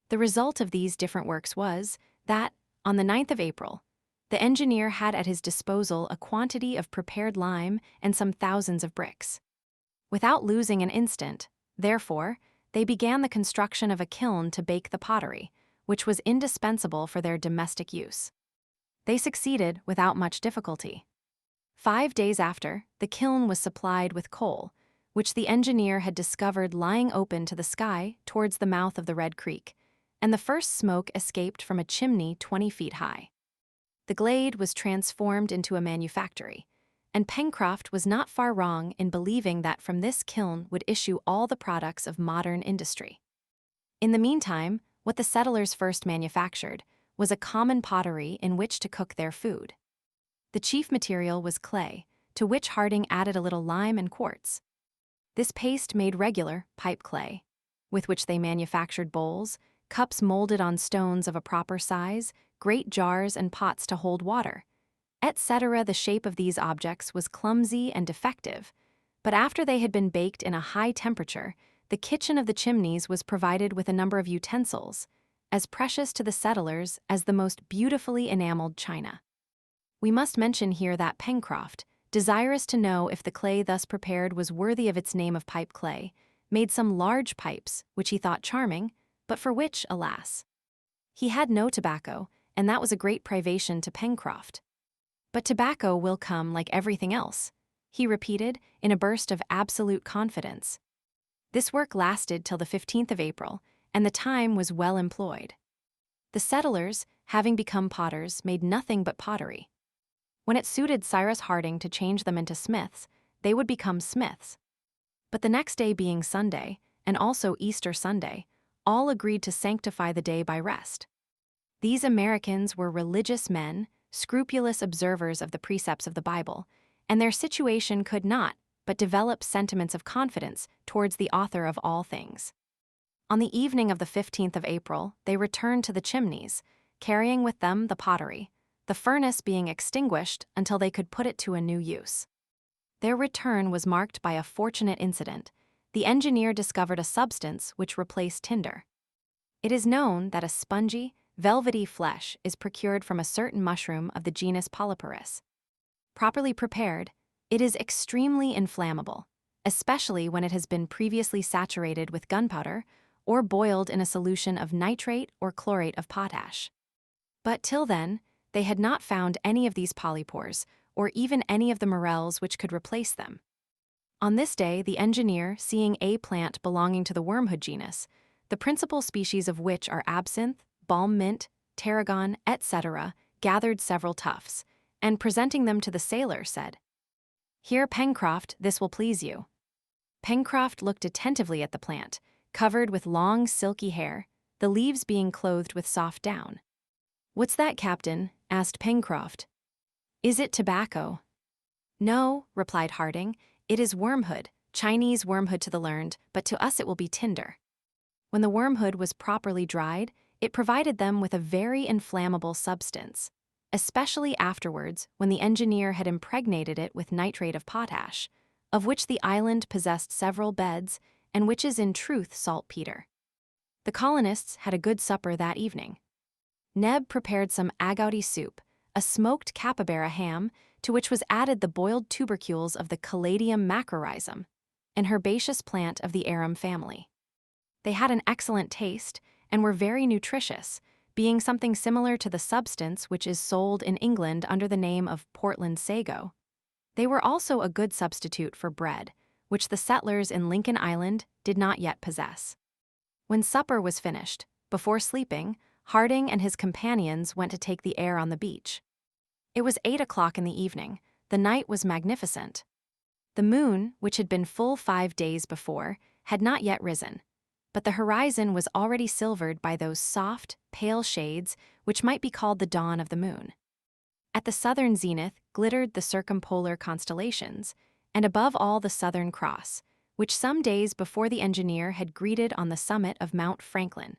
The result of these different works was that, on the 9th of April, the engineer had at his disposal a quantity of prepared lime and some thousands of bricks. Without losing an instant, therefore, they began the construction of a kiln to bake the pottery, which was indispensable for their domestic use. They succeeded without much difficulty. 5 days after, the kiln was supplied with coal, which the engineer had discovered lying open to the sky towards the mouth of the Red Creek, and the first smoke escaped from a chimney 20 feet high. The glade was transformed into a manufactory, and Pencroft was not far wrong in believing that from this kiln would issue all the products of modern industry. In the meantime, what the settlers first manufactured was a common pottery in which to cook their food. The chief material was clay, to which Harding added a little lime and quartz. This paste made regular pipe clay, with which they manufactured bowls, cups molded on stones of a proper size, great jars and pots to hold water, etc. The shape of these objects was clumsy and defective, but after they had been baked in a high temperature, the kitchen of the chimneys was provided with a number of utensils, as precious to the settlers as the most beautifully enameled china. We must mention here that Pencroft, desirous to know if the clay thus prepared was worthy of its name of pipe clay, made some large pipes, which he thought charming, but for which, alas, he had no tobacco, and that was a great privation to Pencroft. But tobacco will come like everything else, he repeated, in a burst of absolute confidence. This work lasted till the 15th of April, and the time was well employed. The settlers, having become potters, made nothing but pottery. When it suited Cyrus Harding to change them into smiths, they would become smiths. But the next day being Sunday, and also Easter Sunday, all agreed to sanctify the day by rest. These Americans were religious men, scrupulous observers of the precepts of the Bible, and their situation could not but develop sentiments of confidence towards the author of all things. On the evening of the 15th of April, they returned to the chimneys, carrying with them the pottery, the furnace being extinguished until they could put it to a new use. Their return was marked by a fortunate incident. The engineer discovered a substance which replaced tinder. It is known that a spongy, velvety flesh is procured from a certain mushroom of the genus Polyporus. Properly prepared, it is extremely inflammable, especially when it has been previously saturated with gunpowder or boiled in a solution of nitrate or chlorate of potash. But till then, they had not found any of these polypores, or even any of the morels which could replace them. On this day, the engineer, seeing a plant belonging to the wormwood genus, the principal species of which are absinthe, balm mint, tarragon, etc., gathered several tufts, and presenting them to the sailor, said, "Here, Pencroft, this will please you." Pencroft looked attentively at the plant, covered with long, silky hair, the leaves being clothed with soft down. "What's that, Captain?" asked Pencroft. "Is it tobacco?" "No," replied Harding, "it is wormwood, Chinese wormwood to the learned, but to us it will be tinder." When the wormwood was properly dried, it provided them with a very inflammable substance, especially afterwards when the engineer had impregnated it with nitrate of potash, of which the island possessed several beds and which is in truth saltpeter. The colonists had a good supper that evening. Neb prepared some agouti soup, a smoked capybara ham, to which was added the boiled tubercules of the Caladium macrorhizum, an herbaceous plant of the arum family. They had an excellent taste and were very nutritious, being something similar to the substance which is sold in England under the name of Portland sago. They were also a good substitute for bread, which the settlers in Lincoln Island did not yet possess. When supper was finished, before sleeping, Harding and his companions went to take the air on the beach. It was 8 o'clock in the evening. The night was magnificent. The moon, which had been full 5 days before, had not yet risen, but the horizon was already silvered by those soft, pale shades which might be called the dawn of the moon. At the southern zenith glittered the circumpolar constellations, and above all the Southern Cross, which some days before the engineer had greeted on the summit of Mount Franklin.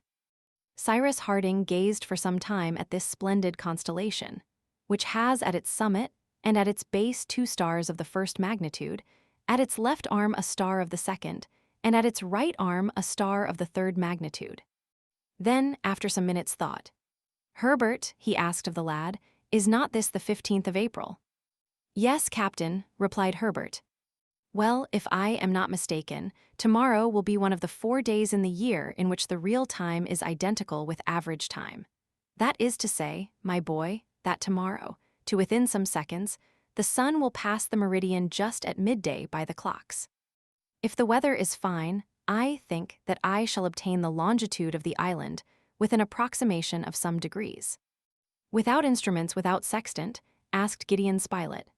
Cyrus Harding gazed for some time at this splendid constellation, which has at its summit and at its base 2 stars of the first magnitude, at its left arm a star of the second, and at its right arm a star of the third magnitude. Then, after some minutes' thought, "Herbert," he asked of the lad, "is not this the 15th of April?" "Yes, Captain," replied Herbert. "Well, if I am not mistaken, tomorrow will be one of the 4 days in the year in which the real time is identical with average time. That is to say, my boy, that tomorrow, to within some seconds, the sun will pass the meridian just at midday by the clocks. If the weather is fine, I think that I shall obtain the longitude of the island with an approximation of some degrees." "Without instruments, without sextant?" asked Gideon Spilett.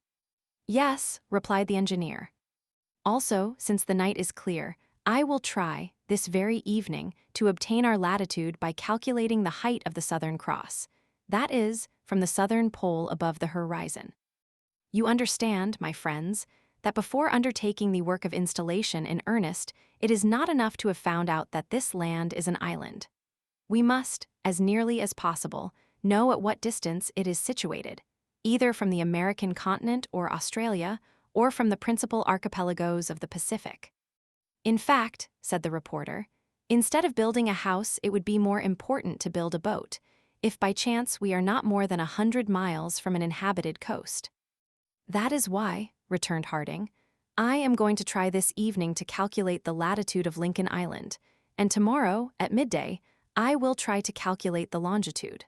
"Yes," replied the engineer. "Also, since the night is clear, I will try, this very evening, to obtain our latitude by calculating the height of the Southern Cross, that is, from the southern pole above the horizon. You understand, my friends, that before undertaking the work of installation in earnest, it is not enough to have found out that this land is an island. We must, as nearly as possible, know at what distance it is situated, either from the American continent or Australia, or from the principal archipelagos of the Pacific." "In fact," said the reporter, "instead of building a house, it would be more important to build a boat, if by chance we are not more than 100 miles from an inhabited coast." "That is why," returned Harding, "I am going to try this evening to calculate the latitude of Lincoln Island, and tomorrow, at midday, I will try to calculate the longitude."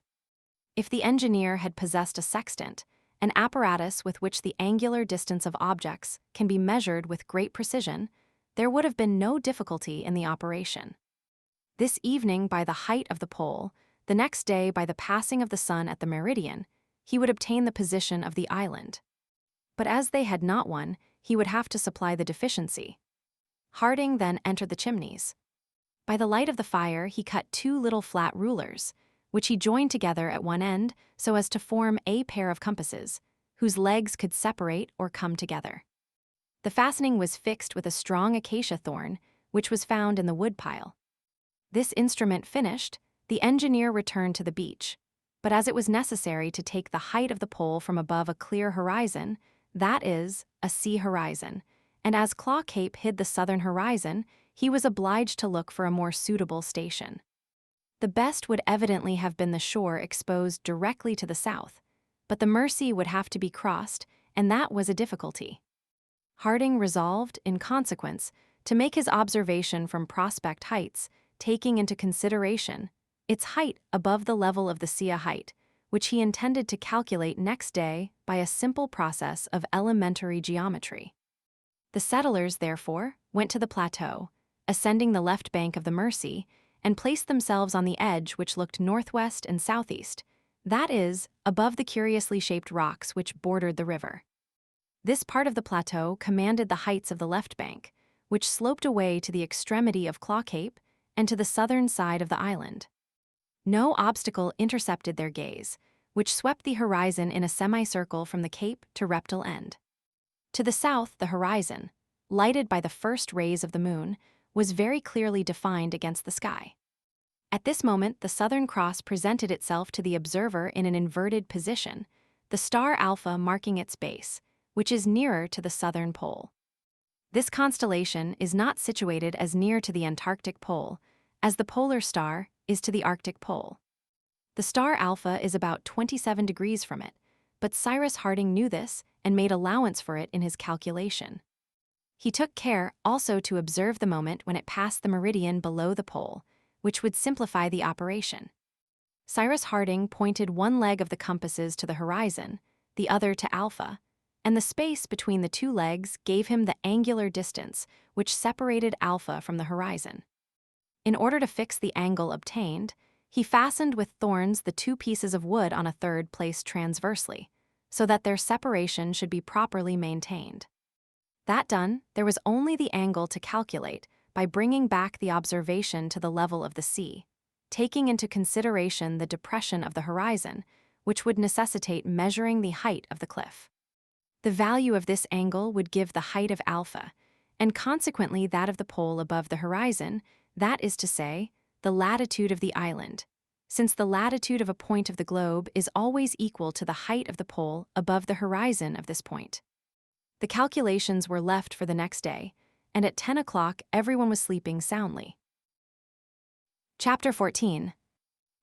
If the engineer had possessed a sextant, an apparatus with which the angular distance of objects can be measured with great precision, there would have been no difficulty in the operation. This evening by the height of the pole, the next day by the passing of the sun at the meridian, he would obtain the position of the island. But as they had not one, he would have to supply the deficiency. Harding then entered the chimneys. By the light of the fire he cut 2 little flat rulers, which he joined together at one end so as to form a pair of compasses, whose legs could separate or come together. The fastening was fixed with a strong acacia thorn, which was found in the woodpile. This instrument finished, the engineer returned to the beach, but as it was necessary to take the height of the pole from above a clear horizon, that is, a sea horizon, and as Claw Cape hid the southern horizon, he was obliged to look for a more suitable station. The best would evidently have been the shore exposed directly to the south, but the Mersey would have to be crossed, and that was a difficulty. Harding resolved, in consequence, to make his observation from Prospect Heights, taking into consideration its height above the level of the sea height, which he intended to calculate next day by a simple process of elementary geometry. The settlers, therefore, went to the plateau, ascending the left bank of the Mersey, and placed themselves on the edge which looked northwest and southeast, that is, above the curiously shaped rocks which bordered the river. This part of the plateau commanded the heights of the left bank, which sloped away to the extremity of Claw Cape and to the southern side of the island. No obstacle intercepted their gaze, which swept the horizon in a semicircle from the cape to Reptile End. To the south, the horizon, lighted by the first rays of the moon, was very clearly defined against the sky. At this moment, the Southern Cross presented itself to the observer in an inverted position, the star Alpha marking its base, which is nearer to the southern pole. This constellation is not situated as near to the Antarctic pole as the polar star is to the Arctic pole. The star Alpha is about 27 degrees from it, but Cyrus Harding knew this and made allowance for it in his calculation. He took care also to observe the moment when it passed the meridian below the pole, which would simplify the operation. Cyrus Harding pointed one leg of the compasses to the horizon, the other to Alpha, and the space between the two legs gave him the angular distance which separated Alpha from the horizon. In order to fix the angle obtained, he fastened with thorns the two pieces of wood on a third placed transversely, so that their separation should be properly maintained. That done, there was only the angle to calculate by bringing back the observation to the level of the sea, taking into consideration the depression of the horizon, which would necessitate measuring the height of the cliff. The value of this angle would give the height of Alpha, and consequently that of the pole above the horizon, that is to say, the latitude of the island, since the latitude of a point of the globe is always equal to the height of the pole above the horizon of this point. The calculations were left for the next day, and at 10 o'clock everyone was sleeping soundly. Chapter 14.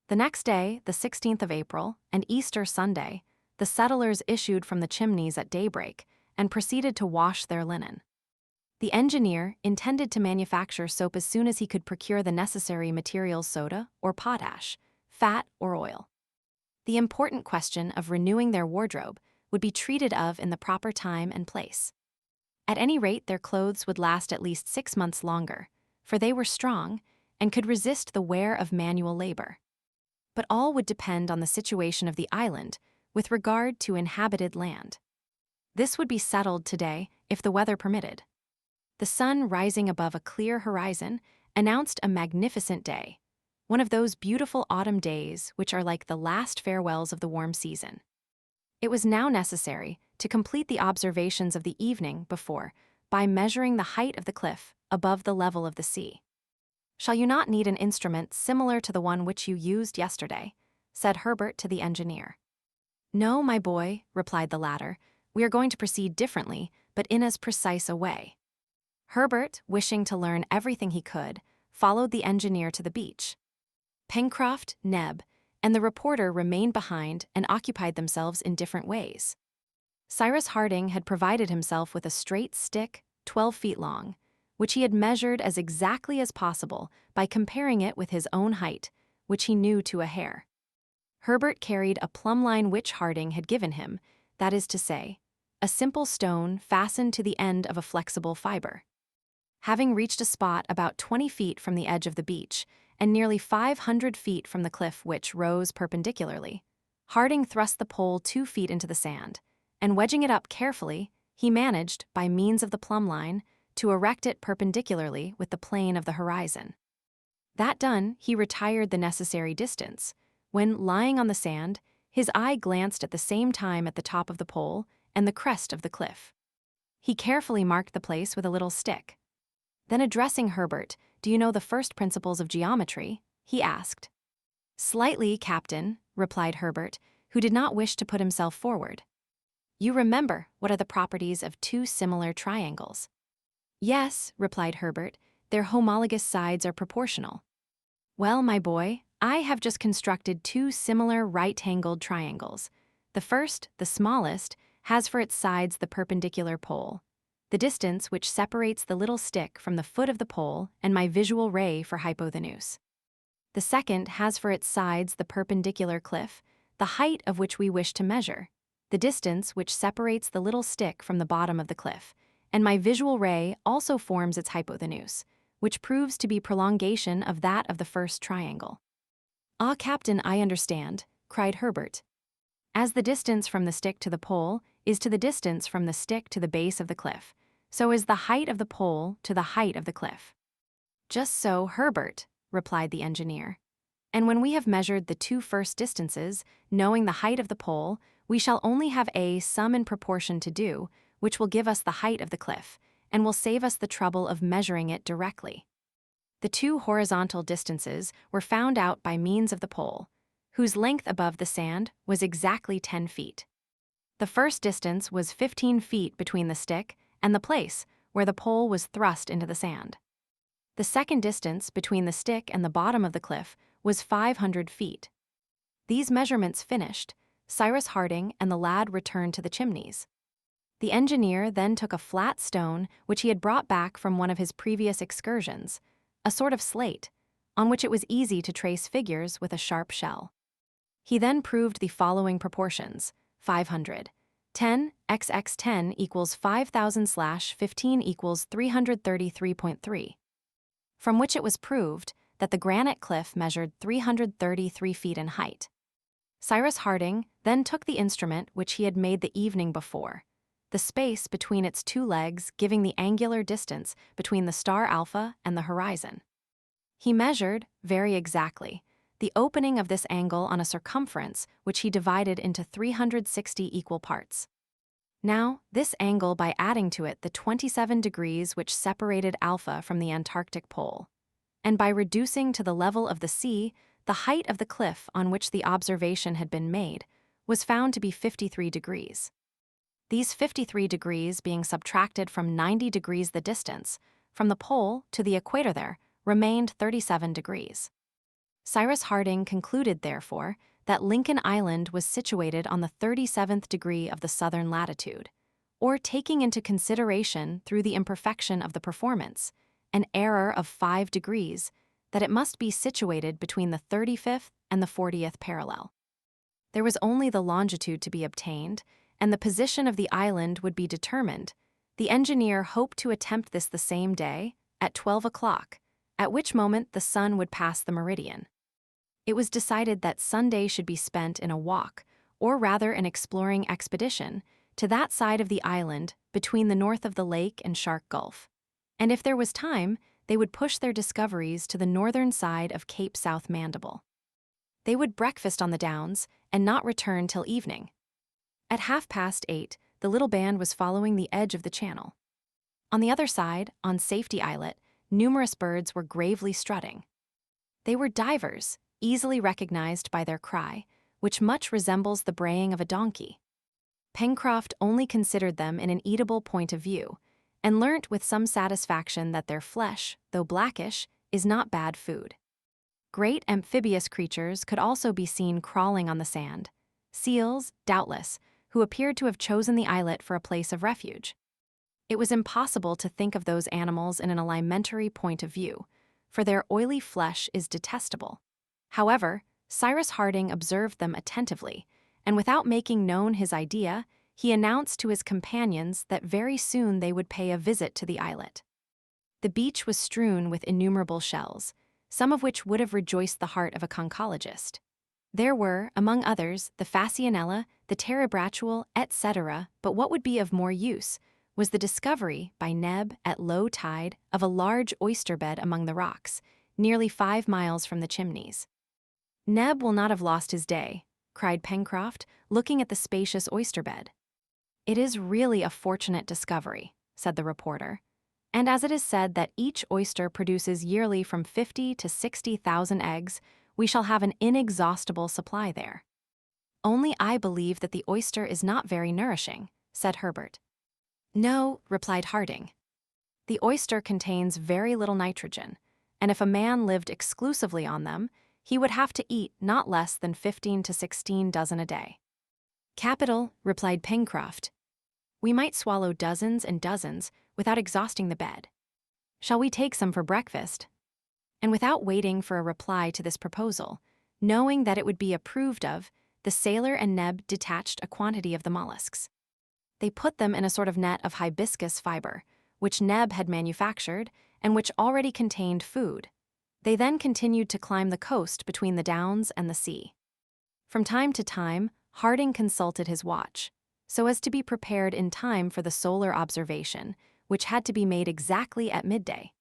The next day, the 16th of April, and Easter Sunday, the settlers issued from the chimneys at daybreak and proceeded to wash their linen. The engineer intended to manufacture soap as soon as he could procure the necessary materials: soda or potash, fat or oil. The important question of renewing their wardrobe would be treated of in the proper time and place. At any rate, their clothes would last at least 6 months longer, for they were strong and could resist the wear of manual labor. But all would depend on the situation of the island with regard to inhabited land. This would be settled today if the weather permitted. The sun rising above a clear horizon announced a magnificent day, one of those beautiful autumn days which are like the last farewells of the warm season. It was now necessary to complete the observations of the evening before by measuring the height of the cliff above the level of the sea. "Shall you not need an instrument similar to the one which you used yesterday?" said Herbert to the engineer. "No, my boy," replied the latter, "we are going to proceed differently, but in as precise a way." Herbert, wishing to learn everything he could, followed the engineer to the beach. Pencroft, Neb, and the reporter remained behind and occupied themselves in different ways. Cyrus Harding had provided himself with a straight stick, 12 feet long, which he had measured as exactly as possible by comparing it with his own height, which he knew to a hair. Herbert carried a plumb line which Harding had given him, that is to say, a simple stone fastened to the end of a flexible fiber. Having reached a spot about 20 feet from the edge of the beach and nearly 500 feet from the cliff which rose perpendicularly, Harding thrust the pole 2 feet into the sand, and wedging it up carefully, he managed, by means of the plumb line, to erect it perpendicularly with the plane of the horizon. That done, he retired the necessary distance, when, lying on the sand, his eye glanced at the same time at the top of the pole and the crest of the cliff. He carefully marked the place with a little stick. Then addressing Herbert, "Do you know the first principles of geometry?" he asked. "Slightly, Captain," replied Herbert, who did not wish to put himself forward. "You remember what are the properties of two similar triangles?" "Yes," replied Herbert, "their homologous sides are proportional." "Well, my boy, I have just constructed two similar right-angled triangles. The first, the smallest, has for its sides the perpendicular pole, the distance which separates the little stick from the foot of the pole, and my visual ray for hypotenuse. The second has for its sides the perpendicular cliff, the height of which we wish to measure, the distance which separates the little stick from the bottom of the cliff, and my visual ray also forms its hypotenuse, which proves to be prolongation of that of the first triangle. "Ah, Captain, I understand," cried Herbert. "As the distance from the stick to the pole is to the distance from the stick to the base of the cliff, so is the height of the pole to the height of the cliff." "Just so, Herbert," replied the engineer. "And when we have measured the two first distances, knowing the height of the pole, we shall only have a sum in proportion to do, which will give us the height of the cliff, and will save us the trouble of measuring it directly." The two horizontal distances were found out by means of the pole, whose length above the sand was exactly 10 feet. The first distance was 15 feet between the stick and the place where the pole was thrust into the sand. The second distance between the stick and the bottom of the cliff was 500 feet. These measurements finished, Cyrus Harding and the lad returned to the Chimneys. The engineer then took a flat stone which he had brought back from one of his previous excursions, a sort of slate, on which it was easy to trace figures with a sharp shell. He then proved the following proportions: 500. 10 xx 10 equals 5,000/15 equals 333.3. From which it was proved that the granite cliff measured 333 feet in height. Cyrus Harding then took the instrument which he had made the evening before, the space between its two legs giving the angular distance between the star Alpha and the horizon. He measured, very exactly, the opening of this angle on a circumference which he divided into 360 equal parts. Now, this angle by adding to it the 27 degrees which separated Alpha from the Antarctic pole, and by reducing to the level of the sea the height of the cliff on which the observation had been made, was found to be 53 degrees. These 53 degrees being subtracted from 90 degrees the distance, from the pole to the equator there, remained 37 degrees. Cyrus Harding concluded, therefore, that Lincoln Island was situated on the 37th degree of the southern latitude, or taking into consideration through the imperfection of the performance, an error of 5 degrees, that it must be situated between the 35th and the 40th parallel. There was only the longitude to be obtained, and the position of the island would be determined. The engineer hoped to attempt this the same day, at 12 o'clock, at which moment the sun would pass the meridian. It was decided that Sunday should be spent in a walk, or rather an exploring expedition, to that side of the island between the north of the lake and Shark Gulf, and if there was time, they would push their discoveries to the northern side of Cape South Mandible. They would breakfast on the downs and not return till evening. At 8:30, the little band was following the edge of the channel. On the other side, on Safety Islet, numerous birds were gravely strutting. They were divers, easily recognized by their cry, which much resembles the braying of a donkey. Pencroft only considered them in an eatable point of view, and learnt with some satisfaction that their flesh, though blackish, is not bad food. Great amphibious creatures could also be seen crawling on the sand, seals, doubtless, who appeared to have chosen the islet for a place of refuge. It was impossible to think of those animals in an alimentary point of view, for their oily flesh is detestable. However, Cyrus Harding observed them attentively, and without making known his idea, he announced to his companions that very soon they would pay a visit to the islet. The beach was strewn with innumerable shells, some of which would have rejoiced the heart of a conchologist. There were, among others, the Phasianella, the Terebratual, etc., but what would be of more use was the discovery by Neb at low tide of a large oyster bed among the rocks, nearly 5 miles from the Chimneys. "Neb will not have lost his day," cried Pencroft, looking at the spacious oyster bed. "It is really a fortunate discovery," said the reporter, "and as it is said that each oyster produces yearly from 50 to 60,000 eggs, we shall have an inexhaustible supply there." "Only I believe that the oyster is not very nourishing," said Herbert. "No," replied Harding. "The oyster contains very little nitrogen, and if a man lived exclusively on them, he would have to eat not less than 15 to 16 dozen a day. Capital, replied Pencroft. We might swallow dozens and dozens without exhausting the bed. Shall we take some for breakfast? And without waiting for a reply to this proposal, knowing that it would be approved of, the sailor and Neb detached a quantity of the mollusks. They put them in a sort of net of hibiscus fiber, which Neb had manufactured and which already contained food. They then continued to climb the coast between the downs and the sea. From time to time, Harding consulted his watch, so as to be prepared in time for the solar observation, which had to be made exactly at midday.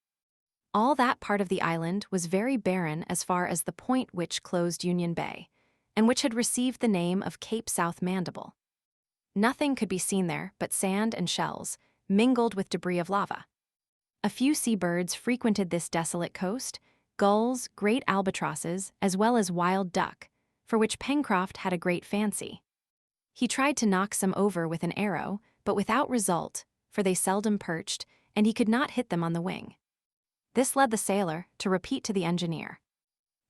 All that part of the island was very barren as far as the point which closed Union Bay, and which had received the name of Cape South Mandible. Nothing could be seen there but sand and shells, mingled with debris of lava. A few seabirds frequented this desolate coast, gulls, great albatrosses, as well as wild duck, for which Pencroft had a great fancy. He tried to knock some over with an arrow, but without result, for they seldom perched, and he could not hit them on the wing. This led the sailor to repeat to the engineer,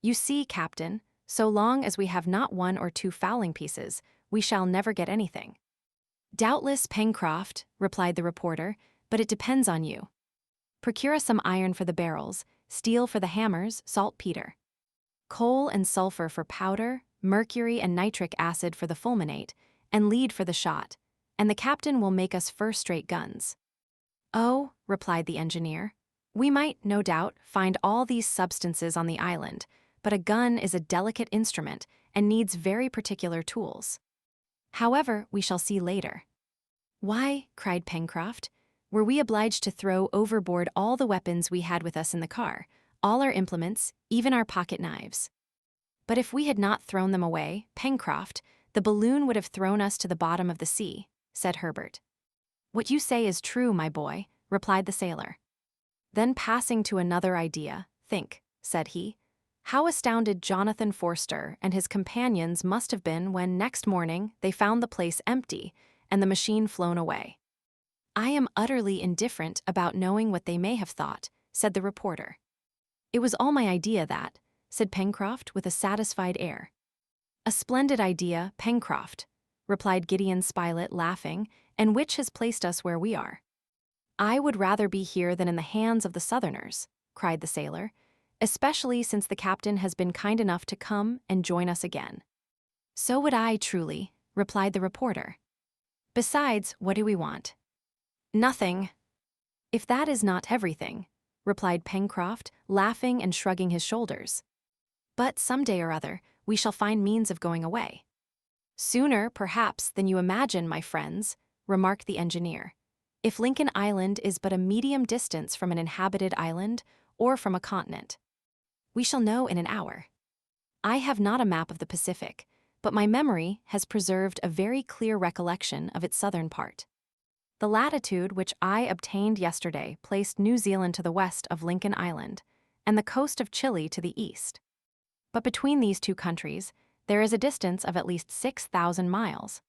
"You see, Captain, so long as we have not one or two fowling pieces, we shall never get anything." "Doubtless, Pencroft," replied the reporter, "but it depends on you. Procure us some iron for the barrels, steel for the hammers, saltpeter, coal and sulfur for powder, mercury and nitric acid for the fulminate, and lead for the shot, and the captain will make us first-rate guns." "Oh," replied the engineer, "we might, no doubt, find all these substances on the island, but a gun is a delicate instrument and needs very particular tools. However, we shall see later." "Why," cried Pencroft, "were we obliged to throw overboard all the weapons we had with us in the car, all our implements, even our pocket knives?" "But if we had not thrown them away, Pencroft, the balloon would have thrown us to the bottom of the sea," said Herbert. "What you say is true, my boy," replied the sailor. Then passing to another idea, "Think," said he, "how astounded Jonathan Forster and his companions must have been when next morning they found the place empty and the machine flown away." "I am utterly indifferent about knowing what they may have thought," said the reporter. "It was all my idea that," said Pencroft with a satisfied air. "A splendid idea, Pencroft," replied Gideon Spilett, laughing, "and which has placed us where we are." "I would rather be here than in the hands of the Southerners," cried the sailor, "especially since the captain has been kind enough to come and join us again." "So would I, truly," replied the reporter. "Besides, what do we want?" "Nothing." "If that is not everything," replied Pencroft, laughing and shrugging his shoulders. "But some day or other we shall find means of going away." "Sooner, perhaps, than you imagine, my friends," remarked the engineer, "if Lincoln Island is but a medium distance from an inhabited island or from a continent. We shall know in an hour. I have not a map of the Pacific, but my memory has preserved a very clear recollection of its southern part. The latitude which I obtained yesterday placed New Zealand to the west of Lincoln Island, and the coast of Chile to the east. But between these two countries, there is a distance of at least 6,000 miles.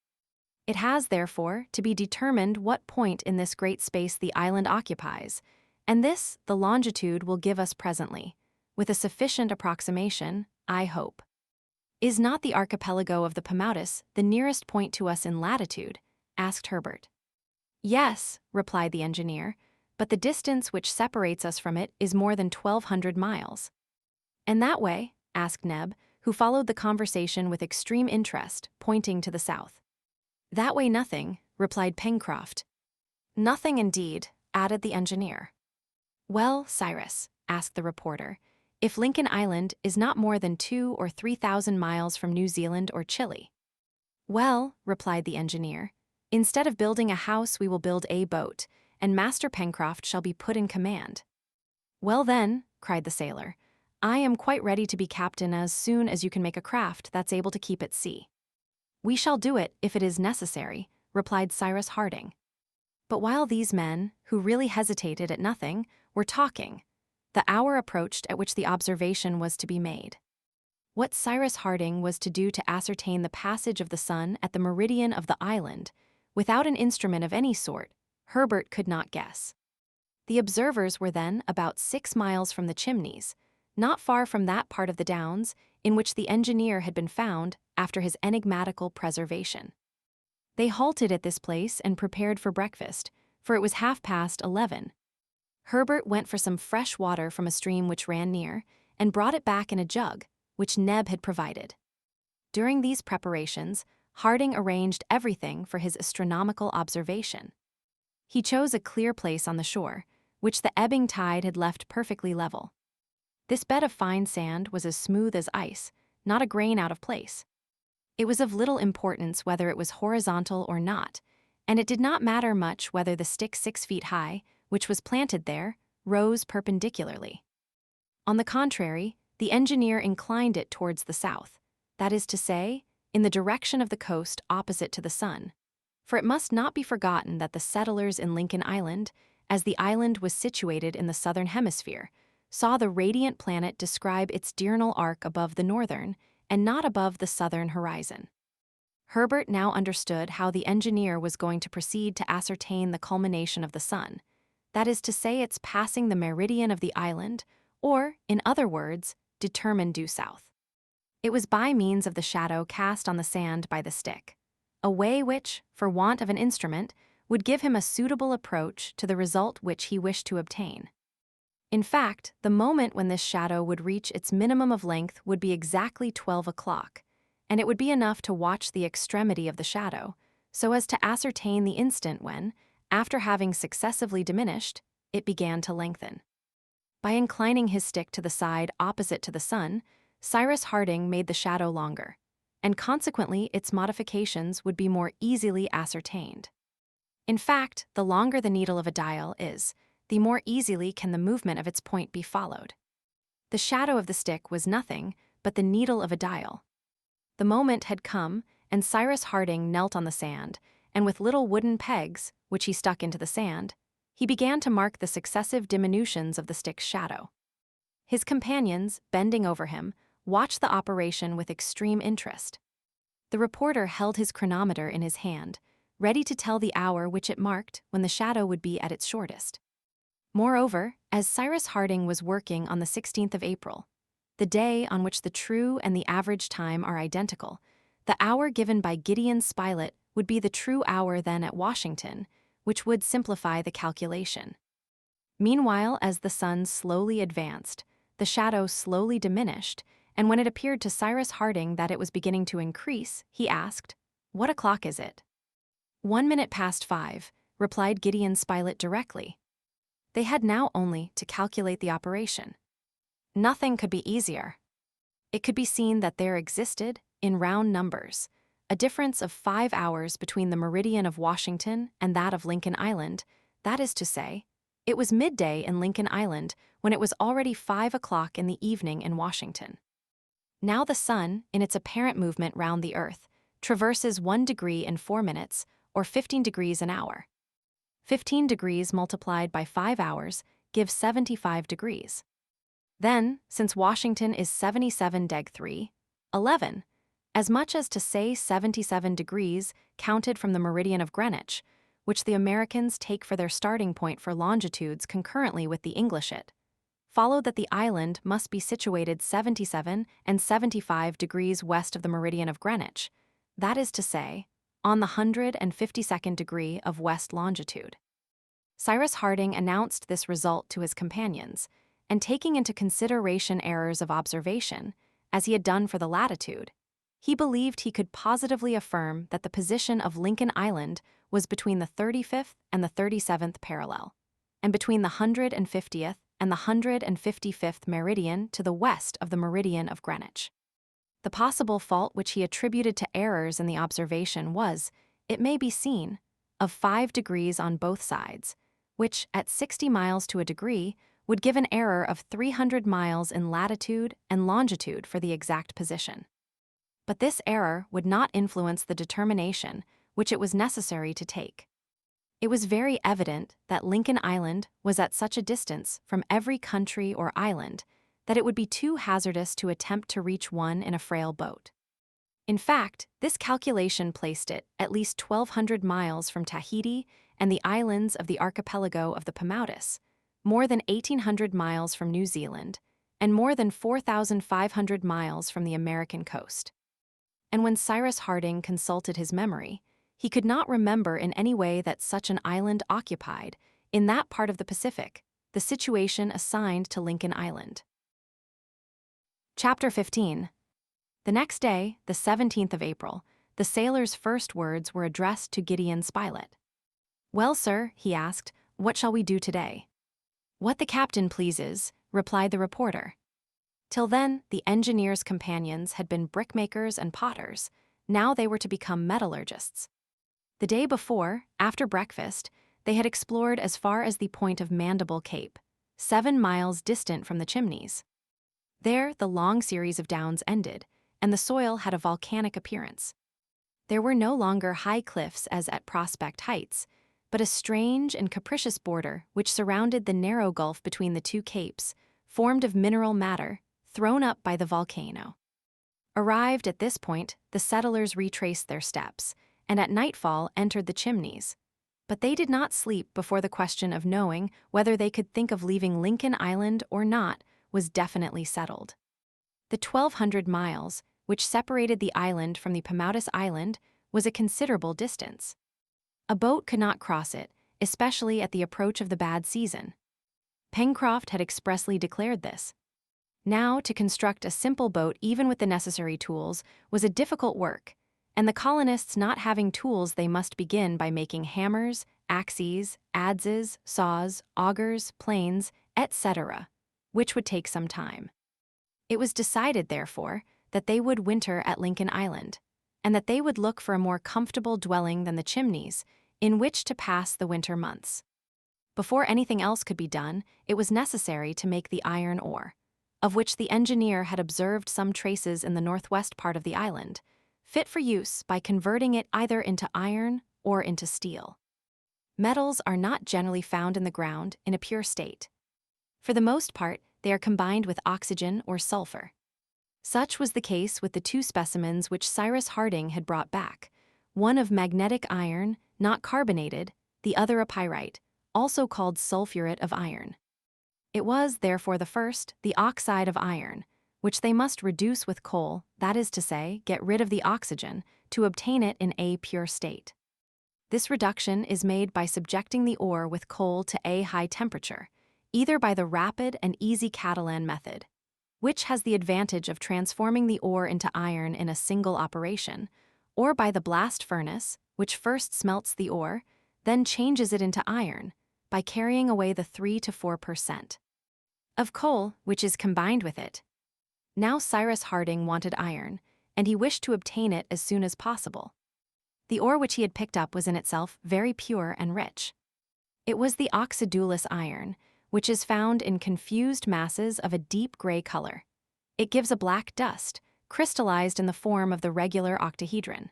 It has, therefore, to be determined what point in this great space the island occupies, and this the longitude will give us presently, with a sufficient approximation, I hope. "Is not the archipelago of the Paumotus the nearest point to us in latitude?" asked Herbert. "Yes," replied the engineer, "but the distance which separates us from it is more than 1,200 miles. "And that way?" asked Neb, who followed the conversation with extreme interest, pointing to the south. "That way nothing," replied Pencroft. "Nothing indeed," added the engineer. "Well, Cyrus," asked the reporter, "if Lincoln Island is not more than 2,000 or 3,000 miles from New Zealand or Chile?" "Well," replied the engineer, "instead of building a house we will build a boat, and Master Pencroft shall be put in command." "Well then," cried the sailor, "I am quite ready to be captain as soon as you can make a craft that's able to keep at sea." "We shall do it if it is necessary," replied Cyrus Harding. But while these men, who really hesitated at nothing, were talking, the hour approached at which the observation was to be made. What Cyrus Harding was to do to ascertain the passage of the sun at the meridian of the island, without an instrument of any sort, Herbert could not guess. The observers were then about 6 miles from the Chimneys, not far from that part of the Downs in which the engineer had been found after his enigmatical preservation. They halted at this place and prepared for breakfast, for it was 11:30. Herbert went for some fresh water from a stream which ran near, and brought it back in a jug, which Neb had provided. During these preparations, Harding arranged everything for his astronomical observation. He chose a clear place on the shore, which the ebbing tide had left perfectly level. This bed of fine sand was as smooth as ice, not a grain out of place. It was of little importance whether it was horizontal or not, and it did not matter much whether the stick 6 feet high, which was planted there, rose perpendicularly. On the contrary, the engineer inclined it towards the south, that is to say, in the direction of the coast opposite to the sun, for it must not be forgotten that the settlers in Lincoln Island, as the island was situated in the southern hemisphere, saw the radiant planet describe its diurnal arc above the northern and not above the southern horizon. Herbert now understood how the engineer was going to proceed to ascertain the culmination of the sun, that is to say, its passing the meridian of the island, or, in other words, determine due south. It was by means of the shadow cast on the sand by the stick, a way which, for want of an instrument, would give him a suitable approach to the result which he wished to obtain. In fact, the moment when this shadow would reach its minimum of length would be exactly 12 o'clock, and it would be enough to watch the extremity of the shadow, so as to ascertain the instant when, after having successively diminished, it began to lengthen. By inclining his stick to the side opposite to the sun, Cyrus Harding made the shadow longer, and consequently its modifications would be more easily ascertained. In fact, the longer the needle of a dial is, the more easily can the movement of its point be followed. The shadow of the stick was nothing but the needle of a dial. The moment had come, and Cyrus Harding knelt on the sand, and with little wooden pegs, which he stuck into the sand, he began to mark the successive diminutions of the stick's shadow. His companions, bending over him, watched the operation with extreme interest. The reporter held his chronometer in his hand, ready to tell the hour which it marked when the shadow would be at its shortest. Moreover, as Cyrus Harding was working on the 16th of April, the day on which the true and the average time are identical, the hour given by Gideon Spilett would be the true hour then at Washington, which would simplify the calculation. Meanwhile, as the sun slowly advanced, the shadow slowly diminished, and when it appeared to Cyrus Harding that it was beginning to increase, he asked, "What o'clock is it?" 1 minute past 5, replied Gideon Spilett directly. They had now only to calculate the operation. Nothing could be easier. It could be seen that there existed, in round numbers, a difference of 5 hours between the meridian of Washington and that of Lincoln Island, that is to say, it was midday in Lincoln Island when it was already 5 o'clock in the evening in Washington. Now the sun, in its apparent movement round the earth, traverses 1 degree in 4 minutes, or 15 degrees an hour. 15 degrees multiplied by 5 hours gives 75 degrees. Then, since Washington is 77°3, 11, as much as to say 77 degrees counted from the meridian of Greenwich, which the Americans take for their starting point for longitudes concurrently with the English it, followed that the island must be situated 77 and 75 degrees west of the meridian of Greenwich, that is to say, on the 152nd degree of west longitude. Cyrus Harding announced this result to his companions, and taking into consideration errors of observation, as he had done for the latitude, he believed he could positively affirm that the position of Lincoln Island was between the 35th and the 37th parallel, and between the 150th and the 155th meridian to the west of the meridian of Greenwich. The possible fault which he attributed to errors in the observation was, it may be seen, of 5 degrees on both sides, which, at 60 miles to a degree, would give an error of 300 miles in latitude and longitude for the exact position. But this error would not influence the determination which it was necessary to take. It was very evident that Lincoln Island was at such a distance from every country or island that it would be too hazardous to attempt to reach one in a frail boat. In fact, this calculation placed it at least 1,200 miles from Tahiti and the islands of the archipelago of the Paumotus, more than 1,800 miles from New Zealand, and more than 4,500 miles from the American coast. And when Cyrus Harding consulted his memory, he could not remember in any way that such an island occupied, in that part of the Pacific, the situation assigned to Lincoln Island. Chapter 15. The next day, the 17th of April, the sailor's first words were addressed to Gideon Spilett. "Well, sir," he asked, "what shall we do today?" "What the captain pleases," replied the reporter. Till then, the engineer's companions had been brickmakers and potters. Now they were to become metallurgists. The day before, after breakfast, they had explored as far as the point of Mandible Cape, 7 miles distant from the Chimneys. There, the long series of downs ended, and the soil had a volcanic appearance. There were no longer high cliffs as at Prospect Heights, but a strange and capricious border which surrounded the narrow gulf between the two capes, formed of mineral matter, thrown up by the volcano. Arrived at this point, the settlers retraced their steps, and at nightfall entered the Chimneys. But they did not sleep before the question of knowing whether they could think of leaving Lincoln Island or not was definitely settled. The 1,200 miles, which separated the island from the Paumotus Island, was a considerable distance. A boat could not cross it, especially at the approach of the bad season. Pencroft had expressly declared this. Now, to construct a simple boat even with the necessary tools was a difficult work, and the colonists not having tools they must begin by making hammers, axes, adzes, saws, augers, planes, etc., which would take some time. It was decided, therefore, that they would winter at Lincoln Island, and that they would look for a more comfortable dwelling than the Chimneys, in which to pass the winter months. Before anything else could be done, it was necessary to make the iron ore, of which the engineer had observed some traces in the northwest part of the island, fit for use by converting it either into iron or into steel. Metals are not generally found in the ground in a pure state. For the most part, they are combined with oxygen or sulfur. Such was the case with the two specimens which Cyrus Harding had brought back, one of magnetic iron, not carbonated, the other a pyrite, also called sulfuret of iron. It was, therefore, the first, the oxide of iron, which they must reduce with coal, that is to say, get rid of the oxygen, to obtain it in a pure state. This reduction is made by subjecting the ore with coal to a high temperature, either by the rapid and easy Catalan method, which has the advantage of transforming the ore into iron in a single operation, or by the blast furnace, which first smelts the ore, then changes it into iron, by carrying away the 3 to 4% of coal, which is combined with it. Now Cyrus Harding wanted iron, and he wished to obtain it as soon as possible. The ore which he had picked up was in itself very pure and rich. It was the oxidulous iron, which is found in confused masses of a deep gray color. It gives a black dust, crystallized in the form of the regular octahedron.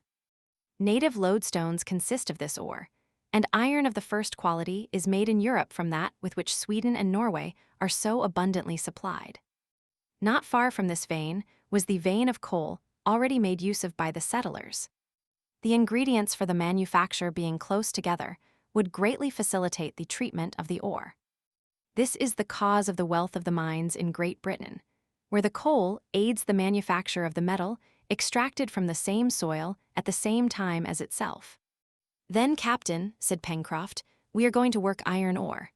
Native lodestones consist of this ore, and iron of the first quality is made in Europe from that with which Sweden and Norway are so abundantly supplied. Not far from this vein was the vein of coal already made use of by the settlers. The ingredients for the manufacture being close together would greatly facilitate the treatment of the ore. This is the cause of the wealth of the mines in Great Britain, where the coal aids the manufacture of the metal extracted from the same soil at the same time as itself. "Then, Captain," said Pencroft, "we are going to work iron ore."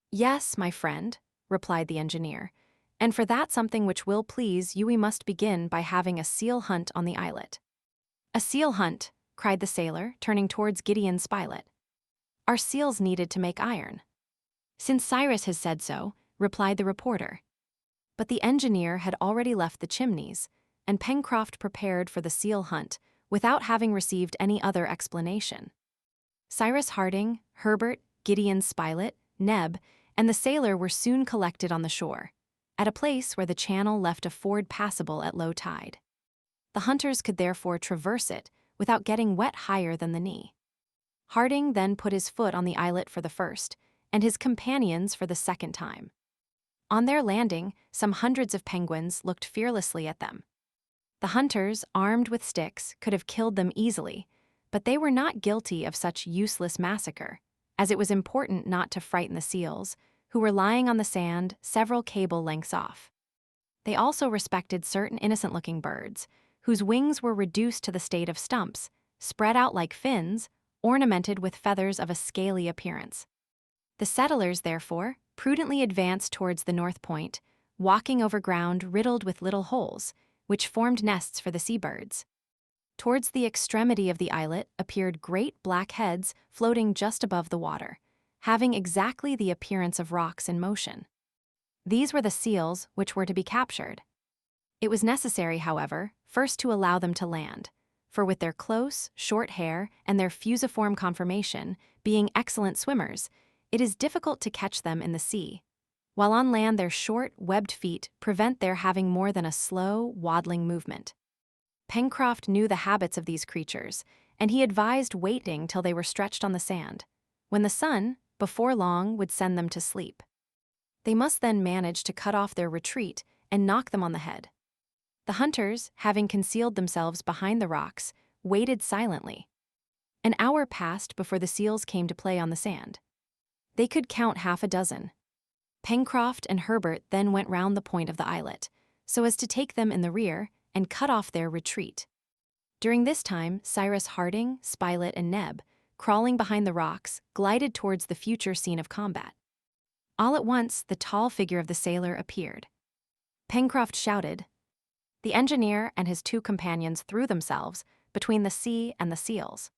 "Yes, my friend," replied the engineer, "and for that something which will please you we must begin by having a seal hunt on the islet." "A seal hunt," cried the sailor, turning towards Gideon Spilett. "Are seals needed to make iron?" "Since Cyrus has said so," replied the reporter. But the engineer had already left the Chimneys, and Pencroft prepared for the seal hunt without having received any other explanation. Cyrus Harding, Herbert, Gideon Spilett, Neb, and the sailor were soon collected on the shore, at a place where the channel left a ford passable at low tide. The hunters could therefore traverse it without getting wet higher than the knee. Harding then put his foot on the islet for the first, and his companions for the second time. On their landing, some hundreds of penguins looked fearlessly at them. The hunters, armed with sticks, could have killed them easily, but they were not guilty of such useless massacre, as it was important not to frighten the seals, who were lying on the sand several cable lengths off. They also respected certain innocent-looking birds, whose wings were reduced to the state of stumps, spread out like fins, ornamented with feathers of a scaly appearance. The settlers, therefore, prudently advanced towards the north point, walking over ground riddled with little holes, which formed nests for the seabirds. Towards the extremity of the islet appeared great black heads floating just above the water, having exactly the appearance of rocks in motion. These were the seals which were to be captured. It was necessary, however, first to allow them to land, for with their close, short hair and their fusiform conformation, being excellent swimmers, it is difficult to catch them in the sea, while on land their short, webbed feet prevent their having more than a slow, waddling movement. Pencroft knew the habits of these creatures, and he advised waiting till they were stretched on the sand, when the sun, before long, would send them to sleep. They must then manage to cut off their retreat and knock them on the head. The hunters, having concealed themselves behind the rocks, waited silently. An hour passed before the seals came to play on the sand. They could count half a dozen. Pencroft and Herbert then went round the point of the islet, so as to take them in the rear and cut off their retreat. During this time, Cyrus Harding, Spilett, and Neb, crawling behind the rocks, glided towards the future scene of combat. All at once, the tall figure of the sailor appeared. Pencroft shouted. The engineer and his two companions threw themselves between the sea and the seals.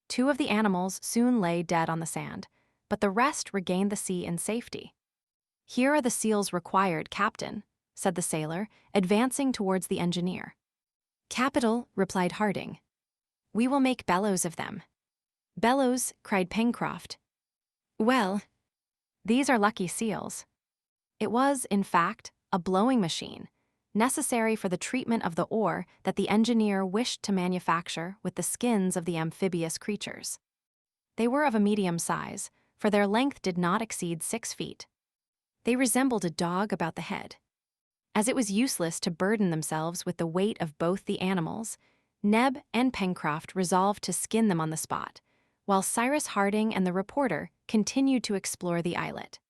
Two of the animals soon lay dead on the sand, but the rest regained the sea in safety. "Here are the seals required, Captain," said the sailor, advancing towards the engineer. "Capital," replied Harding. "We will make bellows of them." "Bellows," cried Pencroft. "Well, these are lucky seals." It was, in fact, a blowing machine, necessary for the treatment of the ore that the engineer wished to manufacture with the skins of the amphibious creatures. They were of a medium size, for their length did not exceed 6 feet. They resembled a dog about the head. As it was useless to burden themselves with the weight of both the animals, Neb and Pencroft resolved to skin them on the spot, while Cyrus Harding and the reporter continued to explore the islet.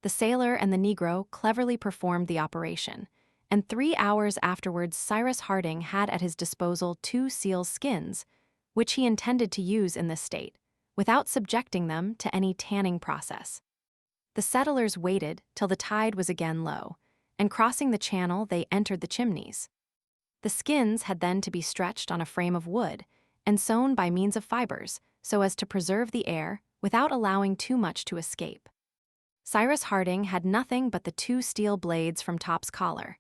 The sailor and the Negro cleverly performed the operation, and 3 hours afterwards Cyrus Harding had at his disposal 2 seals' skins, which he intended to use in this state, without subjecting them to any tanning process. The settlers waited till the tide was again low, and crossing the channel they entered the Chimneys. The skins had then to be stretched on a frame of wood and sewn by means of fibers so as to preserve the air without allowing too much to escape. Cyrus Harding had nothing but the 2 steel blades from Top's collar,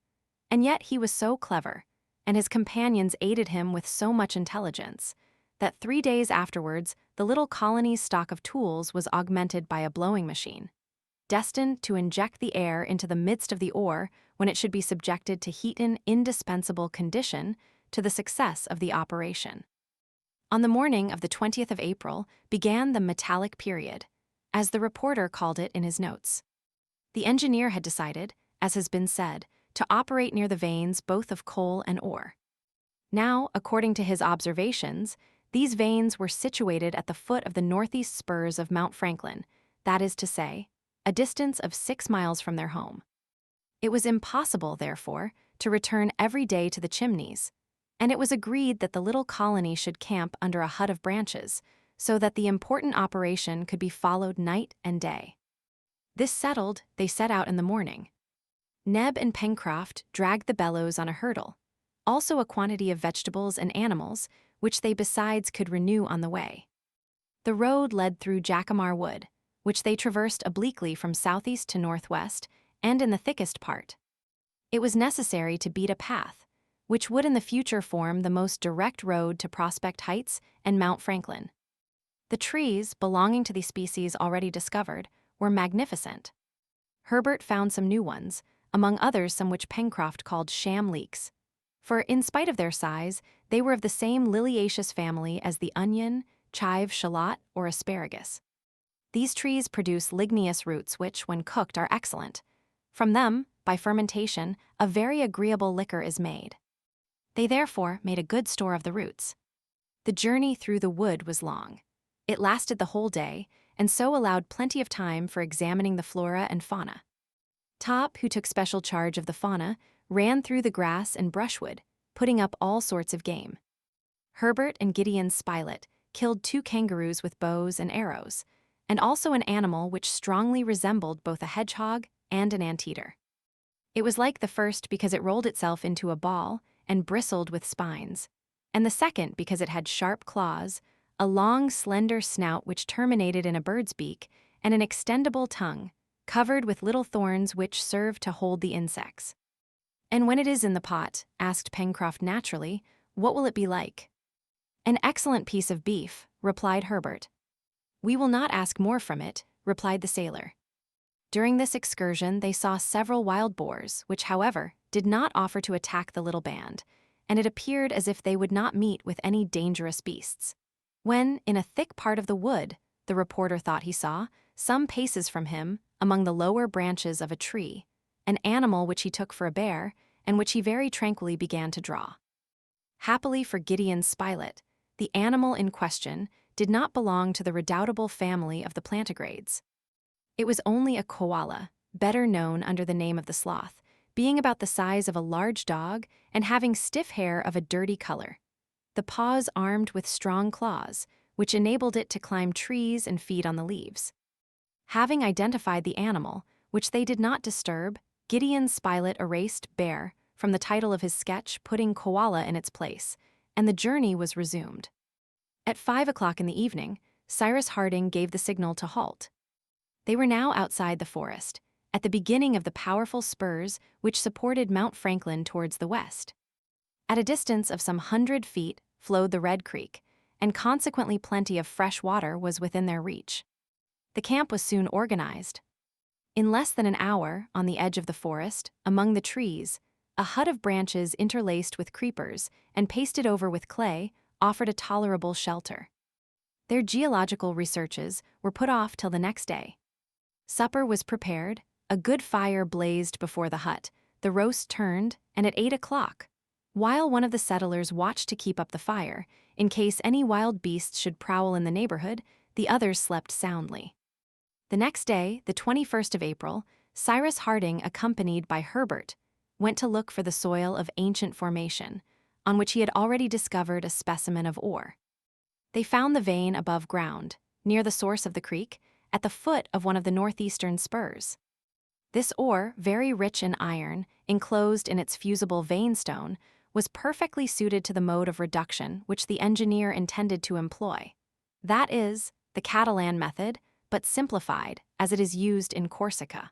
and yet he was so clever, and his companions aided him with so much intelligence, that 3 days afterwards the little colony's stock of tools was augmented by a blowing machine, destined to inject the air into the midst of the ore when it should be subjected to heat, an indispensable condition to the success of the operation. On the morning of the 20th of April began the metallic period, as the reporter called it in his notes. The engineer had decided, as has been said, to operate near the veins both of coal and ore. Now, according to his observations, these veins were situated at the foot of the northeast spurs of Mount Franklin, that is to say, a distance of 6 miles from their home. It was impossible, therefore, to return every day to the Chimneys, and it was agreed that the little colony should camp under a hut of branches, so that the important operation could be followed night and day. This settled, they set out in the morning. Neb and Pencroft dragged the bellows on a hurdle, also a quantity of vegetables and animals, which they besides could renew on the way. The road led through Jacamar Wood, which they traversed obliquely from southeast to northwest, and in the thickest part. It was necessary to beat a path, which would in the future form the most direct road to Prospect Heights and Mount Franklin. The trees, belonging to the species already discovered, were magnificent. Herbert found some new ones, among others some which Pencroft called sham leeks, for in spite of their size, they were of the same liliaceous family as the onion, chive, shallot, or asparagus. These trees produce ligneous roots which, when cooked, are excellent. From them, by fermentation, a very agreeable liquor is made. They therefore made a good store of the roots. The journey through the wood was long. It lasted the whole day, and so allowed plenty of time for examining the flora and fauna. Top, who took special charge of the fauna, ran through the grass and brushwood, putting up all sorts of game. Herbert and Gideon Spilett killed 2 kangaroos with bows and arrows, and also an animal which strongly resembled both a hedgehog and an anteater. It was like the first because it rolled itself into a ball and bristled with spines, and the second because it had sharp claws, a long, slender snout which terminated in a bird's beak, and an extendable tongue, covered with little thorns which served to hold the insects. "And when it is in the pot," asked Pencroft naturally, "what will it be like?" "An excellent piece of beef," replied Herbert. "We will not ask more from it," replied the sailor. During this excursion they saw several wild boars, which, however, did not offer to attack the little band, and it appeared as if they would not meet with any dangerous beasts. When, in a thick part of the wood, the reporter thought he saw, some paces from him, among the lower branches of a tree, an animal which he took for a bear, and which he very tranquilly began to draw. Happily for Gideon Spilett, the animal in question did not belong to the redoubtable family of the plantigrades. It was only a koala, better known under the name of the sloth, being about the size of a large dog and having stiff hair of a dirty color. The paws armed with strong claws, which enabled it to climb trees and feed on the leaves. Having identified the animal, which they did not disturb, Gideon Spilett erased bear from the title of his sketch, putting koala in its place, and the journey was resumed. At 5 o'clock in the evening, Cyrus Harding gave the signal to halt. They were now outside the forest, at the beginning of the powerful spurs which supported Mount Franklin towards the west. At a distance of some 100 feet flowed the Red Creek, and consequently plenty of fresh water was within their reach. The camp was soon organized. In less than an hour, on the edge of the forest, among the trees, a hut of branches interlaced with creepers and pasted over with clay offered a tolerable shelter. Their geological researches were put off till the next day. Supper was prepared, a good fire blazed before the hut, the roast turned, and at 8 o'clock, while one of the settlers watched to keep up the fire, in case any wild beasts should prowl in the neighborhood, the others slept soundly. The next day, the 21st of April, Cyrus Harding, accompanied by Herbert, went to look for the soil of ancient formation, on which he had already discovered a specimen of ore. They found the vein above ground, near the source of the creek, at the foot of one of the northeastern spurs. This ore, very rich in iron, enclosed in its fusible veinstone, was perfectly suited to the mode of reduction which the engineer intended to employ. That is, the Catalan method, but simplified, as it is used in Corsica.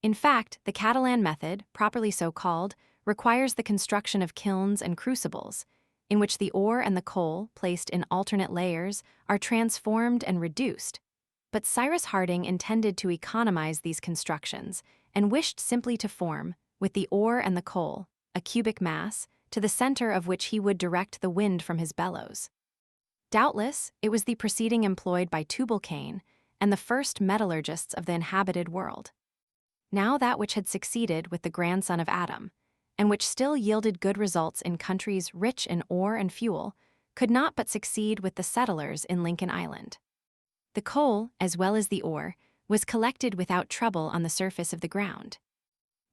In fact, the Catalan method, properly so called, requires the construction of kilns and crucibles, in which the ore and the coal, placed in alternate layers, are transformed and reduced. But Cyrus Harding intended to economize these constructions and wished simply to form, with the ore and the coal, a cubic mass, to the center of which he would direct the wind from his bellows. Doubtless, it was the proceeding employed by Tubal-Cain and the first metallurgists of the inhabited world. Now that which had succeeded with the grandson of Adam, and which still yielded good results in countries rich in ore and fuel, could not but succeed with the settlers in Lincoln Island. The coal, as well as the ore, was collected without trouble on the surface of the ground.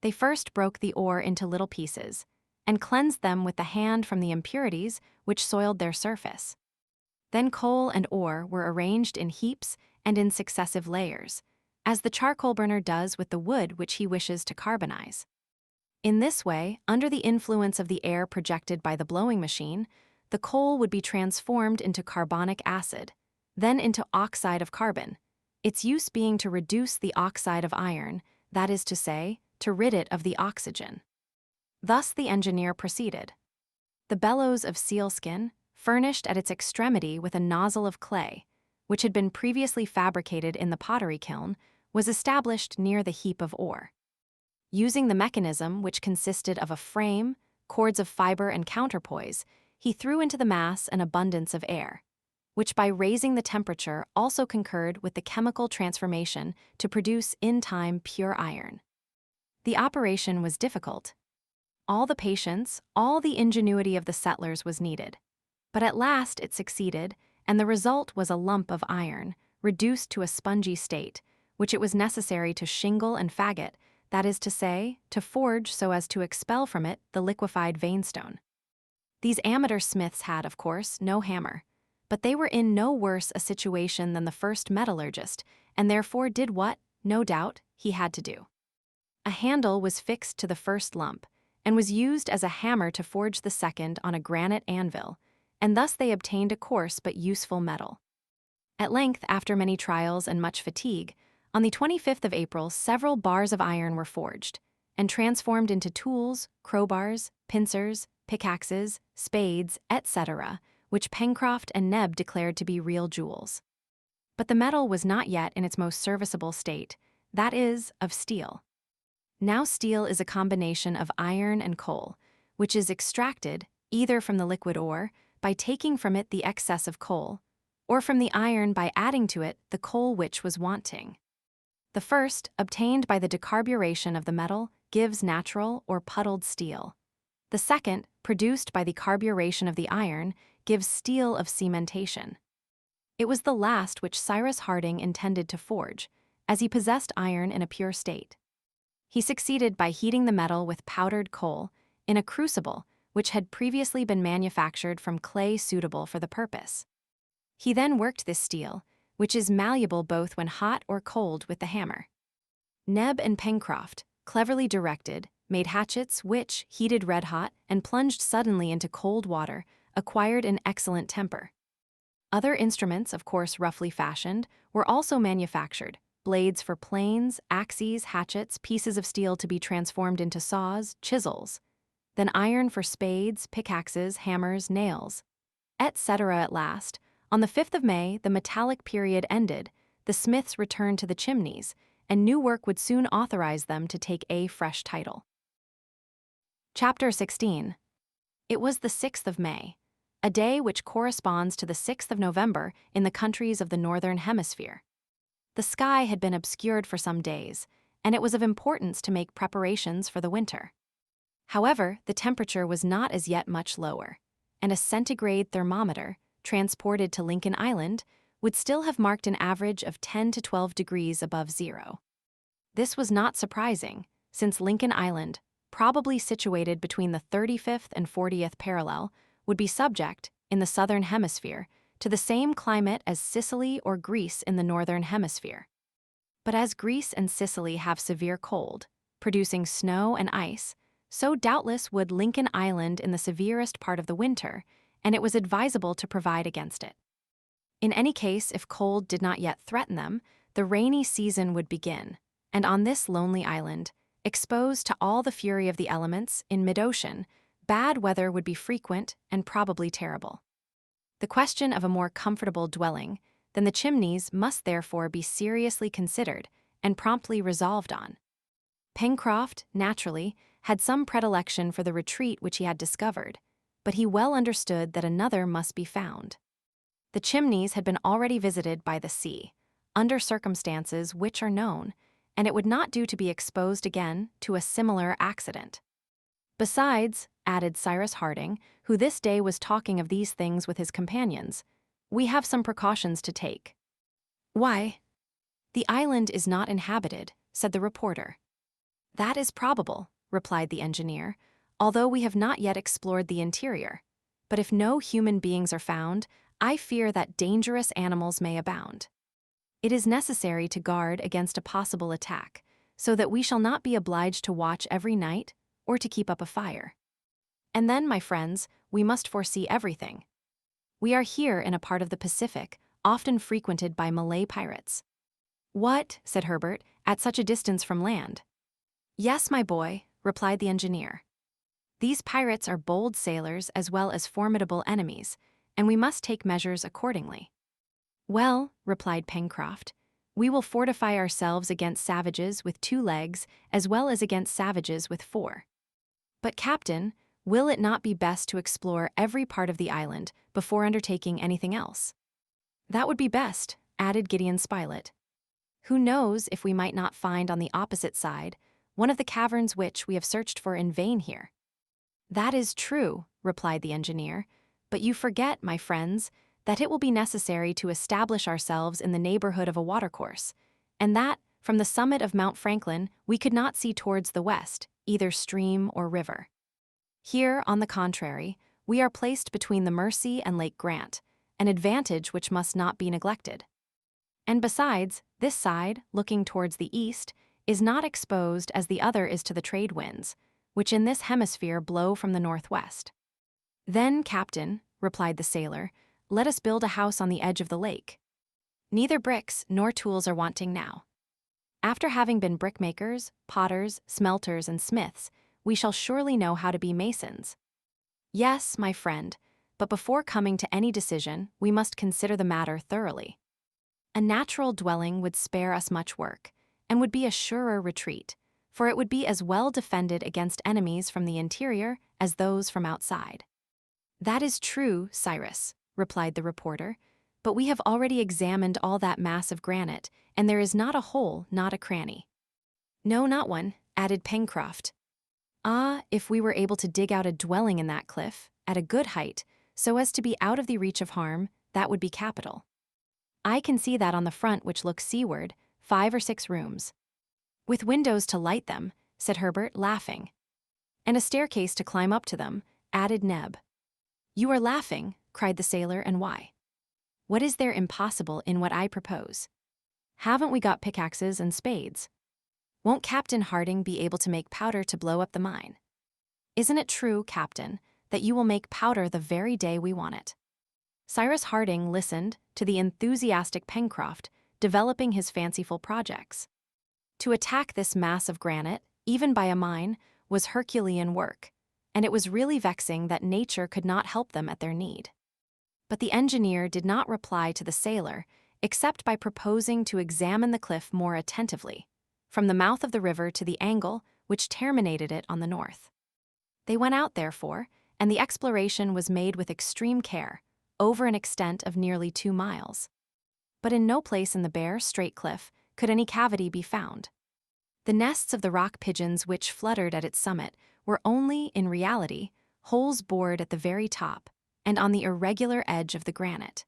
They first broke the ore into little pieces, and cleansed them with the hand from the impurities which soiled their surface. Then coal and ore were arranged in heaps and in successive layers, as the charcoal burner does with the wood which he wishes to carbonize. In this way, under the influence of the air projected by the blowing machine, the coal would be transformed into carbonic acid, then into oxide of carbon, its use being to reduce the oxide of iron, that is to say, to rid it of the oxygen. Thus the engineer proceeded. The bellows of sealskin, furnished at its extremity with a nozzle of clay, which had been previously fabricated in the pottery kiln, was established near the heap of ore. Using the mechanism, which consisted of a frame, cords of fiber and counterpoise, he threw into the mass an abundance of air, which by raising the temperature also concurred with the chemical transformation to produce in time pure iron. The operation was difficult. All the patience, all the ingenuity of the settlers was needed. But at last it succeeded, and the result was a lump of iron, reduced to a spongy state, which it was necessary to shingle and faggot, that is to say, to forge so as to expel from it the liquefied veinstone. These amateur smiths had, of course, no hammer, but they were in no worse a situation than the first metallurgist, and therefore did what, no doubt, he had to do. A handle was fixed to the first lump, and was used as a hammer to forge the second on a granite anvil, and thus they obtained a coarse but useful metal. At length, after many trials and much fatigue, on the 25th of April several bars of iron were forged, and transformed into tools, crowbars, pincers, pickaxes, spades, etc., which Pencroft and Neb declared to be real jewels. But the metal was not yet in its most serviceable state, that is, of steel. Now steel is a combination of iron and coal, which is extracted, either from the liquid ore, by taking from it the excess of coal, or from the iron by adding to it the coal which was wanting. The first, obtained by the decarburation of the metal, gives natural or puddled steel. The second, produced by the carburation of the iron, gives steel of cementation. It was the last which Cyrus Harding intended to forge, as he possessed iron in a pure state. He succeeded by heating the metal with powdered coal in a crucible which had previously been manufactured from clay suitable for the purpose. He then worked this steel, which is malleable both when hot or cold, with the hammer. Neb and Pencroft, cleverly directed, made hatchets which, heated red-hot and plunged suddenly into cold water, acquired an excellent temper. Other instruments, of course roughly fashioned, were also manufactured, blades for planes, axes, hatchets, pieces of steel to be transformed into saws, chisels, then iron for spades, pickaxes, hammers, nails, etc. At last, on the 5th of May, the metallic period ended, the smiths returned to the chimneys, and new work would soon authorize them to take a fresh title. Chapter 16. It was the 6th of May, a day which corresponds to the 6th of November in the countries of the Northern Hemisphere. The sky had been obscured for some days, and it was of importance to make preparations for the winter. However, the temperature was not as yet much lower, and a centigrade thermometer, transported to Lincoln Island, would still have marked an average of 10 to 12 degrees above zero. This was not surprising, since Lincoln Island, probably situated between the 35th and 40th parallel, would be subject, in the southern hemisphere, to the same climate as Sicily or Greece in the northern hemisphere. But as Greece and Sicily have severe cold, producing snow and ice, so doubtless would Lincoln Island in the severest part of the winter, and it was advisable to provide against it. In any case, if cold did not yet threaten them, the rainy season would begin, and on this lonely island, exposed to all the fury of the elements in mid-ocean, bad weather would be frequent and probably terrible. The question of a more comfortable dwelling than the chimneys must therefore be seriously considered and promptly resolved on. Pencroft, naturally, had some predilection for the retreat which he had discovered, but he well understood that another must be found. The chimneys had been already visited by the sea, under circumstances which are known, and it would not do to be exposed again to a similar accident. Besides, added Cyrus Harding, who this day was talking of these things with his companions, we have some precautions to take. Why? The island is not inhabited, said the reporter. That is probable, replied the engineer, although we have not yet explored the interior. But if no human beings are found, I fear that dangerous animals may abound. It is necessary to guard against a possible attack, so that we shall not be obliged to watch every night or to keep up a fire. And then, my friends, we must foresee everything. We are here in a part of the Pacific, often frequented by Malay pirates. What, said Herbert, at such a distance from land? Yes, my boy, replied the engineer. These pirates are bold sailors as well as formidable enemies, and we must take measures accordingly. Well, replied Pencroft, we will fortify ourselves against savages with 2 legs as well as against savages with 4. But, Captain, will it not be best to explore every part of the island before undertaking anything else? That would be best, added Gideon Spilett. Who knows if we might not find on the opposite side one of the caverns which we have searched for in vain here? That is true, replied the engineer, but you forget, my friends, that it will be necessary to establish ourselves in the neighborhood of a watercourse, and that, from the summit of Mount Franklin, we could not see towards the west, either stream or river. Here, on the contrary, we are placed between the Mersey and Lake Grant, an advantage which must not be neglected. And besides, this side, looking towards the east, is not exposed as the other is to the trade winds, which in this hemisphere blow from the northwest. Then, Captain, replied the sailor, let us build a house on the edge of the lake. Neither bricks nor tools are wanting now. After having been brickmakers, potters, smelters, and smiths, we shall surely know how to be masons. Yes, my friend, but before coming to any decision, we must consider the matter thoroughly. A natural dwelling would spare us much work, and would be a surer retreat, for it would be as well defended against enemies from the interior as those from outside. That is true, Cyrus, replied the reporter, but we have already examined all that mass of granite, and there is not a hole, not a cranny. No, not one, added Pencroft. Ah, if we were able to dig out a dwelling in that cliff, at a good height, so as to be out of the reach of harm, that would be capital. I can see that on the front which looks seaward, 5 or 6 rooms. With windows to light them, said Herbert, laughing. And a staircase to climb up to them, added Neb. You are laughing, cried the sailor, and why? What is there impossible in what I propose? Haven't we got pickaxes and spades? Won't Captain Harding be able to make powder to blow up the mine? Isn't it true, Captain, that you will make powder the very day we want it? Cyrus Harding listened to the enthusiastic Pencroft developing his fanciful projects. To attack this mass of granite, even by a mine, was Herculean work, and it was really vexing that nature could not help them at their need. But the engineer did not reply to the sailor, except by proposing to examine the cliff more attentively, from the mouth of the river to the angle which terminated it on the north. They went out, therefore, and the exploration was made with extreme care, over an extent of nearly 2 miles. But in no place in the bare, straight cliff could any cavity be found. The nests of the rock pigeons which fluttered at its summit were only, in reality, holes bored at the very top, and on the irregular edge of the granite.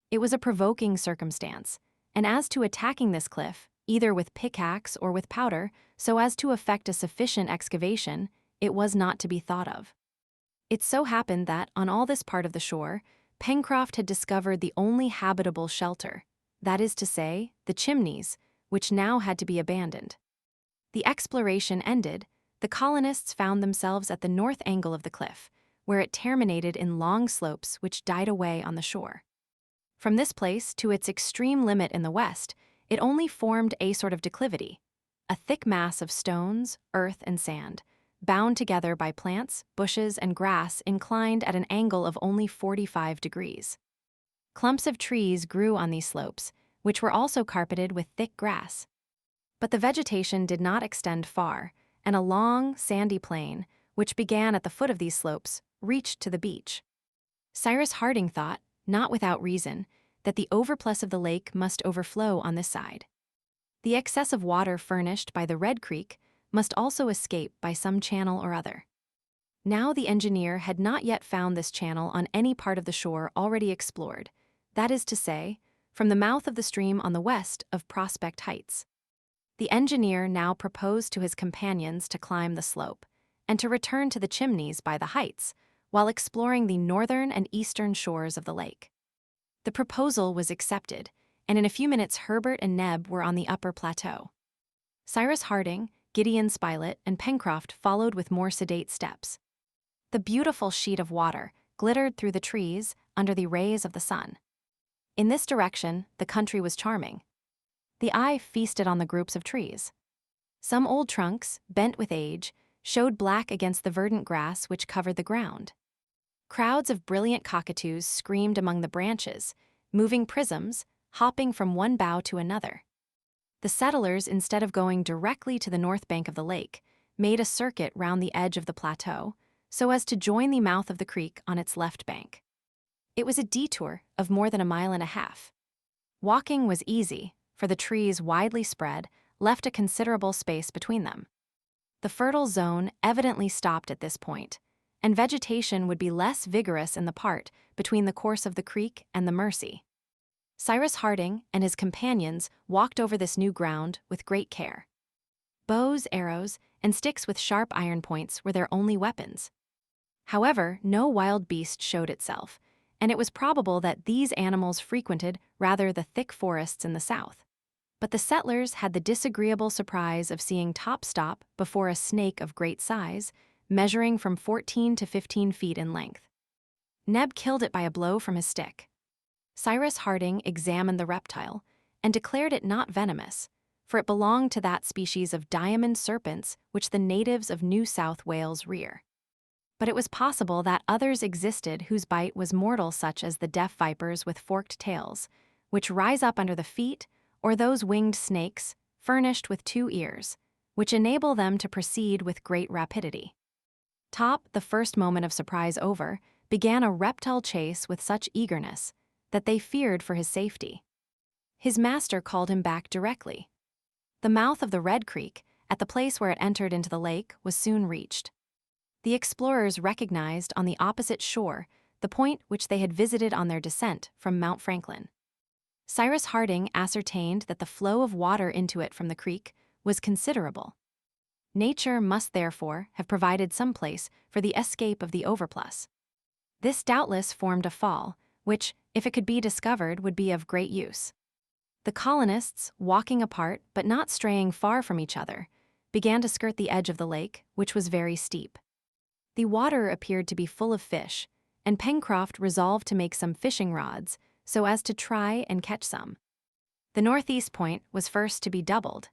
It was a provoking circumstance, and as to attacking this cliff, either with pickaxe or with powder, so as to effect a sufficient excavation, it was not to be thought of. It so happened that, on all this part of the shore, Pencroft had discovered the only habitable shelter, that is to say, the chimneys, which now had to be abandoned. The exploration ended, the colonists found themselves at the north angle of the cliff, where it terminated in long slopes which died away on the shore. From this place to its extreme limit in the west, it only formed a sort of declivity, a thick mass of stones, earth, and sand, bound together by plants, bushes, and grass inclined at an angle of only 45 degrees. Clumps of trees grew on these slopes, which were also carpeted with thick grass. But the vegetation did not extend far, and a long, sandy plain, which began at the foot of these slopes, reached to the beach. Cyrus Harding thought, not without reason, that the overplus of the lake must overflow on this side. The excess of water furnished by the Red Creek must also escape by some channel or other. Now the engineer had not yet found this channel on any part of the shore already explored, that is to say, from the mouth of the stream on the west of Prospect Heights. The engineer now proposed to his companions to climb the slope, and to return to the chimneys by the heights, while exploring the northern and eastern shores of the lake. The proposal was accepted, and in a few minutes Herbert and Neb were on the upper plateau. Cyrus Harding, Gideon Spilett, and Pencroft followed with more sedate steps. The beautiful sheet of water glittered through the trees under the rays of the sun. In this direction, the country was charming. The eye feasted on the groups of trees. Some old trunks, bent with age, showed black against the verdant grass which covered the ground. Crowds of brilliant cockatoos screamed among the branches, moving prisms, hopping from one bough to another. The settlers, instead of going directly to the north bank of the lake, made a circuit round the edge of the plateau, so as to join the mouth of the creek on its left bank. It was a detour of more than 1.5 miles. Walking was easy, for the trees, widely spread, left a considerable space between them. The fertile zone evidently stopped at this point, and vegetation would be less vigorous in the part between the course of the creek and the Mersey. Cyrus Harding and his companions walked over this new ground with great care. Bows, arrows, and sticks with sharp iron points were their only weapons. However, no wild beast showed itself, and it was probable that these animals frequented rather the thick forests in the south. But the settlers had the disagreeable surprise of seeing Top stop before a snake of great size, measuring from 14 to 15 feet in length. Neb killed it by a blow from his stick. Cyrus Harding examined the reptile and declared it not venomous, for it belonged to that species of diamond serpents which the natives of New South Wales rear. But it was possible that others existed whose bite was mortal, such as the deaf vipers with forked tails, which rise up under the feet, or those winged snakes, furnished with 2 ears, which enable them to proceed with great rapidity. Top, the first moment of surprise over, began a reptile chase with such eagerness that they feared for his safety. His master called him back directly. The mouth of the Red Creek, at the place where it entered into the lake, was soon reached. The explorers recognized on the opposite shore the point which they had visited on their descent from Mount Franklin. Cyrus Harding ascertained that the flow of water into it from the creek was considerable. Nature must therefore have provided some place for the escape of the overplus. This doubtless formed a fall, which, if it could be discovered, would be of great use. The colonists, walking apart but not straying far from each other, began to skirt the edge of the lake, which was very steep. The water appeared to be full of fish, and Pencroft resolved to make some fishing rods so as to try and catch some. The northeast point was first to be doubled.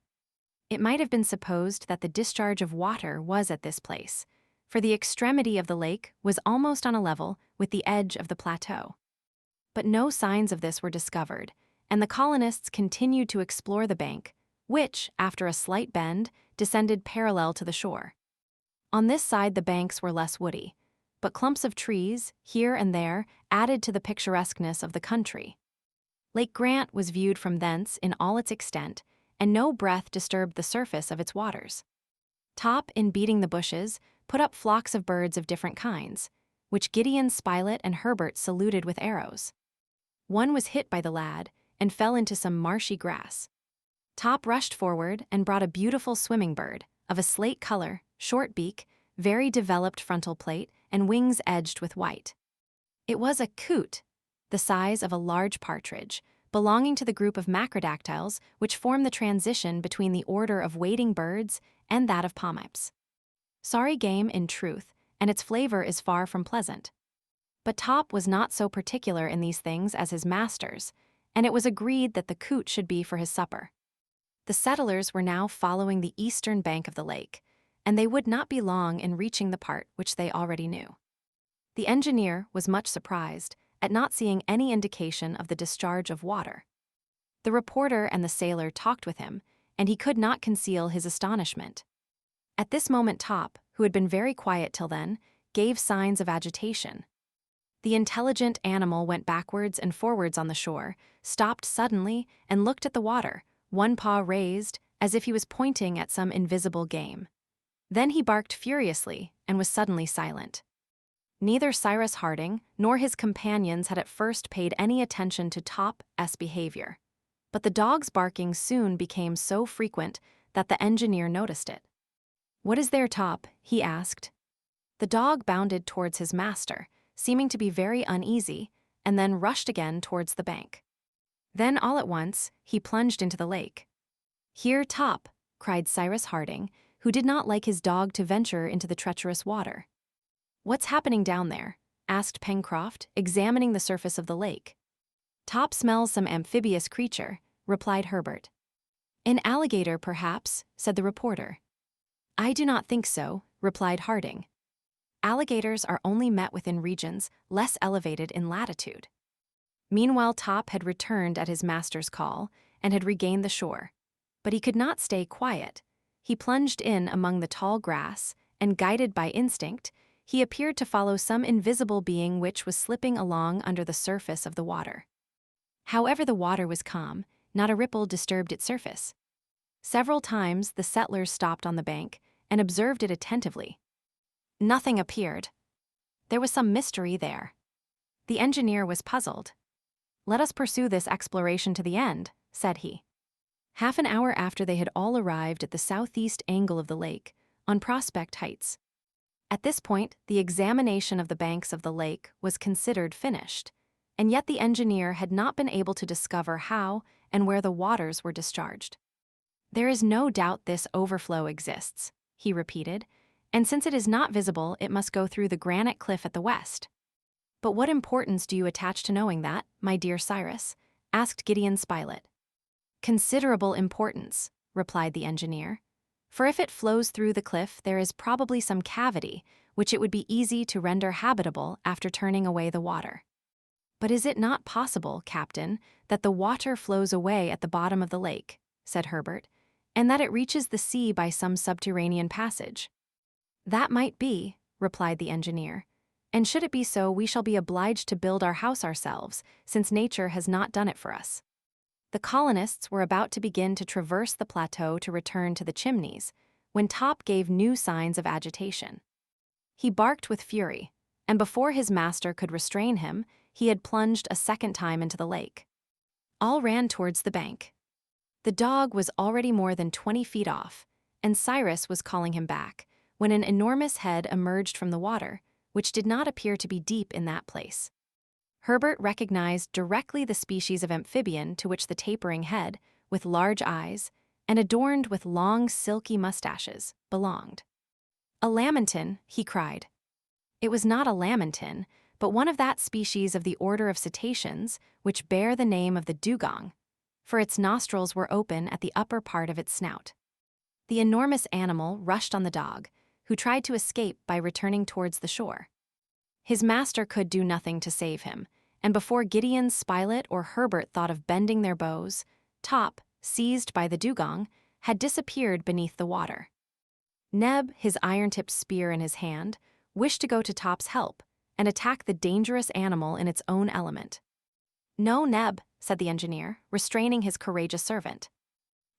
It might have been supposed that the discharge of water was at this place, for the extremity of the lake was almost on a level with the edge of the plateau. But no signs of this were discovered, and the colonists continued to explore the bank, which, after a slight bend, descended parallel to the shore. On this side the banks were less woody, but clumps of trees, here and there, added to the picturesqueness of the country. Lake Grant was viewed from thence in all its extent, and no breath disturbed the surface of its waters. Top, in beating the bushes, put up flocks of birds of different kinds, which Gideon Spilett and Herbert saluted with arrows. One was hit by the lad, and fell into some marshy grass. Top rushed forward and brought a beautiful swimming bird, of a slate color, short beak, very developed frontal plate, and wings edged with white. It was a coot, the size of a large partridge, belonging to the group of macrodactyls which form the transition between the order of wading birds and that of pomipes. Sorry game in truth, and its flavor is far from pleasant. But Top was not so particular in these things as his masters, and it was agreed that the coot should be for his supper. The settlers were now following the eastern bank of the lake, and they would not be long in reaching the part which they already knew. The engineer was much surprised at not seeing any indication of the discharge of water. The reporter and the sailor talked with him, and he could not conceal his astonishment. At this moment Top, who had been very quiet till then, gave signs of agitation. The intelligent animal went backwards and forwards on the shore, stopped suddenly, and looked at the water, one paw raised, as if he was pointing at some invisible game. Then he barked furiously and was suddenly silent. Neither Cyrus Harding nor his companions had at first paid any attention to Top's behavior, but the dog's barking soon became so frequent that the engineer noticed it. "What is there, Top?" he asked. The dog bounded towards his master, seeming to be very uneasy, and then rushed again towards the bank. Then all at once he plunged into the lake. "Here, Top!" cried Cyrus Harding, who did not like his dog to venture into the treacherous water. "What's happening down there?" asked Pencroft, examining the surface of the lake. "Top smells some amphibious creature," replied Herbert. "An alligator, perhaps," said the reporter. "I do not think so," replied Harding. "Alligators are only met with in regions less elevated in latitude." Meanwhile Top had returned at his master's call and had regained the shore. But he could not stay quiet. He plunged in among the tall grass, and guided by instinct, he appeared to follow some invisible being which was slipping along under the surface of the water. However, the water was calm, not a ripple disturbed its surface. Several times the settlers stopped on the bank and observed it attentively. Nothing appeared. There was some mystery there. The engineer was puzzled. let us pursue this exploration to the end, said he. Half an hour after they had all arrived at the southeast angle of the lake, on Prospect Heights. At this point, the examination of the banks of the lake was considered finished, and yet the engineer had not been able to discover how and where the waters were discharged. There is no doubt this overflow exists, he repeated, and since it is not visible, it must go through the granite cliff at the west. But what importance do you attach to knowing that, my dear Cyrus? Asked Gideon Spilett. Considerable importance, replied the engineer. For if it flows through the cliff, there is probably some cavity, which it would be easy to render habitable after turning away the water. But is it not possible, Captain, that the water flows away at the bottom of the lake, said Herbert, and that it reaches the sea by some subterranean passage? That might be, replied the engineer, and should it be so, we shall be obliged to build our house ourselves, since nature has not done it for us. The colonists were about to begin to traverse the plateau to return to the Chimneys, when Top gave new signs of agitation. He barked with fury, and before his master could restrain him, he had plunged a second time into the lake. All ran towards the bank. The dog was already more than 20 feet off, and Cyrus was calling him back, when an enormous head emerged from the water, which did not appear to be deep in that place. Herbert recognized directly the species of amphibian to which the tapering head, with large eyes, and adorned with long silky mustaches, belonged. A lamantine, he cried. It was not a lamantine, but one of that species of the order of cetaceans which bear the name of the dugong, for its nostrils were open at the upper part of its snout. The enormous animal rushed on the dog, who tried to escape by returning towards the shore. His master could do nothing to save him, and before Gideon Spilett or Herbert thought of bending their bows, Top, seized by the dugong, had disappeared beneath the water. Neb, his iron-tipped spear in his hand, wished to go to Top's help and attack the dangerous animal in its own element. No, Neb, said the engineer, restraining his courageous servant.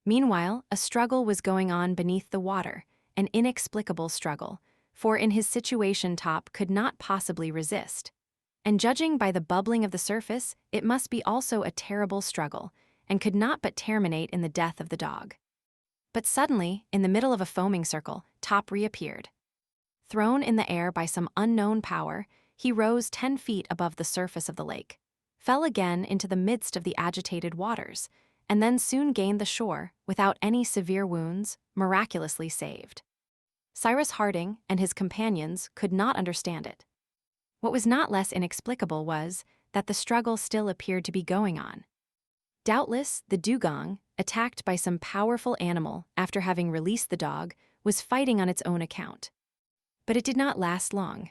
Meanwhile, a struggle was going on beneath the water, an inexplicable struggle, for in his situation Top could not possibly resist. And judging by the bubbling of the surface, it must be also a terrible struggle, and could not but terminate in the death of the dog. But suddenly, in the middle of a foaming circle, Top reappeared. Thrown in the air by some unknown power, he rose 10 feet above the surface of the lake, fell again into the midst of the agitated waters, and then soon gained the shore without any severe wounds, miraculously saved. Cyrus Harding and his companions could not understand it. What was not less inexplicable was that the struggle still appeared to be going on. Doubtless, the dugong, attacked by some powerful animal after having released the dog, was fighting on its own account. But it did not last long.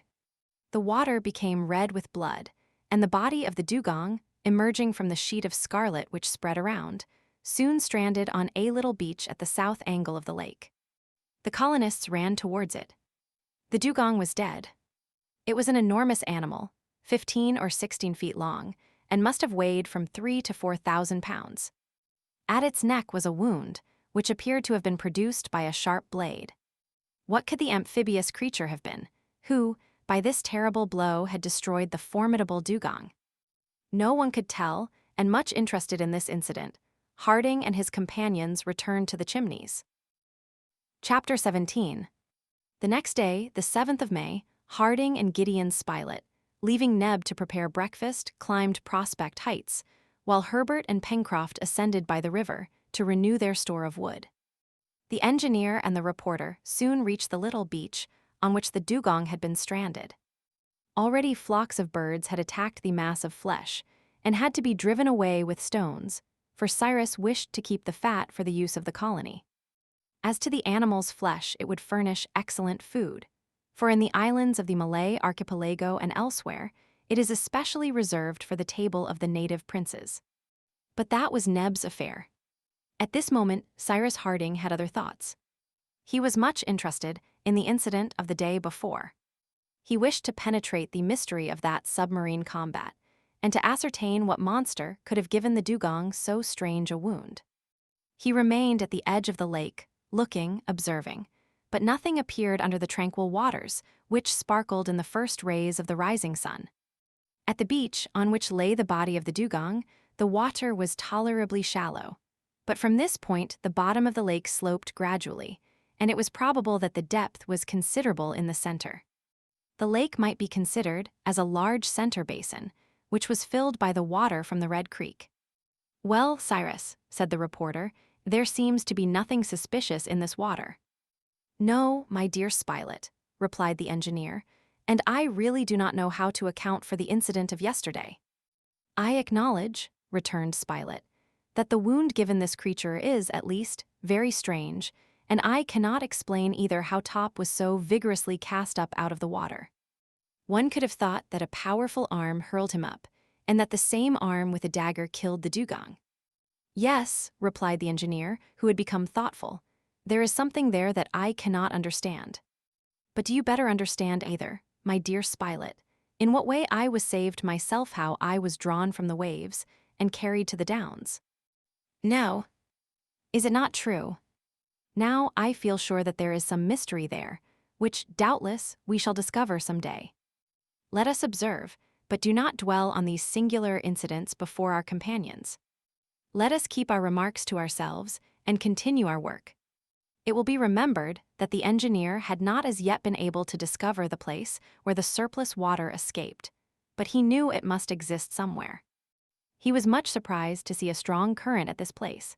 The water became red with blood, and the body of the dugong, emerging from the sheet of scarlet which spread around, soon stranded on a little beach at the south angle of the lake. The colonists ran towards it. The dugong was dead. It was an enormous animal, 15 or 16 feet long, and must have weighed from 3,000 to 4,000 pounds. At its neck was a wound, which appeared to have been produced by a sharp blade. What could the amphibious creature have been, who, by this terrible blow, had destroyed the formidable dugong? No one could tell, and much interested in this incident, Harding and his companions returned to the Chimneys. Chapter 17. The next day, the 7th of May, Harding and Gideon Spilett, leaving Neb to prepare breakfast, climbed Prospect Heights, while Herbert and Pencroft ascended by the river to renew their store of wood. The engineer and the reporter soon reached the little beach on which the dugong had been stranded. Already flocks of birds had attacked the mass of flesh and had to be driven away with stones, for Cyrus wished to keep the fat for the use of the colony. As to the animal's flesh, it would furnish excellent food, for in the islands of the Malay archipelago and elsewhere, it is especially reserved for the table of the native princes. But that was Neb's affair. At this moment, Cyrus Harding had other thoughts. He was much interested in the incident of the day before. He wished to penetrate the mystery of that submarine combat, and to ascertain what monster could have given the dugong so strange a wound. He remained at the edge of the lake, looking, observing, but nothing appeared under the tranquil waters, which sparkled in the first rays of the rising sun. At the beach on which lay the body of the dugong, the water was tolerably shallow. But from this point, the bottom of the lake sloped gradually, and it was probable that the depth was considerable in the center. The lake might be considered as a large center basin, which was filled by the water from the Red Creek. "Well, Cyrus," said the reporter, "there seems to be nothing suspicious in this water." "No, my dear Spilett," replied the engineer, "and I really do not know how to account for the incident of yesterday." "I acknowledge," returned Spilett, "that the wound given this creature is, at least, very strange, and I cannot explain either how Top was so vigorously cast up out of the water. One could have thought that a powerful arm hurled him up, and that the same arm with a dagger killed the dugong." "Yes," replied the engineer, who had become thoughtful, "there is something there that I cannot understand. But do you better understand either, my dear Spilett, in what way I was saved myself, how I was drawn from the waves and carried to the downs? No. Is it not true? Now I feel sure that there is some mystery there, which, doubtless, we shall discover some day. Let us observe, but do not dwell on these singular incidents before our companions. Let us keep our remarks to ourselves and continue our work. It will be remembered that the engineer had not as yet been able to discover the place where the surplus water escaped, but he knew it must exist somewhere. He was much surprised to see a strong current at this place.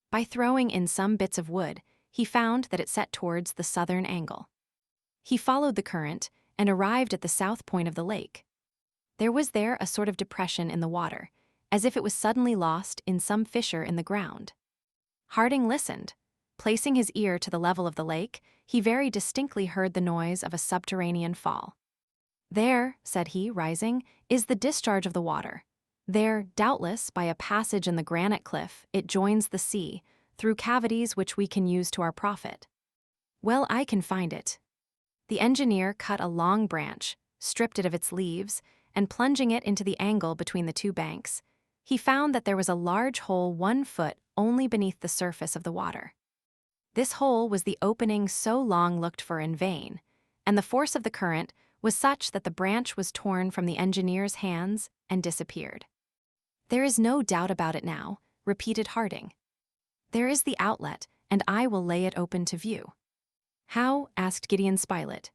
By throwing in some bits of wood, he found that it set towards the southern angle. He followed the current and arrived at the south point of the lake. There was there a sort of depression in the water, as if it was suddenly lost in some fissure in the ground. Harding listened. Placing his ear to the level of the lake, he very distinctly heard the noise of a subterranean fall. "There," said he, rising, "is the discharge of the water. There, doubtless, by a passage in the granite cliff, it joins the sea, through cavities which we can use to our profit. Well, I can find it." The engineer cut a long branch, stripped it of its leaves, and plunging it into the angle between the two banks, he found that there was a large hole 1 foot only beneath the surface of the water. This hole was the opening so long looked for in vain, and the force of the current was such that the branch was torn from the engineer's hands and disappeared. "There is no doubt about it now," repeated Harding. "There is the outlet, and I will lay it open to view." "How?" asked Gideon Spilett.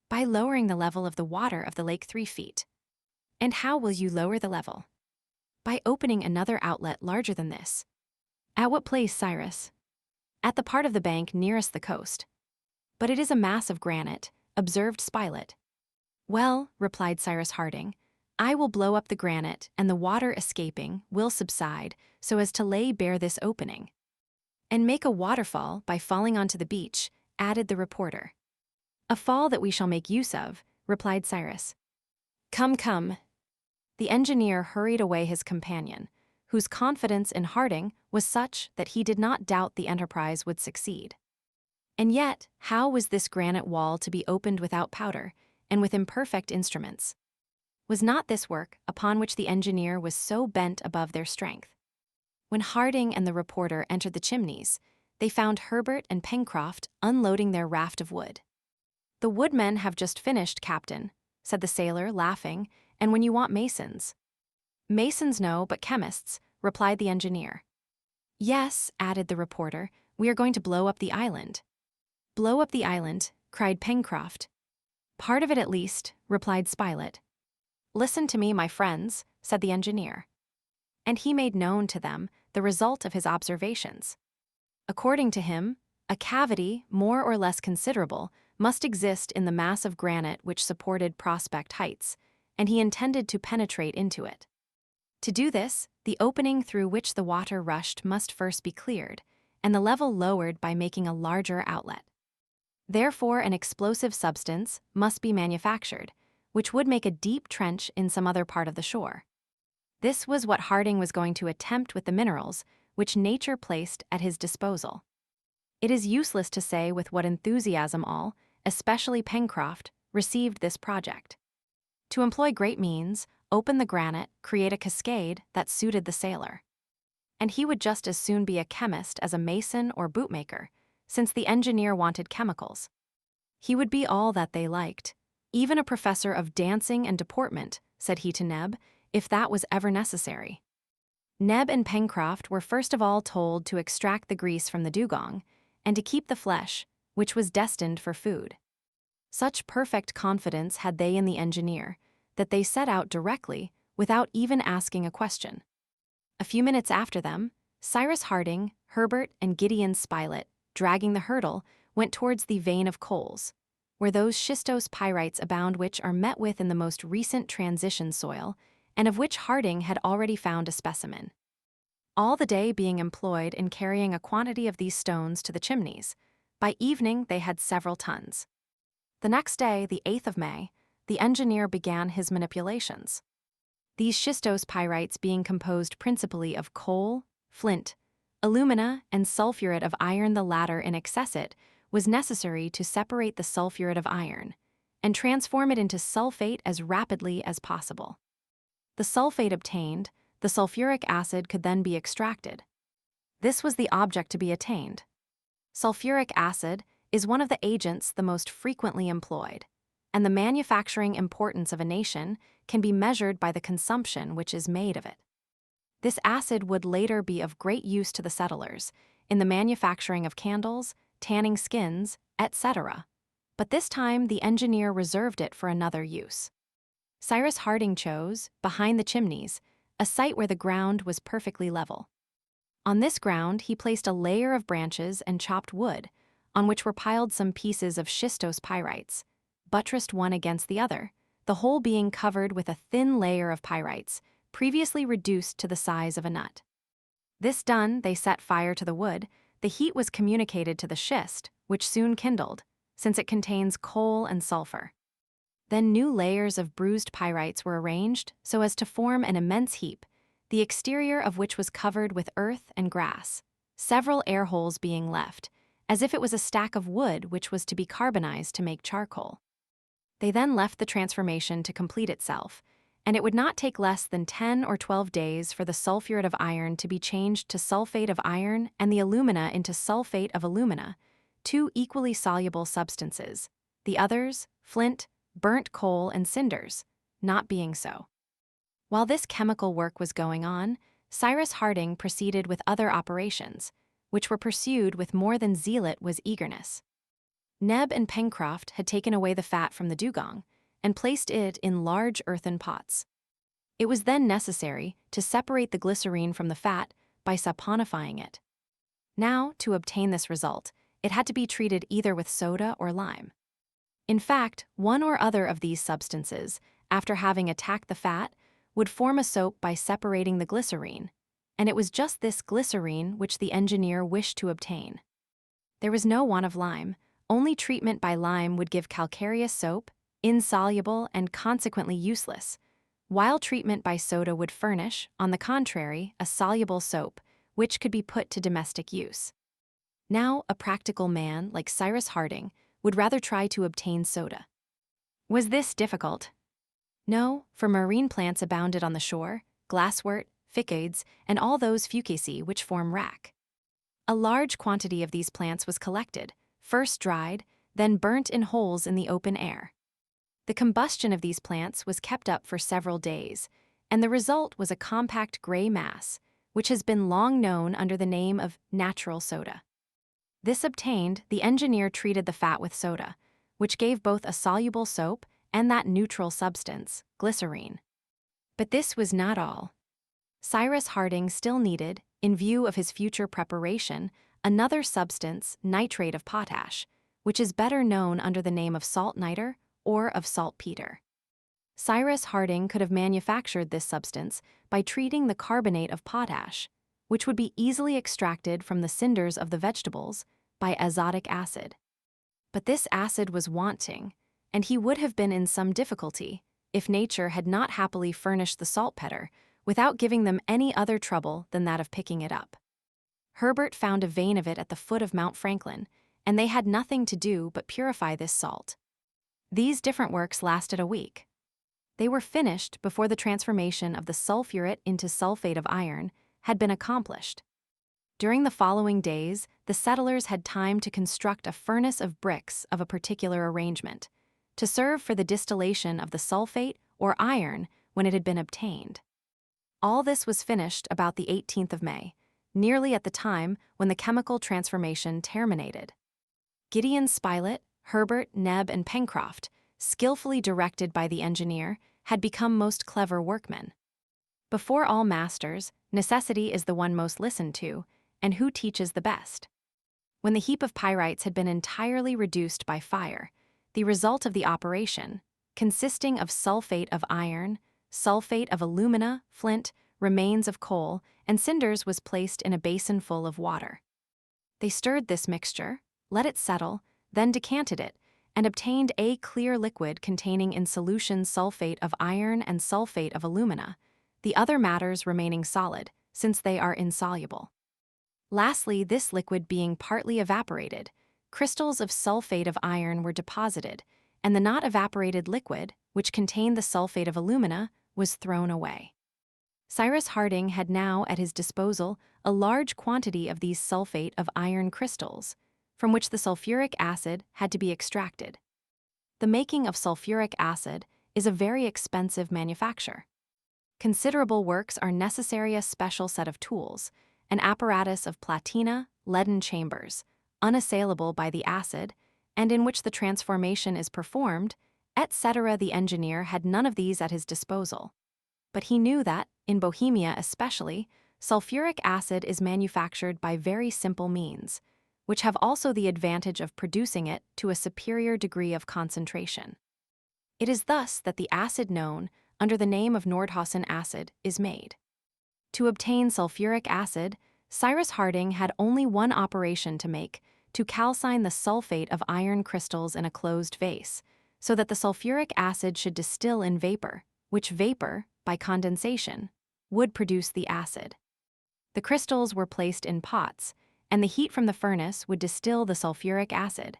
"By lowering the level of the water of the lake 3 feet. "And how will you lower the level?" "By opening another outlet larger than this." "At what place, Cyrus?" "At the part of the bank nearest the coast." "But it is a mass of granite," observed Spilett. "Well," replied Cyrus Harding, "I will blow up the granite, and the water escaping will subside so as to lay bare this opening." "And make a waterfall by falling onto the beach," added the reporter. "A fall that we shall make use of," replied Cyrus. "Come, come." The engineer hurried away his companion, whose confidence in Harding was such that he did not doubt the enterprise would succeed. And yet, how was this granite wall to be opened without powder, and with imperfect instruments? Was not this work upon which the engineer was so bent above their strength? When Harding and the reporter entered the Chimneys, they found Herbert and Pencroft unloading their raft of wood. "The woodmen have just finished, Captain," said the sailor, laughing, "and when you want masons." "Masons no, but chemists," replied the engineer. "Yes," added the reporter, "we are going to blow up the island." "Blow up the island," cried Pencroft. "Part of it at least," replied Spilett. "Listen to me, my friends," said the engineer. And he made known to them the result of his observations. According to him, a cavity, more or less considerable, must exist in the mass of granite which supported Prospect Heights, and he intended to penetrate into it. To do this, the opening through which the water rushed must first be cleared, and the level lowered by making a larger outlet. Therefore, an explosive substance must be manufactured, which would make a deep trench in some other part of the shore. This was what Harding was going to attempt with the minerals which nature placed at his disposal. It is useless to say with what enthusiasm all, especially Pencroft, received this project. To employ great means, open the granite, create a cascade that suited the sailor. And he would just as soon be a chemist as a mason or bootmaker, since the engineer wanted chemicals. He would be all that they liked, even a professor of dancing and deportment, said he to Neb, if that was ever necessary. Neb and Pencroft were first of all told to extract the grease from the dugong, and to keep the flesh, which was destined for food. Such perfect confidence had they in the engineer, that they set out directly, without even asking a question. A few minutes after them, Cyrus Harding, Herbert, and Gideon Spilett, dragging the hurdle, went towards the vein of coals, where those schistose pyrites abound which are met with in the most recent transition soil, and of which Harding had already found a specimen. All the day being employed in carrying a quantity of these stones to the chimneys, by evening they had several tons. The next day, the 8th of May, the engineer began his manipulations. These schistose pyrites being composed principally of coal, flint, alumina, and sulfuret of iron, the latter in excess, it was necessary to separate the sulfuret of iron and transform it into sulfate as rapidly as possible. The sulfate obtained, the sulfuric acid could then be extracted. This was the object to be attained. Sulfuric acid is one of the agents the most frequently employed, and the manufacturing importance of a nation can be measured by the consumption which is made of it. This acid would later be of great use to the settlers in the manufacturing of candles, tanning skins, etc., but this time the engineer reserved it for another use. Cyrus Harding chose, behind the chimneys, a site where the ground was perfectly level. On this ground he placed a layer of branches and chopped wood, on which were piled some pieces of schistose pyrites, buttressed one against the other, the whole being covered with a thin layer of pyrites, previously reduced to the size of a nut. This done, they set fire to the wood. The heat was communicated to the schist, which soon kindled, since it contains coal and sulfur. Then new layers of bruised pyrites were arranged so as to form an immense heap, the exterior of which was covered with earth and grass, several air holes being left, as if it was a stack of wood which was to be carbonized to make charcoal. They then left the transformation to complete itself, and it would not take less than 10 or 12 days for the sulfuret of iron to be changed to sulfate of iron and the alumina into sulfate of alumina, two equally soluble substances, the others, flint, burnt coal, and cinders, not being so. While this chemical work was going on, Cyrus Harding proceeded with other operations, which were pursued with more than zealot was eagerness. Neb and Pencroft had taken away the fat from the dugong and placed it in large earthen pots. It was then necessary to separate the glycerine from the fat by saponifying it. Now, to obtain this result, it had to be treated either with soda or lime. In fact, one or other of these substances, after having attacked the fat, would form a soap by separating the glycerine, and it was just this glycerine which the engineer wished to obtain. There was no want of lime, only treatment by lime would give calcareous soap, insoluble and consequently useless, while treatment by soda would furnish, on the contrary, a soluble soap, which could be put to domestic use. Now, a practical man like Cyrus Harding would rather try to obtain soda. Was this difficult? No, for marine plants abounded on the shore, glasswort, ficades, and all those fucaceae which form wrack. A large quantity of these plants was collected, first dried, then burnt in holes in the open air. The combustion of these plants was kept up for several days, and the result was a compact gray mass, which has been long known under the name of natural soda. This obtained, the engineer treated the fat with soda, which gave both a soluble soap and that neutral substance, glycerine. But this was not all. Cyrus Harding still needed, in view of his future preparation, another substance, nitrate of potash, which is better known under the name of salt niter or of saltpeter. Cyrus Harding could have manufactured this substance by treating the carbonate of potash, which would be easily extracted from the cinders of the vegetables, by azotic acid. But this acid was wanting, and he would have been in some difficulty if nature had not happily furnished the saltpeter without giving them any other trouble than that of picking it up. Herbert found a vein of it at the foot of Mount Franklin, and they had nothing to do but purify this salt. These different works lasted a week. They were finished before the transformation of the sulfuret into sulfate of iron had been accomplished. During the following days, the settlers had time to construct a furnace of bricks of a particular arrangement, to serve for the distillation of the sulfate or iron when it had been obtained. All this was finished about the 18th of May, nearly at the time when the chemical transformation terminated. Gideon Spilett, Herbert, Neb, and Pencroft, skillfully directed by the engineer, had become most clever workmen. Before all masters, necessity is the one most listened to, and who teaches the best. When the heap of pyrites had been entirely reduced by fire, the result of the operation, consisting of sulfate of iron, sulfate of alumina, flint, remains of coal, and cinders, was placed in a basin full of water. They stirred this mixture, let it settle, then decanted it, and obtained a clear liquid containing in solution sulfate of iron and sulfate of alumina, the other matters remaining solid, since they are insoluble. Lastly, this liquid being partly evaporated, crystals of sulfate of iron were deposited, and the not evaporated liquid, which contained the sulfate of alumina, was thrown away. Cyrus Harding had now at his disposal a large quantity of these sulfate of iron crystals, from which the sulfuric acid had to be extracted. The making of sulfuric acid is a very expensive manufacture. Considerable works are necessary, a special set of tools, an apparatus of platina, leaden chambers, unassailable by the acid, and in which the transformation is performed, etc. The engineer had none of these at his disposal. But he knew that, in Bohemia especially, sulfuric acid is manufactured by very simple means, which have also the advantage of producing it to a superior degree of concentration. It is thus that the acid known under the name of Nordhausen acid is made. To obtain sulfuric acid, Cyrus Harding had only one operation to make, to calcine the sulfate of iron crystals in a closed vase, so that the sulfuric acid should distill in vapor, which vapor, by condensation, would produce the acid. The crystals were placed in pots, and the heat from the furnace would distill the sulfuric acid.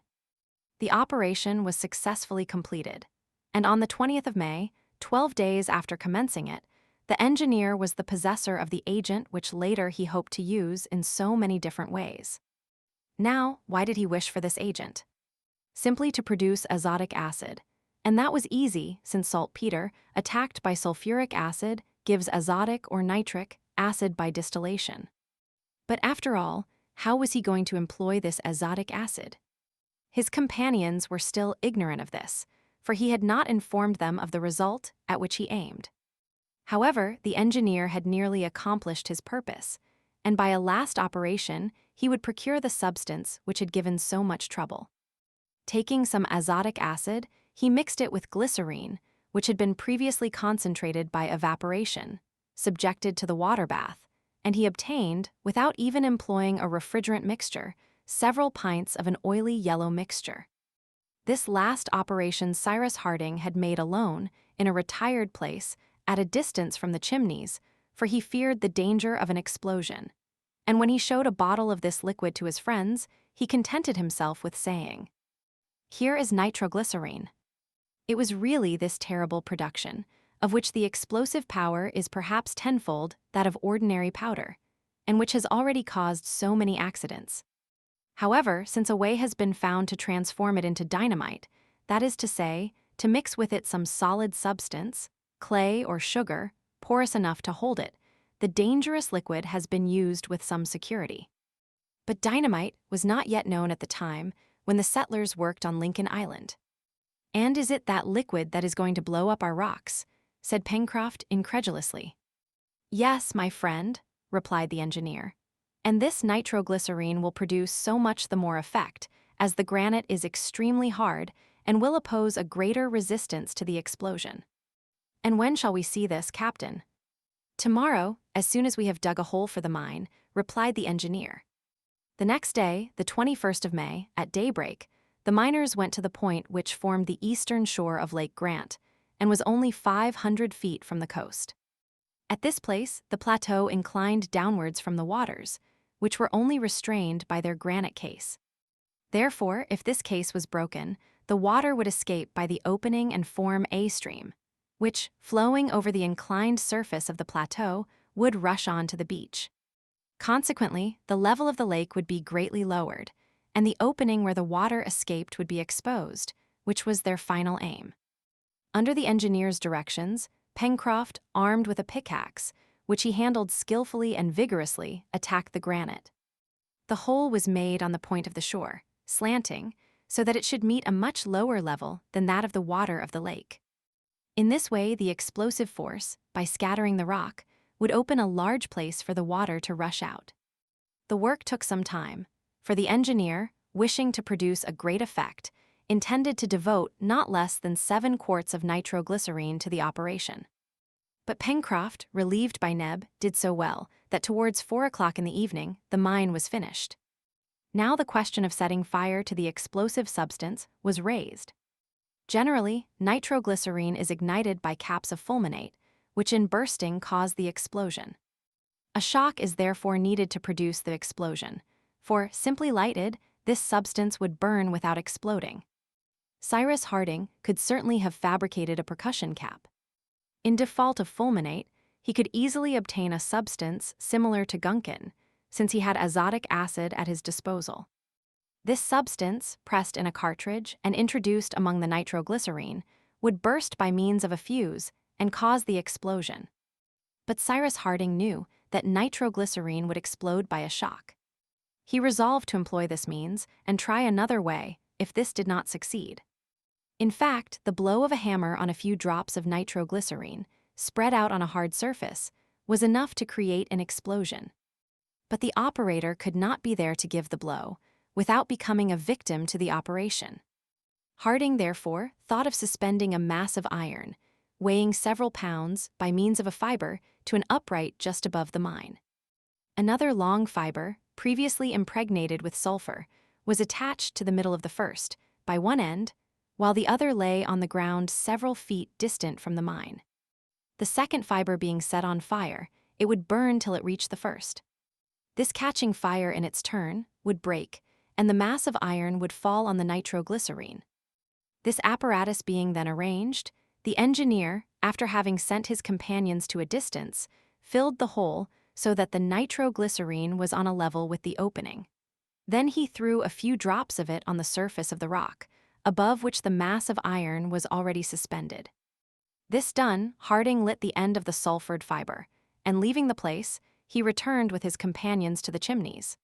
The operation was successfully completed, and on the 20th of May, 12 days after commencing it, the engineer was the possessor of the agent which later he hoped to use in so many different ways. Now, why did he wish for this agent? Simply to produce azotic acid, and that was easy since saltpeter, attacked by sulfuric acid, gives azotic or nitric acid by distillation. But after all, how was he going to employ this azotic acid? His companions were still ignorant of this, for he had not informed them of the result at which he aimed. However, the engineer had nearly accomplished his purpose, and by a last operation he would procure the substance which had given so much trouble. Taking some azotic acid, he mixed it with glycerine, which had been previously concentrated by evaporation, subjected to the water bath, and he obtained, without even employing a refrigerant mixture, several pints of an oily yellow mixture. This last operation Cyrus Harding had made alone, in a retired place, at a distance from the chimneys, for he feared the danger of an explosion. And when he showed a bottle of this liquid to his friends, he contented himself with saying, "Here is nitroglycerine." It was really this terrible production, of which the explosive power is perhaps tenfold that of ordinary powder, and which has already caused so many accidents. However, since a way has been found to transform it into dynamite, that is to say, to mix with it some solid substance, clay or sugar, porous enough to hold it, the dangerous liquid has been used with some security. But dynamite was not yet known at the time when the settlers worked on Lincoln Island. "And is it that liquid that is going to blow up our rocks?" said Pencroft incredulously. "Yes, my friend," replied the engineer, "and this nitroglycerine will produce so much the more effect, as the granite is extremely hard and will oppose a greater resistance to the explosion." "And when shall we see this, Captain?" "Tomorrow, as soon as we have dug a hole for the mine," replied the engineer. The next day, the 21st of May, at daybreak, the miners went to the point which formed the eastern shore of Lake Grant, and was only 500 feet from the coast. At this place, the plateau inclined downwards from the waters, which were only restrained by their granite case. Therefore, if this case was broken, the water would escape by the opening and form a stream, which, flowing over the inclined surface of the plateau, would rush on to the beach. Consequently, the level of the lake would be greatly lowered, and the opening where the water escaped would be exposed, which was their final aim. Under the engineer's directions, Pencroft, armed with a pickaxe, which he handled skillfully and vigorously, attacked the granite. The hole was made on the point of the shore, slanting, so that it should meet a much lower level than that of the water of the lake. In this way, the explosive force, by scattering the rock, would open a large place for the water to rush out. The work took some time, for the engineer, wishing to produce a great effect, intended to devote not less than 7 quarts of nitroglycerine to the operation. But Pencroft, relieved by Neb, did so well that towards 4 o'clock in the evening the mine was finished. Now the question of setting fire to the explosive substance was raised. Generally, nitroglycerine is ignited by caps of fulminate, which in bursting cause the explosion. A shock is therefore needed to produce the explosion, for, simply lighted, this substance would burn without exploding. Cyrus Harding could certainly have fabricated a percussion cap. In default of fulminate, he could easily obtain a substance similar to gunkin, since he had azotic acid at his disposal. This substance, pressed in a cartridge and introduced among the nitroglycerine, would burst by means of a fuse and cause the explosion. But Cyrus Harding knew that nitroglycerine would explode by a shock. He resolved to employ this means and try another way if this did not succeed. In fact, the blow of a hammer on a few drops of nitroglycerine, spread out on a hard surface, was enough to create an explosion. But the operator could not be there to give the blow, without becoming a victim to the operation. Harding, therefore, thought of suspending a mass of iron, weighing several pounds, by means of a fiber, to an upright just above the mine. Another long fiber, previously impregnated with sulfur, was attached to the middle of the first, by one end, while the other lay on the ground several feet distant from the mine. The second fiber being set on fire, it would burn till it reached the first. This catching fire in its turn would break, and the mass of iron would fall on the nitroglycerine. This apparatus being then arranged, the engineer, after having sent his companions to a distance, filled the hole so that the nitroglycerine was on a level with the opening. Then he threw a few drops of it on the surface of the rock, above which the mass of iron was already suspended. This done, Harding lit the end of the sulfured fiber, and leaving the place, he returned with his companions to the chimneys.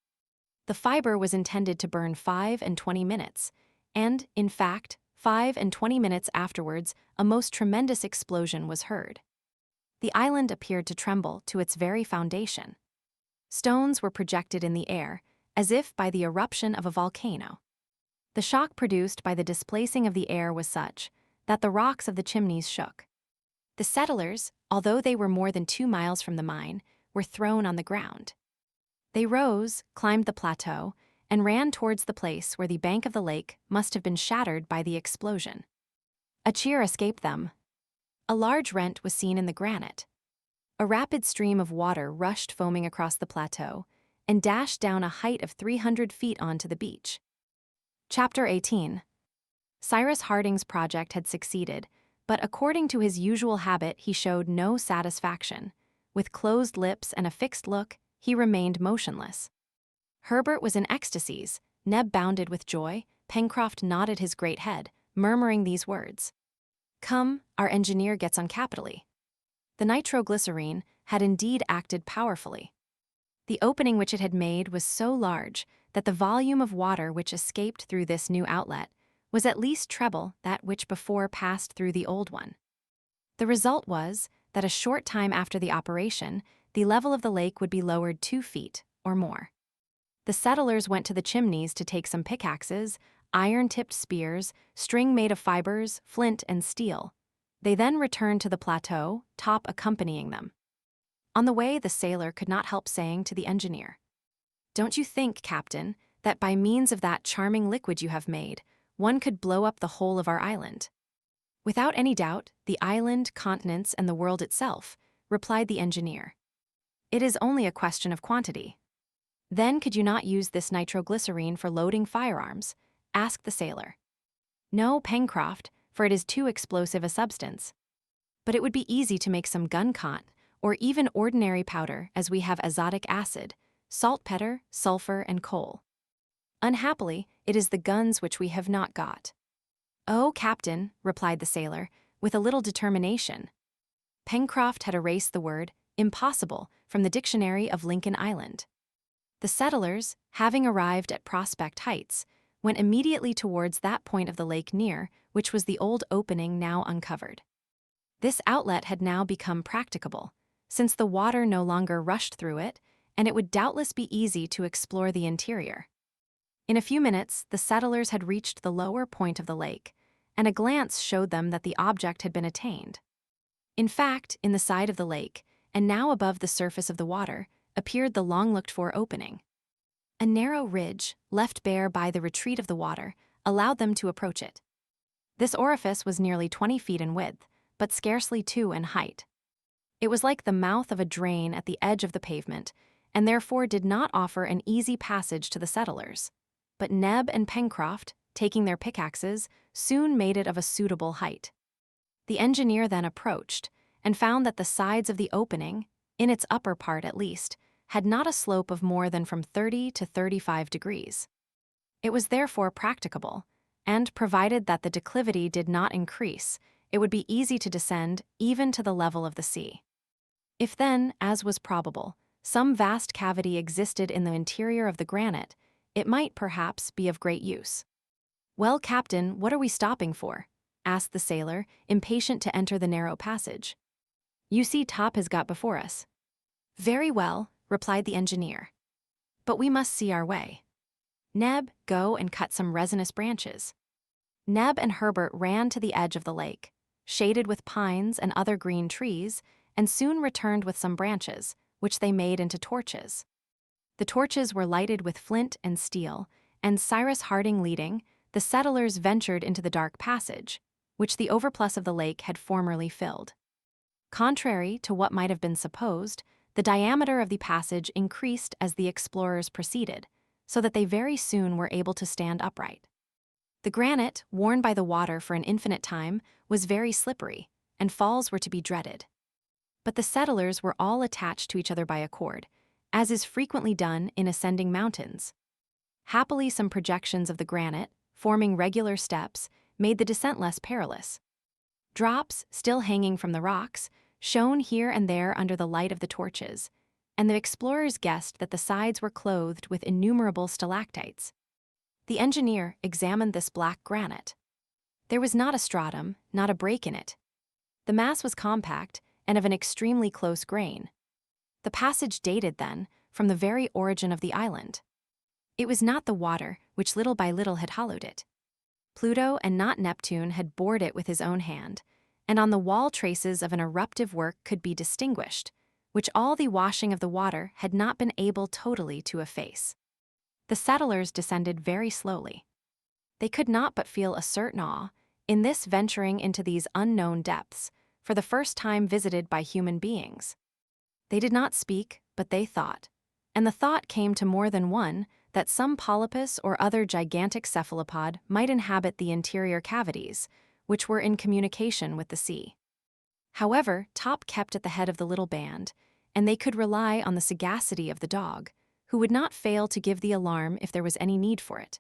The fiber was intended to burn 25 minutes, and, in fact, 25 minutes afterwards, a most tremendous explosion was heard. The island appeared to tremble to its very foundation. Stones were projected in the air, as if by the eruption of a volcano. The shock produced by the displacing of the air was such that the rocks of the chimneys shook. The settlers, although they were more than 2 miles from the mine, were thrown on the ground. They rose, climbed the plateau, and ran towards the place where the bank of the lake must have been shattered by the explosion. A cheer escaped them. A large rent was seen in the granite. A rapid stream of water rushed foaming across the plateau and dashed down a height of 300 feet onto the beach. Chapter 18. Cyrus Harding's project had succeeded, but according to his usual habit he showed no satisfaction. With closed lips and a fixed look, he remained motionless. Herbert was in ecstasies, Neb bounded with joy, Pencroft nodded his great head, murmuring these words: "Come, our engineer gets on capitally." The nitroglycerine had indeed acted powerfully. The opening which it had made was so large that the volume of water which escaped through this new outlet was at least treble that which before passed through the old one. The result was that a short time after the operation, the level of the lake would be lowered 2 feet or more. The settlers went to the chimneys to take some pickaxes, iron-tipped spears, string made of fibers, flint, and steel. They then returned to the plateau, Top accompanying them. On the way, the sailor could not help saying to the engineer, "Don't you think, Captain, that by means of that charming liquid you have made, one could blow up the whole of our island?" "Without any doubt, the island, continents, and the world itself," replied the engineer. "It is only a question of quantity." "Then could you not use this nitroglycerine for loading firearms?" asked the sailor. "No, Pencroft, for it is too explosive a substance. But it would be easy to make some gun-cotton, or even ordinary powder, as we have azotic acid, saltpeter, sulfur, and coal. Unhappily, it is the guns which we have not got." "Oh, Captain," replied the sailor, with a little determination, Pencroft had erased the word impossible from the dictionary of Lincoln Island. The settlers, having arrived at Prospect Heights, went immediately towards that point of the lake near which was the old opening now uncovered. This outlet had now become practicable, since the water no longer rushed through it, and it would doubtless be easy to explore the interior. In a few minutes, the settlers had reached the lower point of the lake, and a glance showed them that the object had been attained. In fact, in the side of the lake, and now above the surface of the water, appeared the long-looked-for opening. A narrow ridge, left bare by the retreat of the water, allowed them to approach it. This orifice was nearly 20 feet in width, but scarcely 2 in height. It was like the mouth of a drain at the edge of the pavement, and therefore did not offer an easy passage to the settlers. But Neb and Pencroft, taking their pickaxes, soon made it of a suitable height. The engineer then approached, and found that the sides of the opening, in its upper part at least, had not a slope of more than from 30 to 35 degrees. It was therefore practicable, and provided that the declivity did not increase, it would be easy to descend even to the level of the sea. If then, as was probable, some vast cavity existed in the interior of the granite, it might perhaps be of great use. "Well, Captain, what are we stopping for?" asked the sailor, impatient to enter the narrow passage. "You see Top has got before us." "Very well," replied the engineer. "But we must see our way. Neb, go and cut some resinous branches." Neb and Herbert ran to the edge of the lake, shaded with pines and other green trees, and soon returned with some branches, which they made into torches. The torches were lighted with flint and steel, and Cyrus Harding leading, the settlers ventured into the dark passage, which the overplus of the lake had formerly filled. Contrary to what might have been supposed, the diameter of the passage increased as the explorers proceeded, so that they very soon were able to stand upright. The granite, worn by the water for an infinite time, was very slippery, and falls were to be dreaded. But the settlers were all attached to each other by a cord, as is frequently done in ascending mountains. Happily, some projections of the granite, forming regular steps, made the descent less perilous. Drops, still hanging from the rocks, shone here and there under the light of the torches, and the explorers guessed that the sides were clothed with innumerable stalactites. The engineer examined this black granite. There was not a stratum, not a break in it. The mass was compact and of an extremely close grain. The passage dated, then, from the very origin of the island. It was not the water which little by little had hollowed it. Pluto and not Neptune had bored it with his own hand, and on the wall traces of an eruptive work could be distinguished, which all the washing of the water had not been able totally to efface. The settlers descended very slowly. They could not but feel a certain awe in this venturing into these unknown depths, for the first time visited by human beings. They did not speak, but they thought, and the thought came to more than one that some polypus or other gigantic cephalopod might inhabit the interior cavities, which were in communication with the sea. However, Top kept at the head of the little band, and they could rely on the sagacity of the dog, who would not fail to give the alarm if there was any need for it.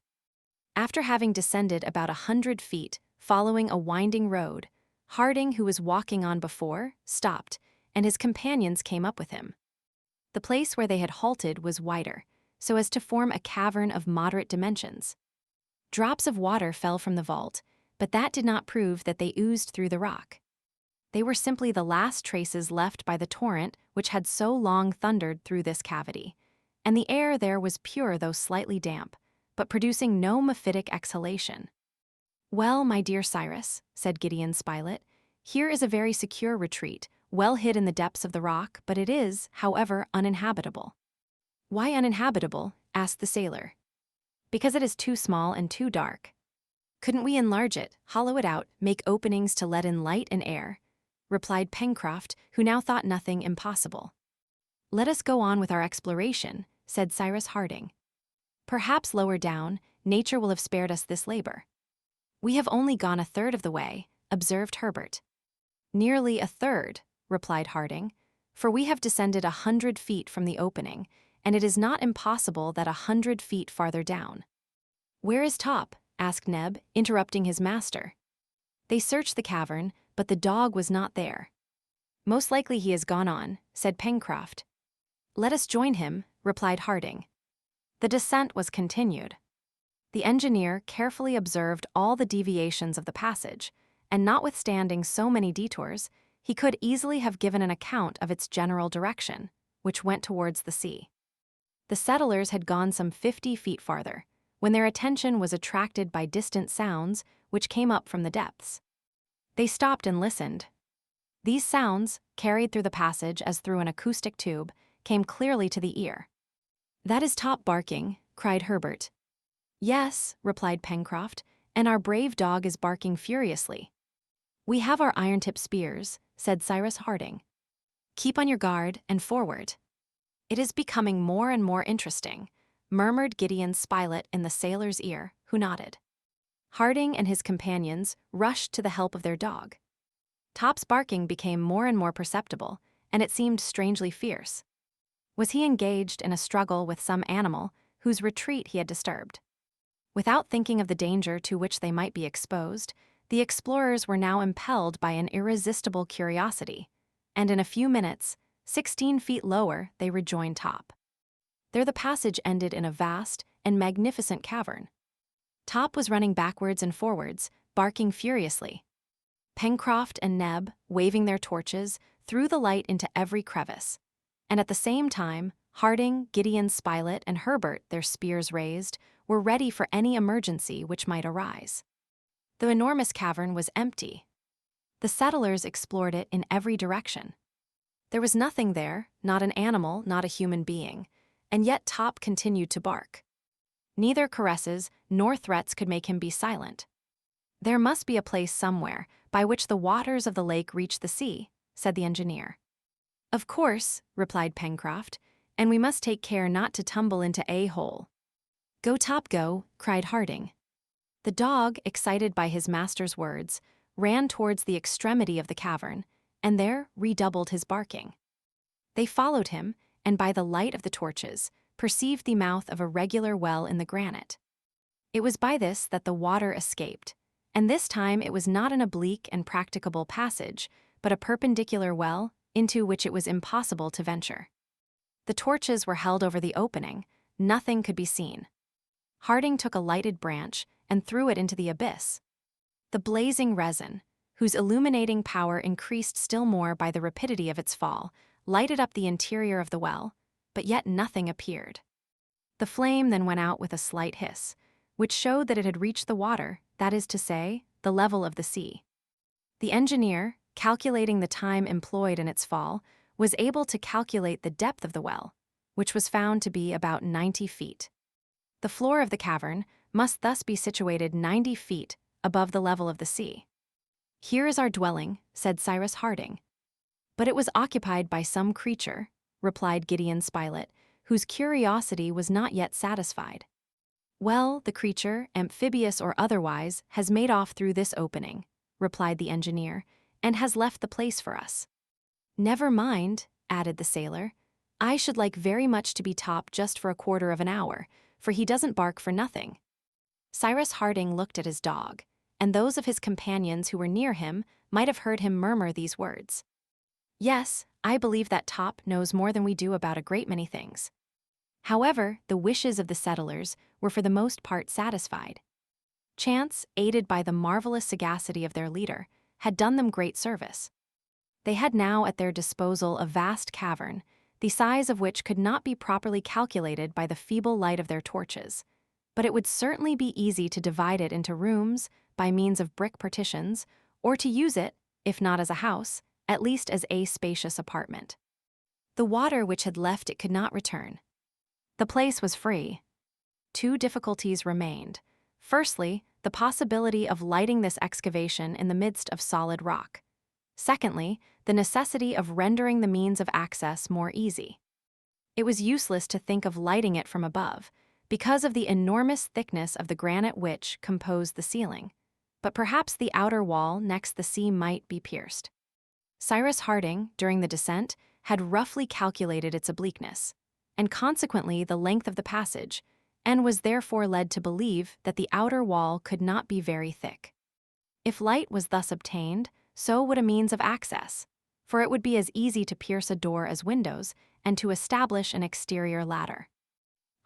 After having descended about 100 feet, following a winding road, Harding, who was walking on before, stopped, and his companions came up with him. The place where they had halted was wider, so as to form a cavern of moderate dimensions. Drops of water fell from the vault, but that did not prove that they oozed through the rock. They were simply the last traces left by the torrent which had so long thundered through this cavity, and the air there was pure though slightly damp, but producing no mephitic exhalation. "Well, my dear Cyrus," said Gideon Spilett, "here is a very secure retreat, well hid in the depths of the rock, but it is, however, uninhabitable." "Why uninhabitable?" asked the sailor. "Because it is too small and too dark." "Couldn't we enlarge it, hollow it out, make openings to let in light and air?" replied Pencroft, who now thought nothing impossible. "Let us go on with our exploration," said Cyrus Harding. "Perhaps lower down, nature will have spared us this labor." "We have only gone a third of the way," observed Herbert. "Nearly a third," replied Harding, "for we have descended 100 feet from the opening, and it is not impossible that 100 feet farther down." "Where is Top?" asked Neb, interrupting his master. They searched the cavern, but the dog was not there. "Most likely he has gone on," said Pencroft. "Let us join him," replied Harding. The descent was continued. The engineer carefully observed all the deviations of the passage, and notwithstanding so many detours, he could easily have given an account of its general direction, which went towards the sea. The settlers had gone some 50 feet farther, when their attention was attracted by distant sounds which came up from the depths. They stopped and listened. These sounds, carried through the passage as through an acoustic tube, came clearly to the ear. "That is Top barking," cried Herbert. "Yes," replied Pencroft, "and our brave dog is barking furiously." "We have our iron-tipped spears," said Cyrus Harding. "Keep on your guard and forward." "It is becoming more and more interesting," murmured Gideon Spilett in the sailor's ear, who nodded. Harding and his companions rushed to the help of their dog. Top's barking became more and more perceptible, and it seemed strangely fierce. Was he engaged in a struggle with some animal whose retreat he had disturbed? Without thinking of the danger to which they might be exposed, the explorers were now impelled by an irresistible curiosity, and in a few minutes, 16 feet lower, they rejoined Top. There the passage ended in a vast and magnificent cavern. Top was running backwards and forwards, barking furiously. Pencroft and Neb, waving their torches, threw the light into every crevice, and at the same time, Harding, Gideon Spilett, and Herbert, their spears raised, were ready for any emergency which might arise. The enormous cavern was empty. The settlers explored it in every direction. There was nothing there, not an animal, not a human being, and yet Top continued to bark. Neither caresses nor threats could make him be silent. "There must be a place somewhere by which the waters of the lake reach the sea," said the engineer. "Of course," replied Pencroft, "and we must take care not to tumble into a hole." "Go, Top, go," cried Harding. The dog, excited by his master's words, ran towards the extremity of the cavern, and there redoubled his barking. They followed him, and by the light of the torches, perceived the mouth of a regular well in the granite. It was by this that the water escaped, and this time it was not an oblique and practicable passage, but a perpendicular well into which it was impossible to venture. The torches were held over the opening, nothing could be seen. Harding took a lighted branch and threw it into the abyss. The blazing resin, whose illuminating power increased still more by the rapidity of its fall, lighted up the interior of the well, but yet nothing appeared. The flame then went out with a slight hiss, which showed that it had reached the water, that is to say, the level of the sea. The engineer, calculating the time employed in its fall, was able to calculate the depth of the well, which was found to be about 90 feet. The floor of the cavern must thus be situated 90 feet above the level of the sea. "Here is our dwelling," said Cyrus Harding. "But it was occupied by some creature," replied Gideon Spilett, whose curiosity was not yet satisfied. "Well, the creature, amphibious or otherwise, has made off through this opening," replied the engineer, "and has left the place for us." "Never mind," added the sailor. "I should like very much to be Top just for a quarter of an hour, for he doesn't bark for nothing." Cyrus Harding looked at his dog, and those of his companions who were near him might have heard him murmur these words. "Yes, I believe that Top knows more than we do about a great many things." However, the wishes of the settlers were for the most part satisfied. Chance, aided by the marvelous sagacity of their leader, had done them great service. They had now at their disposal a vast cavern, the size of which could not be properly calculated by the feeble light of their torches, but it would certainly be easy to divide it into rooms by means of brick partitions, or to use it, if not as a house, at least as a spacious apartment. The water which had left it could not return. The place was free. Two difficulties remained. Firstly, the possibility of lighting this excavation in the midst of solid rock. Secondly, the necessity of rendering the means of access more easy. It was useless to think of lighting it from above, because of the enormous thickness of the granite which composed the ceiling, but perhaps the outer wall next the sea might be pierced. Cyrus Harding, during the descent, had roughly calculated its obliqueness, and consequently the length of the passage, and was therefore led to believe that the outer wall could not be very thick. If light was thus obtained, so would a means of access, for it would be as easy to pierce a door as windows and to establish an exterior ladder.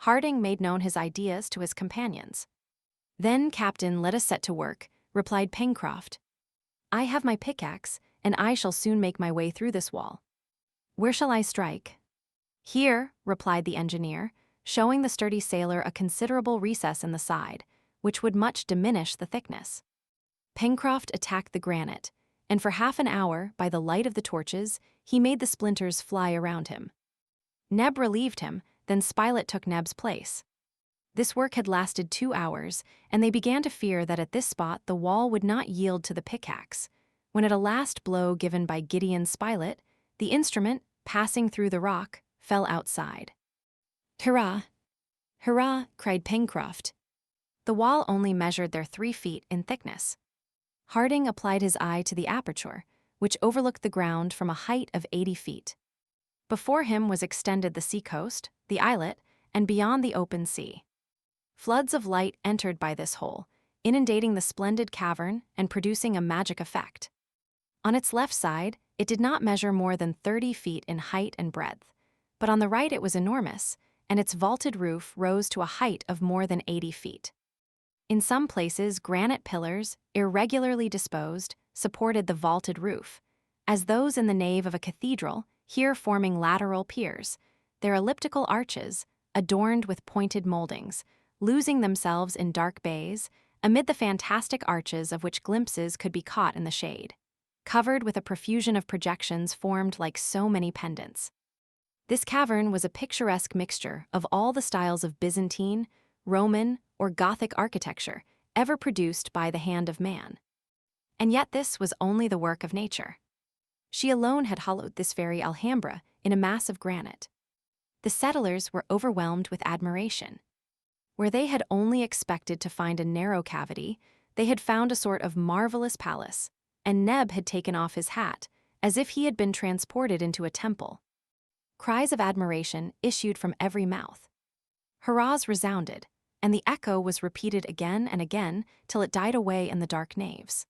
Harding made known his ideas to his companions. "Then, Captain, let us set to work," replied Pencroft. "I have my pickaxe, and I shall soon make my way through this wall. Where shall I strike?" "Here," replied the engineer, showing the sturdy sailor a considerable recess in the side, which would much diminish the thickness. Pencroft attacked the granite, and for half an hour, by the light of the torches, he made the splinters fly around him. Neb relieved him, then Spilett took Neb's place. This work had lasted 2 hours, and they began to fear that at this spot the wall would not yield to the pickaxe, when at a last blow given by Gideon Spilett, the instrument, passing through the rock, fell outside. "Hurrah! Hurrah!" cried Pencroft. The wall only measured their 3 feet in thickness. Harding applied his eye to the aperture, which overlooked the ground from a height of 80 feet. Before him was extended the sea-coast, the islet, and beyond the open sea. Floods of light entered by this hole, inundating the splendid cavern and producing a magic effect. On its left side, it did not measure more than 30 feet in height and breadth, but on the right it was enormous, and its vaulted roof rose to a height of more than 80 feet. In some places, granite pillars, irregularly disposed, supported the vaulted roof, as those in the nave of a cathedral, here forming lateral piers, their elliptical arches, adorned with pointed moldings, losing themselves in dark bays, amid the fantastic arches of which glimpses could be caught in the shade, covered with a profusion of projections formed like so many pendants. This cavern was a picturesque mixture of all the styles of Byzantine, Roman, or Gothic architecture ever produced by the hand of man. And yet this was only the work of nature. She alone had hollowed this very Alhambra in a mass of granite. The settlers were overwhelmed with admiration. Where they had only expected to find a narrow cavity, they had found a sort of marvelous palace, and Neb had taken off his hat, as if he had been transported into a temple. Cries of admiration issued from every mouth. Hurrahs resounded, and the echo was repeated again and again till it died away in the dark naves.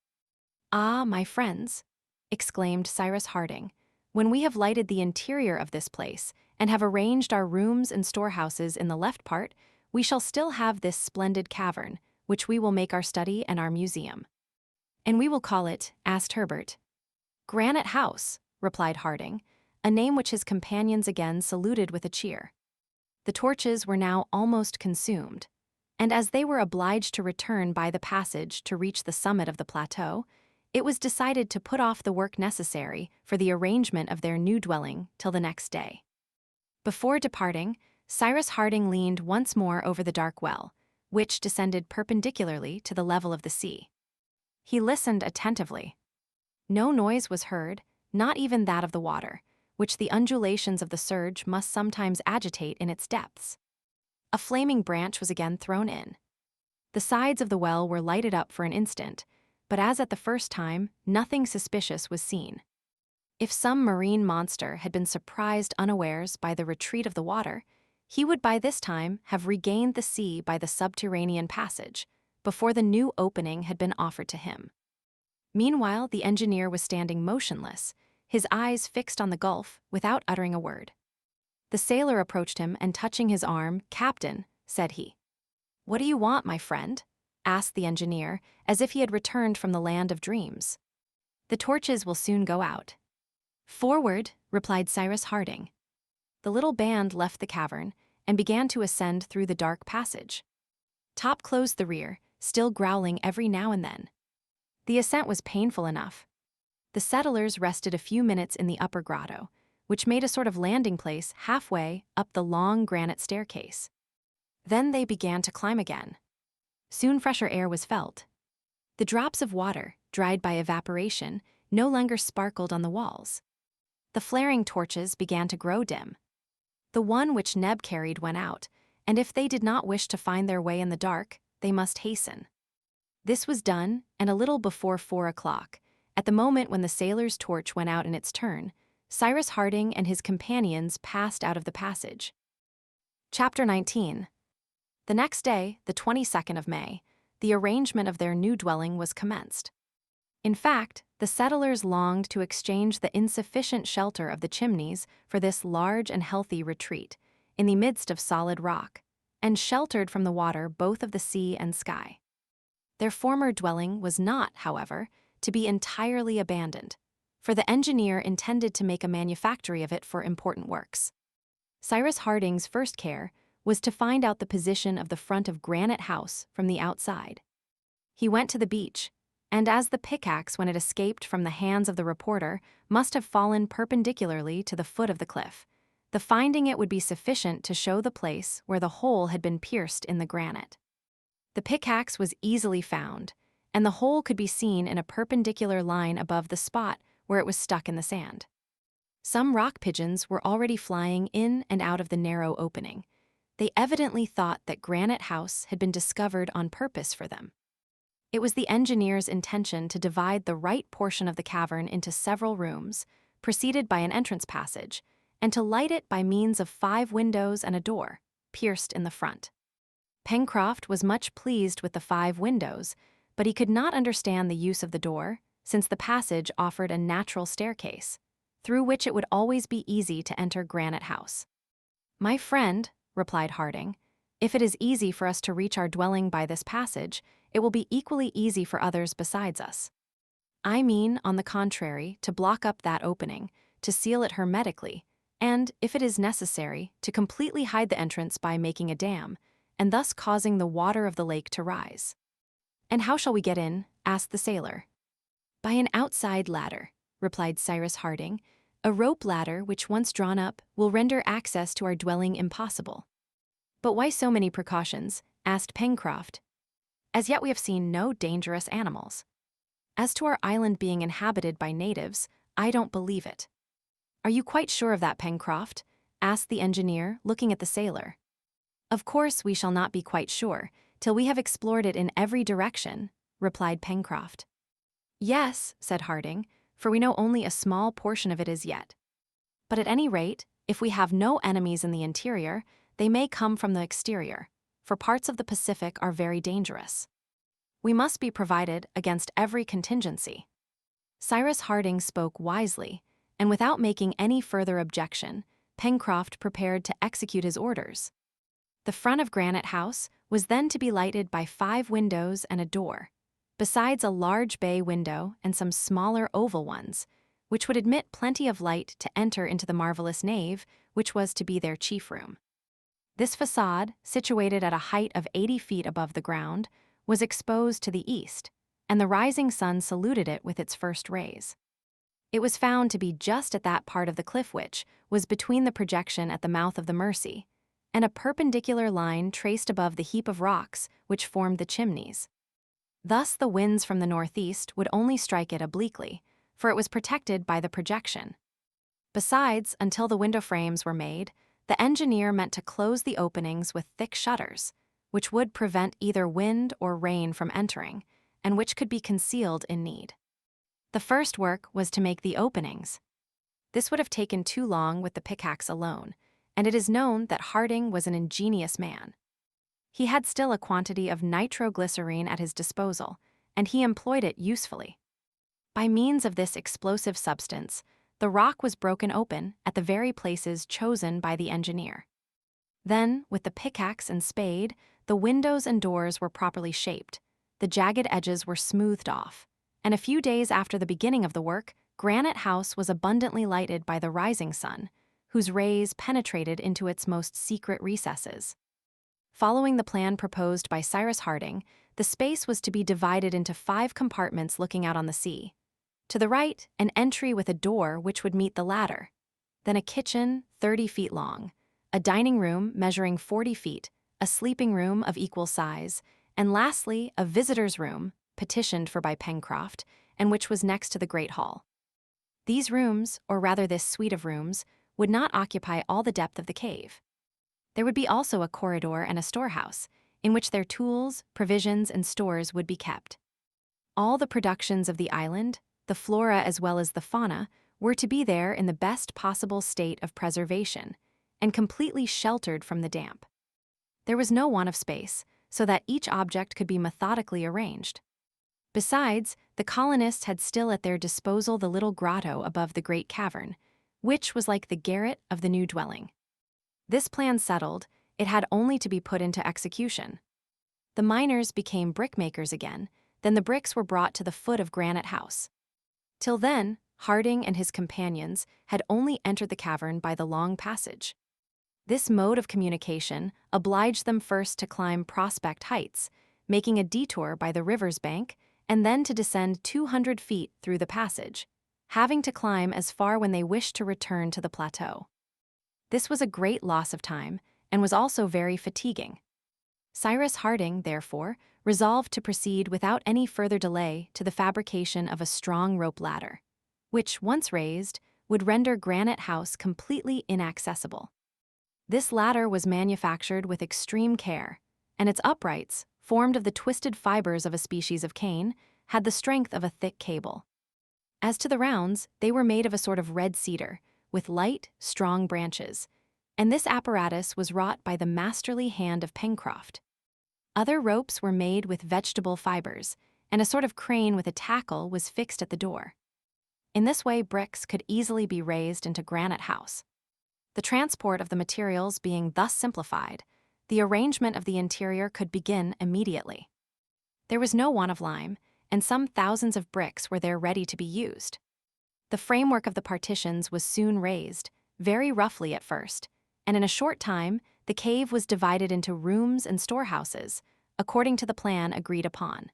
"Ah, my friends," exclaimed Cyrus Harding, "when we have lighted the interior of this place, and have arranged our rooms and storehouses in the left part, we shall still have this splendid cavern, which we will make our study and our museum." "And we will call it," asked Herbert. "Granite House," replied Harding, a name which his companions again saluted with a cheer. The torches were now almost consumed, and as they were obliged to return by the passage to reach the summit of the plateau, it was decided to put off the work necessary for the arrangement of their new dwelling till the next day. Before departing, Cyrus Harding leaned once more over the dark well, which descended perpendicularly to the level of the sea. He listened attentively. No noise was heard, not even that of the water, which the undulations of the surge must sometimes agitate in its depths. A flaming branch was again thrown in. The sides of the well were lighted up for an instant, but as at the first time, nothing suspicious was seen. If some marine monster had been surprised unawares by the retreat of the water, he would by this time have regained the sea by the subterranean passage, before the new opening had been offered to him. Meanwhile, the engineer was standing motionless, his eyes fixed on the gulf, without uttering a word. The sailor approached him, and touching his arm, "Captain," said he. "What do you want, my friend?" asked the engineer, as if he had returned from the land of dreams. "The torches will soon go out." "Forward," replied Cyrus Harding. The little band left the cavern, and began to ascend through the dark passage. Top closed the rear, still growling every now and then. The ascent was painful enough. The settlers rested a few minutes in the upper grotto, which made a sort of landing place halfway up the long granite staircase. Then they began to climb again. Soon fresher air was felt. The drops of water, dried by evaporation, no longer sparkled on the walls. The flaring torches began to grow dim. The one which Neb carried went out, and if they did not wish to find their way in the dark, they must hasten. This was done, and a little before 4 o'clock, at the moment when the sailor's torch went out in its turn, Cyrus Harding and his companions passed out of the passage. Chapter 19. The next day, the 22nd of May, the arrangement of their new dwelling was commenced. In fact, the settlers longed to exchange the insufficient shelter of the chimneys for this large and healthy retreat, in the midst of solid rock, and sheltered from the water both of the sea and sky. Their former dwelling was not, however, to be entirely abandoned, for the engineer intended to make a manufactory of it for important works. Cyrus Harding's first care was to find out the position of the front of Granite House from the outside. He went to the beach, and as the pickaxe when it escaped from the hands of the reporter must have fallen perpendicularly to the foot of the cliff, the finding it would be sufficient to show the place where the hole had been pierced in the granite. The pickaxe was easily found, and the hole could be seen in a perpendicular line above the spot where it was stuck in the sand. Some rock pigeons were already flying in and out of the narrow opening. They evidently thought that Granite House had been discovered on purpose for them. It was the engineer's intention to divide the right portion of the cavern into several rooms, preceded by an entrance passage, and to light it by means of 5 windows and a door, pierced in the front. Pencroft was much pleased with the 5 windows, but he could not understand the use of the door, since the passage offered a natural staircase, through which it would always be easy to enter Granite House. "My friend," replied Harding, "if it is easy for us to reach our dwelling by this passage, it will be equally easy for others besides us. I mean, on the contrary, to block up that opening, to seal it hermetically, and, if it is necessary, to completely hide the entrance by making a dam, and thus causing the water of the lake to rise." "And how shall we get in?" asked the sailor. "By an outside ladder," replied Cyrus Harding. "A rope ladder which, once drawn up, will render access to our dwelling impossible." "But why so many precautions?" asked Pencroft. "As yet we have seen no dangerous animals. As to our island being inhabited by natives, I don't believe it." "Are you quite sure of that, Pencroft?" asked the engineer, looking at the sailor. "Of course we shall not be quite sure, till we have explored it in every direction," replied Pencroft. "Yes," said Harding, "for we know only a small portion of it as yet. But at any rate, if we have no enemies in the interior, they may come from the exterior, for parts of the Pacific are very dangerous. We must be provided against every contingency." Cyrus Harding spoke wisely, and without making any further objection, Pencroft prepared to execute his orders. The front of Granite House was then to be lighted by 5 windows and a door, besides a large bay window and some smaller oval ones, which would admit plenty of light to enter into the marvelous nave, which was to be their chief room. This facade, situated at a height of 80 feet above the ground, was exposed to the east, and the rising sun saluted it with its first rays. It was found to be just at that part of the cliff which was between the projection at the mouth of the Mercy and a perpendicular line traced above the heap of rocks which formed the chimneys. Thus the winds from the northeast would only strike it obliquely, for it was protected by the projection. Besides, until the window frames were made, the engineer meant to close the openings with thick shutters, which would prevent either wind or rain from entering, and which could be concealed in need. The first work was to make the openings. This would have taken too long with the pickaxe alone, and it is known that Harding was an ingenious man. He had still a quantity of nitroglycerine at his disposal, and he employed it usefully. By means of this explosive substance, the rock was broken open at the very places chosen by the engineer. Then, with the pickaxe and spade, the windows and doors were properly shaped, the jagged edges were smoothed off, and a few days after the beginning of the work, Granite House was abundantly lighted by the rising sun, whose rays penetrated into its most secret recesses. Following the plan proposed by Cyrus Harding, the space was to be divided into 5 compartments looking out on the sea. To the right, an entry with a door which would meet the ladder, then a kitchen 30 feet long, a dining room measuring 40 feet, a sleeping room of equal size, and lastly, a visitor's room, petitioned for by Pencroft, and which was next to the Great Hall. These rooms, or rather this suite of rooms, would not occupy all the depth of the cave. There would be also a corridor and a storehouse, in which their tools, provisions, and stores would be kept. All the productions of the island, the flora as well as the fauna, were to be there in the best possible state of preservation, and completely sheltered from the damp. There was no want of space, so that each object could be methodically arranged. Besides, the colonists had still at their disposal the little grotto above the great cavern, which was like the garret of the new dwelling. This plan settled, it had only to be put into execution. The miners became brickmakers again, then the bricks were brought to the foot of Granite House. Till then, Harding and his companions had only entered the cavern by the long passage. This mode of communication obliged them first to climb Prospect Heights, making a detour by the river's bank, and then to descend 200 feet through the passage, having to climb as far when they wished to return to the plateau. This was a great loss of time, and was also very fatiguing. Cyrus Harding, therefore, resolved to proceed without any further delay to the fabrication of a strong rope ladder, which, once raised, would render Granite House completely inaccessible. This ladder was manufactured with extreme care, and its uprights, formed of the twisted fibers of a species of cane, had the strength of a thick cable. As to the rounds, they were made of a sort of red cedar, with light, strong branches, and this apparatus was wrought by the masterly hand of Pencroft. Other ropes were made with vegetable fibers, and a sort of crane with a tackle was fixed at the door. In this way, bricks could easily be raised into Granite House. The transport of the materials being thus simplified, the arrangement of the interior could begin immediately. There was no want of lime, and some thousands of bricks were there ready to be used. The framework of the partitions was soon raised, very roughly at first, and in a short time the cave was divided into rooms and storehouses, according to the plan agreed upon.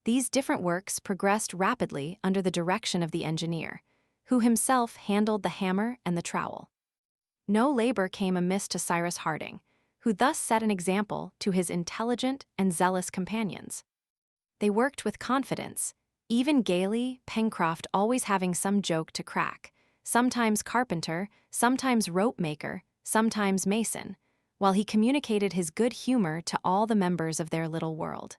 These different works progressed rapidly under the direction of the engineer, who himself handled the hammer and the trowel. No labor came amiss to Cyrus Harding, who thus set an example to his intelligent and zealous companions. They worked with confidence, even gaily, Pencroft always having some joke to crack, sometimes carpenter, sometimes rope maker, sometimes mason, while he communicated his good humor to all the members of their little world.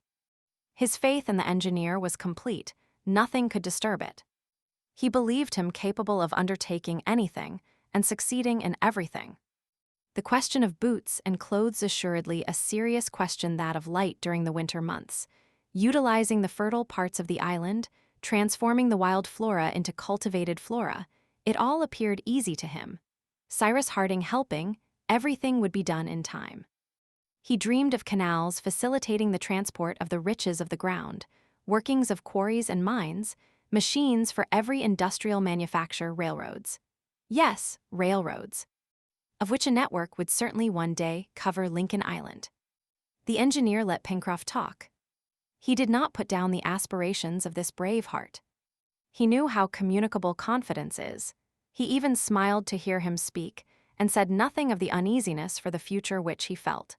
His faith in the engineer was complete, nothing could disturb it. He believed him capable of undertaking anything and succeeding in everything. The question of boots and clothes assuredly a serious question, that of light during the winter months, utilizing the fertile parts of the island, transforming the wild flora into cultivated flora, it all appeared easy to him. Cyrus Harding helping, everything would be done in time. He dreamed of canals facilitating the transport of the riches of the ground, workings of quarries and mines, machines for every industrial manufacture, railroads. Yes, railroads, of which a network would certainly one day cover Lincoln Island. The engineer let Pencroft talk. He did not put down the aspirations of this brave heart. He knew how communicable confidence is. He even smiled to hear him speak, and said nothing of the uneasiness for the future which he felt.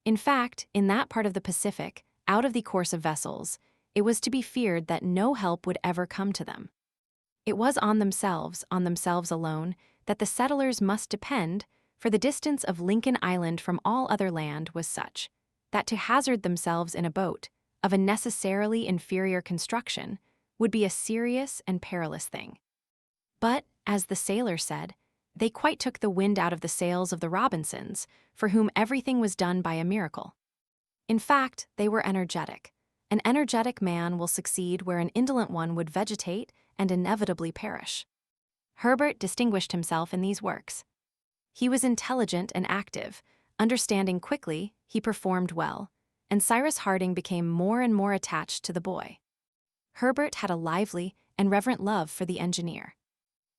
In fact, in that part of the Pacific, out of the course of vessels, it was to be feared that no help would ever come to them. It was on themselves alone, that the settlers must depend, for the distance of Lincoln Island from all other land was such, that to hazard themselves in a boat, of a necessarily inferior construction, would be a serious and perilous thing. But, as the sailor said, they quite took the wind out of the sails of the Robinsons, for whom everything was done by a miracle. In fact, they were energetic. An energetic man will succeed where an indolent one would vegetate and inevitably perish. Herbert distinguished himself in these works. He was intelligent and active, understanding quickly, he performed well, and Cyrus Harding became more and more attached to the boy. Herbert had a lively and reverent love for the engineer.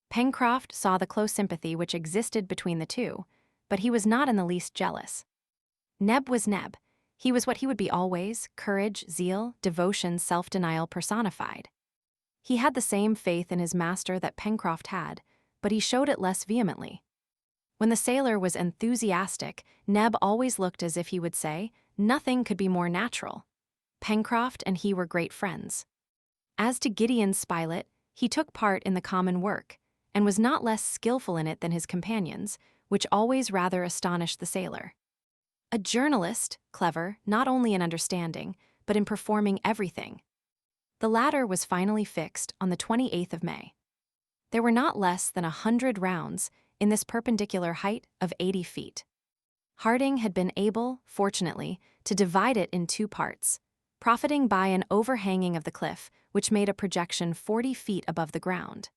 Pencroft saw the close sympathy which existed between the two, but he was not in the least jealous. Neb was Neb. He was what he would be always: courage, zeal, devotion, self-denial personified. He had the same faith in his master that Pencroft had, but he showed it less vehemently. When the sailor was enthusiastic, Neb always looked as if he would say, nothing could be more natural. Pencroft and he were great friends. As to Gideon Spilett, he took part in the common work, and was not less skillful in it than his companions, which always rather astonished the sailor. A journalist, clever, not only in understanding, but in performing everything. The ladder was finally fixed on the 28th of May. There were not less than 100 rounds in this perpendicular height of 80 feet. Harding had been able, fortunately, to divide it in two parts, profiting by an overhanging of the cliff, which made a projection 40 feet above the ground.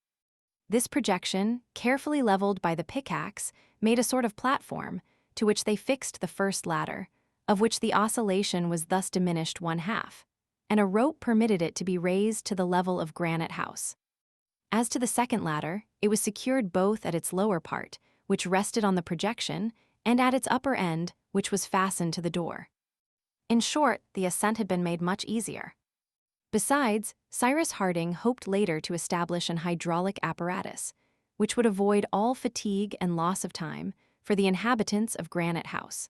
This projection, carefully leveled by the pickaxe, made a sort of platform, to which they fixed the first ladder, of which the oscillation was thus diminished 1/2, and a rope permitted it to be raised to the level of Granite House. As to the second ladder, it was secured both at its lower part, which rested on the projection, and at its upper end, which was fastened to the door. In short, the ascent had been made much easier. Besides, Cyrus Harding hoped later to establish an hydraulic apparatus, which would avoid all fatigue and loss of time for the inhabitants of Granite House.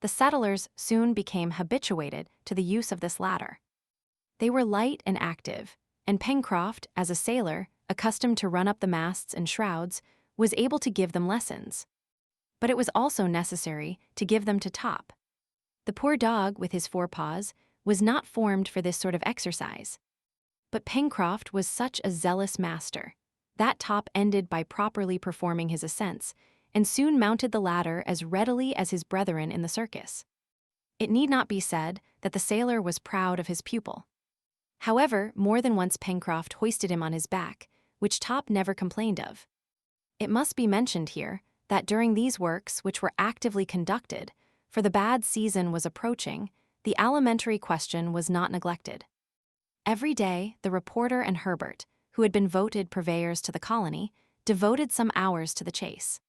The settlers soon became habituated to the use of this ladder. They were light and active, and Pencroft, as a sailor, accustomed to run up the masts and shrouds, was able to give them lessons. But it was also necessary to give them to Top. The poor dog, with his forepaws, was not formed for this sort of exercise. But Pencroft was such a zealous master that Top ended by properly performing his ascents, and soon mounted the ladder as readily as his brethren in the circus. It need not be said that the sailor was proud of his pupil. However, more than once Pencroft hoisted him on his back, which Top never complained of. It must be mentioned here that during these works, which were actively conducted, for the bad season was approaching, the alimentary question was not neglected. Every day, the reporter and Herbert, who had been voted purveyors to the colony, devoted some hours to the chase.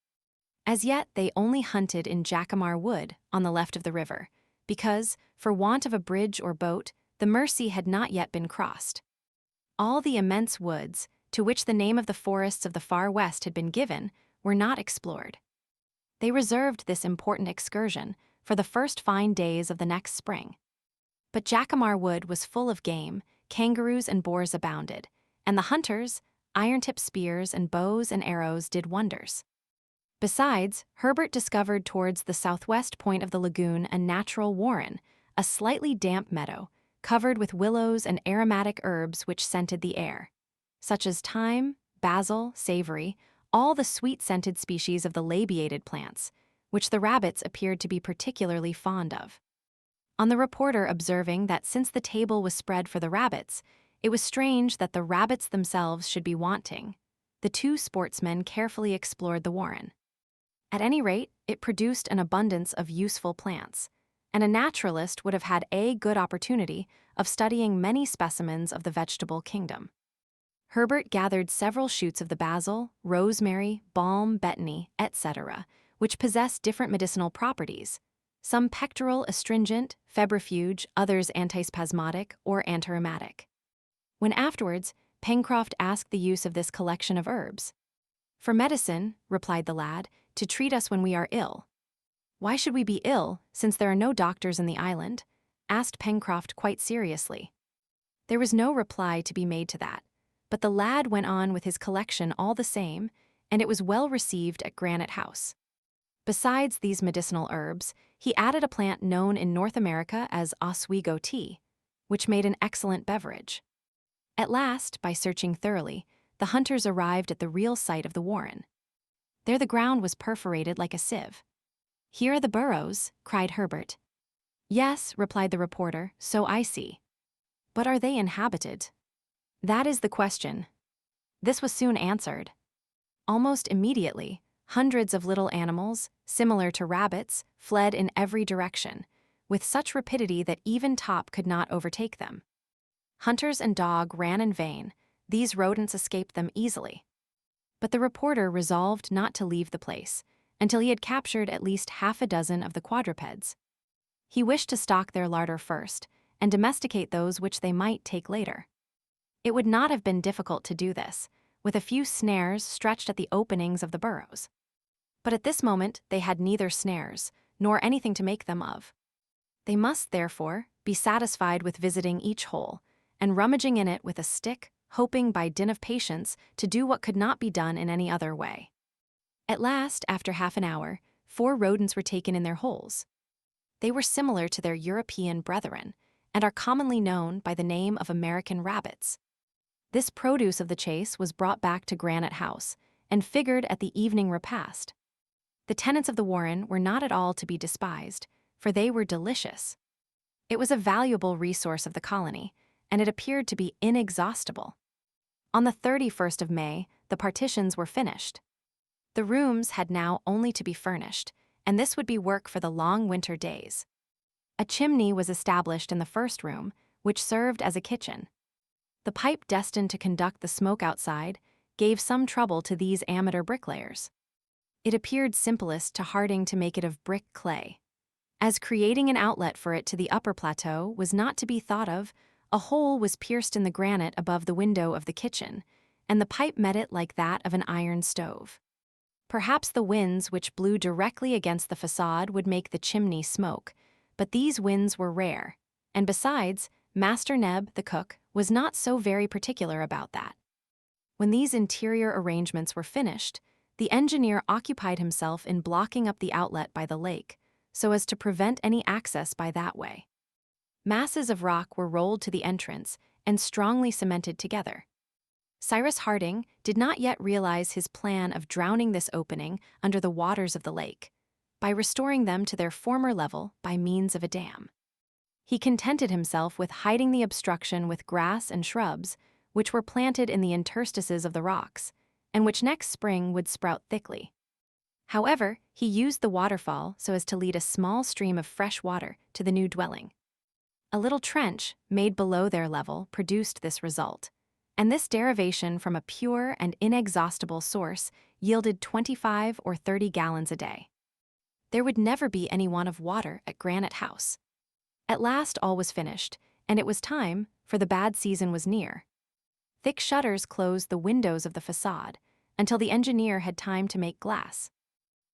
As yet, they only hunted in Jacamar Wood, on the left of the river, because, for want of a bridge or boat, the Mersey had not yet been crossed. All the immense woods, to which the name of the forests of the far west had been given, were not explored. They reserved this important excursion for the first fine days of the next spring. But Jacamar Wood was full of game, kangaroos and boars abounded, and the hunters, iron-tipped spears and bows and arrows did wonders. Besides, Herbert discovered towards the southwest point of the lagoon a natural warren, a slightly damp meadow, covered with willows and aromatic herbs which scented the air, such as thyme, basil, savory, all the sweet-scented species of the labiated plants, which the rabbits appeared to be particularly fond of. On the reporter observing that since the table was spread for the rabbits, it was strange that the rabbits themselves should be wanting, the two sportsmen carefully explored the warren. At any rate, it produced an abundance of useful plants, and a naturalist would have had a good opportunity of studying many specimens of the vegetable kingdom. Herbert gathered several shoots of the basil, rosemary, balm, betony, etc., which possess different medicinal properties, some pectoral, astringent, febrifuge, others antispasmodic or antirheumatic. When afterwards, Pencroft asked the use of this collection of herbs. "For medicine," replied the lad, "to treat us when we are ill." "Why should we be ill, since there are no doctors in the island?" asked Pencroft quite seriously. There was no reply to be made to that, but the lad went on with his collection all the same, and it was well received at Granite House. Besides these medicinal herbs, he added a plant known in North America as Oswego tea, which made an excellent beverage. At last, by searching thoroughly, the hunters arrived at the real site of the warren. There the ground was perforated like a sieve. "Here are the burrows," cried Herbert. "Yes," replied the reporter, "so I see. But are they inhabited? That is the question." This was soon answered. Almost immediately, hundreds of little animals, similar to rabbits, fled in every direction, with such rapidity that even Top could not overtake them. Hunters and dog ran in vain; these rodents escaped them easily. But the reporter resolved not to leave the place until he had captured at least half a dozen of the quadrupeds. He wished to stock their larder first, and domesticate those which they might take later. It would not have been difficult to do this, with a few snares stretched at the openings of the burrows. But at this moment they had neither snares, nor anything to make them of. They must, therefore, be satisfied with visiting each hole, and rummaging in it with a stick, hoping by dint of patience to do what could not be done in any other way. At last, after half an hour, 4 rodents were taken in their holes. They were similar to their European brethren, and are commonly known by the name of American rabbits. This produce of the chase was brought back to Granite House, and figured at the evening repast. The tenants of the warren were not at all to be despised, for they were delicious. It was a valuable resource of the colony, and it appeared to be inexhaustible. On the 31st of May, the partitions were finished. The rooms had now only to be furnished, and this would be work for the long winter days. A chimney was established in the first room, which served as a kitchen. The pipe destined to conduct the smoke outside gave some trouble to these amateur bricklayers. It appeared simplest to Harding to make it of brick clay. As creating an outlet for it to the upper plateau was not to be thought of, a hole was pierced in the granite above the window of the kitchen, and the pipe met it like that of an iron stove. Perhaps the winds which blew directly against the facade would make the chimney smoke, but these winds were rare, and besides, Master Neb, the cook, was not so very particular about that. When these interior arrangements were finished, the engineer occupied himself in blocking up the outlet by the lake, so as to prevent any access by that way. Masses of rock were rolled to the entrance and strongly cemented together. Cyrus Harding did not yet realize his plan of drowning this opening under the waters of the lake, by restoring them to their former level by means of a dam. He contented himself with hiding the obstruction with grass and shrubs, which were planted in the interstices of the rocks, and which next spring would sprout thickly. However, he used the waterfall so as to lead a small stream of fresh water to the new dwelling. A little trench, made below their level, produced this result, and this derivation from a pure and inexhaustible source yielded 25 or 30 gallons a day. There would never be any want of water at Granite House. At last all was finished, and it was time, for the bad season was near. Thick shutters closed the windows of the facade, until the engineer had time to make glass.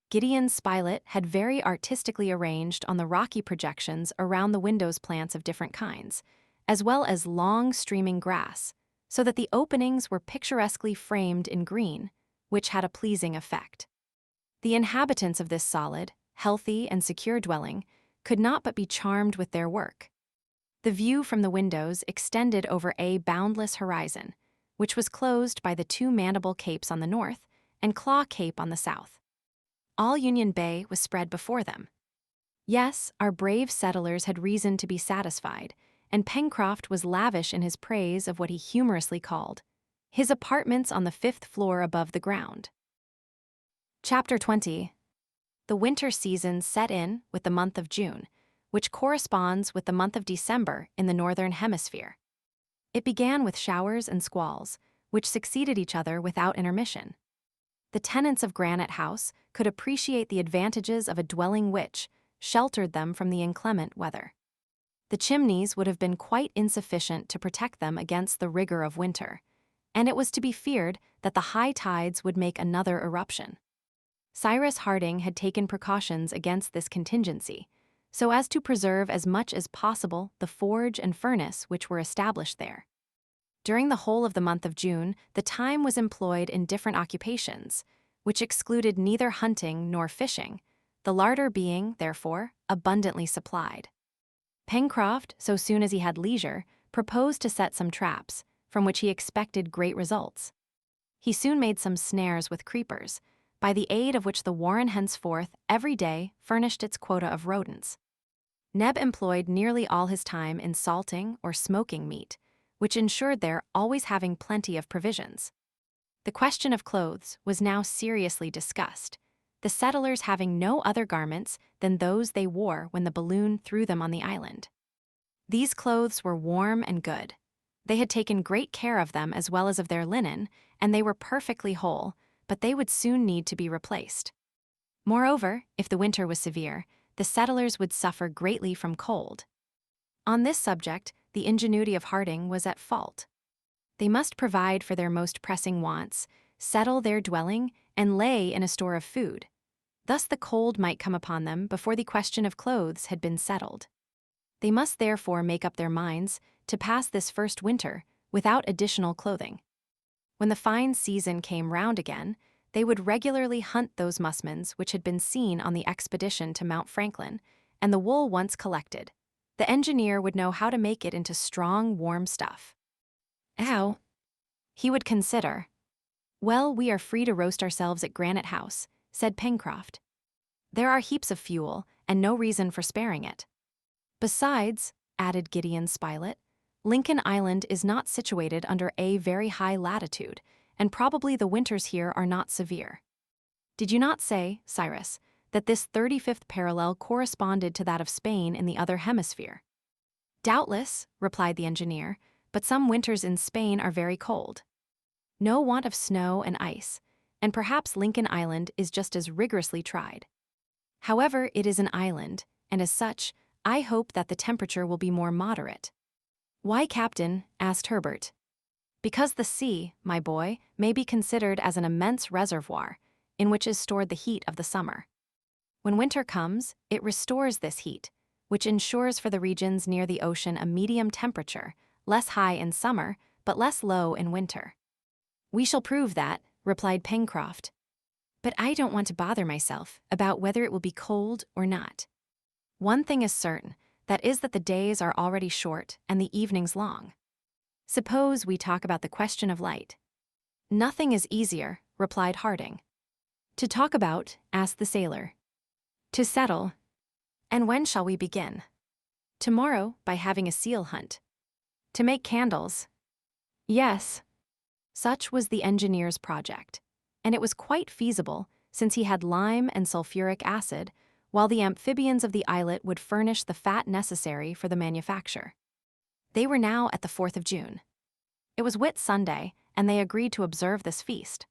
Gideon Spilett had very artistically arranged on the rocky projections around the windows plants of different kinds, as well as long streaming grass, so that the openings were picturesquely framed in green, which had a pleasing effect. The inhabitants of this solid, healthy, and secure dwelling could not but be charmed with their work. The view from the windows extended over a boundless horizon, which was closed by the two Mandible Capes on the north and Claw Cape on the south. All Union Bay was spread before them. Yes, our brave settlers had reason to be satisfied, and Pencroft was lavish in his praise of what he humorously called his apartments on the 5th floor above the ground. Chapter 20. The winter season set in with the month of June, which corresponds with the month of December in the northern hemisphere. It began with showers and squalls, which succeeded each other without intermission. The tenants of Granite House could appreciate the advantages of a dwelling which sheltered them from the inclement weather. The chimneys would have been quite insufficient to protect them against the rigor of winter, and it was to be feared that the high tides would make another eruption. Cyrus Harding had taken precautions against this contingency, so as to preserve as much as possible the forge and furnace which were established there. During the whole of the month of June, the time was employed in different occupations, which excluded neither hunting nor fishing, the larder being, therefore, abundantly supplied. Pencroft, so soon as he had leisure, proposed to set some traps, from which he expected great results. He soon made some snares with creepers, by the aid of which the warren henceforth every day furnished its quota of rodents. Neb employed nearly all his time in salting or smoking meat, which ensured their always having plenty of provisions. The question of clothes was now seriously discussed, the settlers having no other garments than those they wore when the balloon threw them on the island. These clothes were warm and good. They had taken great care of them as well as of their linen, and they were perfectly whole, but they would soon need to be replaced. Moreover, if the winter was severe, the settlers would suffer greatly from cold. On this subject, the ingenuity of Harding was at fault. They must provide for their most pressing wants, settle their dwelling, and lay in a store of food. Thus the cold might come upon them before the question of clothes had been settled. They must therefore make up their minds to pass this first winter without additional clothing. When the fine season came round again, they would regularly hunt those musmons which had been seen on the expedition to Mount Franklin, and the wool once collected, the engineer would know how to make it into strong, warm stuff. How? He would consider. Well, we are free to roast ourselves at Granite House, said Pencroft. There are heaps of fuel, and no reason for sparing it. Besides, added Gideon Spilett. "Lincoln Island is not situated under a very high latitude, and probably the winters here are not severe." "Did you not say, Cyrus, that this 35th parallel corresponded to that of Spain in the other hemisphere?" "Doubtless," replied the engineer, "but some winters in Spain are very cold. No want of snow and ice, and perhaps Lincoln Island is just as rigorously tried. However, it is an island, and as such, I hope that the temperature will be more moderate." "Why, Captain?" asked Herbert. "Because the sea, my boy, may be considered as an immense reservoir, in which is stored the heat of the summer. When winter comes, it restores this heat, which ensures for the regions near the ocean a medium temperature, less high in summer, but less low in winter." "We shall prove that," replied Pencroft. "But I don't want to bother myself about whether it will be cold or not. One thing is certain, that is that the days are already short and the evenings long. Suppose we talk about the question of light." "Nothing is easier," replied Harding. "To talk about?" asked the sailor. "To settle." "And when shall we begin?" "Tomorrow, by having a seal hunt." "To make candles?" "Yes." Such was the engineer's project, and it was quite feasible, since he had lime and sulfuric acid, while the amphibians of the islet would furnish the fat necessary for the manufacture. They were now at the 4th of June. It was Whit Sunday, and they agreed to observe this feast.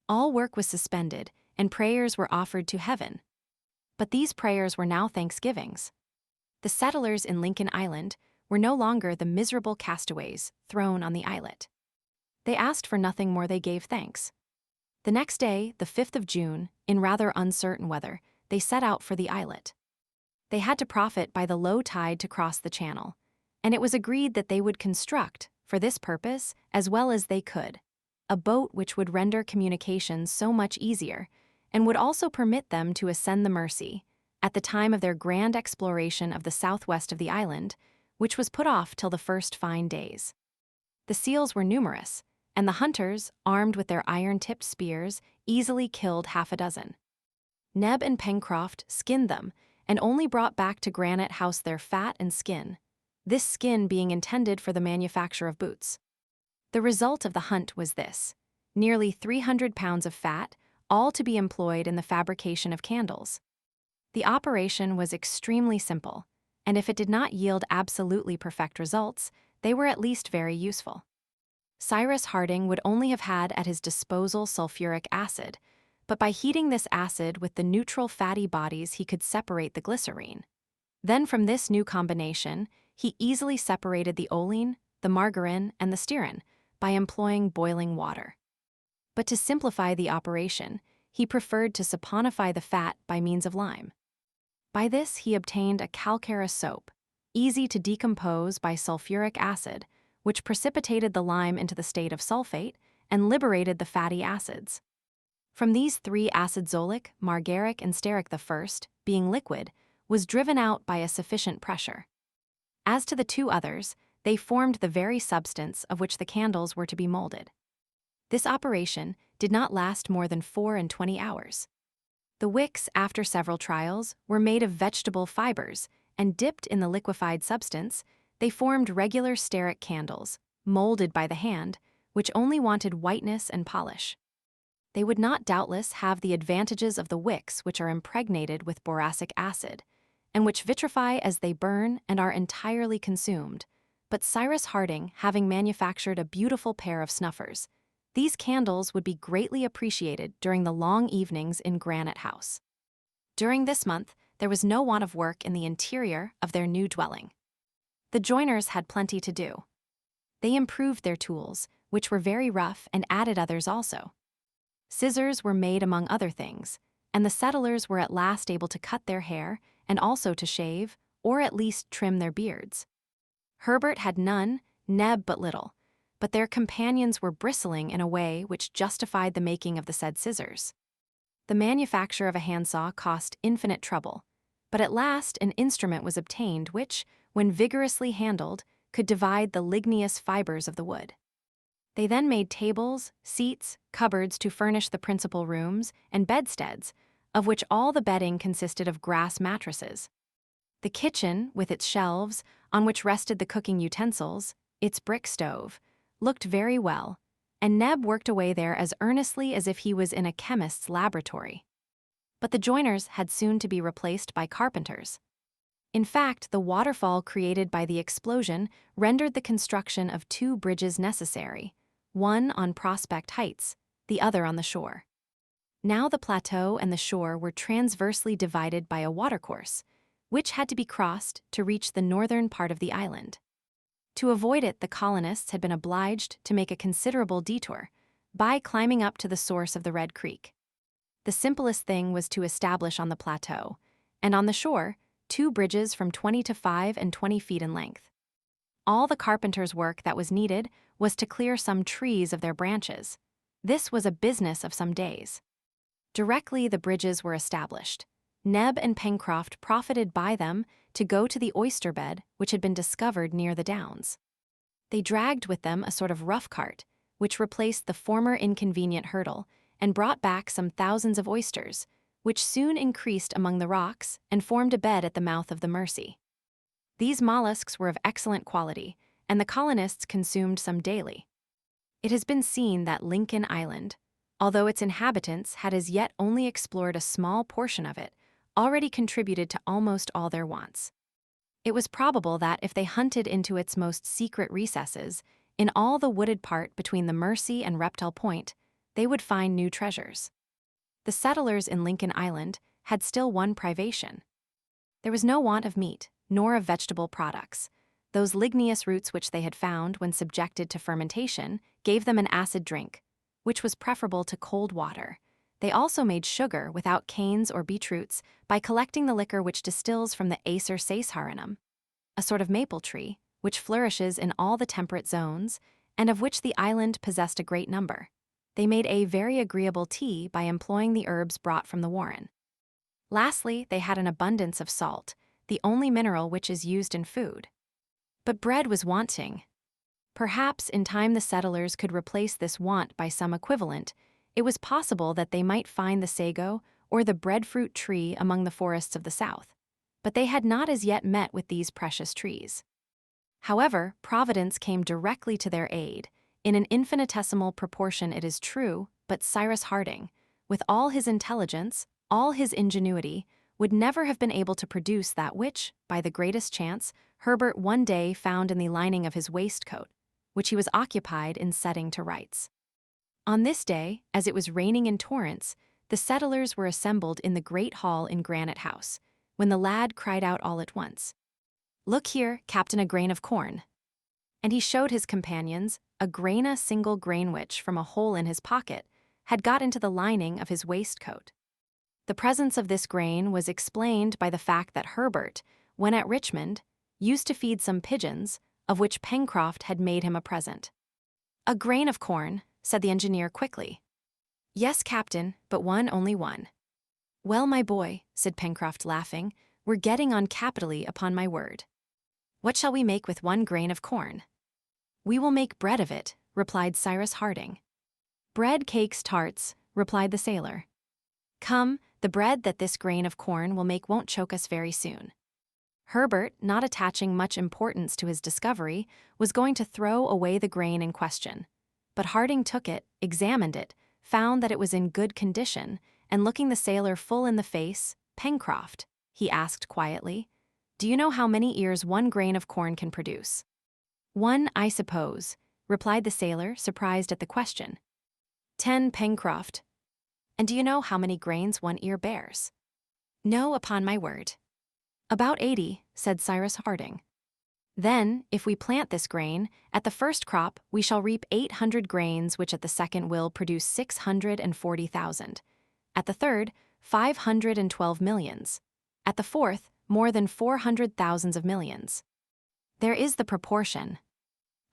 All work was suspended, and prayers were offered to heaven. But these prayers were now thanksgivings. The settlers in Lincoln Island were no longer the miserable castaways thrown on the islet. They asked for nothing more, they gave thanks. The next day, the 5th of June, in rather uncertain weather, they set out for the islet. They had to profit by the low tide to cross the channel, and it was agreed that they would construct, for this purpose, as well as they could, a boat which would render communications so much easier, and would also permit them to ascend the Mersey, at the time of their grand exploration of the southwest of the island, which was put off till the first fine days. The seals were numerous, and the hunters, armed with their iron-tipped spears, easily killed half a dozen. Neb and Pencroft skinned them, and only brought back to Granite House their fat and skin, this skin being intended for the manufacture of boots. The result of the hunt was this: nearly 300 pounds of fat, all to be employed in the fabrication of candles. The operation was extremely simple, and if it did not yield absolutely perfect results, they were at least very useful. Cyrus Harding would only have had at his disposal sulfuric acid, but by heating this acid with the neutral fatty bodies he could separate the glycerine. Then from this new combination, he easily separated the oleine, the margarine, and the stearin by employing boiling water. But to simplify the operation, he preferred to saponify the fat by means of lime. By this he obtained a calcareous soap, easy to decompose by sulfuric acid, which precipitated the lime into the state of sulfate and liberated the fatty acids. From these three acidzolic, margaric, and stearic, the first, being liquid, was driven out by a sufficient pressure. As to the two others, they formed the very substance of which the candles were to be molded. This operation did not last more than 24 hours. The wicks, after several trials, were made of vegetable fibers, and dipped in the liquefied substance, they formed regular stearic candles, molded by the hand, which only wanted whiteness and polish. They would not doubtless have the advantages of the wicks which are impregnated with boracic acid, and which vitrify as they burn and are entirely consumed, but Cyrus Harding having manufactured a beautiful pair of snuffers, these candles would be greatly appreciated during the long evenings in Granite House. During this month, there was no want of work in the interior of their new dwelling. The joiners had plenty to do. They improved their tools, which were very rough, and added others also. Scissors were made among other things, and the settlers were at last able to cut their hair and also to shave, or at least trim their beards. Herbert had none, Neb but little, but their companions were bristling in a way which justified the making of the said scissors. The manufacture of a handsaw cost infinite trouble, but at last an instrument was obtained which, when vigorously handled, could divide the ligneous fibers of the wood. They then made tables, seats, cupboards to furnish the principal rooms, and bedsteads, of which all the bedding consisted of grass mattresses. The kitchen, with its shelves, on which rested the cooking utensils, its brick stove, looked very well, and Neb worked away there as earnestly as if he was in a chemist's laboratory. But the joiners had soon to be replaced by carpenters. In fact, the waterfall created by the explosion rendered the construction of two bridges necessary, one on Prospect Heights, the other on the shore. Now the plateau and the shore were transversely divided by a watercourse, which had to be crossed to reach the northern part of the island. To avoid it, the colonists had been obliged to make a considerable detour by climbing up to the source of the Red Creek. The simplest thing was to establish on the plateau, and on the shore, two bridges from 20 to 5 and 20 feet in length. All the carpenter's work that was needed was to clear some trees of their branches. This was a business of some days. Directly the bridges were established, Neb and Pencroft profited by them to go to the oyster bed which had been discovered near the downs. They dragged with them a sort of rough cart, which replaced the former inconvenient hurdle, and brought back some thousands of oysters, which soon increased among the rocks and formed a bed at the mouth of the Mersey. These mollusks were of excellent quality, and the colonists consumed some daily. It has been seen that Lincoln Island, although its inhabitants had as yet only explored a small portion of it, already contributed to almost all their wants. It was probable that if they hunted into its most secret recesses, in all the wooded part between the Mersey and Reptile Point, they would find new treasures. The settlers in Lincoln Island had still one privation. There was no want of meat, nor of vegetable products. Those ligneous roots which they had found when subjected to fermentation gave them an acid drink, which was preferable to cold water. They also made sugar without canes or beetroots by collecting the liquor which distills from the Acer saesarinum, a sort of maple tree, which flourishes in all the temperate zones, and of which the island possessed a great number. They made a very agreeable tea by employing the herbs brought from the warren. Lastly, they had an abundance of salt, the only mineral which is used in food. But bread was wanting. Perhaps in time the settlers could replace this want by some equivalent. It was possible that they might find the sago or the breadfruit tree among the forests of the south, but they had not as yet met with these precious trees. However, Providence came directly to their aid, in an infinitesimal proportion it is true, but Cyrus Harding, with all his intelligence, all his ingenuity, would never have been able to produce that which, by the greatest chance, Herbert one day found in the lining of his waistcoat, which he was occupied in setting to rights. On this day, as it was raining in torrents, the settlers were assembled in the great hall in Granite House, when the lad cried out all at once, "Look here, Captain, a grain of corn." And he showed his companions a single grain which, from a hole in his pocket, had got into the lining of his waistcoat. The presence of this grain was explained by the fact that Herbert, when at Richmond, used to feed some pigeons, of which Pencroft had made him a present. "A grain of corn," said the engineer quickly. "Yes, Captain, but only one." "Well, my boy," said Pencroft, laughing, "we're getting on capitally, upon my word. What shall we make with 1 grain of corn?" "We will make bread of it," replied Cyrus Harding. "Bread, cakes, tarts," replied the sailor. "Come, the bread that this grain of corn will make won't choke us very soon." Herbert, not attaching much importance to his discovery, was going to throw away the grain in question. But Harding took it, examined it, found that it was in good condition, and looking the sailor full in the face, "Pencroft," he asked quietly, "do you know how many ears 1 grain of corn can produce?" "1, I suppose," replied the sailor, surprised at the question. "10, Pencroft." "And do you know how many grains 1 ear bears?" "No, upon my word." "About 80, said Cyrus Harding. "Then, if we plant this grain, at the first crop we shall reap 800 grains, which at the second will produce 640,000. At the third, 512 millions. At the fourth, more than 400,000 of millions. There is the proportion."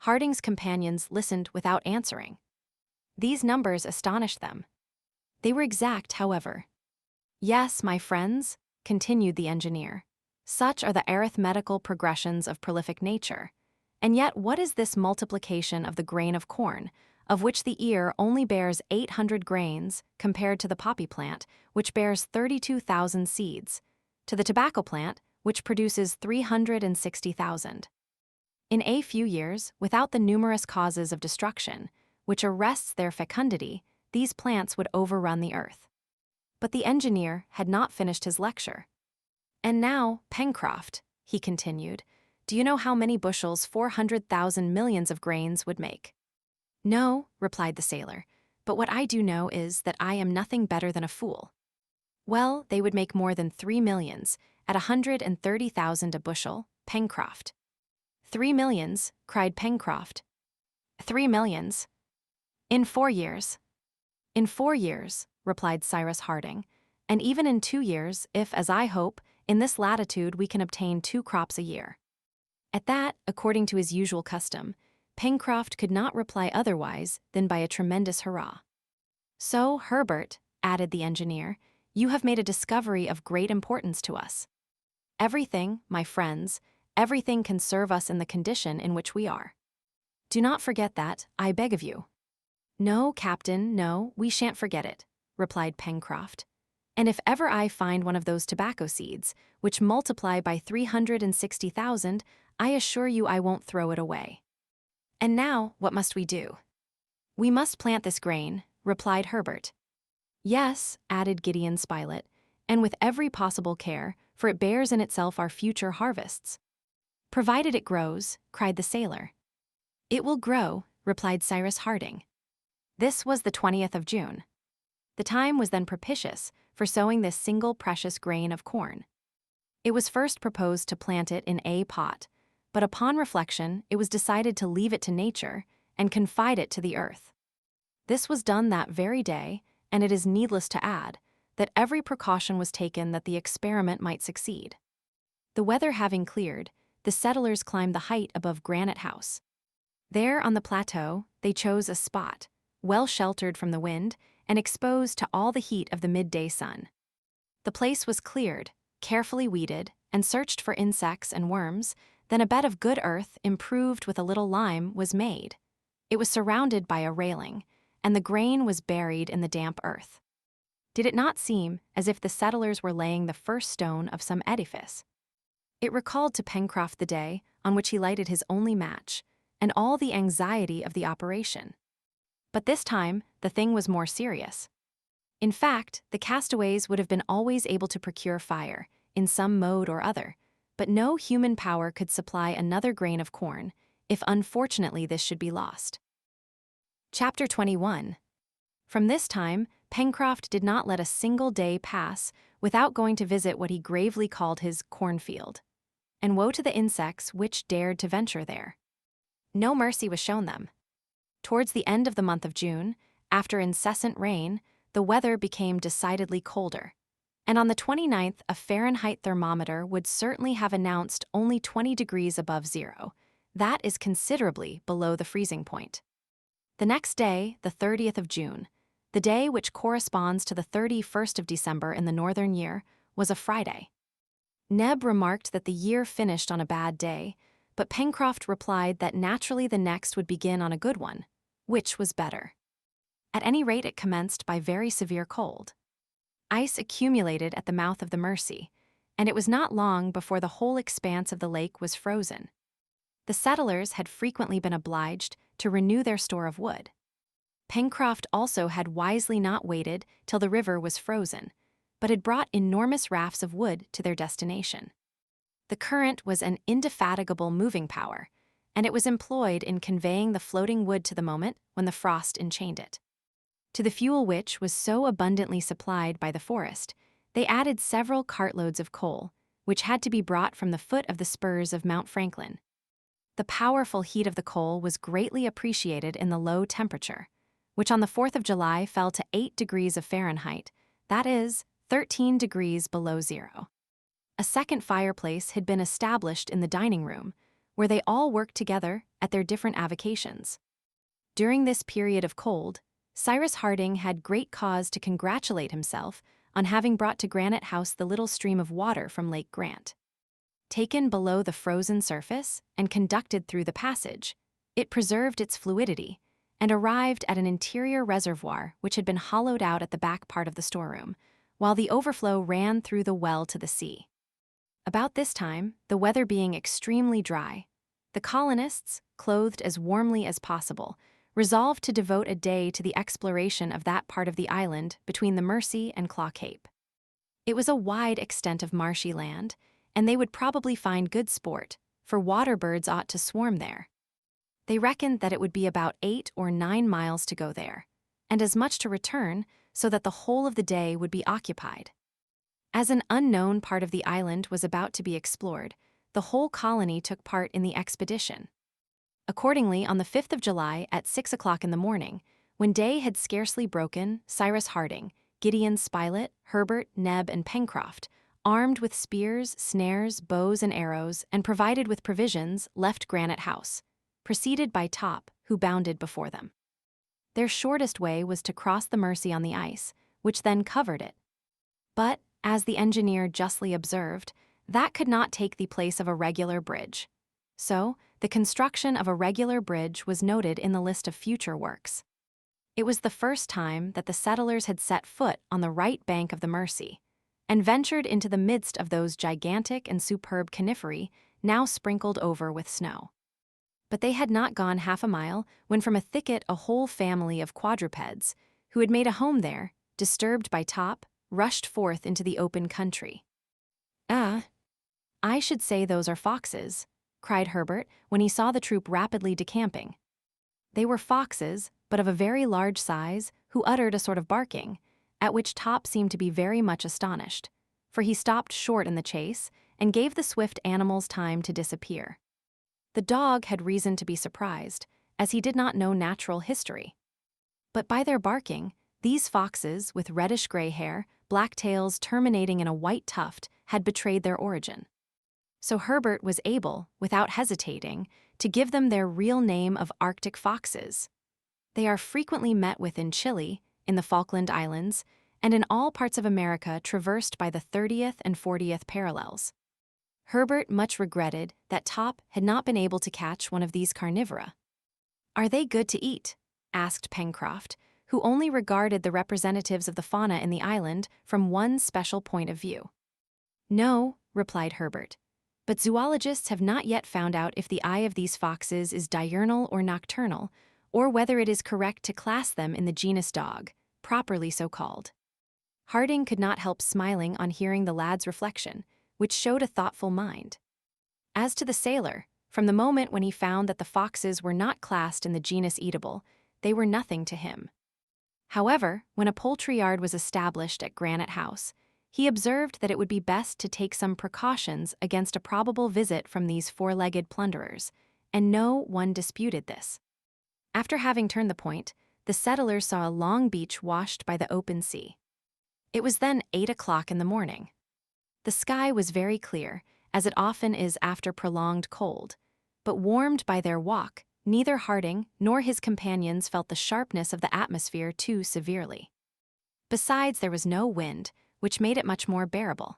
Harding's companions listened without answering. These numbers astonished them. They were exact, however. "Yes, my friends," continued the engineer, "such are the arithmetical progressions of prolific nature. And yet what is this multiplication of the grain of corn, of which the ear only bears 800 grains, compared to the poppy plant, which bears 32,000 seeds, to the tobacco plant, which produces 360,000. In a few years, without the numerous causes of destruction, which arrests their fecundity, these plants would overrun the earth. But the engineer had not finished his lecture. "And now, Pencroft," he continued, "do you know how many bushels 400,000 millions of grains would make?" "No," replied the sailor, "but what I do know is that I am nothing better than a fool." "Well, they would make more than 3 millions, at 130,000 a bushel, Pencroft." 3 millions, cried Pencroft. 3 millions. In 4 years. In 4 years, replied Cyrus Harding, and even in 2 years, if, as I hope, in this latitude we can obtain 2 crops a year. At that, according to his usual custom, Pencroft could not reply otherwise than by a tremendous hurrah. "So, Herbert," added the engineer, "you have made a discovery of great importance to us. Everything, my friends, everything can serve us in the condition in which we are. Do not forget that, I beg of you." "No, Captain, no, we shan't forget it," replied Pencroft. "And if ever I find one of those tobacco seeds, which multiply by 360,000, I assure you I won't throw it away. And now, what must we do?" "We must plant this grain," replied Herbert. "Yes," added Gideon Spilett, "and with every possible care, for it bears in itself our future harvests." "Provided it grows," cried the sailor. "It will grow," replied Cyrus Harding. This was the 20th of June. The time was then propitious for sowing this single precious grain of corn. It was first proposed to plant it in a pot, but upon reflection it was decided to leave it to nature and confide it to the earth. This was done that very day, and it is needless to add that every precaution was taken that the experiment might succeed. The weather having cleared, the settlers climbed the height above Granite House. There on the plateau they chose a spot, well sheltered from the wind and exposed to all the heat of the midday sun. The place was cleared, carefully weeded, and searched for insects and worms, then a bed of good earth, improved with a little lime, was made. It was surrounded by a railing, and the grain was buried in the damp earth. Did it not seem as if the settlers were laying the first stone of some edifice? It recalled to Pencroft the day on which he lighted his only match, and all the anxiety of the operation. But this time, the thing was more serious. In fact, the castaways would have been always able to procure fire, in some mode or other, but no human power could supply another grain of corn, if unfortunately this should be lost. Chapter 21. From this time, Pencroft did not let a single day pass without going to visit what he gravely called his cornfield. And woe to the insects which dared to venture there. No mercy was shown them. Towards the end of the month of June, after incessant rain, the weather became decidedly colder, and on the 29th a Fahrenheit thermometer would certainly have announced only 20 degrees above zero. That is considerably below the freezing point. The next day, the 30th of June, the day which corresponds to the 31st of December in the northern year, was a Friday. Neb remarked that the year finished on a bad day, but Pencroft replied that naturally the next would begin on a good one. Which was better? At any rate, it commenced by very severe cold. Ice accumulated at the mouth of the Mersey, and it was not long before the whole expanse of the lake was frozen. The settlers had frequently been obliged to renew their store of wood. Pencroft also had wisely not waited till the river was frozen, but had brought enormous rafts of wood to their destination. The current was an indefatigable moving power, and it was employed in conveying the floating wood to the moment when the frost enchained it. To the fuel which was so abundantly supplied by the forest, they added several cartloads of coal, which had to be brought from the foot of the spurs of Mount Franklin. The powerful heat of the coal was greatly appreciated in the low temperature, which on the 4th of July fell to 8 degrees of Fahrenheit, that is, 13 degrees below zero. A second fireplace had been established in the dining room, where they all worked together at their different avocations. During this period of cold, Cyrus Harding had great cause to congratulate himself on having brought to Granite House the little stream of water from Lake Grant. Taken below the frozen surface and conducted through the passage, it preserved its fluidity and arrived at an interior reservoir which had been hollowed out at the back part of the storeroom, while the overflow ran through the well to the sea. About this time, the weather being extremely dry, the colonists, clothed as warmly as possible, resolved to devote a day to the exploration of that part of the island between the Mersey and Claw Cape. It was a wide extent of marshy land, and they would probably find good sport, for water birds ought to swarm there. They reckoned that it would be about 8 or 9 miles to go there, and as much to return, so that the whole of the day would be occupied. As an unknown part of the island was about to be explored, the whole colony took part in the expedition. Accordingly, on the 5th of July at 6 o'clock in the morning, when day had scarcely broken, Cyrus Harding, Gideon Spilett, Herbert, Neb, and Pencroft, armed with spears, snares, bows, and arrows, and provided with provisions, left Granite House, preceded by Top, who bounded before them. Their shortest way was to cross the Mersey on the ice, which then covered it. But, as the engineer justly observed, that could not take the place of a regular bridge. So, the construction of a regular bridge was noted in the list of future works. It was the first time that the settlers had set foot on the right bank of the Mersey, and ventured into the midst of those gigantic and superb coniferae now sprinkled over with snow. But they had not gone half a mile when from a thicket a whole family of quadrupeds, who had made a home there, disturbed by Top, rushed forth into the open country. "Ah, I should say those are foxes," cried Herbert when he saw the troop rapidly decamping. They were foxes, but of a very large size, who uttered a sort of barking, at which Top seemed to be very much astonished, for he stopped short in the chase and gave the swift animals time to disappear. The dog had reason to be surprised, as he did not know natural history. But by their barking, these foxes, with reddish-gray hair, black tails terminating in a white tuft, had betrayed their origin. So Herbert was able, without hesitating, to give them their real name of Arctic foxes. They are frequently met with in Chile, in the Falkland Islands, and in all parts of America traversed by the 30th and 40th parallels. Herbert much regretted that Top had not been able to catch one of these carnivora. "Are they good to eat?" asked Pencroft, who only regarded the representatives of the fauna in the island from one special point of view. "No," replied Herbert, "but zoologists have not yet found out if the eye of these foxes is diurnal or nocturnal, or whether it is correct to class them in the genus dog, properly so called." Harding could not help smiling on hearing the lad's reflection, which showed a thoughtful mind. As to the sailor, from the moment when he found that the foxes were not classed in the genus eatable, they were nothing to him. However, when a poultry yard was established at Granite House, he observed that it would be best to take some precautions against a probable visit from these four-legged plunderers, and no one disputed this. After having turned the point, the settlers saw a long beach washed by the open sea. It was then 8 o'clock in the morning. The sky was very clear, as it often is after prolonged cold, but warmed by their walk, neither Harding nor his companions felt the sharpness of the atmosphere too severely. Besides, there was no wind, which made it much more bearable.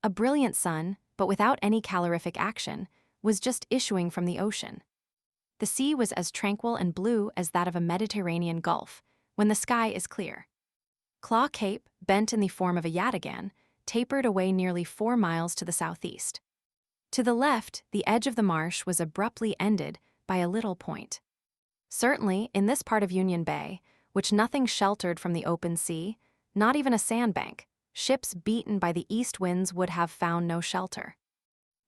A brilliant sun, but without any calorific action, was just issuing from the ocean. The sea was as tranquil and blue as that of a Mediterranean gulf, when the sky is clear. Claw Cape, bent in the form of a yataghan, tapered away nearly 4 miles to the southeast. To the left, the edge of the marsh was abruptly ended by a little point. Certainly, in this part of Union Bay, which nothing sheltered from the open sea, not even a sandbank, ships beaten by the east winds would have found no shelter.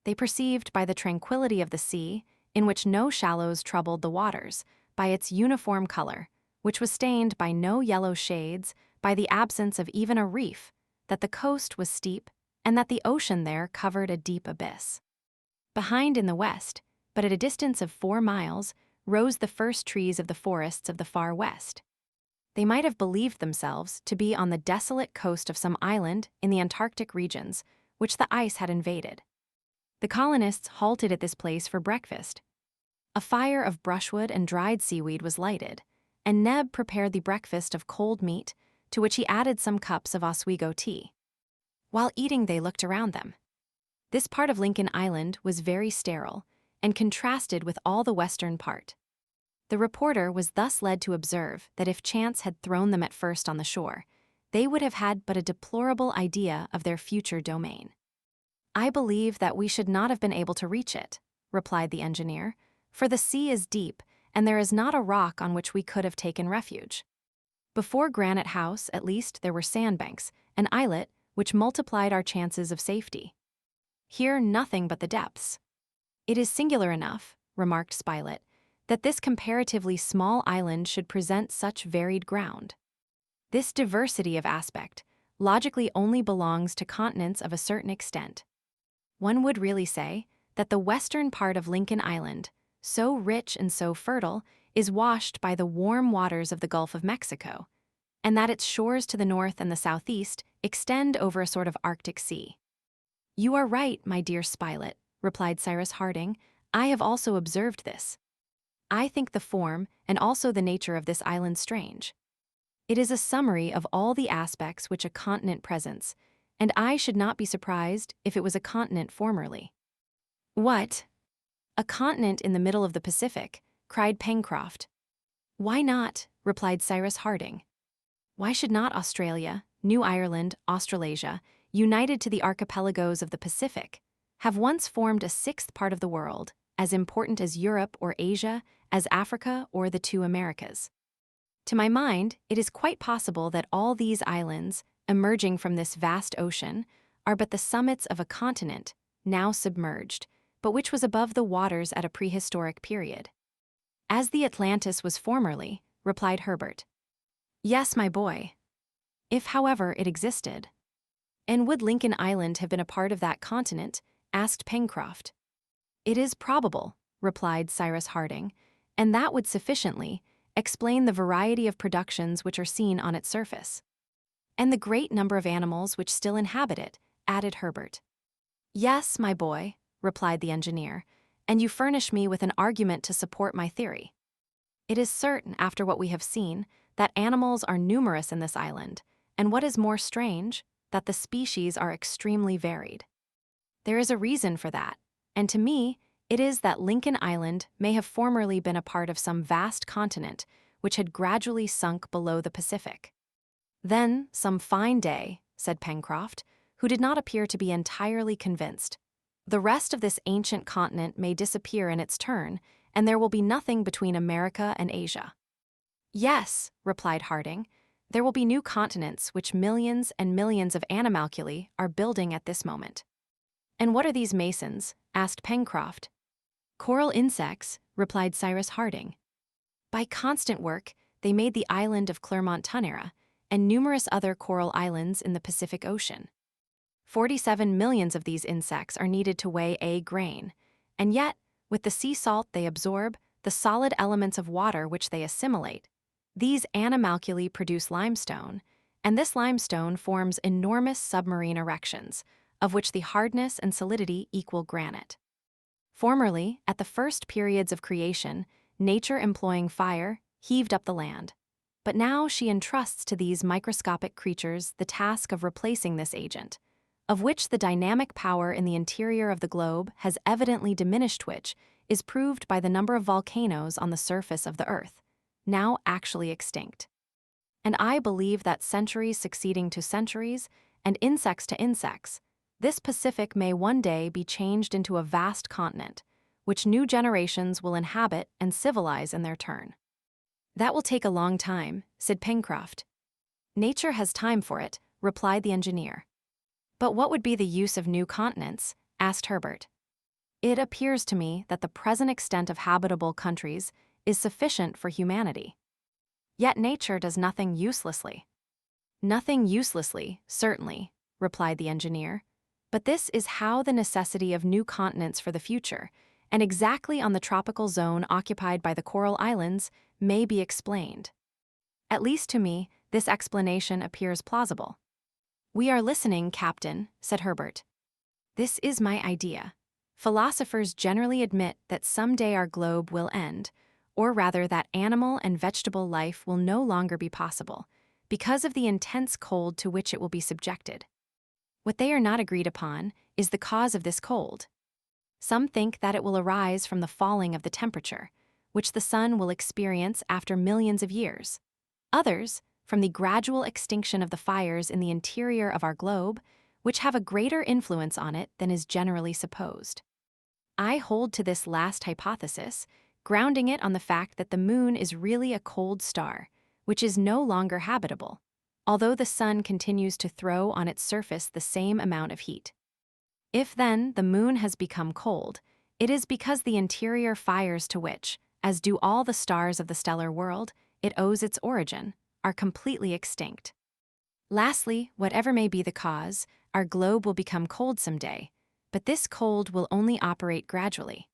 They perceived by the tranquility of the sea, in which no shallows troubled the waters, by its uniform color, which was stained by no yellow shades, by the absence of even a reef, that the coast was steep, and that the ocean there covered a deep abyss. Behind in the west, but at a distance of 4 miles, rose the first trees of the forests of the far west. They might have believed themselves to be on the desolate coast of some island in the Antarctic regions, which the ice had invaded. The colonists halted at this place for breakfast. A fire of brushwood and dried seaweed was lighted, and Neb prepared the breakfast of cold meat, to which he added some cups of Oswego tea. While eating, they looked around them. This part of Lincoln Island was very sterile, and contrasted with all the western part. The reporter was thus led to observe that if chance had thrown them at first on the shore, they would have had but a deplorable idea of their future domain. I believe that we should not have been able to reach it, replied the engineer, for the sea is deep, and there is not a rock on which we could have taken refuge. Before Granite House, at least, there were sandbanks, an islet, which multiplied our chances of safety. Here, nothing but the depths. It is singular enough, remarked Spilett, that this comparatively small island should present such varied ground. This diversity of aspect logically only belongs to continents of a certain extent. One would really say that the western part of Lincoln Island, so rich and so fertile, is washed by the warm waters of the Gulf of Mexico, and that its shores to the north and the southeast extend over a sort of Arctic Sea. You are right, my dear Spilett, replied Cyrus Harding. I have also observed this. I think the form and also the nature of this island strange. It is a summary of all the aspects which a continent presents, and I should not be surprised if it was a continent formerly. What? A continent in the middle of the Pacific, cried Pencroft. Why not? Replied Cyrus Harding. Why should not Australia, New Ireland, Australasia, united to the archipelagos of the Pacific, have once formed a sixth part of the world, as important as Europe or Asia, as Africa or the two Americas? To my mind, it is quite possible that all these islands, emerging from this vast ocean, are but the summits of a continent, now submerged, but which was above the waters at a prehistoric period. As the Atlantis was formerly, replied Herbert. Yes, my boy. If, however, it existed. And would Lincoln Island have been a part of that continent? Asked Pencroft. It is probable, replied Cyrus Harding, and that would sufficiently explain the variety of productions which are seen on its surface. And the great number of animals which still inhabit it, added Herbert. Yes, my boy, replied the engineer, and you furnish me with an argument to support my theory. It is certain, after what we have seen, that animals are numerous in this island, and what is more strange, that the species are extremely varied. There is a reason for that, and to me, it is that Lincoln Island may have formerly been a part of some vast continent which had gradually sunk below the Pacific. Then, some fine day, said Pencroft, who did not appear to be entirely convinced, the rest of this ancient continent may disappear in its turn, and there will be nothing between America and Asia. Yes, replied Harding, there will be new continents which millions and millions of animalculae are building at this moment. And what are these masons? Asked Pencroft. Coral insects, replied Cyrus Harding. By constant work, they made the island of Clermont-Tonnerre and numerous other coral islands in the Pacific Ocean. 47 millions of these insects are needed to weigh a grain, and yet, with the sea salt they absorb, the solid elements of water which they assimilate, these animalculae produce limestone, and this limestone forms enormous submarine erections, of which the hardness and solidity equal granite. Formerly, at the first periods of creation, nature employing fire heaved up the land, but now she entrusts to these microscopic creatures the task of replacing this agent, of which the dynamic power in the interior of the globe has evidently diminished, which is proved by the number of volcanoes on the surface of the earth, now actually extinct. And I believe that centuries succeeding to centuries, and insects to insects, this Pacific may one day be changed into a vast continent, which new generations will inhabit and civilize in their turn. That will take a long time, said Pencroft. Nature has time for it, replied the engineer. But what would be the use of new continents? Asked Herbert. It appears to me that the present extent of habitable countries is sufficient for humanity. Yet nature does nothing uselessly. Nothing uselessly, certainly, replied the engineer. But this is how the necessity of new continents for the future, and exactly on the tropical zone occupied by the coral islands, may be explained. At least to me, this explanation appears plausible. We are listening, Captain, said Herbert. This is my idea. Philosophers generally admit that someday our globe will end, or rather that animal and vegetable life will no longer be possible, because of the intense cold to which it will be subjected. What they are not agreed upon is the cause of this cold. Some think that it will arise from the falling of the temperature, which the sun will experience after millions of years. Others, from the gradual extinction of the fires in the interior of our globe, which have a greater influence on it than is generally supposed. I hold to this last hypothesis, grounding it on the fact that the moon is really a cold star, which is no longer habitable, although the sun continues to throw on its surface the same amount of heat. If then the moon has become cold, it is because the interior fires to which, as do all the stars of the stellar world, it owes its origin, are completely extinct. Lastly, whatever may be the cause, our globe will become cold someday, but this cold will only operate gradually.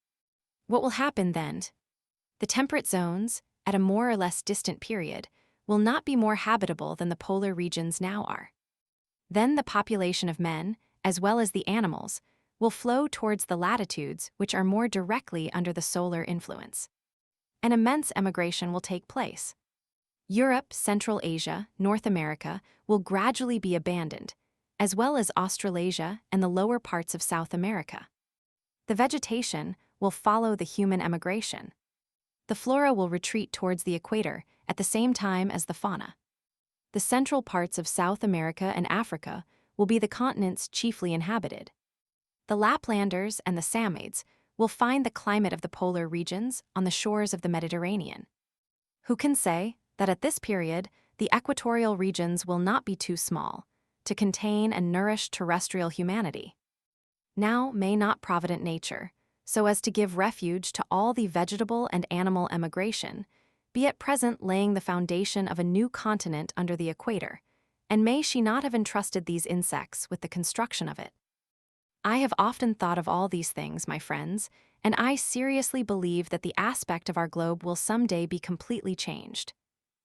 What will happen then? The temperate zones, at a more or less distant period, will not be more habitable than the polar regions now are. Then the population of men, as well as the animals, will flow towards the latitudes which are more directly under the solar influence. An immense emigration will take place. Europe, Central Asia, North America will gradually be abandoned, as well as Australasia and the lower parts of South America. The vegetation will follow the human emigration. The flora will retreat towards the equator at the same time as the fauna. The central parts of South America and Africa will be the continents chiefly inhabited. The Laplanders and the Samites will find the climate of the polar regions on the shores of the Mediterranean. Who can say that at this period the equatorial regions will not be too small to contain and nourish terrestrial humanity? Now may not provident nature, so as to give refuge to all the vegetable and animal emigration, be at present laying the foundation of a new continent under the equator, and may she not have entrusted these insects with the construction of it? I have often thought of all these things, my friends, and I seriously believe that the aspect of our globe will someday be completely changed.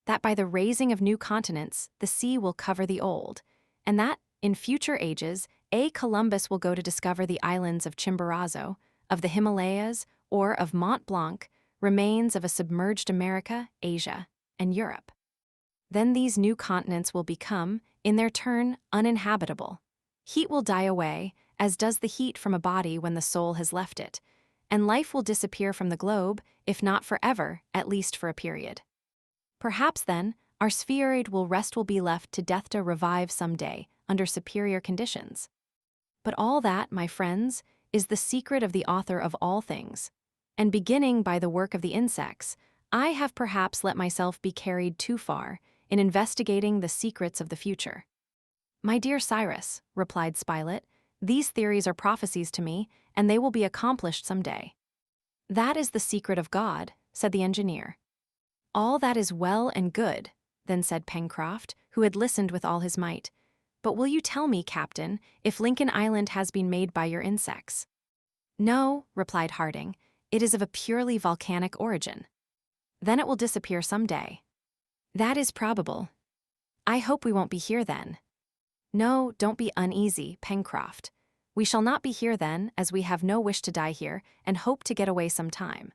That by the raising of new continents, the sea will cover the old, and that, in future ages, Columbus will go to discover the islands of Chimborazo, of the Himalayas, or of Mont Blanc, remains of a submerged America, Asia, and Europe. Then these new continents will become, in their turn, uninhabitable. Heat will die away, as does the heat from a body when the soul has left it, and life will disappear from the globe, if not forever, at least for a period. Perhaps then, our spheroid will be left to death to revive some day, under superior conditions. But all that, my friends, is the secret of the author of all things, and beginning by the work of the insects, I have perhaps let myself be carried too far in investigating the secrets of the future. My dear Cyrus, replied Spilett, these theories are prophecies to me, and they will be accomplished some day. That is the secret of God, said the engineer. All that is well and good, then said Pencroft, who had listened with all his might. But will you tell me, Captain, if Lincoln Island has been made by your insects? No, replied Harding, it is of a purely volcanic origin. Then it will disappear some day. That is probable. I hope we won't be here then. No, don't be uneasy, Pencroft. We shall not be here then, as we have no wish to die here, and hope to get away some time.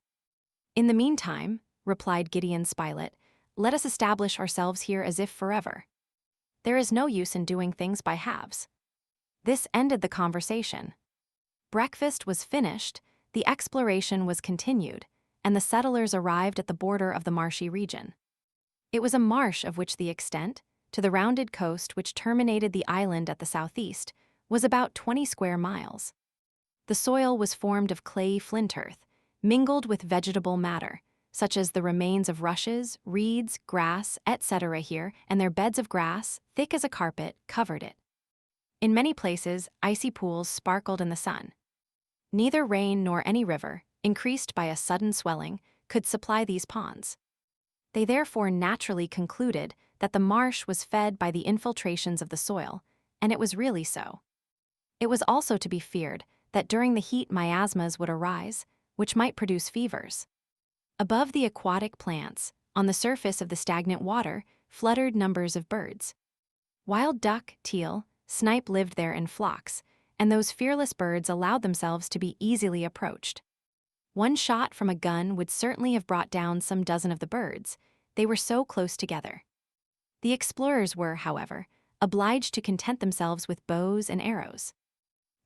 In the meantime, replied Gideon Spilett, let us establish ourselves here as if forever. There is no use in doing things by halves. This ended the conversation. Breakfast was finished, the exploration was continued, and the settlers arrived at the border of the marshy region. It was a marsh of which the extent, to the rounded coast which terminated the island at the southeast, was about 20 square miles. The soil was formed of clayey flint earth, mingled with vegetable matter, such as the remains of rushes, reeds, grass, etc. here, and their beds of grass, thick as a carpet, covered it. In many places, icy pools sparkled in the sun. Neither rain nor any river, increased by a sudden swelling, could supply these ponds. They therefore naturally concluded that the marsh was fed by the infiltrations of the soil, and it was really so. It was also to be feared that during the heat miasmas would arise, which might produce fevers. Above the aquatic plants, on the surface of the stagnant water, fluttered numbers of birds. Wild duck, teal, snipe lived there in flocks, and those fearless birds allowed themselves to be easily approached. One shot from a gun would certainly have brought down some dozen of the birds, they were so close together. The explorers were, however, obliged to content themselves with bows and arrows.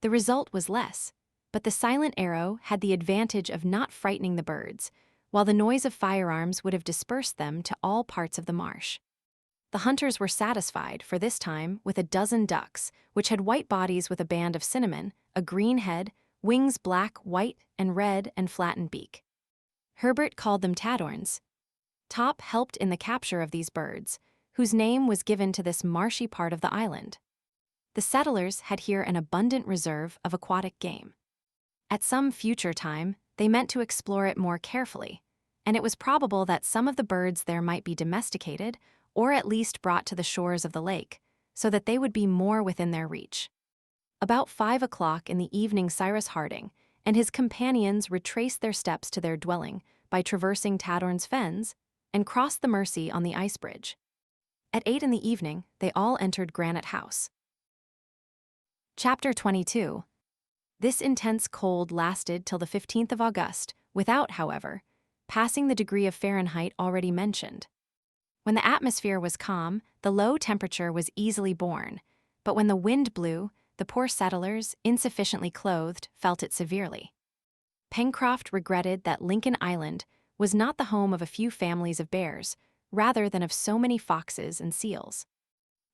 The result was less, but the silent arrow had the advantage of not frightening the birds, while the noise of firearms would have dispersed them to all parts of the marsh. the hunters were satisfied, for this time, with a dozen ducks, which had white bodies with a band of cinnamon, a green head, wings black, white, and red, and flattened beak. Herbert called them tadorns. Top helped in the capture of these birds, whose name was given to this marshy part of the island. The settlers had here an abundant reserve of aquatic game. At some future time, they meant to explore it more carefully, and it was probable that some of the birds there might be domesticated or at least brought to the shores of the lake, so that they would be more within their reach. About 5 o'clock in the evening, Cyrus Harding and his companions retraced their steps to their dwelling by traversing Tadorn's fens and crossed the Mersey on the ice bridge. At 8 in the evening, they all entered Granite House. Chapter 22. This intense cold lasted till the 15th of August, without, however, passing the degree of Fahrenheit already mentioned. When the atmosphere was calm, the low temperature was easily borne, but when the wind blew, the poor settlers, insufficiently clothed, felt it severely. Pencroft regretted that Lincoln Island was not the home of a few families of bears, rather than of so many foxes and seals.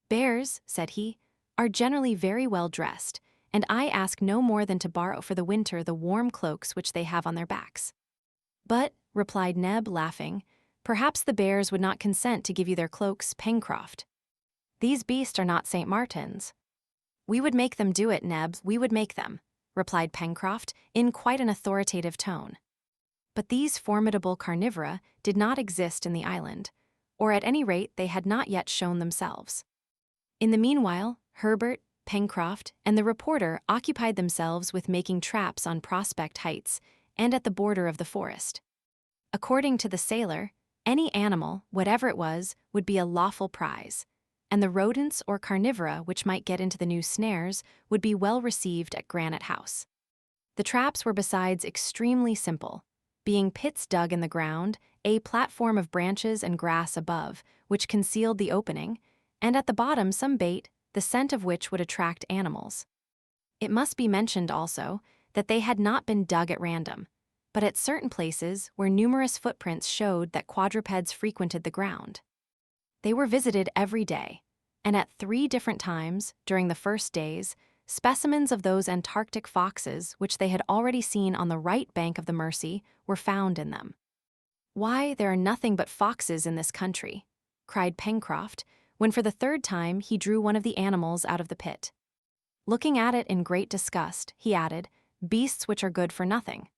"Bears," said he, "are generally very well dressed, and I ask no more than to borrow for the winter the warm cloaks which they have on their backs." "But," replied Neb, laughing, "perhaps the bears would not consent to give you their cloaks, Pencroft. These beasts are not St. Martin's." "We would make them do it, Neb, we would make them," replied Pencroft, in quite an authoritative tone. But these formidable carnivora did not exist in the island, or at any rate they had not yet shown themselves. In the meanwhile, Herbert, Pencroft, and the reporter occupied themselves with making traps on Prospect Heights and at the border of the forest. According to the sailor, any animal, whatever it was, would be a lawful prize, and the rodents or carnivora which might get into the new snares would be well received at Granite House. The traps were besides extremely simple, being pits dug in the ground, a platform of branches and grass above, which concealed the opening, and at the bottom some bait, the scent of which would attract animals. It must be mentioned also that they had not been dug at random, but at certain places where numerous footprints showed that quadrupeds frequented the ground. They were visited every day, and at 3 different times, during the first days, specimens of those Antarctic foxes which they had already seen on the right bank of the Mersey were found in them. "Why, there are nothing but foxes in this country," cried Pencroft, when for the 3rd time he drew one of the animals out of the pit. Looking at it in great disgust, he added, "Beasts which are good for nothing."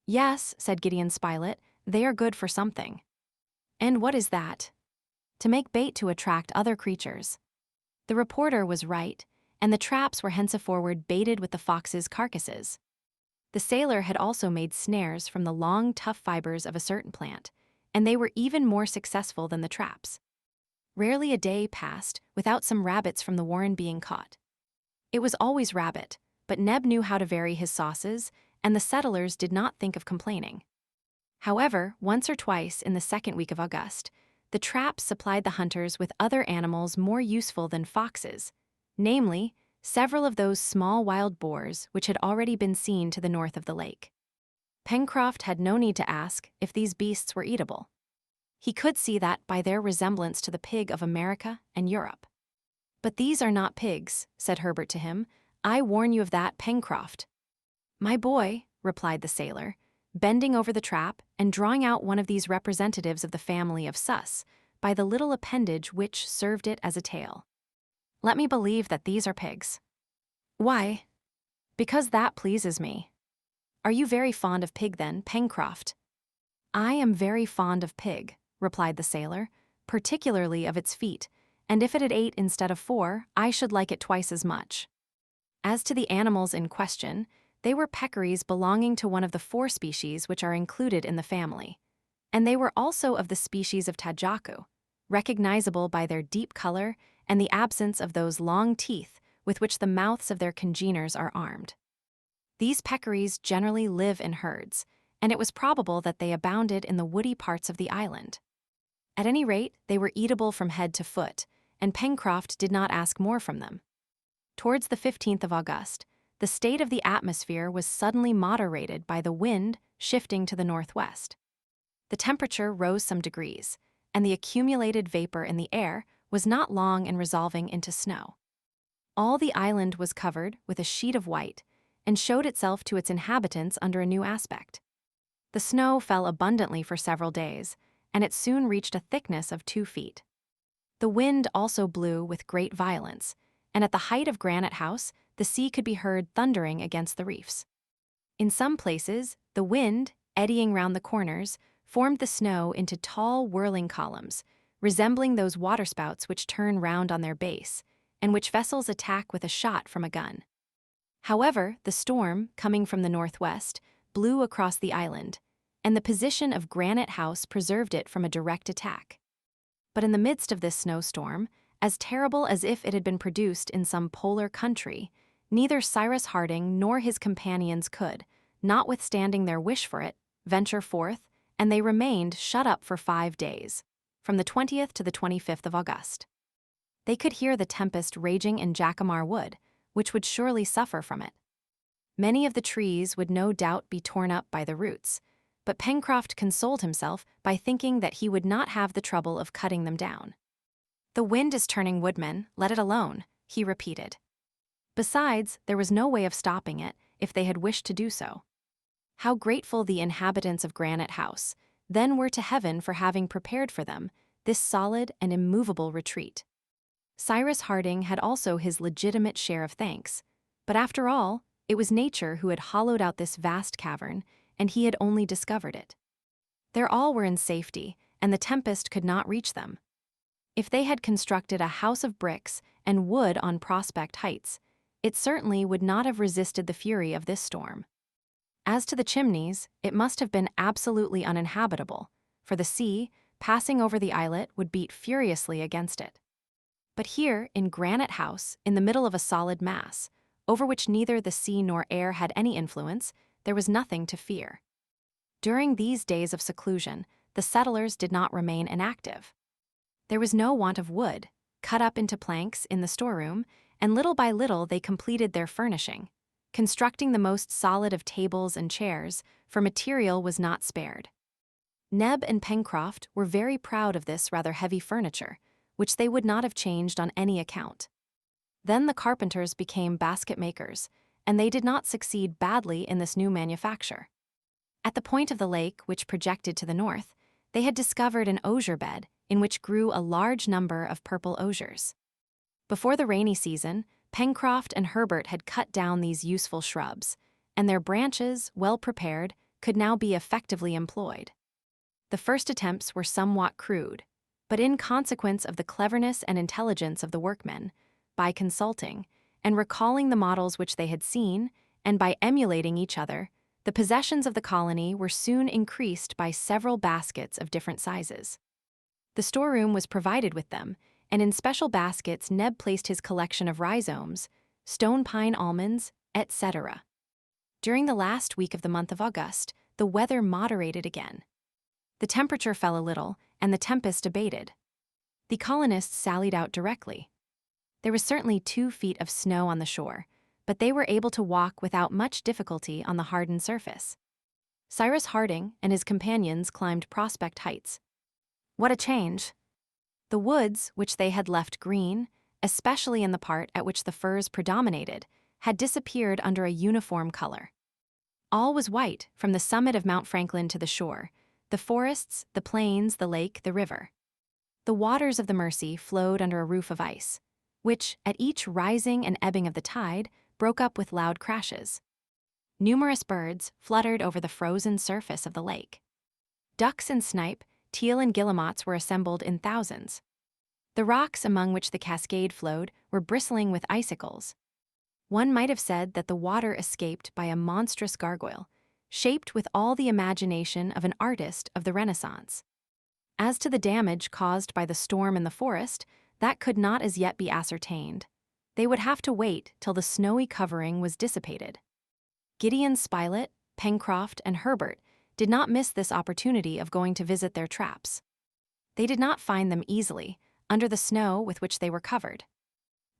"Yes," said Gideon Spilett, "they are good for something." "And what is that?" "To make bait to attract other creatures." The reporter was right, and the traps were henceforward baited with the foxes' carcasses. The sailor had also made snares from the long, tough fibers of a certain plant, and they were even more successful than the traps. Rarely a day passed without some rabbits from the warren being caught. It was always rabbit, but Neb knew how to vary his sauces, and the settlers did not think of complaining. However, once or twice in the 2nd week of August, the traps supplied the hunters with other animals more useful than foxes, namely, several of those small wild boars which had already been seen to the north of the lake. Pencroft had no need to ask if these beasts were eatable. He could see that by their resemblance to the pig of America and Europe. "But these are not pigs," said Herbert to him. "I warn you of that, Pencroft." "My boy," replied the sailor, bending over the trap and drawing out one of these representatives of the family of sus by the little appendage which served it as a tail. "Let me believe that these are pigs." "Why?" "Because that pleases me." "Are you very fond of pig then, Pencroft?" "I am very fond of pig," replied the sailor, "particularly of its feet, and if it had 8 instead of 4, I should like it twice as much." As to the animals in question, they were peccaries belonging to one of the 4 species which are included in the family, and they were also of the species of tajacu, recognizable by their deep color and the absence of those long teeth with which the mouths of their congeners are armed. These peccaries generally live in herds, and it was probable that they abounded in the woody parts of the island. At any rate, they were eatable from head to foot, and Pencroft did not ask more from them. Towards the 15th of August, the state of the atmosphere was suddenly moderated by the wind shifting to the northwest. The temperature rose some degrees, and the accumulated vapor in the air was not long in resolving into snow. All the island was covered with a sheet of white and showed itself to its inhabitants under a new aspect. The snow fell abundantly for several days, and it soon reached a thickness of 2 feet. The wind also blew with great violence, and at the height of Granite House, the sea could be heard thundering against the reefs. In some places, the wind, eddying round the corners, formed the snow into tall, whirling columns, resembling those waterspouts which turn round on their base, and which vessels attack with a shot from a gun. However, the storm, coming from the northwest, blew across the island, and the position of Granite House preserved it from a direct attack. But in the midst of this snowstorm, as terrible as if it had been produced in some polar country, neither Cyrus Harding nor his companions could, notwithstanding their wish for it, venture forth, and they remained shut up for 5 days, from the 20th to the 25th of August. They could hear the tempest raging in Jacamar Wood, which would surely suffer from it. Many of the trees would no doubt be torn up by the roots, but Pencroft consoled himself by thinking that he would not have the trouble of cutting them down. "The wind is turning, woodman, let it alone," he repeated. Besides, there was no way of stopping it if they had wished to do so. How grateful the inhabitants of Granite House then were to heaven for having prepared for them this solid and immovable retreat. Cyrus Harding had also his legitimate share of thanks, but after all, it was nature who had hollowed out this vast cavern, and he had only discovered it. There all were in safety, and the tempest could not reach them. If they had constructed a house of bricks and wood on Prospect Heights, it certainly would not have resisted the fury of this storm. As to the chimneys, it must have been absolutely uninhabitable, for the sea, passing over the islet, would beat furiously against it. But here, in Granite House, in the middle of a solid mass, over which neither the sea nor air had any influence, there was nothing to fear. During these days of seclusion, the settlers did not remain inactive. There was no want of wood, cut up into planks in the storeroom, and little by little they completed their furnishing, constructing the most solid of tables and chairs, for material was not spared. Neb and Pencroft were very proud of this rather heavy furniture, which they would not have changed on any account. Then the carpenters became basket makers, and they did not succeed badly in this new manufacture. At the point of the lake which projected to the north, they had discovered an osier bed in which grew a large number of purple osiers. Before the rainy season, Pencroft and Herbert had cut down these useful shrubs, and their branches, well prepared, could now be effectively employed. The first attempts were somewhat crude, but in consequence of the cleverness and intelligence of the workmen, by consulting and recalling the models which they had seen, and by emulating each other, the possessions of the colony were soon increased by several baskets of different sizes. The storeroom was provided with them, and in special baskets Neb placed his collection of rhizomes, stone pine almonds, etc. During the last week of the month of August, the weather moderated again. The temperature fell a little, and the tempest abated. The colonists sallied out directly. There was certainly 2 feet of snow on the shore, but they were able to walk without much difficulty on the hardened surface. Cyrus Harding and his companions climbed Prospect Heights. What a change! The woods, which they had left green, especially in the part at which the firs predominated, had disappeared under a uniform color. All was white from the summit of Mount Franklin to the shore, the forests, the plains, the lake, the river. The waters of the Mersey flowed under a roof of ice, which, at each rising and ebbing of the tide, broke up with loud crashes. Numerous birds fluttered over the frozen surface of the lake. Ducks and snipe, teal and guillemots were assembled in thousands. The rocks among which the cascade flowed were bristling with icicles. One might have said that the water escaped by a monstrous gargoyle, shaped with all the imagination of an artist of the Renaissance. As to the damage caused by the storm in the forest, that could not as yet be ascertained. They would have to wait till the snowy covering was dissipated. Gideon Spilett, Pencroft, and Herbert did not miss this opportunity of going to visit their traps. They did not find them easily, under the snow with which they were covered.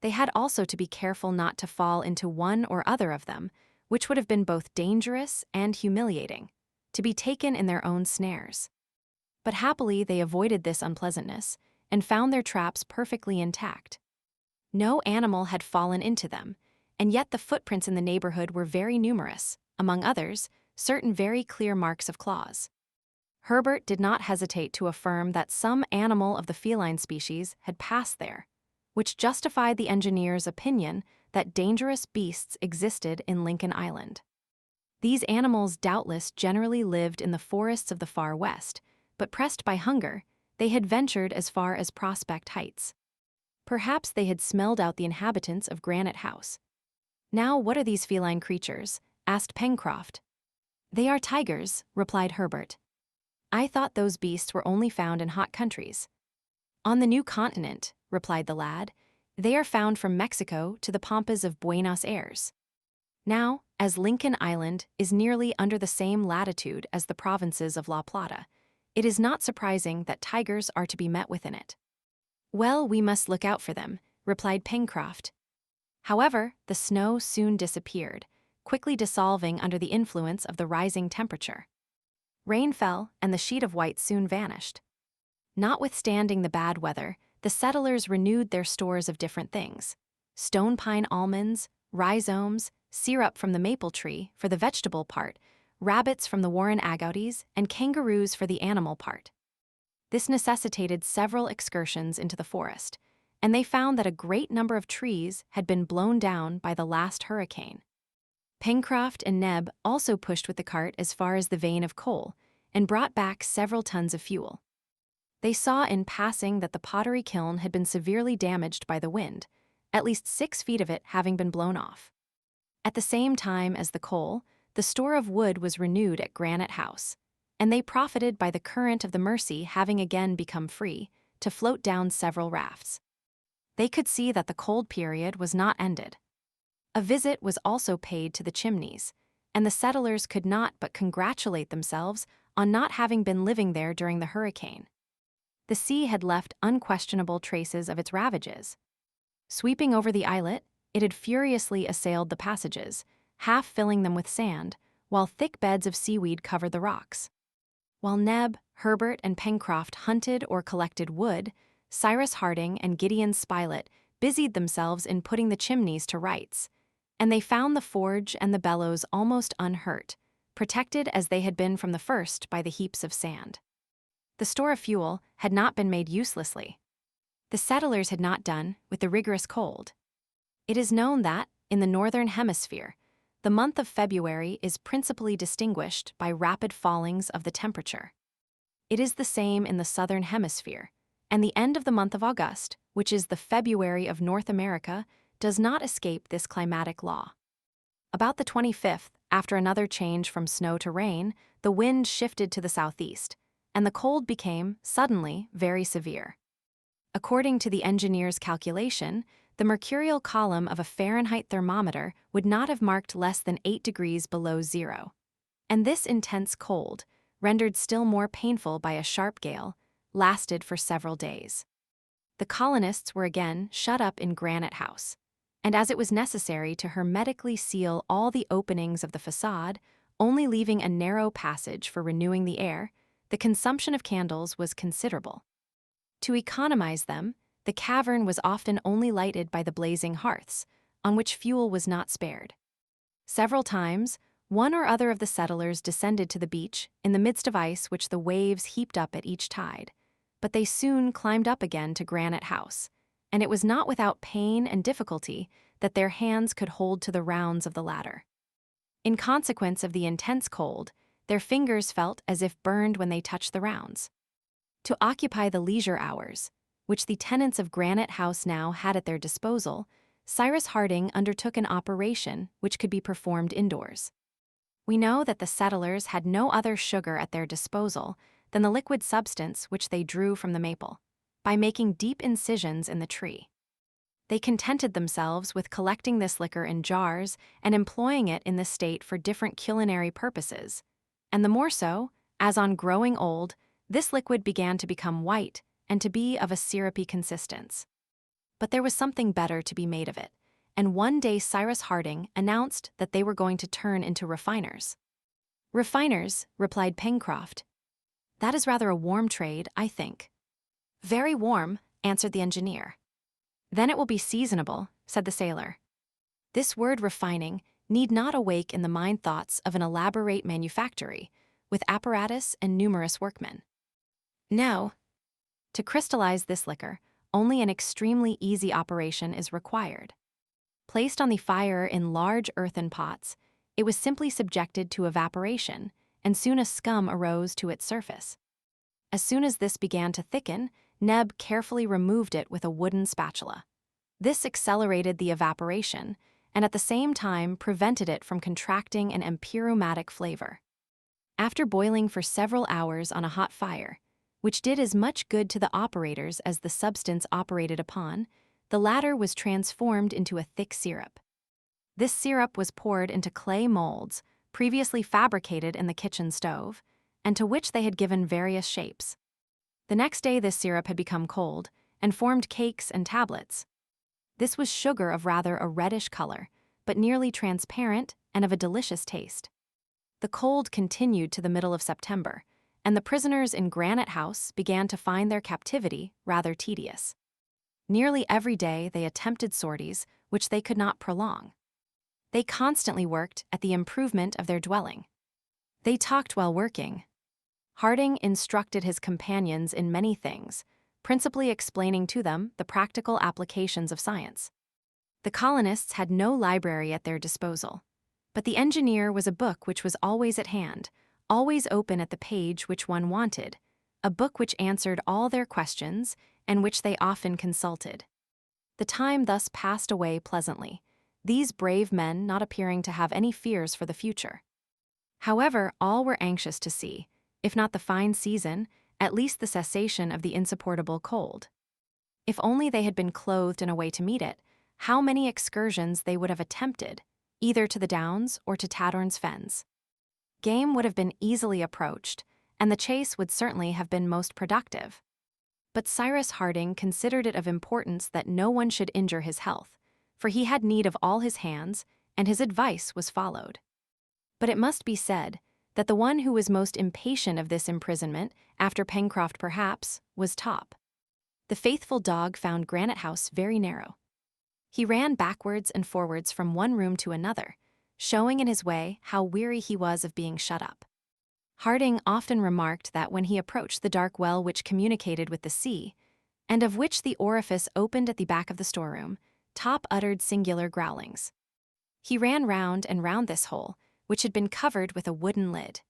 They had also to be careful not to fall into one or other of them, which would have been both dangerous and humiliating, to be taken in their own snares. But happily they avoided this unpleasantness, and found their traps perfectly intact. No animal had fallen into them, and yet the footprints in the neighborhood were very numerous, among others, certain very clear marks of claws. Herbert did not hesitate to affirm that some animal of the feline species had passed there, which justified the engineer's opinion that dangerous beasts existed in Lincoln Island. These animals doubtless generally lived in the forests of the far west, but pressed by hunger, they had ventured as far as Prospect Heights. Perhaps they had smelled out the inhabitants of Granite House. "Now, what are these feline creatures?" asked Pencroft. "They are tigers," replied Herbert. "I thought those beasts were only found in hot countries." "On the new continent," replied the lad. "They are found from Mexico to the pampas of Buenos Aires." Now, as Lincoln Island is nearly under the same latitude as the provinces of La Plata, it is not surprising that tigers are to be met with in it. "Well, we must look out for them," replied Pencroft. However, the snow soon disappeared, quickly dissolving under the influence of the rising temperature. Rain fell, and the sheet of white soon vanished. Notwithstanding the bad weather, the settlers renewed their stores of different things: stone pine almonds, rhizomes, syrup from the maple tree for the vegetable part, rabbits from the warren agoutis, and kangaroos for the animal part. This necessitated several excursions into the forest, and they found that a great number of trees had been blown down by the last hurricane. Pencroft and Neb also pushed with the cart as far as the vein of coal, and brought back several tons of fuel. They saw in passing that the pottery kiln had been severely damaged by the wind, at least 6 feet of it having been blown off. At the same time as the coal, the store of wood was renewed at Granite House, and they profited by the current of the Mersey having again become free, to float down several rafts. They could see that the cold period was not ended. A visit was also paid to the Chimneys, and the settlers could not but congratulate themselves on not having been living there during the hurricane. The sea had left unquestionable traces of its ravages. Sweeping over the islet, it had furiously assailed the passages, half filling them with sand, while thick beds of seaweed covered the rocks. While Neb, Herbert, and Pencroft hunted or collected wood, Cyrus Harding and Gideon Spilett busied themselves in putting the Chimneys to rights, and they found the forge and the bellows almost unhurt, protected as they had been from the first by the heaps of sand. The store of fuel had not been made uselessly. The settlers had not done with the rigorous cold. It is known that, in the northern hemisphere, the month of February is principally distinguished by rapid fallings of the temperature. It is the same in the southern hemisphere, and the end of the month of August, which is the February of North America, does not escape this climatic law. About the 25th, after another change from snow to rain, the wind shifted to the southeast, and the cold became, suddenly, very severe. According to the engineer's calculation, the mercurial column of a Fahrenheit thermometer would not have marked less than 8 degrees below zero. And this intense cold, rendered still more painful by a sharp gale, lasted for several days. The colonists were again shut up in Granite House, and as it was necessary to hermetically seal all the openings of the facade, only leaving a narrow passage for renewing the air, the consumption of candles was considerable. To economize them, the cavern was often only lighted by the blazing hearths, on which fuel was not spared. Several times, one or other of the settlers descended to the beach in the midst of ice which the waves heaped up at each tide, but they soon climbed up again to Granite House, and it was not without pain and difficulty that their hands could hold to the rounds of the ladder. In consequence of the intense cold, their fingers felt as if burned when they touched the rounds. To occupy the leisure hours, which the tenants of Granite House now had at their disposal, Cyrus Harding undertook an operation which could be performed indoors. We know that the settlers had no other sugar at their disposal than the liquid substance which they drew from the maple, by making deep incisions in the tree. They contented themselves with collecting this liquor in jars and employing it in the state for different culinary purposes, and the more so, as on growing old, this liquid began to become white and to be of a syrupy consistence. But there was something better to be made of it, and one day Cyrus Harding announced that they were going to turn into refiners. "Refiners," replied Pencroft. "That is rather a warm trade, I think." Very warm, answered the engineer. Then it will be seasonable, said the sailor. This word refining need not awake in the mind thoughts of an elaborate manufactory, with apparatus and numerous workmen. No. To crystallize this liquor, only an extremely easy operation is required. Placed on the fire in large earthen pots, it was simply subjected to evaporation, and soon a scum arose to its surface. As soon as this began to thicken, Neb carefully removed it with a wooden spatula. This accelerated the evaporation, and at the same time prevented it from contracting an empyromatic flavor. After boiling for several hours on a hot fire, which did as much good to the operators as the substance operated upon, the latter was transformed into a thick syrup. This syrup was poured into clay molds, previously fabricated in the kitchen stove, and to which they had given various shapes. The next day this syrup had become cold, and formed cakes and tablets. This was sugar of rather a reddish color, but nearly transparent and of a delicious taste. The cold continued to the middle of September, and the prisoners in Granite House began to find their captivity rather tedious. Nearly every day they attempted sorties which they could not prolong. They constantly worked at the improvement of their dwelling. They talked while working. Harding instructed his companions in many things, principally explaining to them the practical applications of science. The colonists had no library at their disposal, but the engineer was a book which was always at hand, always open at the page which one wanted, a book which answered all their questions and which they often consulted. The time thus passed away pleasantly, these brave men not appearing to have any fears for the future. However, all were anxious to see, if not the fine season, at least the cessation of the insupportable cold. If only they had been clothed in a way to meet it, how many excursions they would have attempted, either to the Downs or to Tattern's fens. Game would have been easily approached, and the chase would certainly have been most productive. But Cyrus Harding considered it of importance that no one should injure his health, for he had need of all his hands, and his advice was followed. But it must be said that the one who was most impatient of this imprisonment, after Pencroft perhaps, was Top. The faithful dog found Granite House very narrow. He ran backwards and forwards from one room to another, showing in his way how weary he was of being shut up. Harding often remarked that when he approached the dark well which communicated with the sea, and of which the orifice opened at the back of the storeroom, Top uttered singular growlings. He ran round and round this hole, which had been covered with a wooden lid.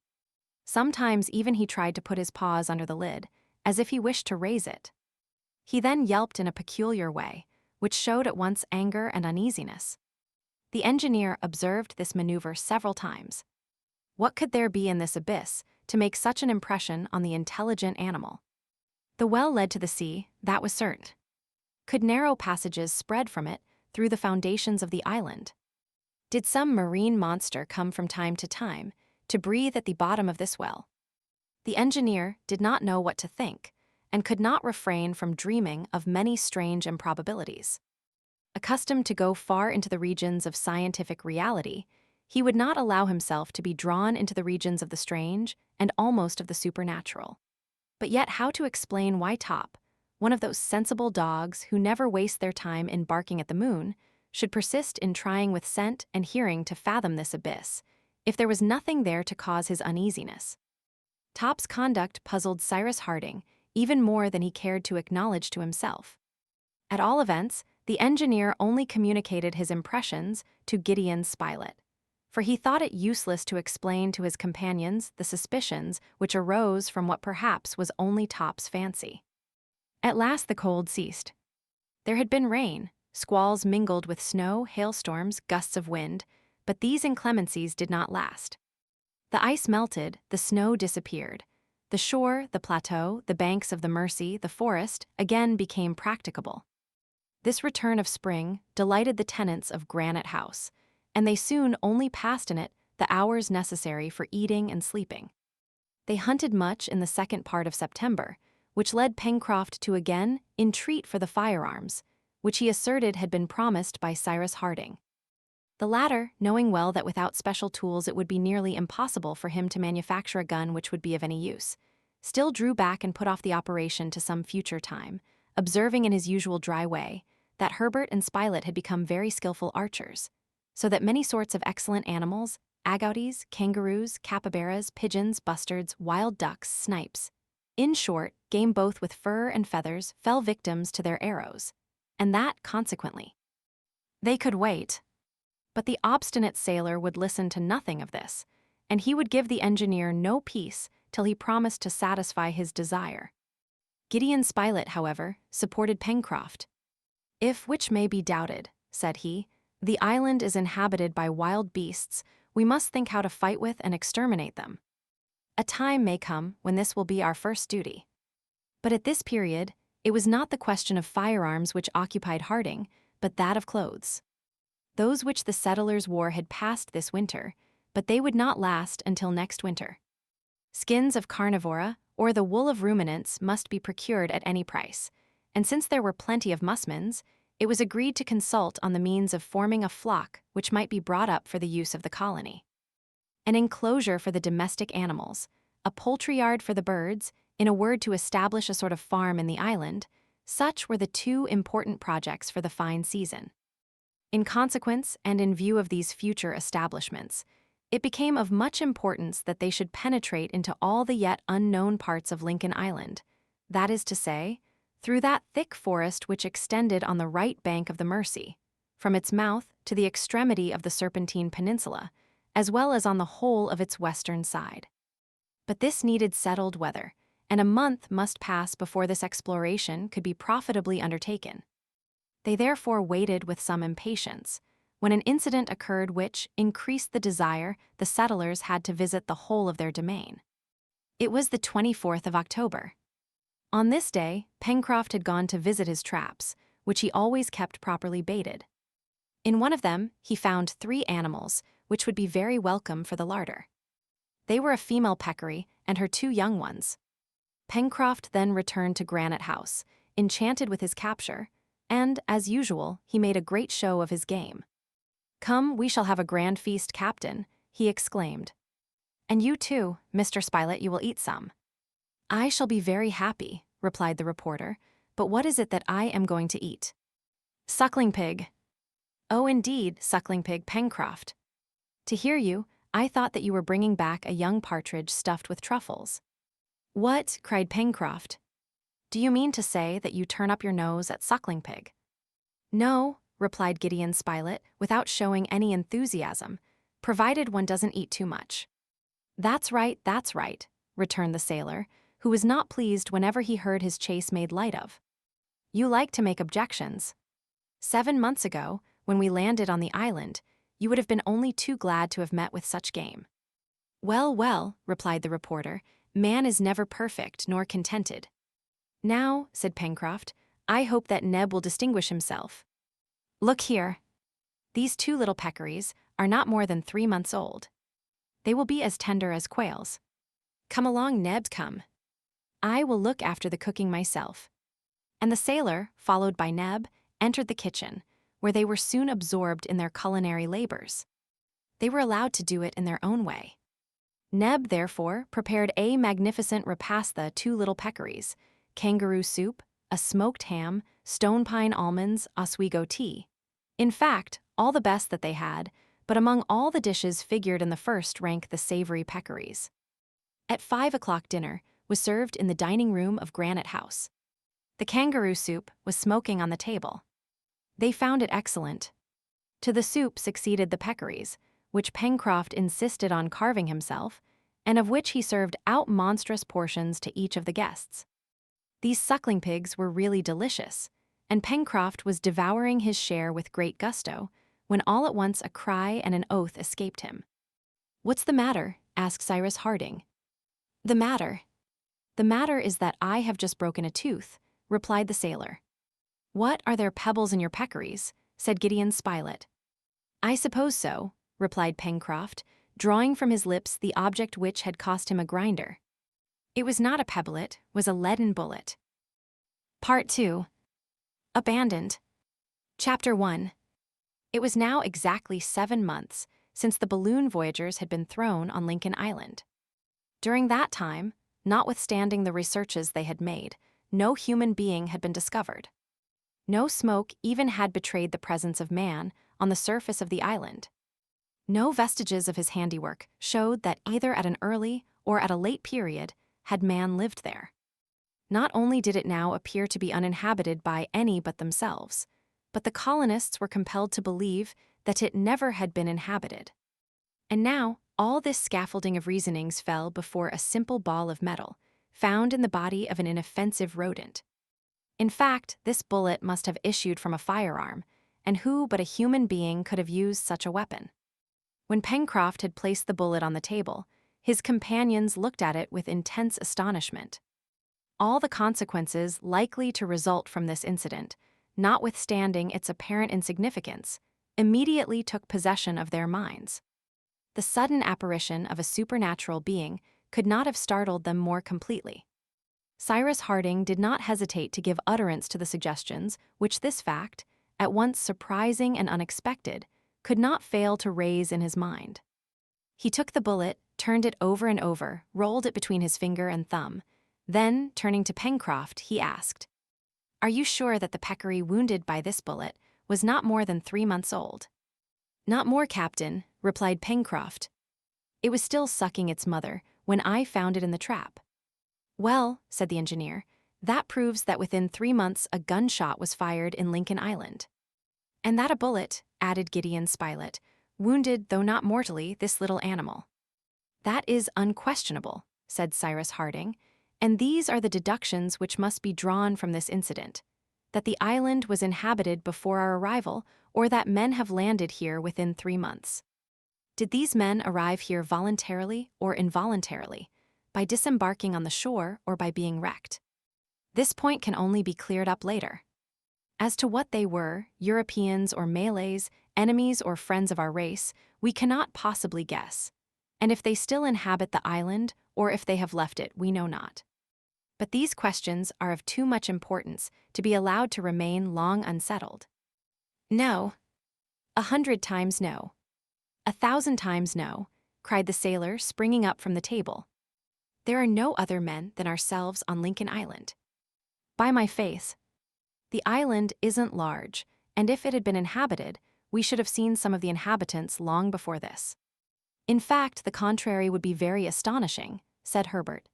Sometimes even he tried to put his paws under the lid, as if he wished to raise it. He then yelped in a peculiar way, which showed at once anger and uneasiness. The engineer observed this maneuver several times. What could there be in this abyss to make such an impression on the intelligent animal? The well led to the sea, that was certain. Could narrow passages spread from it through the foundations of the island? Did some marine monster come from time to breathe at the bottom of this well? The engineer did not know what to think, and could not refrain from dreaming of many strange improbabilities. Accustomed to go far into the regions of scientific reality, he would not allow himself to be drawn into the regions of the strange and almost of the supernatural. But yet how to explain why Top, one of those sensible dogs who never waste their time in barking at the moon, should persist in trying with scent and hearing to fathom this abyss, if there was nothing there to cause his uneasiness? Top's conduct puzzled Cyrus Harding even more than he cared to acknowledge to himself. At all events, the engineer only communicated his impressions to Gideon Spilett, for he thought it useless to explain to his companions the suspicions which arose from what perhaps was only Top's fancy. At last the cold ceased. There had been rain, squalls mingled with snow, hailstorms, gusts of wind, but these inclemencies did not last. The ice melted, the snow disappeared. The shore, the plateau, the banks of the Mersey, the forest, again became practicable. This return of spring delighted the tenants of Granite House, and they soon only passed in it the hours necessary for eating and sleeping. They hunted much in the second part of September, which led Pencroft to again entreat for the firearms, which he asserted had been promised by Cyrus Harding. The latter, knowing well that without special tools it would be nearly impossible for him to manufacture a gun which would be of any use, still drew back and put off the operation to some future time, observing in his usual dry way that Herbert and Spilett had become very skillful archers, so that many sorts of excellent animals, agouties, kangaroos, capybaras, pigeons, bustards, wild ducks, snipes, in short, game both with fur and feathers, fell victims to their arrows, and that consequently. They could wait. But the obstinate sailor would listen to nothing of this, and he would give the engineer no peace till he promised to satisfy his desire. Gideon Spilett, however, supported Pencroft. "If, which may be doubted," said he, "the island is inhabited by wild beasts, we must think how to fight with and exterminate them. A time may come when this will be our first duty." But at this period, it was not the question of firearms which occupied Harding, but that of clothes. Those which the settlers wore had passed this winter, but they would not last until next winter. Skins of carnivora, or the wool of ruminants, must be procured at any price, and since there were plenty of musmons, it was agreed to consult on the means of forming a flock which might be brought up for the use of the colony. An enclosure for the domestic animals, a poultry yard for the birds, in a word to establish a sort of farm in the island, such were the two important projects for the fine season. In consequence, and in view of these future establishments, it became of much importance that they should penetrate into all the yet unknown parts of Lincoln Island, that is to say, through that thick forest which extended on the right bank of the Mersey, from its mouth to the extremity of the Serpentine Peninsula, as well as on the whole of its western side. But this needed settled weather, and a month must pass before this exploration could be profitably undertaken. They therefore waited with some impatience, when an incident occurred which increased the desire the settlers had to visit the whole of their domain. It was the 24th of October. On this day, Pencroft had gone to visit his traps, which he always kept properly baited. In one of them, he found 3 animals, which would be very welcome for the larder. They were a female peccary and her 2 young ones. Pencroft then returned to Granite House, enchanted with his capture, and, as usual, he made a great show of his game. "Come, we shall have a grand feast, Captain," he exclaimed. "And you too, Mr. Spilett, you will eat some." "I shall be very happy," replied the reporter, "but what is it that I am going to eat?" "Suckling pig." "Oh, indeed, suckling pig, Pencroft. To hear you, I thought that you were bringing back a young partridge stuffed with truffles." "What?" cried Pencroft. "Do you mean to say that you turn up your nose at suckling pig?" "No," replied Gideon Spilett, without showing any enthusiasm, "provided one doesn't eat too much." That's right," returned the sailor, who was not pleased whenever he heard his chase made light of. "You like to make objections. 7 months ago, when we landed on the island, you would have been only too glad to have met with such game." "Well, well," replied the reporter, "man is never perfect nor contented." "Now," said Pencroft, "I hope that Neb will distinguish himself. Look here. These 2 little peccaries are not more than 3 months old. They will be as tender as quails. Come along, Neb, come. I will look after the cooking myself." And the sailor, followed by Neb, entered the kitchen, where they were soon absorbed in their culinary labors. They were allowed to do it in their own way. Neb, therefore, prepared a magnificent repast: 2 little peccaries, kangaroo soup, a smoked ham, stone pine almonds, Oswego tea. In fact, all the best that they had, but among all the dishes figured in the first rank the savory peccaries. At 5 o'clock dinner was served in the dining room of Granite House. The kangaroo soup was smoking on the table. They found it excellent. To the soup succeeded the peccaries, which Pencroft insisted on carving himself, and of which he served out monstrous portions to each of the guests. These suckling pigs were really delicious, and Pencroft was devouring his share with great gusto, when all at once a cry and an oath escaped him. "What's the matter?" asked Cyrus Harding. "The matter? The matter is that I have just broken a tooth," replied the sailor. "What, are there pebbles in your peccaries?" said Gideon Spilett. "I suppose so," replied Pencroft, drawing from his lips the object which had cost him a grinder. It was not a pebble, it was a leaden bullet. Part 2. Abandoned. Chapter 1. It was now exactly 7 months since the balloon voyagers had been thrown on Lincoln Island. During that time, Notwithstanding the researches they had made, no human being had been discovered. No smoke even had betrayed the presence of man on the surface of the island. No vestiges of his handiwork showed that either at an early or at a late period had man lived there. Not only did it now appear to be uninhabited by any but themselves, but the colonists were compelled to believe that it never had been inhabited. And now, all this scaffolding of reasonings fell before a simple ball of metal, found in the body of an inoffensive rodent. In fact, this bullet must have issued from a firearm, and who but a human being could have used such a weapon? When Pencroft had placed the bullet on the table, his companions looked at it with intense astonishment. All the consequences likely to result from this incident, notwithstanding its apparent insignificance, immediately took possession of their minds. The sudden apparition of a supernatural being could not have startled them more completely. Cyrus Harding did not hesitate to give utterance to the suggestions which this fact, at once surprising and unexpected, could not fail to raise in his mind. He took the bullet, turned it over and over, rolled it between his finger and thumb. Then, turning to Pencroft, he asked, "Are you sure that the peccary wounded by this bullet was not more than 3 months old?" "Not more, Captain," replied Pencroft. "It was still sucking its mother when I found it in the trap." "Well," said the engineer, "that proves that within 3 months a gunshot was fired in Lincoln Island." "And that a bullet," added Gideon Spilett, "wounded, though not mortally, this little animal." "That is unquestionable," said Cyrus Harding, "and these are the deductions which must be drawn from this incident: that the island was inhabited before our arrival, or that men have landed here within 3 months. Did these men arrive here voluntarily or involuntarily, by disembarking on the shore or by being wrecked? This point can only be cleared up later. As to what they were, Europeans or Malays, enemies or friends of our race, we cannot possibly guess, and if they still inhabit the island or if they have left it, we know not. But these questions are of too much importance to be allowed to remain long unsettled. No. 100 times no. 1,000 times no, cried the sailor, springing up from the table. There are no other men than ourselves on Lincoln Island. By my faith, the island isn't large, and if it had been inhabited, we should have seen some of the inhabitants long before this. In fact, the contrary would be very astonishing, said Herbert.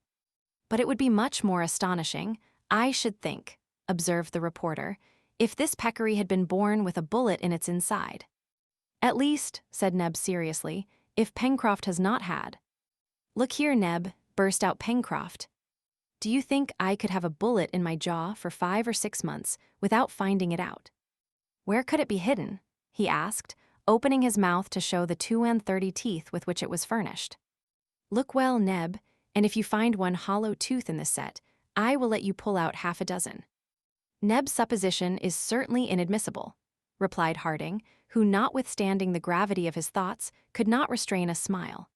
But it would be much more astonishing, I should think, observed the reporter, if this peccary had been born with a bullet in its inside. At least, said Neb seriously, if Pencroft has not had. Look here, Neb, burst out Pencroft. Do you think I could have a bullet in my jaw for 5 or 6 months without finding it out? Where could it be hidden? He asked, opening his mouth to show the 32 teeth with which it was furnished. Look well, Neb, and if you find one hollow tooth in this set, I will let you pull out 6. Neb's supposition is certainly inadmissible, replied Harding, who, notwithstanding the gravity of his thoughts, could not restrain a smile.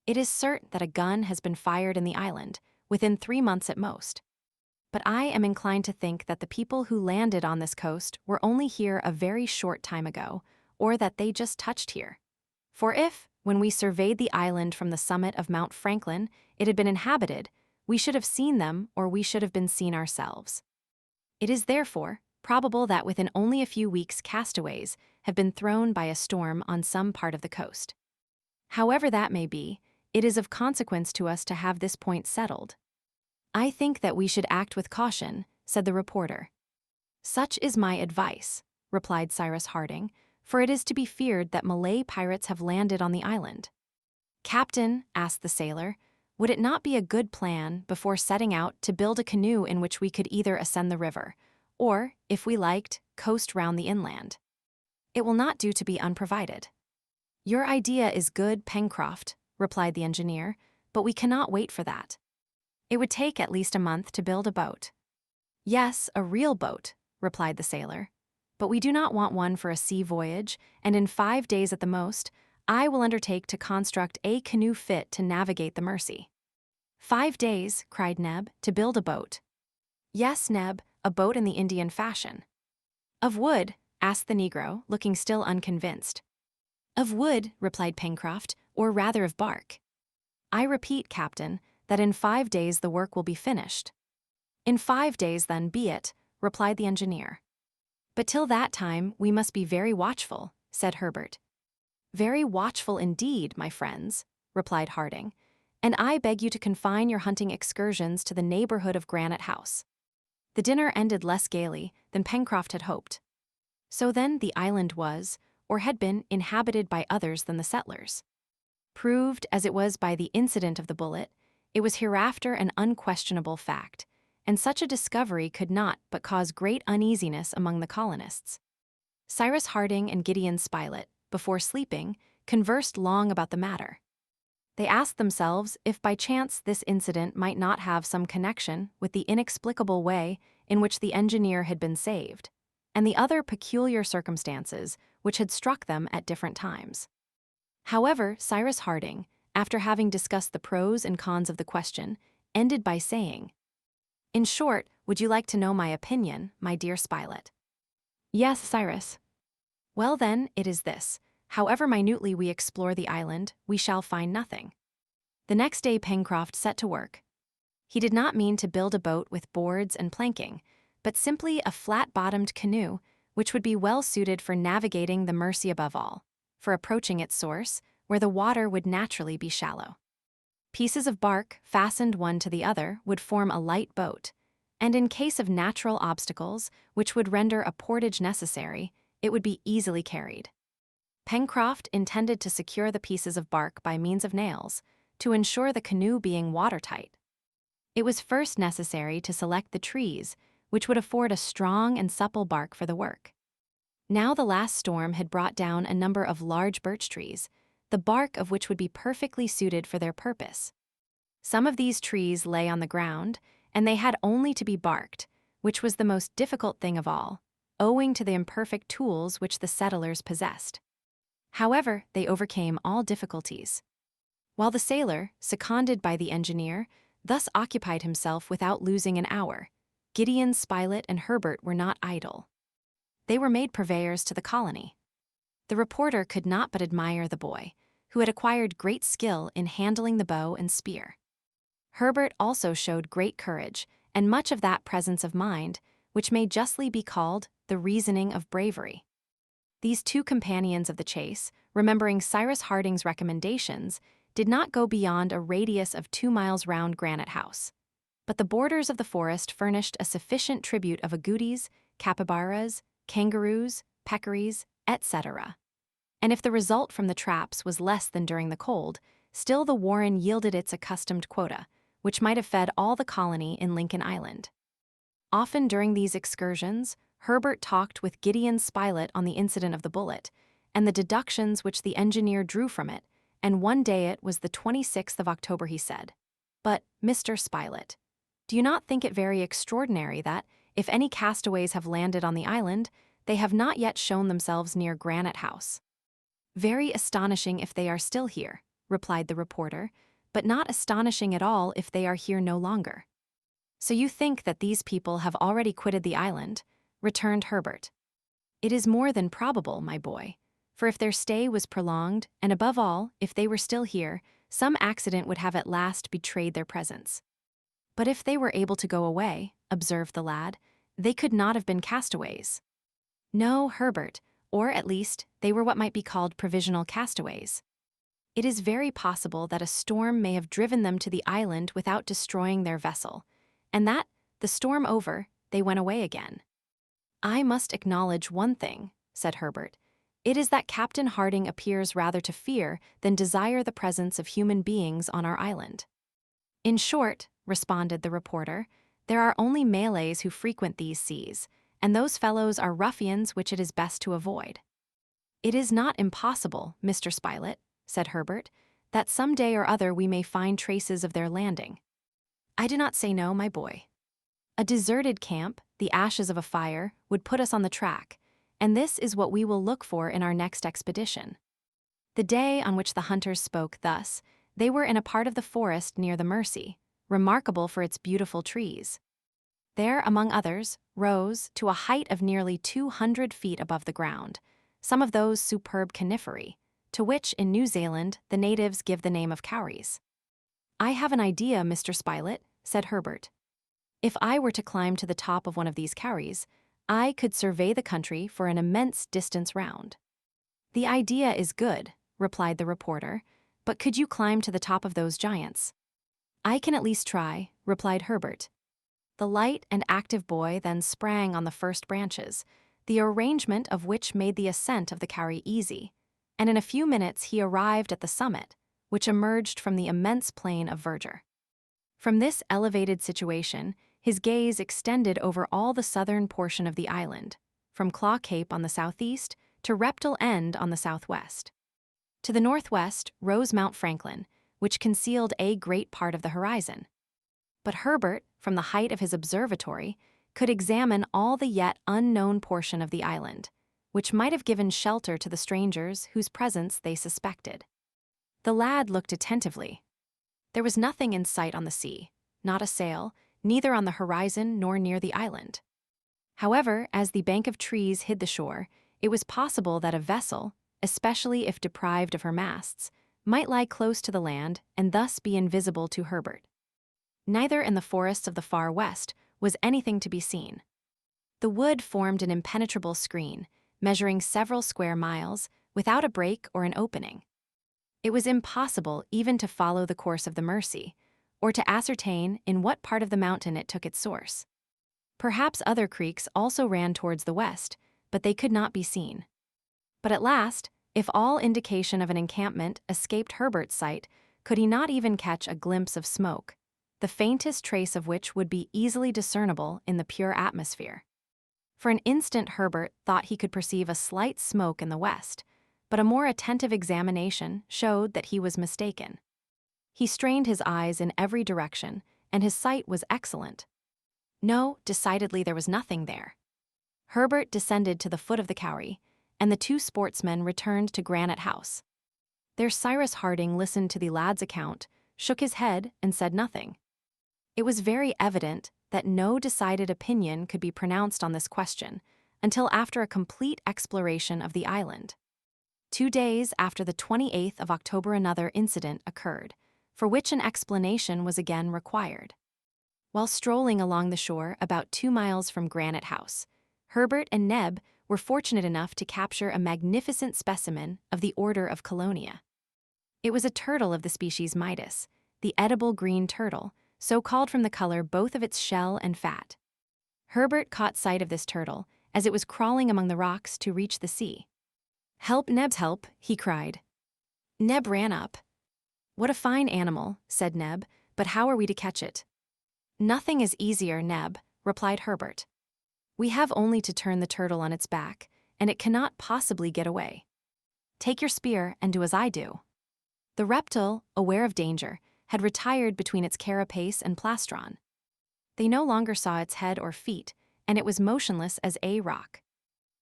It is certain that a gun has been fired in the island, within 3 months at most. But I am inclined to think that the people who landed on this coast were only here a very short time ago, or that they just touched here. For if, when we surveyed the island from the summit of Mount Franklin, it had been inhabited, we should have seen them or we should have been seen ourselves. It is therefore probable that within only a few weeks castaways have been thrown by a storm on some part of the coast. However that may be, it is of consequence to us to have this point settled. I think that we should act with caution, said the reporter. Such is my advice, replied Cyrus Harding, for it is to be feared that Malay pirates have landed on the island. Captain, asked the sailor, would it not be a good plan, before setting out, to build a canoe in which we could either ascend the river, or, if we liked, coast round the inland? It will not do to be unprovided. Your idea is good, Pencroft, replied the engineer, but we cannot wait for that. It would take at least a month to build a boat. Yes, a real boat, replied the sailor, but we do not want one for a sea voyage, and in 5 days at the most, I will undertake to construct a canoe fit to navigate the Mersey. 5 days, cried Neb, to build a boat. Yes, Neb, a boat in the Indian fashion. Of wood? Asked the negro, looking still unconvinced. Of wood, replied Pencroft, or rather of bark. I repeat, Captain, that in 5 days the work will be finished. In 5 days then be it, replied the engineer. But till that time we must be very watchful, said Herbert. Very watchful indeed, my friends, replied Harding, and I beg you to confine your hunting excursions to the neighborhood of Granite House. The dinner ended less gaily than Pencroft had hoped. So then the island was, or had been, inhabited by others than the settlers. Proved, as it was by the incident of the bullet, it was hereafter an unquestionable fact, and such a discovery could not but cause great uneasiness among the colonists. Cyrus Harding and Gideon Spilett, before sleeping, conversed long about the matter. They asked themselves if by chance this incident might not have some connection with the inexplicable way in which the engineer had been saved, and the other peculiar circumstances which had struck them at different times. However, Cyrus Harding, after having discussed the pros and cons of the question, ended by saying, "In short, would you like to know my opinion, my dear Spilett?" "Yes, Cyrus." "Well then, it is this. However minutely we explore the island, we shall find nothing." The next day Pencroft set to work. He did not mean to build a boat with boards and planking, but simply a flat-bottomed canoe which would be well suited for navigating the Mersey above all, for approaching its source, where the water would naturally be shallow. Pieces of bark, fastened one to the other, would form a light boat, and in case of natural obstacles, which would render a portage necessary, it would be easily carried. Pencroft intended to secure the pieces of bark by means of nails, to ensure the canoe being watertight. It was first necessary to select the trees, which would afford a strong and supple bark for the work. Now the last storm had brought down a number of large birch trees, the bark of which would be perfectly suited for their purpose. Some of these trees lay on the ground, and they had only to be barked, which was the most difficult thing of all, owing to the imperfect tools which the settlers possessed. However, they overcame all difficulties. While the sailor, seconded by the engineer, thus occupied himself without losing an hour, Gideon Spilett and Herbert were not idle. They were made purveyors to the colony. The reporter could not but admire the boy, who had acquired great skill in handling the bow and spear. Herbert also showed great courage, and much of that presence of mind which may justly be called the reasoning of bravery. These two companions of the chase, remembering Cyrus Harding's recommendations, did not go beyond a radius of 2 miles round Granite House. But the borders of the forest furnished a sufficient tribute of agoutis, capybaras, kangaroos, peccaries, etc. And if the result from the traps was less than during the cold, still the warren yielded its accustomed quota, which might have fed all the colony in Lincoln Island. Often during these excursions, Herbert talked with Gideon Spilett on the incident of the bullet, and the deductions which the engineer drew from it, and one day it was the 26th of October he said, "But, Mr. Spilett, do you not think it very extraordinary that, if any castaways have landed on the island, they have not yet shown themselves near Granite House?" "Very astonishing if they are still here," replied the reporter, "but not astonishing at all if they are here no longer." "So you think that these people have already quitted the island?" returned Herbert. "It is more than probable, my boy, for if their stay was prolonged, and above all, if they were still here, some accident would have at last betrayed their presence." "But if they were able to go away," observed the lad, "they could not have been castaways." "No, Herbert, or at least, they were what might be called provisional castaways. It is very possible that a storm may have driven them to the island without destroying their vessel, and that, the storm over, they went away again." "I must acknowledge one thing," said Herbert. "It is that Captain Harding appears rather to fear than desire the presence of human beings on our island." "In short," responded the reporter, "there are only Malays who frequent these seas, and those fellows are ruffians which it is best to avoid." "It is not impossible, Mr. Spilett," said Herbert, "that some day or other we may find traces of their landing." "I do not say no, my boy. A deserted camp, the ashes of a fire, would put us on the track, and this is what we will look for in our next expedition." The day on which the hunters spoke thus, they were in a part of the forest near the Mersey, remarkable for its beautiful trees. There, among others, rose, to a height of nearly 200 feet above the ground, some of those superb coniferae, to which, in New Zealand, the natives give the name of kauris. "I have an idea, Mr. Spilett," said Herbert. "If I were to climb to the top of one of these cowries, I could survey the country for an immense distance round." "The idea is good," replied the reporter, "but could you climb to the top of those giants?" "I can at least try," replied Herbert. The light and active boy then sprang on the first branches, the arrangement of which made the ascent of the cowrie easy, and in a few minutes he arrived at the summit, which emerged from the immense plain of verdure. From this elevated situation, his gaze extended over all the southern portion of the island, from Claw Cape on the southeast to Reptile End on the southwest. To the northwest rose Mount Franklin, which concealed a great part of the horizon. But Herbert, from the height of his observatory, could examine all the yet unknown portion of the island, which might have given shelter to the strangers whose presence they suspected. The lad looked attentively. There was nothing in sight on the sea, not a sail, neither on the horizon nor near the island. However, as the bank of trees hid the shore, it was possible that a vessel, especially if deprived of her masts, might lie close to the land and thus be invisible to Herbert. Neither in the forests of the far west was anything to be seen. The wood formed an impenetrable screen, measuring several square miles, without a break or an opening. It was impossible even to follow the course of the Mersey, or to ascertain in what part of the mountain it took its source. Perhaps other creeks also ran towards the west, but they could not be seen. But at last, if all indication of an encampment escaped Herbert's sight, could he not even catch a glimpse of smoke, the faintest trace of which would be easily discernible in the pure atmosphere? For an instant Herbert thought he could perceive a slight smoke in the west, but a more attentive examination showed that he was mistaken. He strained his eyes in every direction, and his sight was excellent. No, decidedly there was nothing there. Herbert descended to the foot of the cowrie, and the two sportsmen returned to Granite House. There Cyrus Harding listened to the lad's account, shook his head, and said nothing. It was very evident that no decided opinion could be pronounced on this question until after a complete exploration of the island. 2 days after the 28th of October another incident occurred, for which an explanation was again required. While strolling along the shore about 2 miles from Granite House, Herbert and Neb were fortunate enough to capture a magnificent specimen of the order of Colonia. It was a turtle of the species Midas, the edible green turtle, so called from the color both of its shell and fat. Herbert caught sight of this turtle as it was crawling among the rocks to reach the sea. "Help, Neb's help," he cried. Neb ran up. "What a fine animal," said Neb, "but how are we to catch it?" "Nothing is easier, Neb," replied Herbert. "We have only to turn the turtle on its back, and it cannot possibly get away. Take your spear and do as I do." The reptile, aware of danger, had retired between its carapace and plastron. They no longer saw its head or feet, and it was motionless as a rock.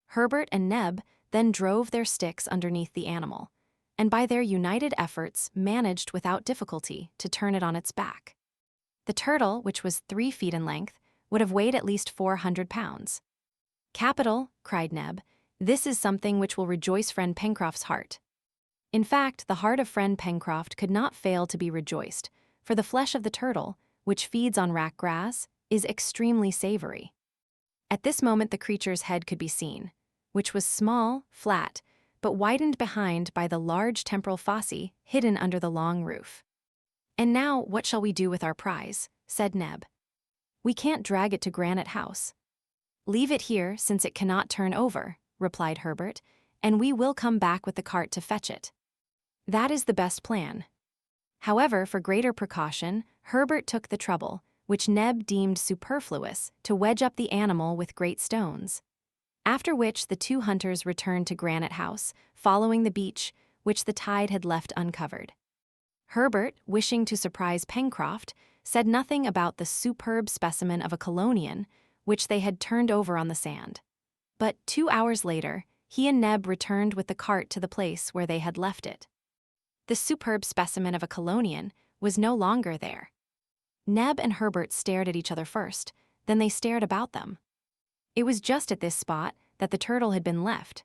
Herbert and Neb then drove their sticks underneath the animal, and by their united efforts managed without difficulty to turn it on its back. The turtle, which was 3 feet in length, would have weighed at least 400 pounds. "Capital," cried Neb. "This is something which will rejoice friend Pencroft's heart." In fact, the heart of friend Pencroft could not fail to be rejoiced, for the flesh of the turtle, which feeds on rack grass, is extremely savory. At this moment the creature's head could be seen, which was small, flat, but widened behind by the large temporal fosse hidden under the long roof. "And now what shall we do with our prize?" said Neb. "We can't drag it to Granite House." "Leave it here, since it cannot turn over," replied Herbert, "and we will come back with the cart to fetch it." "That is the best plan." However, for greater precaution, Herbert took the trouble, which Neb deemed superfluous, to wedge up the animal with great stones. After which the two hunters returned to Granite House, following the beach, which the tide had left uncovered. Herbert, wishing to surprise Pencroft, said nothing about the superb specimen of a Colonian, which they had turned over on the sand. But 2 hours later, he and Neb returned with the cart to the place where they had left it. The superb specimen of a Colonian was no longer there. Neb and Herbert stared at each other first, then they stared about them. It was just at this spot that the turtle had been left.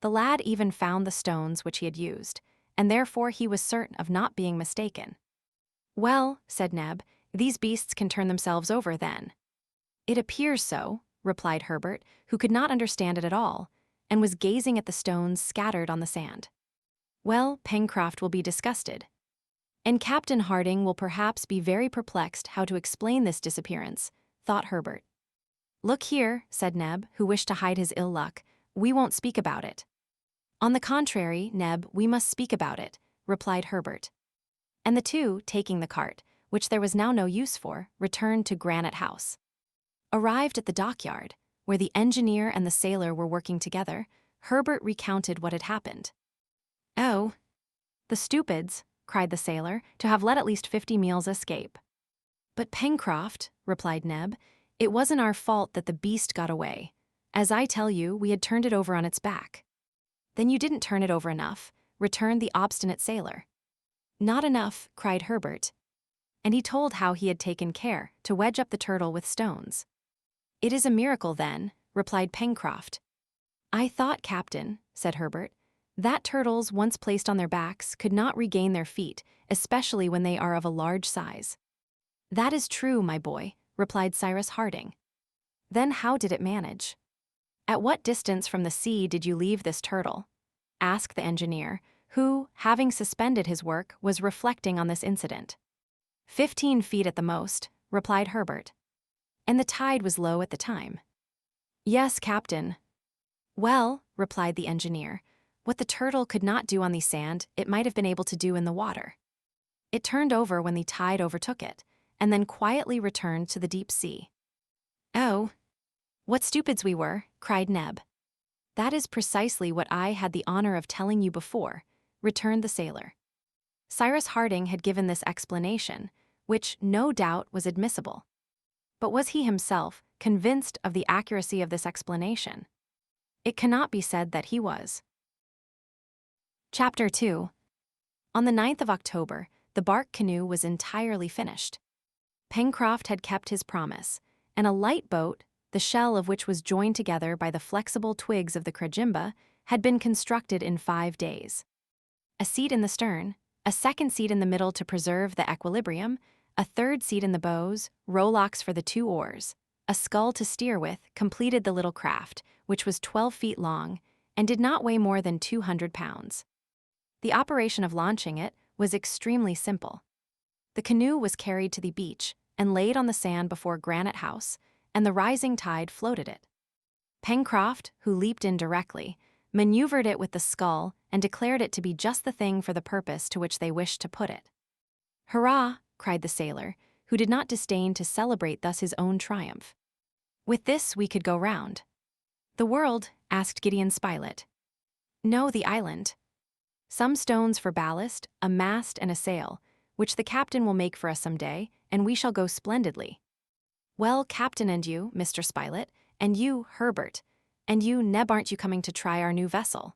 The lad even found the stones which he had used, and therefore he was certain of not being mistaken. "Well," said Neb, "these beasts can turn themselves over then." "It appears so," replied Herbert, who could not understand it at all, and was gazing at the stones scattered on the sand. "Well, Pencroft will be disgusted. And Captain Harding will perhaps be very perplexed how to explain this disappearance," thought Herbert. "Look here," said Neb, who wished to hide his ill luck, "we won't speak about it." "On the contrary, Neb, we must speak about it," replied Herbert. And the two, taking the cart, which there was now no use for, returned to Granite House. Arrived at the dockyard, where the engineer and the sailor were working together, Herbert recounted what had happened. "Oh, the stupids," cried the sailor, "to have let at least 50 meals escape." "But Pencroft," replied Neb, "it wasn't our fault that the beast got away. As I tell you, we had turned it over on its back." "Then you didn't turn it over enough," returned the obstinate sailor. "Not enough," cried Herbert. And he told how he had taken care to wedge up the turtle with stones. "It is a miracle, then," replied Pencroft. "I thought, Captain," said Herbert, "that turtles, once placed on their backs, could not regain their feet, especially when they are of a large size." "That is true, my boy," replied Cyrus Harding. "Then how did it manage?" "At what distance from the sea did you leave this turtle?" asked the engineer, who, having suspended his work, was reflecting on this incident. 15 feet at the most," replied Herbert. "And the tide was low at the time?" "Yes, Captain." "Well," replied the engineer, "what the turtle could not do on the sand, it might have been able to do in the water. It turned over when the tide overtook it, and then quietly returned to the deep sea." "Oh, what stupids we were," cried Neb. "That is precisely what I had the honor of telling you before," returned the sailor. Cyrus Harding had given this explanation, which no doubt was admissible. But was he himself convinced of the accuracy of this explanation? It cannot be said that he was. Chapter 2. On the 9th of October, the bark canoe was entirely finished. Pencroft had kept his promise, and a light boat, the shell of which was joined together by the flexible twigs of the crejimba, had been constructed in 5 days. A seat in the stern, a second seat in the middle to preserve the equilibrium, a third seat in the bows, rowlocks for the 2 oars, a scull to steer with completed the little craft, which was 12 feet long and did not weigh more than 200 pounds. The operation of launching it was extremely simple. The canoe was carried to the beach and laid on the sand before Granite House, and the rising tide floated it. Pencroft, who leaped in directly, maneuvered it with the scull and declared it to be just the thing for the purpose to which they wished to put it. "Hurrah!" cried the sailor, who did not disdain to celebrate thus his own triumph. "With this we could go round." "The world?" asked Gideon Spilett. "No, the island. Some stones for ballast, a mast and a sail, which the captain will make for us some day, and we shall go splendidly." "Well, Captain, and you, Mr. Spilett, and you, Herbert, and you, Neb, aren't you coming to try our new vessel?"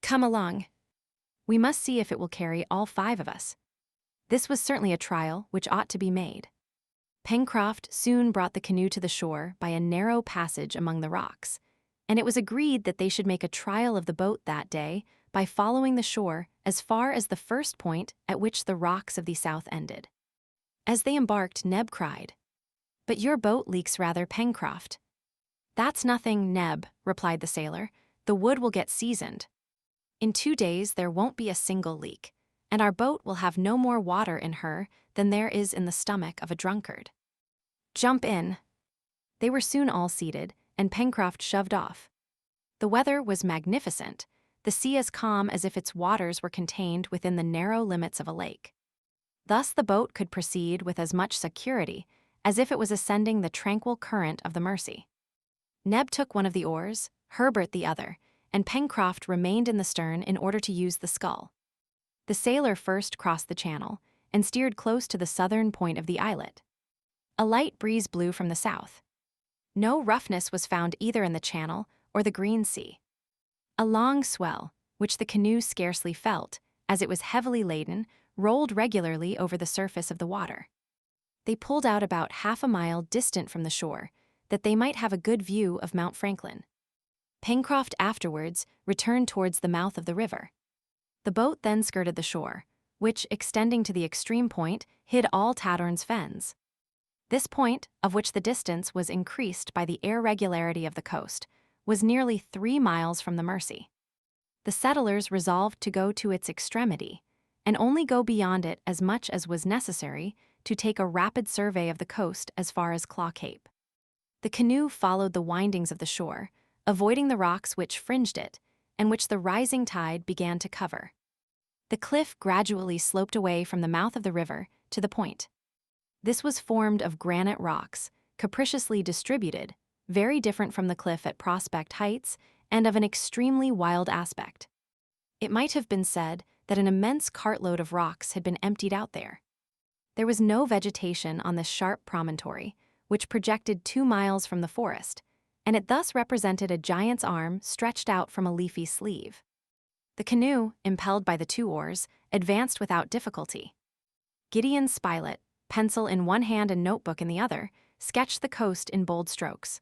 "Come along. We must see if it will carry all 5 of us." This was certainly a trial which ought to be made. Pencroft soon brought the canoe to the shore by a narrow passage among the rocks, and it was agreed that they should make a trial of the boat that day by following the shore as far as the first point at which the rocks of the south ended. As they embarked, Neb cried, "But your boat leaks rather, Pencroft." "That's nothing, Neb," replied the sailor. "The wood will get seasoned. In 2 days there won't be a single leak, and our boat will have no more water in her than there is in the stomach of a drunkard. Jump in." They were soon all seated, and Pencroft shoved off. The weather was magnificent, the sea as calm as if its waters were contained within the narrow limits of a lake. Thus the boat could proceed with as much security as if it was ascending the tranquil current of the Mersey. Neb took one of the oars, Herbert the other, and Pencroft remained in the stern in order to use the scull. The sailor first crossed the channel and steered close to the southern point of the islet. A light breeze blew from the south. No roughness was found either in the channel or the green sea. A long swell, which the canoe scarcely felt, as it was heavily laden, rolled regularly over the surface of the water. They pulled out about half a mile distant from the shore, that they might have a good view of Mount Franklin. Pencroft afterwards returned towards the mouth of the river. The boat then skirted the shore, which, extending to the extreme point, hid all Tattern's fens. This point, of which the distance was increased by the irregularity of the coast, was nearly 3 miles from the Mersey. The settlers resolved to go to its extremity, and only go beyond it as much as was necessary to take a rapid survey of the coast as far as Claw Cape. The canoe followed the windings of the shore, avoiding the rocks which fringed it, and which the rising tide began to cover. The cliff gradually sloped away from the mouth of the river to the point. This was formed of granite rocks, capriciously distributed, very different from the cliff at Prospect Heights, and of an extremely wild aspect. It might have been said that an immense cartload of rocks had been emptied out there. There was no vegetation on this sharp promontory, which projected 2 miles from the forest, and it thus represented a giant's arm stretched out from a leafy sleeve. The canoe, impelled by the 2 oars, advanced without difficulty. Gideon Spilett, pencil in one hand and notebook in the other, sketched the coast in bold strokes.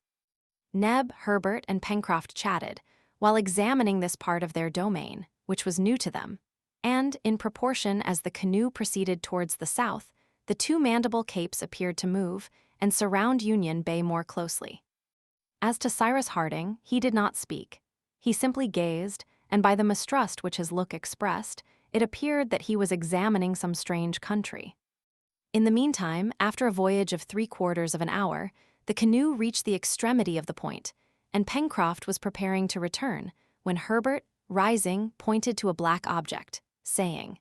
Neb, Herbert, and Pencroft chatted, while examining this part of their domain, which was new to them, and, in proportion as the canoe proceeded towards the south, the 2 Mandible Capes appeared to move and surround Union Bay more closely. As to Cyrus Harding, he did not speak. He simply gazed, and by the mistrust which his look expressed, it appeared that he was examining some strange country. In the meantime, after a voyage of 3/4 of an hour, the canoe reached the extremity of the point, and Pencroft was preparing to return, when Herbert, rising, pointed to a black object, saying,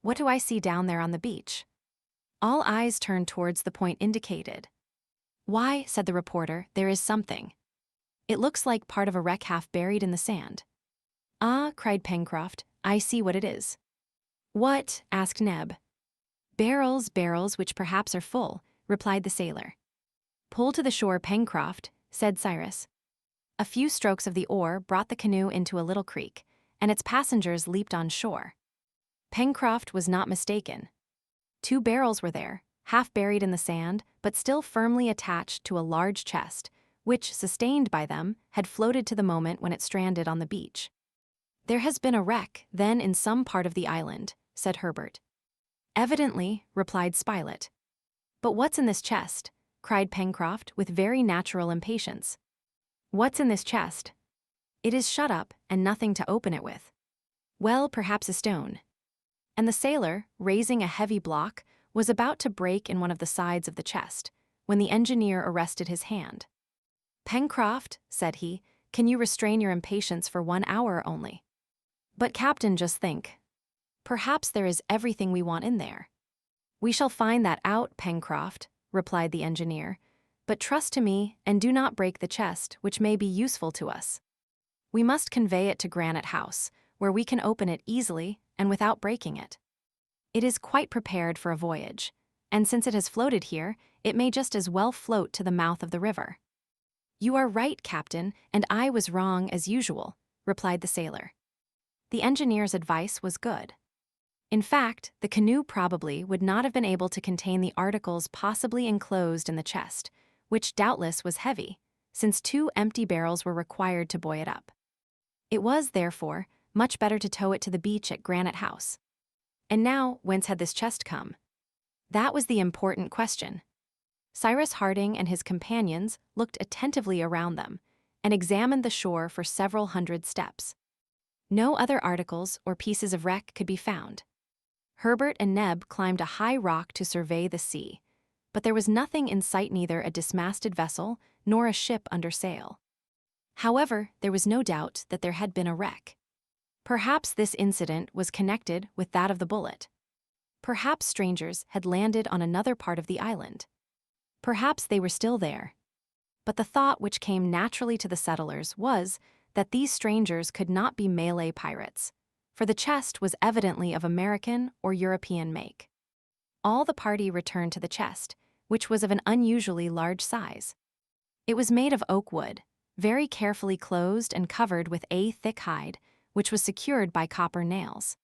"What do I see down there on the beach?" All eyes turned towards the point indicated. "Why," said the reporter, "there is something. It looks like part of a wreck half buried in the sand." "Ah," cried Pencroft, "I see what it is." "What?" asked Neb. Barrels which perhaps are full," replied the sailor. "Pull to the shore, Pencroft," said Cyrus. A few strokes of the oar brought the canoe into a little creek, and its passengers leaped on shore. Pencroft was not mistaken. 2 barrels were there, half buried in the sand, but still firmly attached to a large chest, which, sustained by them, had floated to the moment when it stranded on the beach. "There has been a wreck, then, in some part of the island," said Herbert. "Evidently," replied Spilett. "But what's in this chest?" cried Pencroft with very natural impatience. "What's in this chest?" "It is shut up, and nothing to open it with." "Well, perhaps a stone." And the sailor, raising a heavy block, was about to break in one of the sides of the chest, when the engineer arrested his hand. "Pencroft," said he, "can you restrain your impatience for 1 hour only?" "But, Captain, just think. Perhaps there is everything we want in there." "We shall find that out, Pencroft," replied the engineer, "but trust to me, and do not break the chest, which may be useful to us. We must convey it to Granite House, where we can open it easily and without breaking it. It is quite prepared for a voyage, and since it has floated here, it may just as well float to the mouth of the river." "You are right, Captain, and I was wrong as usual," replied the sailor. The engineer's advice was good. In fact, the canoe probably would not have been able to contain the articles possibly enclosed in the chest, which doubtless was heavy, since 2 empty barrels were required to buoy it up. It was, therefore, much better to tow it to the beach at Granite House. And now, whence had this chest come? That was the important question. Cyrus Harding and his companions looked attentively around them, and examined the shore for several hundred steps. No other articles or pieces of wreck could be found. Herbert and Neb climbed a high rock to survey the sea, but there was nothing in sight, neither a dismasted vessel nor a ship under sail. However, there was no doubt that there had been a wreck. Perhaps this incident was connected with that of the bullet. Perhaps strangers had landed on another part of the island. Perhaps they were still there. But the thought which came naturally to the settlers was that these strangers could not be Malay pirates, for the chest was evidently of American or European make. All the party returned to the chest, which was of an unusually large size. It was made of oak wood, very carefully closed and covered with a thick hide, which was secured by copper nails.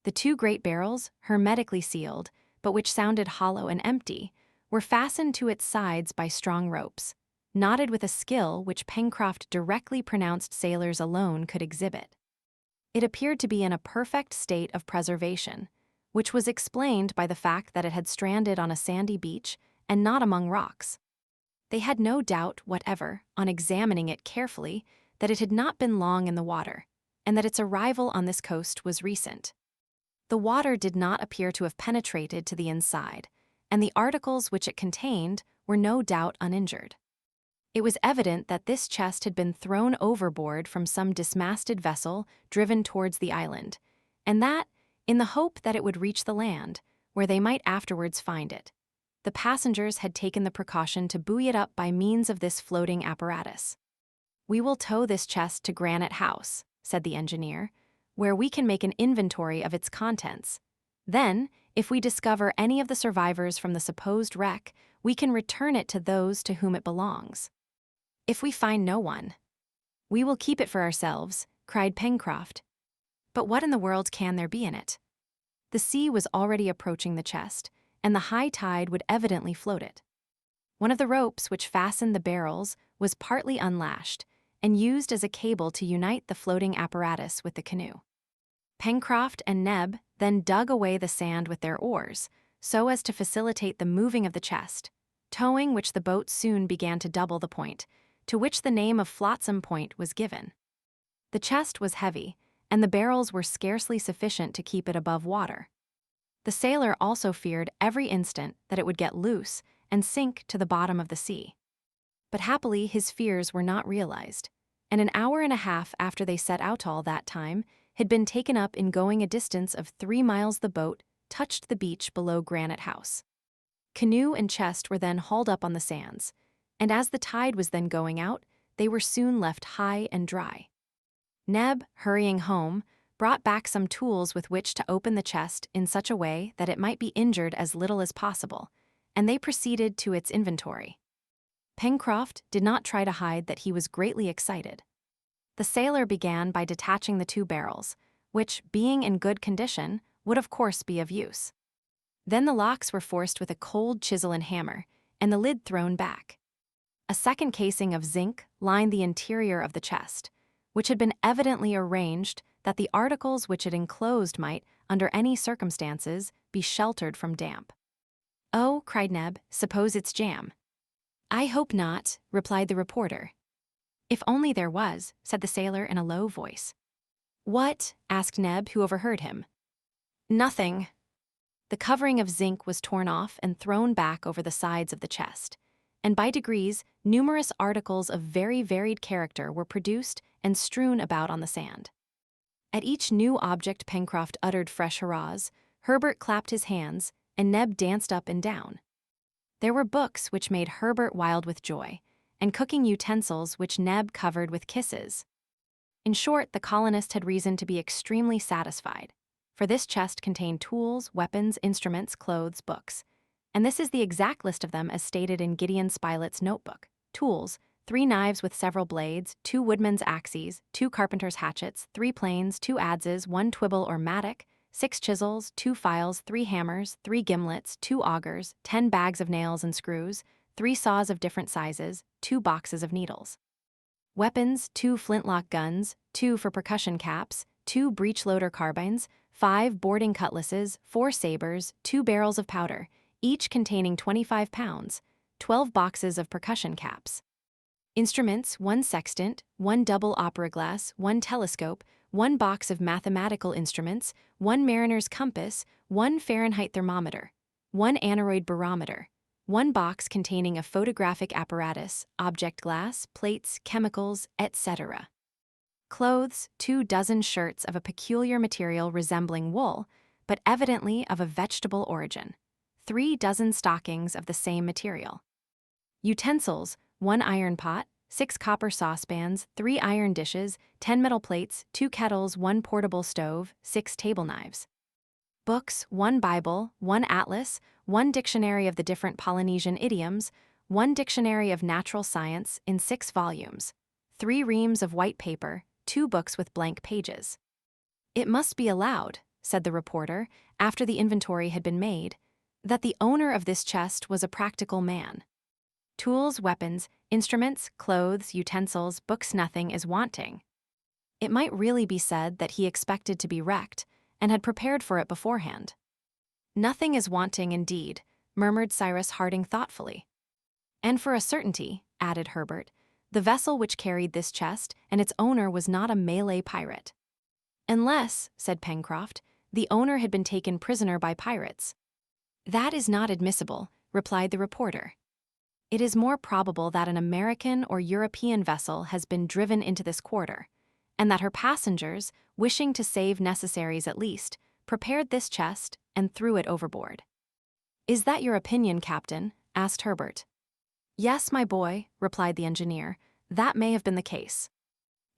The 2 great barrels, hermetically sealed, but which sounded hollow and empty, were fastened to its sides by strong ropes, knotted with a skill which Pencroft directly pronounced sailors alone could exhibit. It appeared to be in a perfect state of preservation, which was explained by the fact that it had stranded on a sandy beach and not among rocks. They had no doubt whatever, on examining it carefully, that it had not been long in the water, and that its arrival on this coast was recent. The water did not appear to have penetrated to the inside, and the articles which it contained were no doubt uninjured. It was evident that this chest had been thrown overboard from some dismasted vessel driven towards the island, and that, in the hope that it would reach the land, where they might afterwards find it, the passengers had taken the precaution to buoy it up by means of this floating apparatus. "We will tow this chest to Granite House," said the engineer, "where we can make an inventory of its contents. Then, if we discover any of the survivors from the supposed wreck, we can return it to those to whom it belongs. If we find no one, we will keep it for ourselves," cried Pencroft. "But what in the world can there be in it?" The sea was already approaching the chest, and the high tide would evidently float it. One of the ropes which fastened the barrels was partly unlashed and used as a cable to unite the floating apparatus with the canoe. Pencroft and Neb then dug away the sand with their oars, so as to facilitate the moving of the chest, towing which the boat soon began to double the point, to which the name of Flotsam Point was given. The chest was heavy, and the barrels were scarcely sufficient to keep it above water. The sailor also feared every instant that it would get loose and sink to the bottom of the sea. But happily his fears were not realized, and an hour and a half after they set out all that time had been taken up in going a distance of 3 miles. The boat touched the beach below Granite House. Canoe and chest were then hauled up on the sands, and as the tide was then going out, they were soon left high and dry. Neb, hurrying home, brought back some tools with which to open the chest in such a way that it might be injured as little as possible, and they proceeded to its inventory. Pencroft did not try to hide that he was greatly excited. The sailor began by detaching the 2 barrels, which, being in good condition, would of course be of use. Then the locks were forced with a cold chisel and hammer, and the lid thrown back. A second casing of zinc lined the interior of the chest, which had been evidently arranged that the articles which it enclosed might, under any circumstances, be sheltered from damp. "Oh," cried Neb, "suppose it's jam." "I hope not," replied the reporter. "If only there was," said the sailor in a low voice. "What?" asked Neb, who overheard him. "Nothing." The covering of zinc was torn off and thrown back over the sides of the chest, and by degrees numerous articles of very varied character were produced and strewn about on the sand. At each new object Pencroft uttered fresh hurrahs, Herbert clapped his hands, and Neb danced up and down. There were books which made Herbert wild with joy, and cooking utensils which Neb covered with kisses. In short, the colonist had reason to be extremely satisfied, for this chest contained tools, weapons, instruments, clothes, books, and this is the exact list of them as stated in Gideon Spilett's notebook. Tools: 3 knives with several blades, 2 woodman's axes, 2 carpenter's hatchets, 3 planes, 2 adzes, 1 twibble or mattock, 6 chisels, 2 files, 3 hammers, 3 gimlets, 2 augers, 10 bags of nails and screws, 3 saws of different sizes, 2 boxes of needles. Weapons: 2 flintlock guns, 2 for percussion caps, 2 breech-loader carbines, 5 boarding cutlasses, 4 sabers, 2 barrels of powder, each containing 25 pounds, 12 boxes of percussion caps. Instruments: 1 sextant, 1 double opera glass, 1 telescope, 1 box of mathematical instruments, 1 mariner's compass, 1 Fahrenheit thermometer, 1 aneroid barometer, 1 box containing a photographic apparatus, object glass, plates, chemicals, etc. Clothes: 2 dozen shirts of a peculiar material resembling wool, but evidently of a vegetable origin, 3 dozen stockings of the same material. Utensils: 1 iron pot, 6 copper saucepans, 3 iron dishes, 10 metal plates, 2 kettles, 1 portable stove, 6 table knives. Books: 1 Bible, 1 atlas, 1 dictionary of the different Polynesian idioms, 1 dictionary of natural science in 6 volumes, 3 reams of white paper, 2 books with blank pages. "It must be allowed," said the reporter, after the inventory had been made, "that the owner of this chest was a practical man. Tools, weapons, instruments, clothes, utensils, books, nothing is wanting. It might really be said that he expected to be wrecked, and had prepared for it beforehand. Nothing is wanting indeed, murmured Cyrus Harding thoughtfully. And for a certainty, added Herbert, the vessel which carried this chest and its owner was not a Malay pirate. Unless, said Pencroft, the owner had been taken prisoner by pirates. That is not admissible, replied the reporter. It is more probable that an American or European vessel has been driven into this quarter, and that her passengers, wishing to save necessaries at least, prepared this chest and threw it overboard. Is that your opinion, Captain? Asked Herbert. Yes, my boy, replied the engineer, that may have been the case.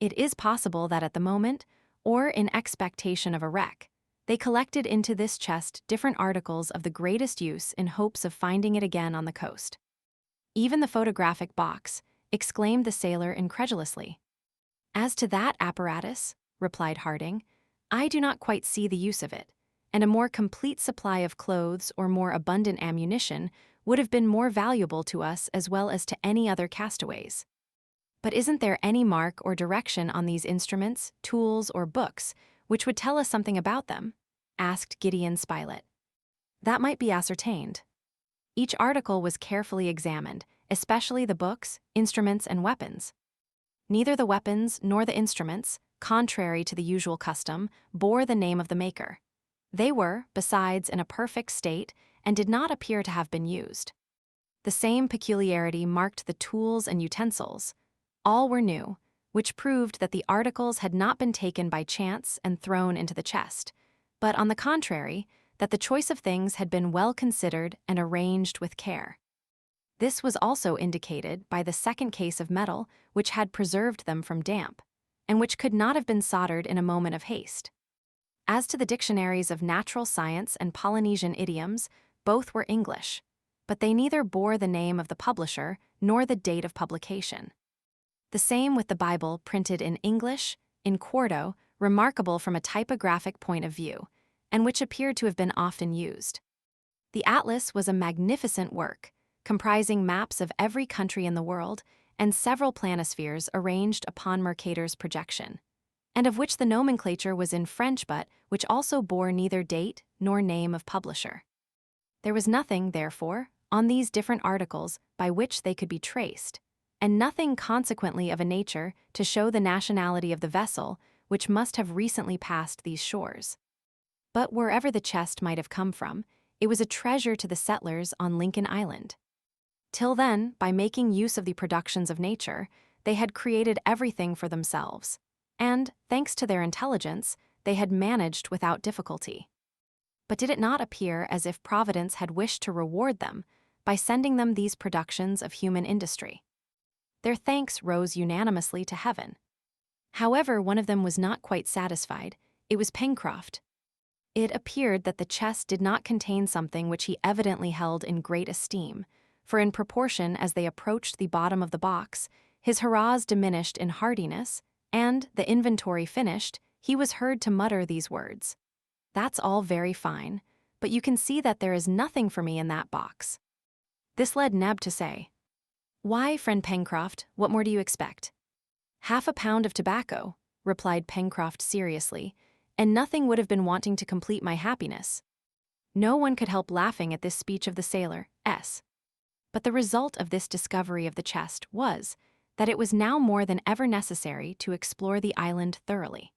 It is possible that at the moment, or in expectation of a wreck, they collected into this chest different articles of the greatest use in hopes of finding it again on the coast. Even the photographic box, exclaimed the sailor incredulously. As to that apparatus, replied Harding, I do not quite see the use of it, and a more complete supply of clothes or more abundant ammunition would have been more valuable to us as well as to any other castaways. But isn't there any mark or direction on these instruments, tools, or books which would tell us something about them? Asked Gideon Spilett. That might be ascertained. Each article was carefully examined, especially the books, instruments, and weapons. Neither the weapons nor the instruments, contrary to the usual custom, bore the name of the maker. They were, besides, in a perfect state and did not appear to have been used. The same peculiarity marked the tools and utensils. All were new, which proved that the articles had not been taken by chance and thrown into the chest, but on the contrary, that the choice of things had been well considered and arranged with care. This was also indicated by the second case of metal which had preserved them from damp, and which could not have been soldered in a moment of haste. As to the dictionaries of natural science and Polynesian idioms, both were English, but they neither bore the name of the publisher nor the date of publication. The same with the Bible printed in English, in quarto, remarkable from a typographic point of view, and which appeared to have been often used. The atlas was a magnificent work, comprising maps of every country in the world and several planispheres arranged upon Mercator's projection, and of which the nomenclature was in French but which also bore neither date nor name of publisher. There was nothing, therefore, on these different articles by which they could be traced, and nothing consequently of a nature to show the nationality of the vessel which must have recently passed these shores. But wherever the chest might have come from, it was a treasure to the settlers on Lincoln Island. Till then, by making use of the productions of nature, they had created everything for themselves, and, thanks to their intelligence, they had managed without difficulty. But did it not appear as if Providence had wished to reward them by sending them these productions of human industry? Their thanks rose unanimously to heaven. However, one of them was not quite satisfied. It was Pencroft. It appeared that the chest did not contain something which he evidently held in great esteem, for in proportion as they approached the bottom of the box, his hurrahs diminished in heartiness, and, the inventory finished, he was heard to mutter these words. That's all very fine, but you can see that there is nothing for me in that box. This led Neb to say, Why, friend Pencroft, what more do you expect? 1/2 pound of tobacco, replied Pencroft seriously, and nothing would have been wanting to complete my happiness. No one could help laughing at this speech of the sailor, S. But the result of this discovery of the chest was that it was now more than ever necessary to explore the island thoroughly.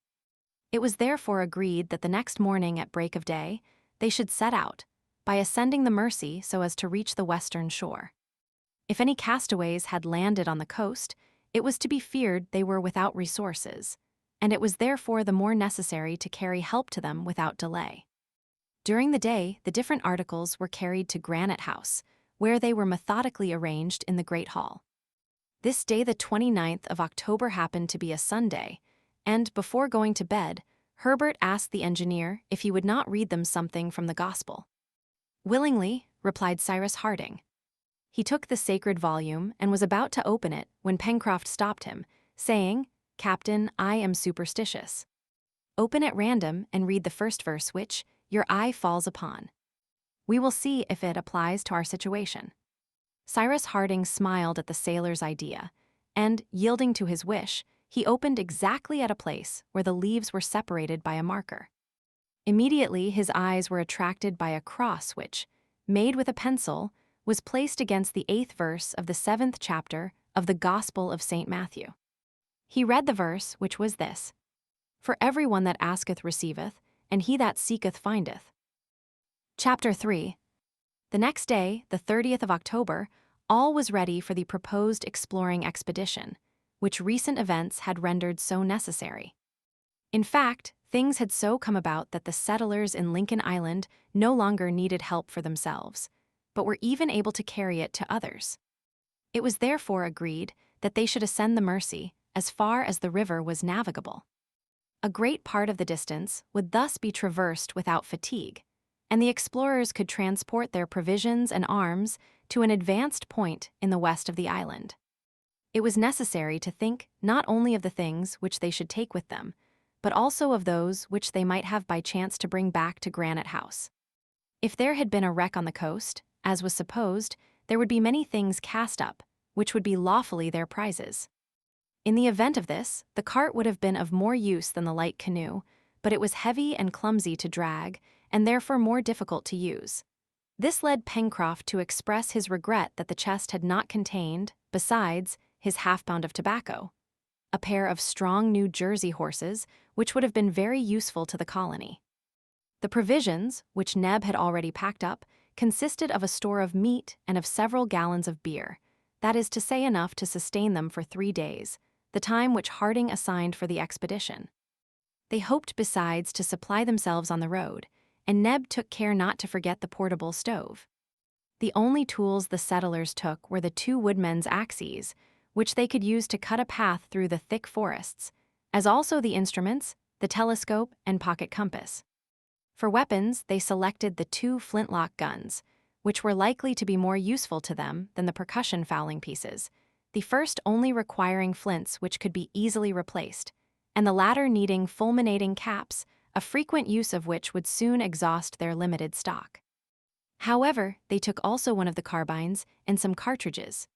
It was therefore agreed that the next morning at break of day they should set out, by ascending the Mersey so as to reach the western shore. If any castaways had landed on the coast, it was to be feared they were without resources, and it was therefore the more necessary to carry help to them without delay. During the day, the different articles were carried to Granite House, where they were methodically arranged in the Great Hall. This day, the 29th of October, happened to be a Sunday, and before going to bed, Herbert asked the engineer if he would not read them something from the Gospel. Willingly, replied Cyrus Harding. He took the sacred volume and was about to open it when Pencroft stopped him, saying, Captain, I am superstitious. Open at random and read the first verse which your eye falls upon. We will see if it applies to our situation. Cyrus Harding smiled at the sailor's idea, and, yielding to his wish, he opened exactly at a place where the leaves were separated by a marker. Immediately his eyes were attracted by a cross which, made with a pencil, was placed against the 8th verse of the 7th chapter of the Gospel of St. Matthew. He read the verse, which was this: "For every one that asketh receiveth, and he that seeketh findeth." Chapter 3. The next day, the 30th of October, all was ready for the proposed exploring expedition, which recent events had rendered so necessary. In fact, things had so come about that the settlers in Lincoln Island no longer needed help for themselves, but were even able to carry it to others. It was therefore agreed that they should ascend the Mercy as far as the river was navigable. A great part of the distance would thus be traversed without fatigue, and the explorers could transport their provisions and arms to an advanced point in the west of the island. It was necessary to think not only of the things which they should take with them, but also of those which they might have by chance to bring back to Granite House. If there had been a wreck on the coast, as was supposed, there would be many things cast up, which would be lawfully their prizes. In the event of this, the cart would have been of more use than the light canoe, but it was heavy and clumsy to drag, and therefore more difficult to use. This led Pencroft to express his regret that the chest had not contained, besides, his half-pound of tobacco, a pair of strong New Jersey horses, which would have been very useful to the colony. The provisions, which Neb had already packed up, consisted of a store of meat and of several gallons of beer, that is to say enough to sustain them for 3 days, the time which Harding assigned for the expedition. They hoped besides to supply themselves on the road, and Neb took care not to forget the portable stove. The only tools the settlers took were the 2 woodmen's axes, which they could use to cut a path through the thick forests, as also the instruments, the telescope, and pocket compass. For weapons, they selected the 2 flintlock guns, which were likely to be more useful to them than the percussion fowling pieces, the first only requiring flints which could be easily replaced, and the latter needing fulminating caps, a frequent use of which would soon exhaust their limited stock. However, they took also one of the carbines and some cartridges.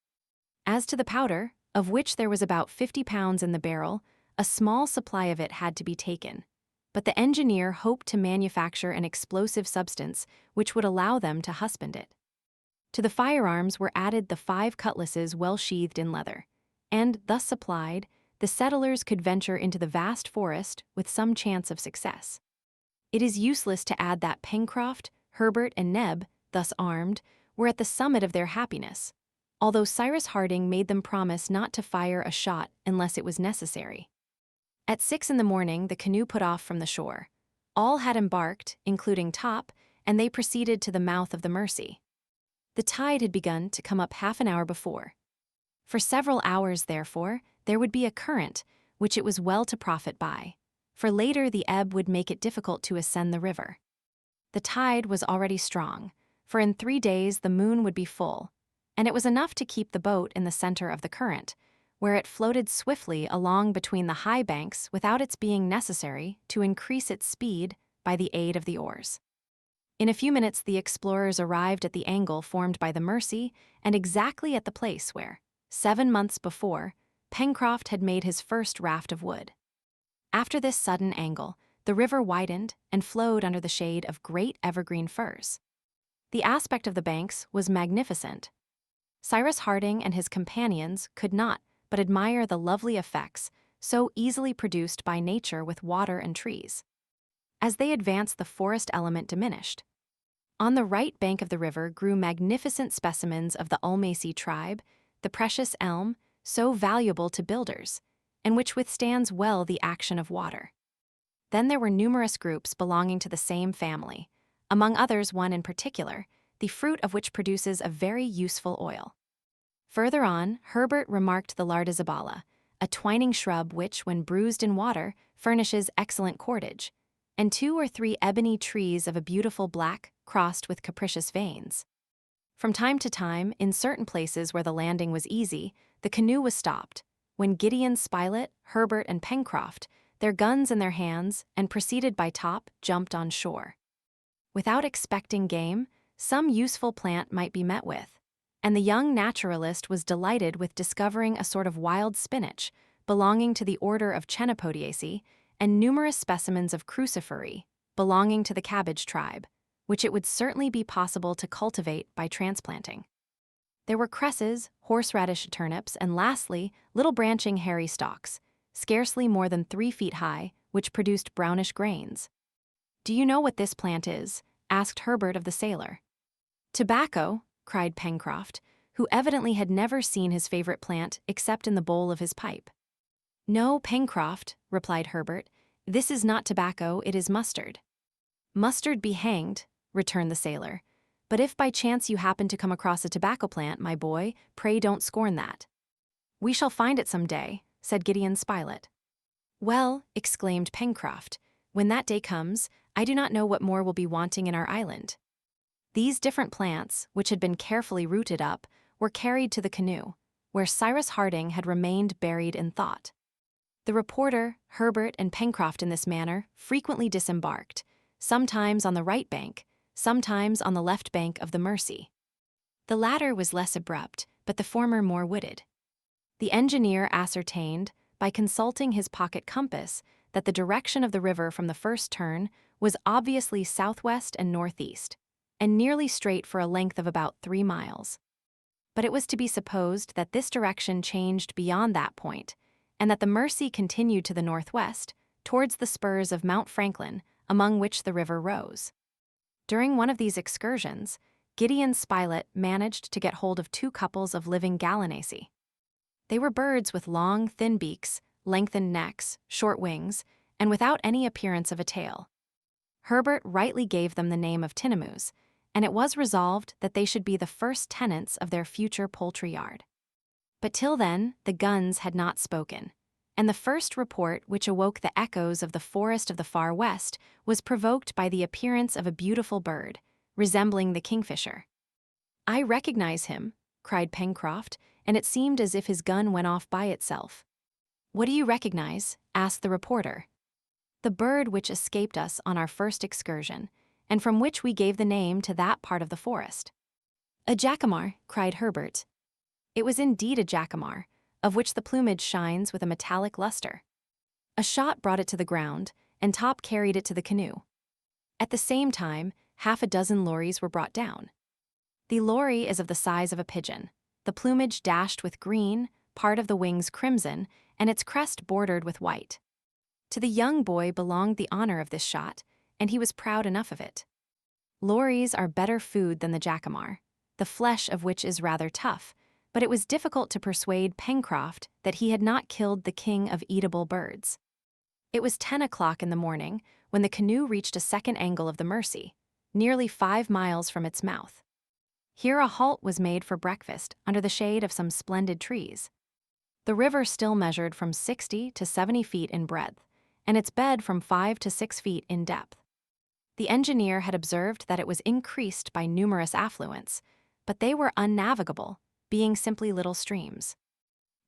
As to the powder, of which there was about 50 pounds in the barrel, a small supply of it had to be taken, but the engineer hoped to manufacture an explosive substance which would allow them to husband it. To the firearms were added the 5 cutlasses well sheathed in leather, and, thus supplied, the settlers could venture into the vast forest with some chance of success. It is useless to add that Pencroft, Herbert, and Neb, thus armed, were at the summit of their happiness, although Cyrus Harding made them promise not to fire a shot unless it was necessary. At 6 in the morning the canoe put off from the shore. All had embarked, including Top, and they proceeded to the mouth of the Mercy. The tide had begun to come up half an hour before. For several hours, therefore, there would be a current, which it was well to profit by, for later the ebb would make it difficult to ascend the river. The tide was already strong, for in 3 days the moon would be full, and it was enough to keep the boat in the center of the current, where it floated swiftly along between the high banks without its being necessary to increase its speed by the aid of the oars. In a few minutes the explorers arrived at the angle formed by the Mercy and exactly at the place where, 7 months before, Pencroft had made his first raft of wood. After this sudden angle, the river widened and flowed under the shade of great evergreen firs. The aspect of the banks was magnificent. Cyrus Harding and his companions could not but admire the lovely effects so easily produced by nature with water and trees. As they advanced, the forest element diminished. On the right bank of the river grew magnificent specimens of the Ulmaceae tribe, the precious elm, so valuable to builders, and which withstands well the action of water. Then there were numerous groups belonging to the same family, among others one in particular, the fruit of which produces a very useful oil. Further on, Herbert remarked the lardizabala, a twining shrub which, when bruised in water, furnishes excellent cordage, and 2 or 3 ebony trees of a beautiful black, crossed with capricious veins. From time to time, in certain places where the landing was easy, the canoe was stopped, when Gideon Spilett, Herbert, and Pencroft, their guns in their hands, and preceded by Top, jumped on shore. Without expecting game, some useful plant might be met with, and the young naturalist was delighted with discovering a sort of wild spinach belonging to the order of Chenopodiaceae and numerous specimens of cruciferae, belonging to the cabbage tribe, which it would certainly be possible to cultivate by transplanting. There were cresses, horseradish turnips, and lastly, little branching hairy stalks, scarcely more than 3 feet high, which produced brownish grains. "Do you know what this plant is?" asked Herbert of the sailor. "Tobacco," cried Pencroft, who evidently had never seen his favorite plant except in the bowl of his pipe. "No, Pencroft," replied Herbert, "this is not tobacco, it is mustard." "Mustard be hanged," returned the sailor. "But if by chance you happen to come across a tobacco plant, my boy, pray don't scorn that." "We shall find it some day," said Gideon Spilett. "Well," exclaimed Pencroft, "when that day comes, I do not know what more will be wanting in our island." These different plants, which had been carefully rooted up, were carried to the canoe, where Cyrus Harding had remained buried in thought. The reporter, Herbert, and Pencroft in this manner frequently disembarked, sometimes on the right bank, sometimes on the left bank of the Mercy. The latter was less abrupt, but the former more wooded. The engineer ascertained, by consulting his pocket compass, that the direction of the river from the first turn was obviously southwest and northeast, and nearly straight for a length of about 3 miles. But it was to be supposed that this direction changed beyond that point, and that the Mercy continued to the northwest, towards the spurs of Mount Franklin, among which the river rose. During one of these excursions, Gideon Spilett managed to get hold of 2 couples of living gallinaceae. They were birds with long, thin beaks, lengthened necks, short wings, and without any appearance of a tail. Herbert rightly gave them the name of tinamous, and it was resolved that they should be the first tenants of their future poultry yard. But till then, the guns had not spoken, and the first report which awoke the echoes of the forest of the far west was provoked by the appearance of a beautiful bird, resembling the kingfisher. "I recognize him," cried Pencroft, and it seemed as if his gun went off by itself. "What do you recognize?" asked the reporter. "The bird which escaped us on our first excursion, and from which we gave the name to that part of the forest." "A jacamar," cried Herbert. It was indeed a jacamar, of which the plumage shines with a metallic luster. A shot brought it to the ground, and Top carried it to the canoe. At the same time, 6 lories were brought down. The lory is of the size of a pigeon, the plumage dashed with green, part of the wings crimson, and its crest bordered with white. To the young boy belonged the honor of this shot, and he was proud enough of it. Lories are better food than the jacamar, the flesh of which is rather tough, but it was difficult to persuade Pencroft that he had not killed the king of eatable birds. It was 10 o'clock in the morning when the canoe reached a second angle of the Mercy, nearly 5 miles from its mouth. Here a halt was made for breakfast under the shade of some splendid trees. The river still measured from 60 to 70 feet in breadth, and its bed from 5 to 6 feet in depth. The engineer had observed that it was increased by numerous affluents, but they were unnavigable, being simply little streams.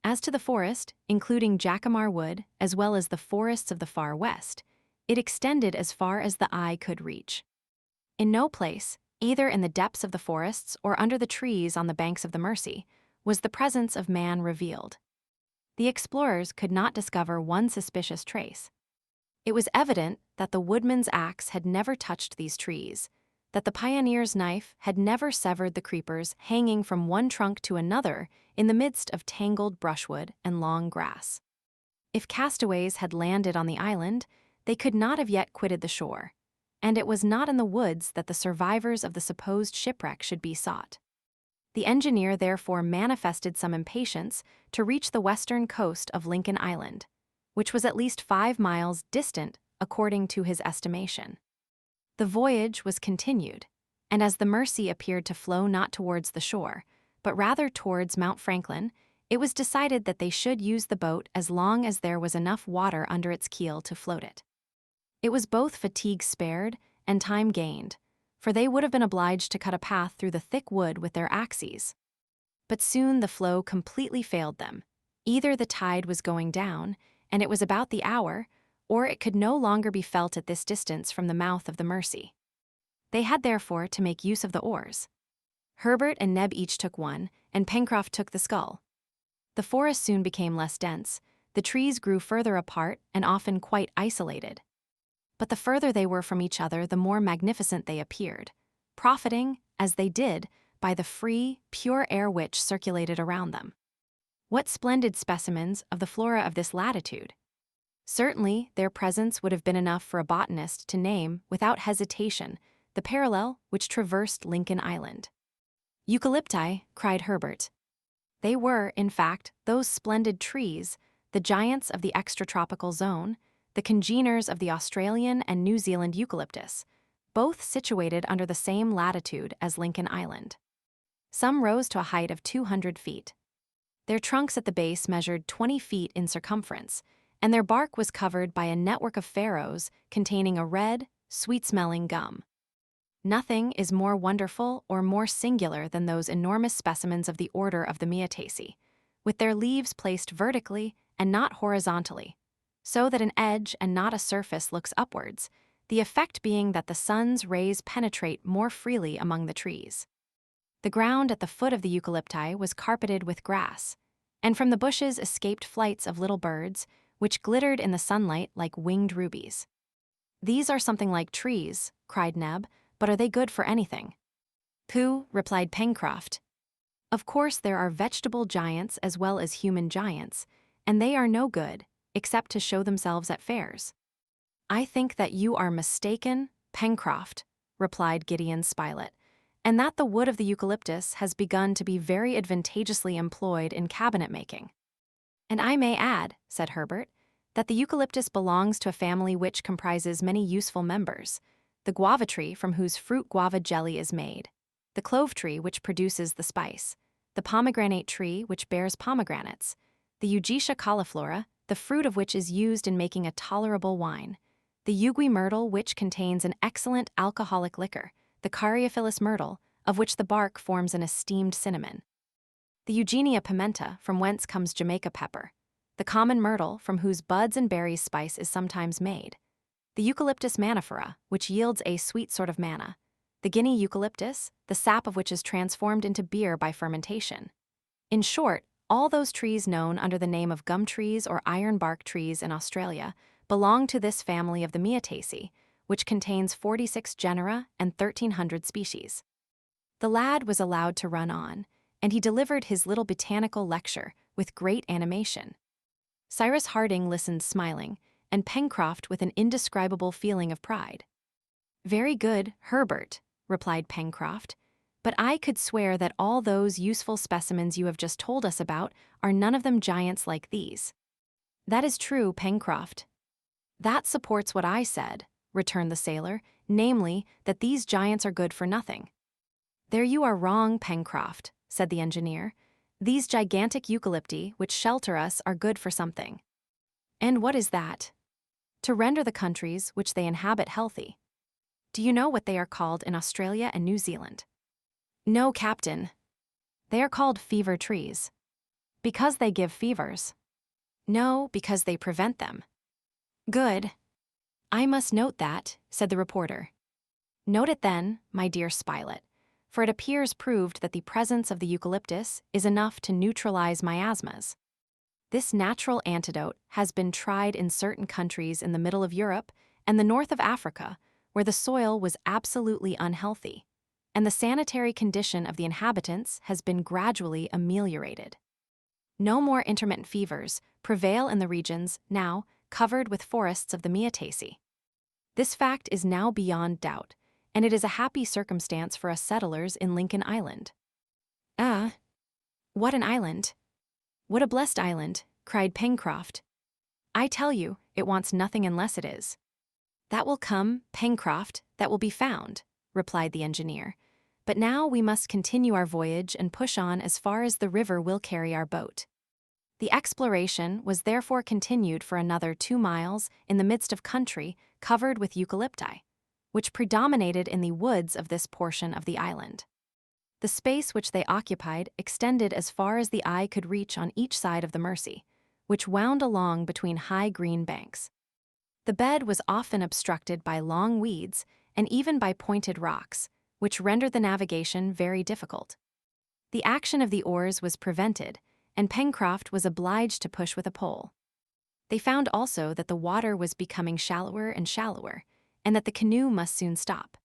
As to the forest, including jacamar wood as well as the forests of the far west, it extended as far as the eye could reach. In no place, either in the depths of the forests or under the trees on the banks of the Mercy, was the presence of man revealed. The explorers could not discover one suspicious trace. It was evident that the woodman's axe had never touched these trees, that the pioneer's knife had never severed the creepers hanging from one trunk to another in the midst of tangled brushwood and long grass. If castaways had landed on the island, they could not have yet quitted the shore, and it was not in the woods that the survivors of the supposed shipwreck should be sought. The engineer therefore manifested some impatience to reach the western coast of Lincoln Island, which was at least 5 miles distant according to his estimation. The voyage was continued, and as the Mercy appeared to flow not towards the shore, but rather towards Mount Franklin, it was decided that they should use the boat as long as there was enough water under its keel to float it. It was both fatigue spared and time gained, for they would have been obliged to cut a path through the thick wood with their axes. But soon the flow completely failed them. Either the tide was going down, and it was about the hour, or it could no longer be felt at this distance from the mouth of the Mercy. They had therefore to make use of the oars. Herbert and Neb each took one, and Pencroft took the scull. The forest soon became less dense, the trees grew further apart and often quite isolated. but the further they were from each other, the more magnificent they appeared, profiting, as they did, by the free, pure air which circulated around them. What splendid specimens of the flora of this latitude! Certainly, their presence would have been enough for a botanist to name, without hesitation, the parallel which traversed Lincoln Island. Eucalypti, cried Herbert. They were, in fact, those splendid trees, the giants of the extratropical zone, the congeners of the Australian and New Zealand eucalyptus, both situated under the same latitude as Lincoln Island. Some rose to a height of 200 feet. Their trunks at the base measured 20 feet in circumference, and their bark was covered by a network of farrows containing a red, sweet-smelling gum. Nothing is more wonderful or more singular than those enormous specimens of the order of the Myrtaceae, with their leaves placed vertically and not horizontally, so that an edge and not a surface looks upwards, the effect being that the sun's rays penetrate more freely among the trees. The ground at the foot of the eucalypti was carpeted with grass, and from the bushes escaped flights of little birds, which glittered in the sunlight like winged rubies. "These are something like trees," cried Neb, "but are they good for anything?" "Pooh," replied Pencroft. "Of course there are vegetable giants as well as human giants, and they are no good, except to show themselves at fairs." "I think that you are mistaken, Pencroft," replied Gideon Spilett, "and that the wood of the eucalyptus has begun to be very advantageously employed in cabinet making." "And I may add," said Herbert, "that the eucalyptus belongs to a family which comprises many useful members: the guava tree, from whose fruit guava jelly is made; the clove tree, which produces the spice; the pomegranate tree, which bears pomegranates; the eugetia cauliflora, the fruit of which is used in making a tolerable wine; the Uguy myrtle, which contains an excellent alcoholic liquor; the Caryophyllus myrtle, of which the bark forms an esteemed cinnamon; the Eugenia pimenta, from whence comes Jamaica pepper; the common myrtle, from whose buds and berries spice is sometimes made; the Eucalyptus mannifera, which yields a sweet sort of manna; the Guinea eucalyptus, the sap of which is transformed into beer by fermentation. In short, all those trees known under the name of gum trees or ironbark trees in Australia belong to this family of the Myrtaceae, which contains 46 genera and 1,300 species. The lad was allowed to run on, and he delivered his little botanical lecture with great animation. Cyrus Harding listened smiling, and Pencroft with an indescribable feeling of pride. "Very good, Herbert," replied Pencroft, "but I could swear that all those useful specimens you have just told us about are none of them giants like these." "That is true, Pencroft." "That supports what I said," returned the sailor, "namely, that these giants are good for nothing." "There you are wrong, Pencroft," said the engineer. "These gigantic eucalypti which shelter us are good for something." "And what is that?" "To render the countries which they inhabit healthy." "Do you know what they are called in Australia and New Zealand?" "No, Captain." "They are called fever trees." "Because they give fevers." "No, because they prevent them." "Good. I must note that," said the reporter. "Note it then, my dear Spilett, for it appears proved that the presence of the eucalyptus is enough to neutralize miasmas. This natural antidote has been tried in certain countries in the middle of Europe and the north of Africa, where the soil was absolutely unhealthy, and the sanitary condition of the inhabitants has been gradually ameliorated. No more intermittent fevers prevail in the regions now covered with forests of the Myrtaceae. This fact is now beyond doubt, and it is a happy circumstance for us settlers in Lincoln Island." "Ah, what an island! What a blessed island!" cried Pencroft. "I tell you, it wants nothing unless it is." "That will come, Pencroft, that will be found," replied the engineer. "But now we must continue our voyage and push on as far as the river will carry our boat." The exploration was therefore continued for another 2 miles in the midst of country covered with eucalypti, which predominated in the woods of this portion of the island. The space which they occupied extended as far as the eye could reach on each side of the Mersey, which wound along between high green banks. The bed was often obstructed by long weeds and even by pointed rocks, which rendered the navigation very difficult. The action of the oars was prevented, and Pencroft was obliged to push with a pole. They found also that the water was becoming shallower and shallower, and that the canoe must soon stop.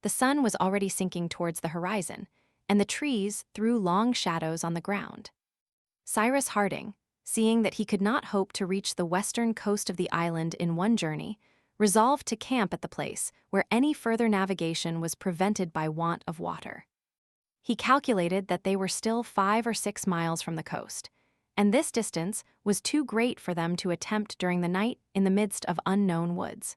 The sun was already sinking towards the horizon, and the trees threw long shadows on the ground. Cyrus Harding, seeing that he could not hope to reach the western coast of the island in one journey, resolved to camp at the place where any further navigation was prevented by want of water. He calculated that they were still 5 or 6 miles from the coast, and this distance was too great for them to attempt during the night in the midst of unknown woods.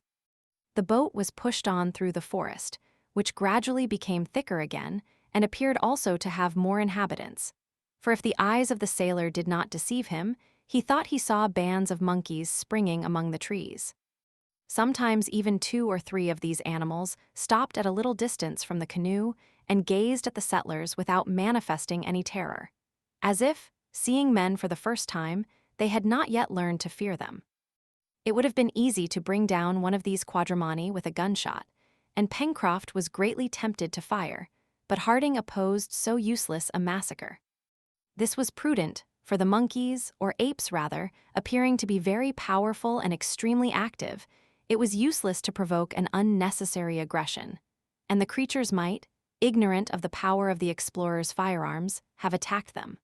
The boat was pushed on through the forest, which gradually became thicker again and appeared also to have more inhabitants. For if the eyes of the sailor did not deceive him, he thought he saw bands of monkeys springing among the trees. Sometimes even 2 or 3 of these animals stopped at a little distance from the canoe and gazed at the settlers without manifesting any terror, as if, seeing men for the first time, they had not yet learned to fear them. It would have been easy to bring down one of these quadrumani with a gunshot, and Pencroft was greatly tempted to fire, but Harding opposed so useless a massacre. This was prudent, for the monkeys, or apes rather, appearing to be very powerful and extremely active, it was useless to provoke an unnecessary aggression, and the creatures might, ignorant of the power of the explorers' firearms, have attacked them.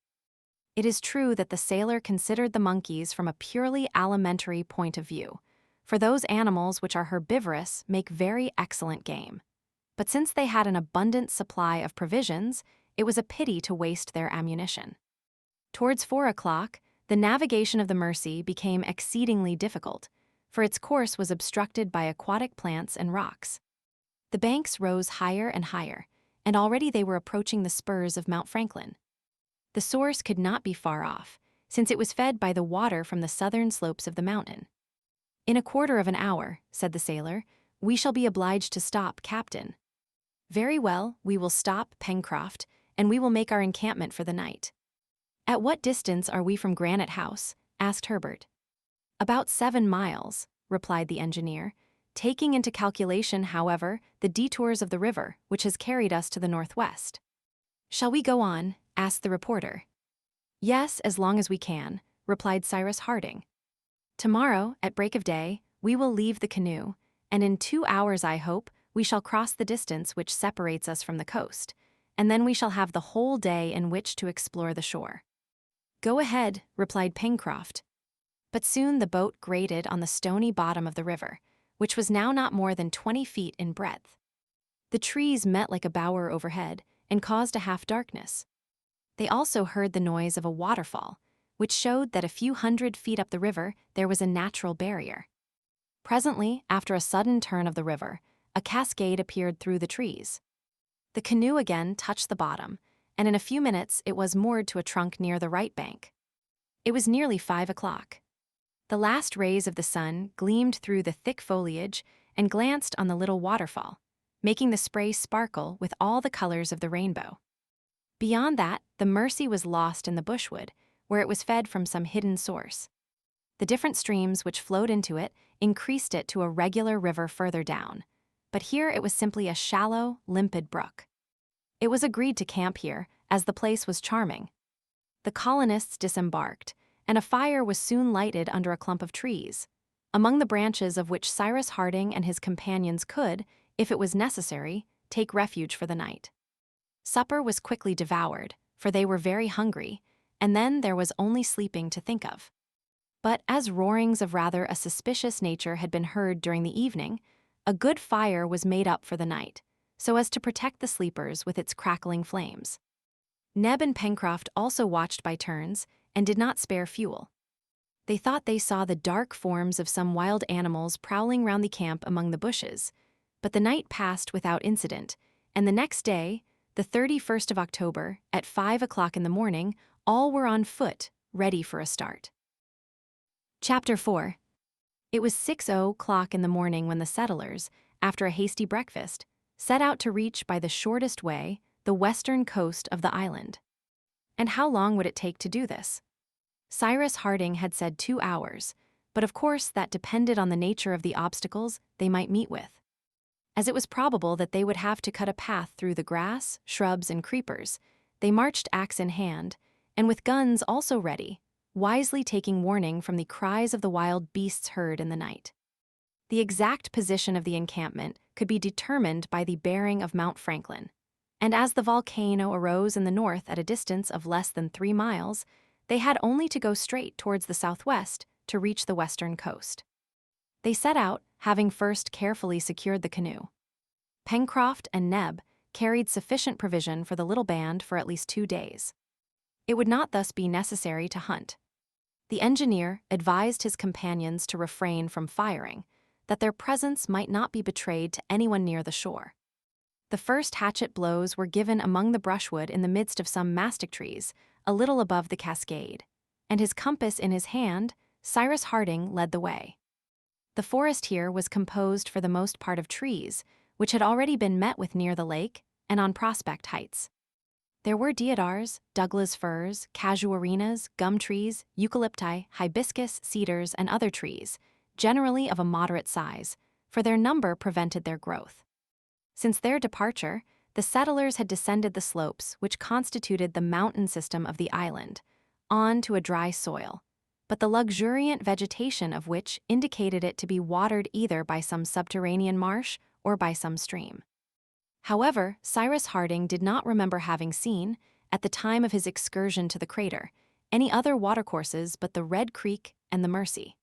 It is true that the sailor considered the monkeys from a purely alimentary point of view, for those animals which are herbivorous make very excellent game. But since they had an abundant supply of provisions, it was a pity to waste their ammunition. Towards 4 o'clock, the navigation of the Mercy became exceedingly difficult, for its course was obstructed by aquatic plants and rocks. The banks rose higher and higher, and already they were approaching the spurs of Mount Franklin. The source could not be far off, since it was fed by the water from the southern slopes of the mountain. "In a quarter of an hour," said the sailor, "we shall be obliged to stop, Captain." "Very well, we will stop, Pencroft, and we will make our encampment for the night." "At what distance are we from Granite House?" asked Herbert. "About 7 miles," replied the engineer, "taking into calculation, however, the detours of the river, which has carried us to the northwest." "Shall we go on?" asked the reporter. "Yes, as long as we can," replied Cyrus Harding. "Tomorrow, at break of day, we will leave the canoe, and in 2 hours, I hope, we shall cross the distance which separates us from the coast, and then we shall have the whole day in which to explore the shore." "Go ahead," replied Pencroft. But soon the boat grated on the stony bottom of the river, which was now not more than 20 feet in breadth. The trees met like a bower overhead and caused a half-darkness. They also heard the noise of a waterfall, which showed that a few hundred feet up the river there was a natural barrier. Presently, after a sudden turn of the river, a cascade appeared through the trees. The canoe again touched the bottom, and in a few minutes it was moored to a trunk near the right bank. It was nearly 5 o'clock. The last rays of the sun gleamed through the thick foliage and glanced on the little waterfall, making the spray sparkle with all the colors of the rainbow. Beyond that, the Mercy was lost in the bushwood, where it was fed from some hidden source. The different streams which flowed into it increased it to a regular river further down, but here it was simply a shallow, limpid brook. It was agreed to camp here, as the place was charming. The colonists disembarked, and a fire was soon lighted under a clump of trees, among the branches of which Cyrus Harding and his companions could, if it was necessary, take refuge for the night. Supper was quickly devoured, for they were very hungry, and then there was only sleeping to think of. But as roarings of rather a suspicious nature had been heard during the evening, a good fire was made up for the night, so as to protect the sleepers with its crackling flames. Neb and Pencroft also watched by turns, and did not spare fuel. They thought they saw the dark forms of some wild animals prowling round the camp among the bushes, but the night passed without incident, and the next day, the 31st of October, at 5 o'clock in the morning, all were on foot, ready for a start. Chapter 4. It was 6 o'clock in the morning when the settlers, after a hasty breakfast, set out to reach by the shortest way the western coast of the island. And how long would it take to do this? Cyrus Harding had said 2 hours, but of course that depended on the nature of the obstacles they might meet with. As it was probable that they would have to cut a path through the grass, shrubs, and creepers, they marched axe in hand, and with guns also ready, wisely taking warning from the cries of the wild beasts heard in the night. The exact position of the encampment could be determined by the bearing of Mount Franklin, and as the volcano arose in the north at a distance of less than 3 miles, they had only to go straight towards the southwest to reach the western coast. They set out, having first carefully secured the canoe. Pencroft and Neb carried sufficient provision for the little band for at least 2 days. It would not thus be necessary to hunt. The engineer advised his companions to refrain from firing, that their presence might not be betrayed to anyone near the shore. The first hatchet blows were given among the brushwood in the midst of some mastic trees, a little above the cascade, and his compass in his hand, Cyrus Harding led the way. The forest here was composed for the most part of trees, which had already been met with near the lake and on Prospect Heights. There were deodars, Douglas firs, casuarinas, gum trees, eucalypti, hibiscus, cedars, and other trees, generally of a moderate size, for their number prevented their growth. Since their departure, the settlers had descended the slopes which constituted the mountain system of the island, on to a dry soil, but the luxuriant vegetation of which indicated it to be watered either by some subterranean marsh or by some stream. However, Cyrus Harding did not remember having seen, at the time of his excursion to the crater, any other watercourses but the Red Creek and the Mercy.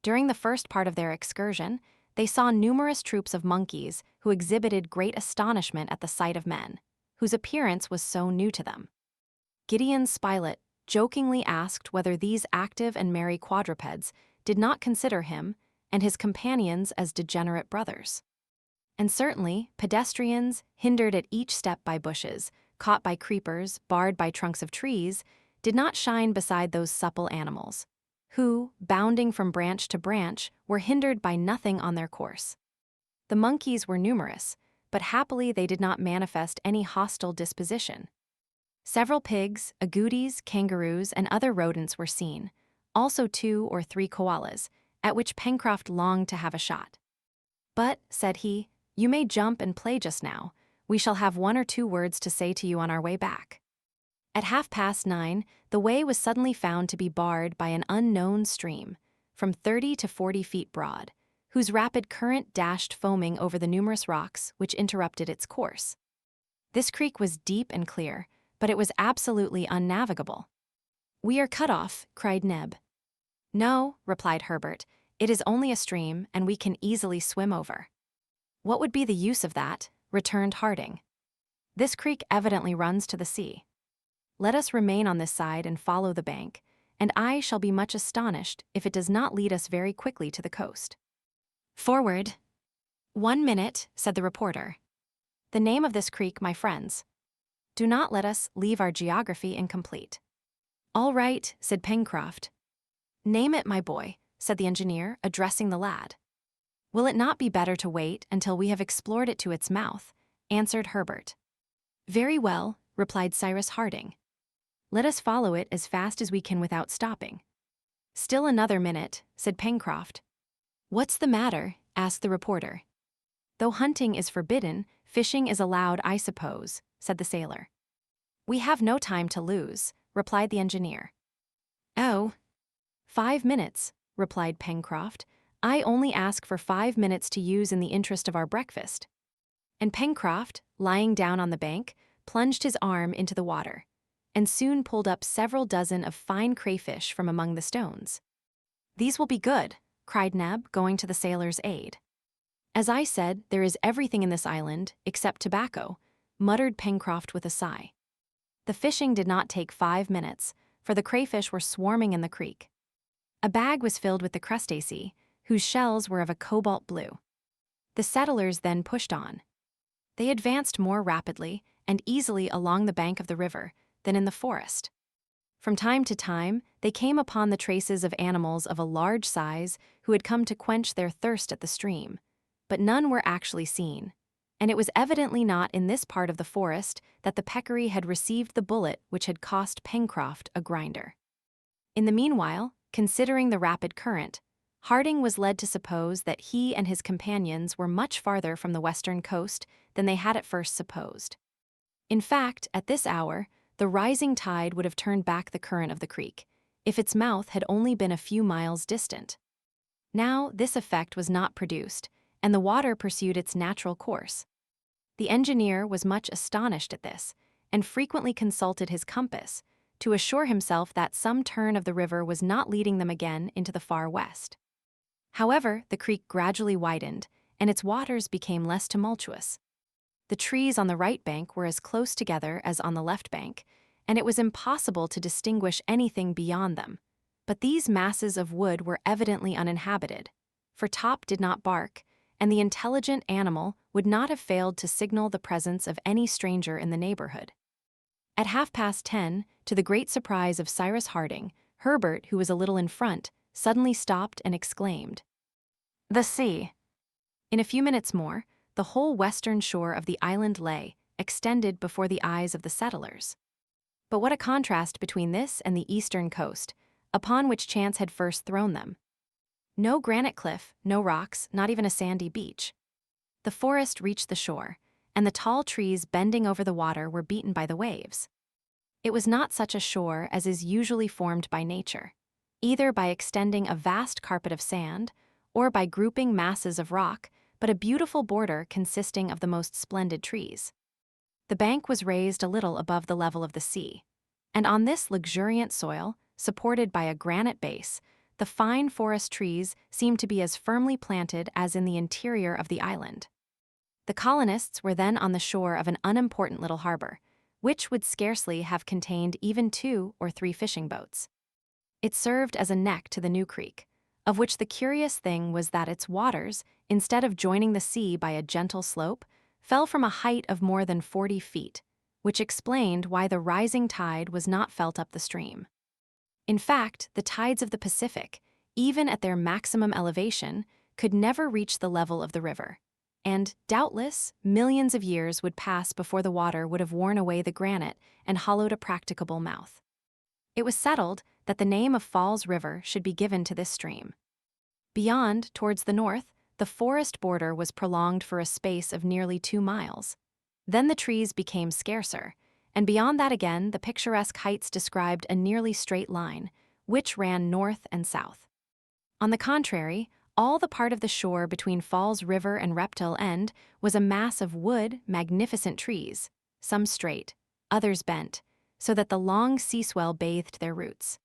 During the first part of their excursion, they saw numerous troops of monkeys who exhibited great astonishment at the sight of men, whose appearance was so new to them. Gideon Spilett jokingly asked whether these active and merry quadrupeds did not consider him and his companions as degenerate brothers. And certainly, pedestrians, hindered at each step by bushes, caught by creepers, barred by trunks of trees, did not shine beside those supple animals, who, bounding from branch to branch, were hindered by nothing on their course. The monkeys were numerous, but happily they did not manifest any hostile disposition. Several pigs, agoutis, kangaroos, and other rodents were seen, also 2 or 3 koalas, at which Pencroft longed to have a shot. "But," said he, "you may jump and play just now. We shall have 1 or 2 words to say to you on our way back." At 9:30, the way was suddenly found to be barred by an unknown stream, from 30 to 40 feet broad, whose rapid current dashed foaming over the numerous rocks which interrupted its course. This creek was deep and clear, but it was absolutely unnavigable. "We are cut off," cried Neb. "No," replied Herbert, "it is only a stream, and we can easily swim over." "What would be the use of that?" returned Harding. "This creek evidently runs to the sea. Let us remain on this side and follow the bank, and I shall be much astonished if it does not lead us very quickly to the coast." "Forward." "1 minute," said the reporter. "The name of this creek, my friends. Do not let us leave our geography incomplete." "All right," said Pencroft. "Name it, my boy," said the engineer, addressing the lad. "Will it not be better to wait until we have explored it to its mouth?" answered Herbert. "Very well," replied Cyrus Harding. "Let us follow it as fast as we can without stopping." "Still another minute," said Pencroft. "What's the matter?" asked the reporter. "Though hunting is forbidden, fishing is allowed, I suppose," said the sailor. "We have no time to lose," replied the engineer. "Oh, 5 minutes," replied Pencroft. "I only ask for 5 minutes to use in the interest of our breakfast." And Pencroft, lying down on the bank, plunged his arm into the water, and soon pulled up several dozen of fine crayfish from among the stones. "These will be good," cried Neb, going to the sailor's aid. "As I said, there is everything in this island, except tobacco," muttered Pencroft with a sigh. The fishing did not take 5 minutes, for the crayfish were swarming in the creek. A bag was filled with the crustacea, whose shells were of a cobalt blue. The settlers then pushed on. They advanced more rapidly and easily along the bank of the river than in the forest. From time to time, they came upon the traces of animals of a large size who had come to quench their thirst at the stream, but none were actually seen, and it was evidently not in this part of the forest that the peccary had received the bullet which had cost Pencroft a grinder. In the meanwhile, considering the rapid current, Harding was led to suppose that he and his companions were much farther from the western coast than they had at first supposed. In fact, at this hour, the rising tide would have turned back the current of the creek, if its mouth had only been a few miles distant. Now, this effect was not produced, and the water pursued its natural course. The engineer was much astonished at this, and frequently consulted his compass to assure himself that some turn of the river was not leading them again into the far west. However, the creek gradually widened, and its waters became less tumultuous. The trees on the right bank were as close together as on the left bank, and it was impossible to distinguish anything beyond them. But these masses of wood were evidently uninhabited, for Top did not bark, and the intelligent animal would not have failed to signal the presence of any stranger in the neighborhood. At 10:30, to the great surprise of Cyrus Harding, Herbert, who was a little in front, suddenly stopped and exclaimed, "The sea!" In a few minutes more, the whole western shore of the island lay, extended before the eyes of the settlers. But what a contrast between this and the eastern coast, upon which chance had first thrown them. No granite cliff, no rocks, not even a sandy beach. The forest reached the shore, and the tall trees bending over the water were beaten by the waves. It was not such a shore as is usually formed by nature, either by extending a vast carpet of sand, or by grouping masses of rock, but a beautiful border consisting of the most splendid trees. The bank was raised a little above the level of the sea, and on this luxuriant soil, supported by a granite base, the fine forest trees seemed to be as firmly planted as in the interior of the island. The colonists were then on the shore of an unimportant little harbor, which would scarcely have contained even 2 or 3 fishing boats. It served as a neck to the new creek, of which the curious thing was that its waters, instead of joining the sea by a gentle slope, fell from a height of more than 40 feet, which explained why the rising tide was not felt up the stream. In fact, the tides of the Pacific, even at their maximum elevation, could never reach the level of the river, and, doubtless, millions of years would pass before the water would have worn away the granite and hollowed a practicable mouth. It was settled that the name of Falls River should be given to this stream. Beyond, towards the north, the forest border was prolonged for a space of nearly 2 miles. Then the trees became scarcer, and beyond that again the picturesque heights described a nearly straight line, which ran north and south. On the contrary, all the part of the shore between Falls River and Reptile End was a mass of wood, magnificent trees, some straight, others bent, so that the long sea swell bathed their roots.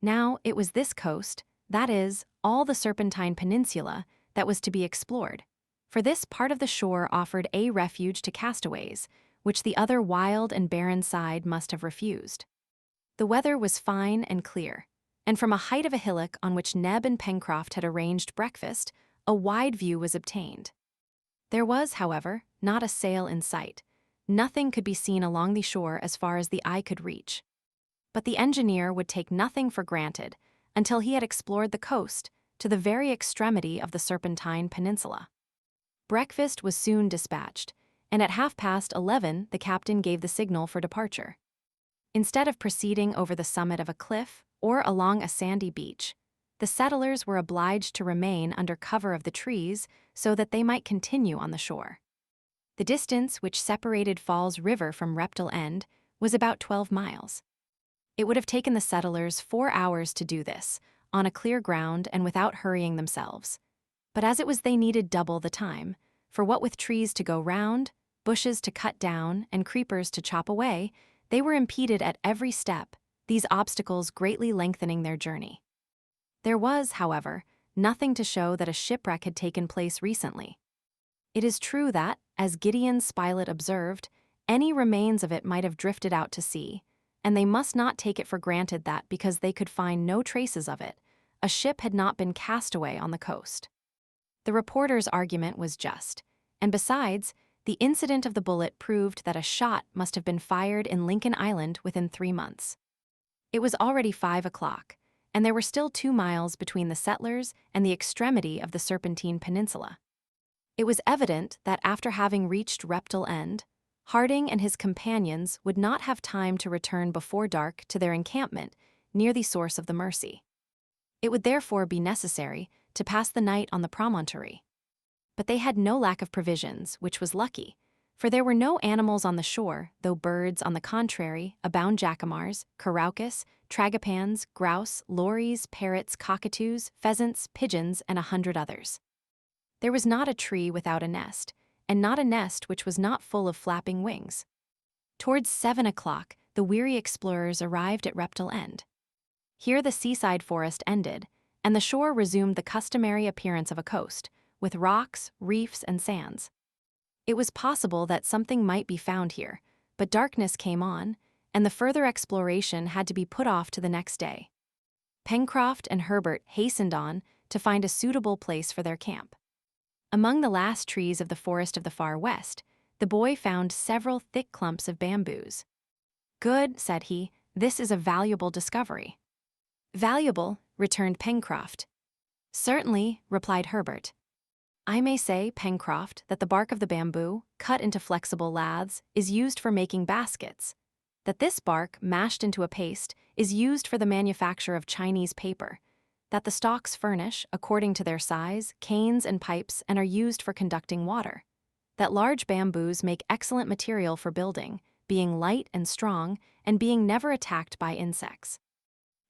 Now it was this coast, that is, all the Serpentine Peninsula, that was to be explored, for this part of the shore offered a refuge to castaways, which the other wild and barren side must have refused. The weather was fine and clear, and from a height of a hillock on which Neb and Pencroft had arranged breakfast, a wide view was obtained. There was, however, not a sail in sight. Nothing could be seen along the shore as far as the eye could reach. But the engineer would take nothing for granted until he had explored the coast to the very extremity of the Serpentine Peninsula. Breakfast was soon dispatched, and at 11:30 the captain gave the signal for departure. Instead of proceeding over the summit of a cliff or along a sandy beach, the settlers were obliged to remain under cover of the trees so that they might continue on the shore. The distance which separated Falls River from Reptile End was about 12 miles. It would have taken the settlers 4 hours to do this, on a clear ground and without hurrying themselves. But as it was they needed double the time, for what with trees to go round, bushes to cut down, and creepers to chop away, they were impeded at every step, these obstacles greatly lengthening their journey. There was, however, nothing to show that a shipwreck had taken place recently. It is true that, as Gideon Spilett observed, any remains of it might have drifted out to sea, and they must not take it for granted that, because they could find no traces of it, a ship had not been cast away on the coast. The reporter's argument was just, and besides, the incident of the bullet proved that a shot must have been fired in Lincoln Island within 3 months. It was already 5 o'clock, and there were still 2 miles between the settlers and the extremity of the Serpentine Peninsula. It was evident that after having reached Reptile End, Harding and his companions would not have time to return before dark to their encampment near the source of the Mersey. It would therefore be necessary to pass the night on the promontory. But they had no lack of provisions, which was lucky, for there were no animals on the shore, though birds, on the contrary, abound jacamars, caraucus, tragopans, grouse, lories, parrots, cockatoos, pheasants, pigeons, and 100 others. There was not a tree without a nest, and not a nest which was not full of flapping wings. Towards 7 o'clock, the weary explorers arrived at Reptile End. Here the seaside forest ended, and the shore resumed the customary appearance of a coast, with rocks, reefs, and sands. It was possible that something might be found here, but darkness came on, and the further exploration had to be put off to the next day. Pencroft and Herbert hastened on to find a suitable place for their camp. Among the last trees of the forest of the far west, the boy found several thick clumps of bamboos. "Good," said he, "this is a valuable discovery." "Valuable," returned Pencroft. "Certainly," replied Herbert. "I may say, Pencroft, that the bark of the bamboo, cut into flexible laths, is used for making baskets, that this bark, mashed into a paste, is used for the manufacture of Chinese paper, that the stalks furnish, according to their size, canes and pipes and are used for conducting water, that large bamboos make excellent material for building, being light and strong, and being never attacked by insects.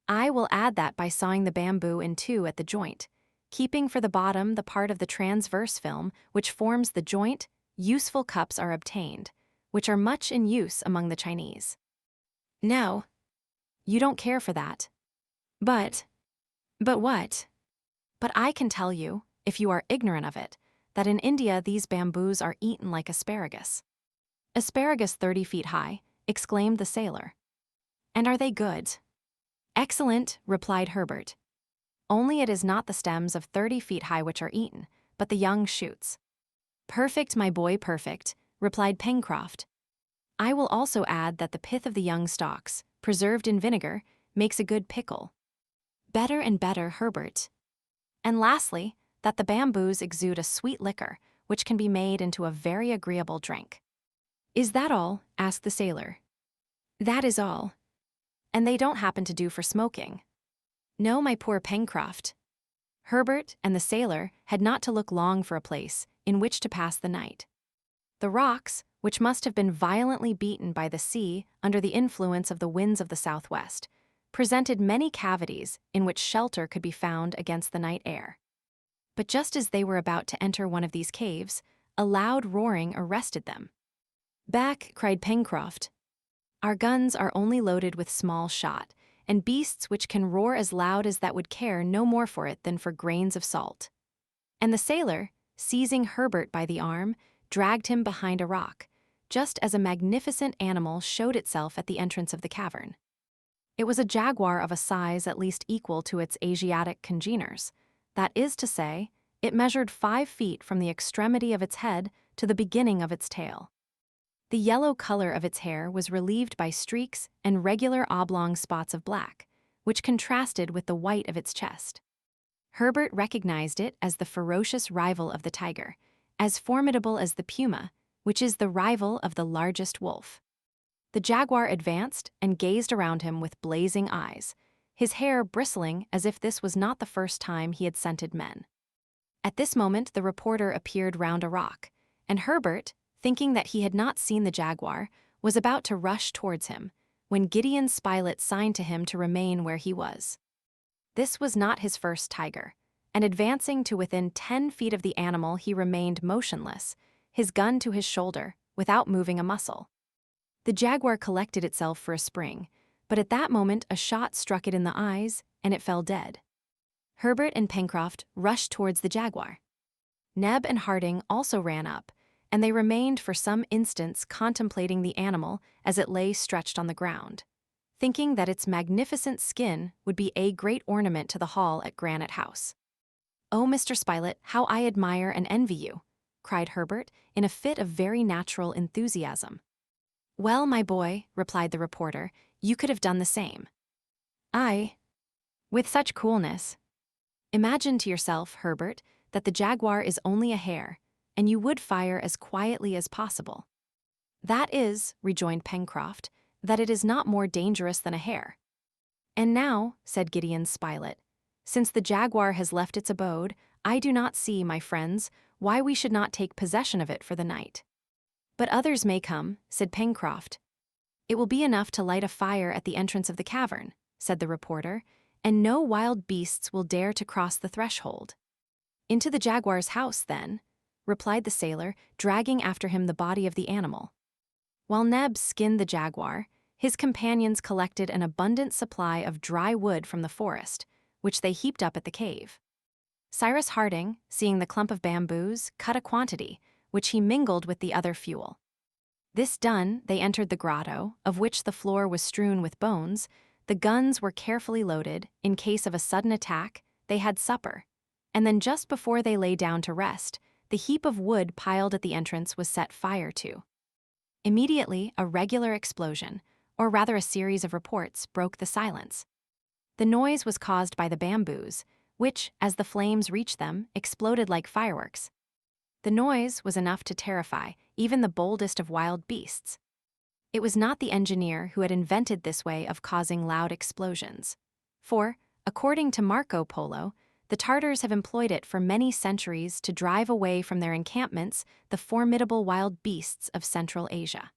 I will add that by sawing the bamboo in two at the joint, keeping for the bottom the part of the transverse film which forms the joint, useful cups are obtained, which are much in use among the Chinese." "No, you don't care for that. But what? But I can tell you, if you are ignorant of it, that in India these bamboos are eaten like asparagus." "Asparagus 30 feet high," exclaimed the sailor. "And are they good?" "Excellent," replied Herbert. "Only it is not the stems of 30 feet high which are eaten, but the young shoots." "Perfect, my boy, perfect," replied Pencroft. "I will also add that the pith of the young stalks, preserved in vinegar, makes a good pickle." "Better and better, Herbert." "And lastly, that the bamboos exude a sweet liquor, which can be made into a very agreeable drink." "Is that all?" asked the sailor. "That is all." "And they don't happen to do for smoking?" "No, my poor Pencroft." Herbert and the sailor had not to look long for a place in which to pass the night. The rocks, which must have been violently beaten by the sea under the influence of the winds of the southwest, presented many cavities in which shelter could be found against the night air. But just as they were about to enter one of these caves, a loud roaring arrested them. "Back!" cried Pencroft. "Our guns are only loaded with small shot, and beasts which can roar as loud as that would care no more for it than for grains of salt." And the sailor, seizing Herbert by the arm, dragged him behind a rock, just as a magnificent animal showed itself at the entrance of the cavern. It was a jaguar of a size at least equal to its Asiatic congeners. That is to say, it measured 5 feet from the extremity of its head to the beginning of its tail. The yellow color of its hair was relieved by streaks and regular oblong spots of black, which contrasted with the white of its chest. Herbert recognized it as the ferocious rival of the tiger, as formidable as the puma, which is the rival of the largest wolf. The jaguar advanced and gazed around him with blazing eyes, his hair bristling as if this was not the first time he had scented men. At this moment the reporter appeared round a rock, and Herbert, thinking that he had not seen the jaguar, was about to rush towards him, when Gideon Spilett signed to him to remain where he was. This was not his first tiger, and advancing to within 10 feet of the animal he remained motionless, his gun to his shoulder, without moving a muscle. The jaguar collected itself for a spring, but at that moment a shot struck it in the eyes, and it fell dead. Herbert and Pencroft rushed towards the jaguar. Neb and Harding also ran up, and they remained for some instants contemplating the animal as it lay stretched on the ground, thinking that its magnificent skin would be a great ornament to the hall at Granite House. "Oh, Mr. Spilett, how I admire and envy you!" cried Herbert in a fit of very natural enthusiasm. "Well, my boy," replied the reporter, "you could have done the same." "I? With such coolness." "Imagine to yourself, Herbert, that the jaguar is only a hare, and you would fire as quietly as possible." "That is," rejoined Pencroft, "that it is not more dangerous than a hare." "And now," said Gideon Spilett, "since the jaguar has left its abode, I do not see, my friends, why we should not take possession of it for the night." "But others may come," said Pencroft. "It will be enough to light a fire at the entrance of the cavern," said the reporter, "and no wild beasts will dare to cross the threshold." "Into the jaguar's house, then," replied the sailor, dragging after him the body of the animal. While Neb skinned the jaguar, his companions collected an abundant supply of dry wood from the forest, which they heaped up at the cave. Cyrus Harding, seeing the clump of bamboos, cut a quantity, which he mingled with the other fuel. This done, they entered the grotto, of which the floor was strewn with bones. The guns were carefully loaded. In case of a sudden attack, they had supper. And then just before they lay down to rest, the heap of wood piled at the entrance was set fire to. Immediately, a regular explosion, or rather a series of reports, broke the silence. The noise was caused by the bamboos, which, as the flames reached them, exploded like fireworks. The noise was enough to terrify even the boldest of wild beasts. It was not the engineer who had invented this way of causing loud explosions. For, according to Marco Polo, the Tartars have employed it for many centuries to drive away from their encampments the formidable wild beasts of Central Asia.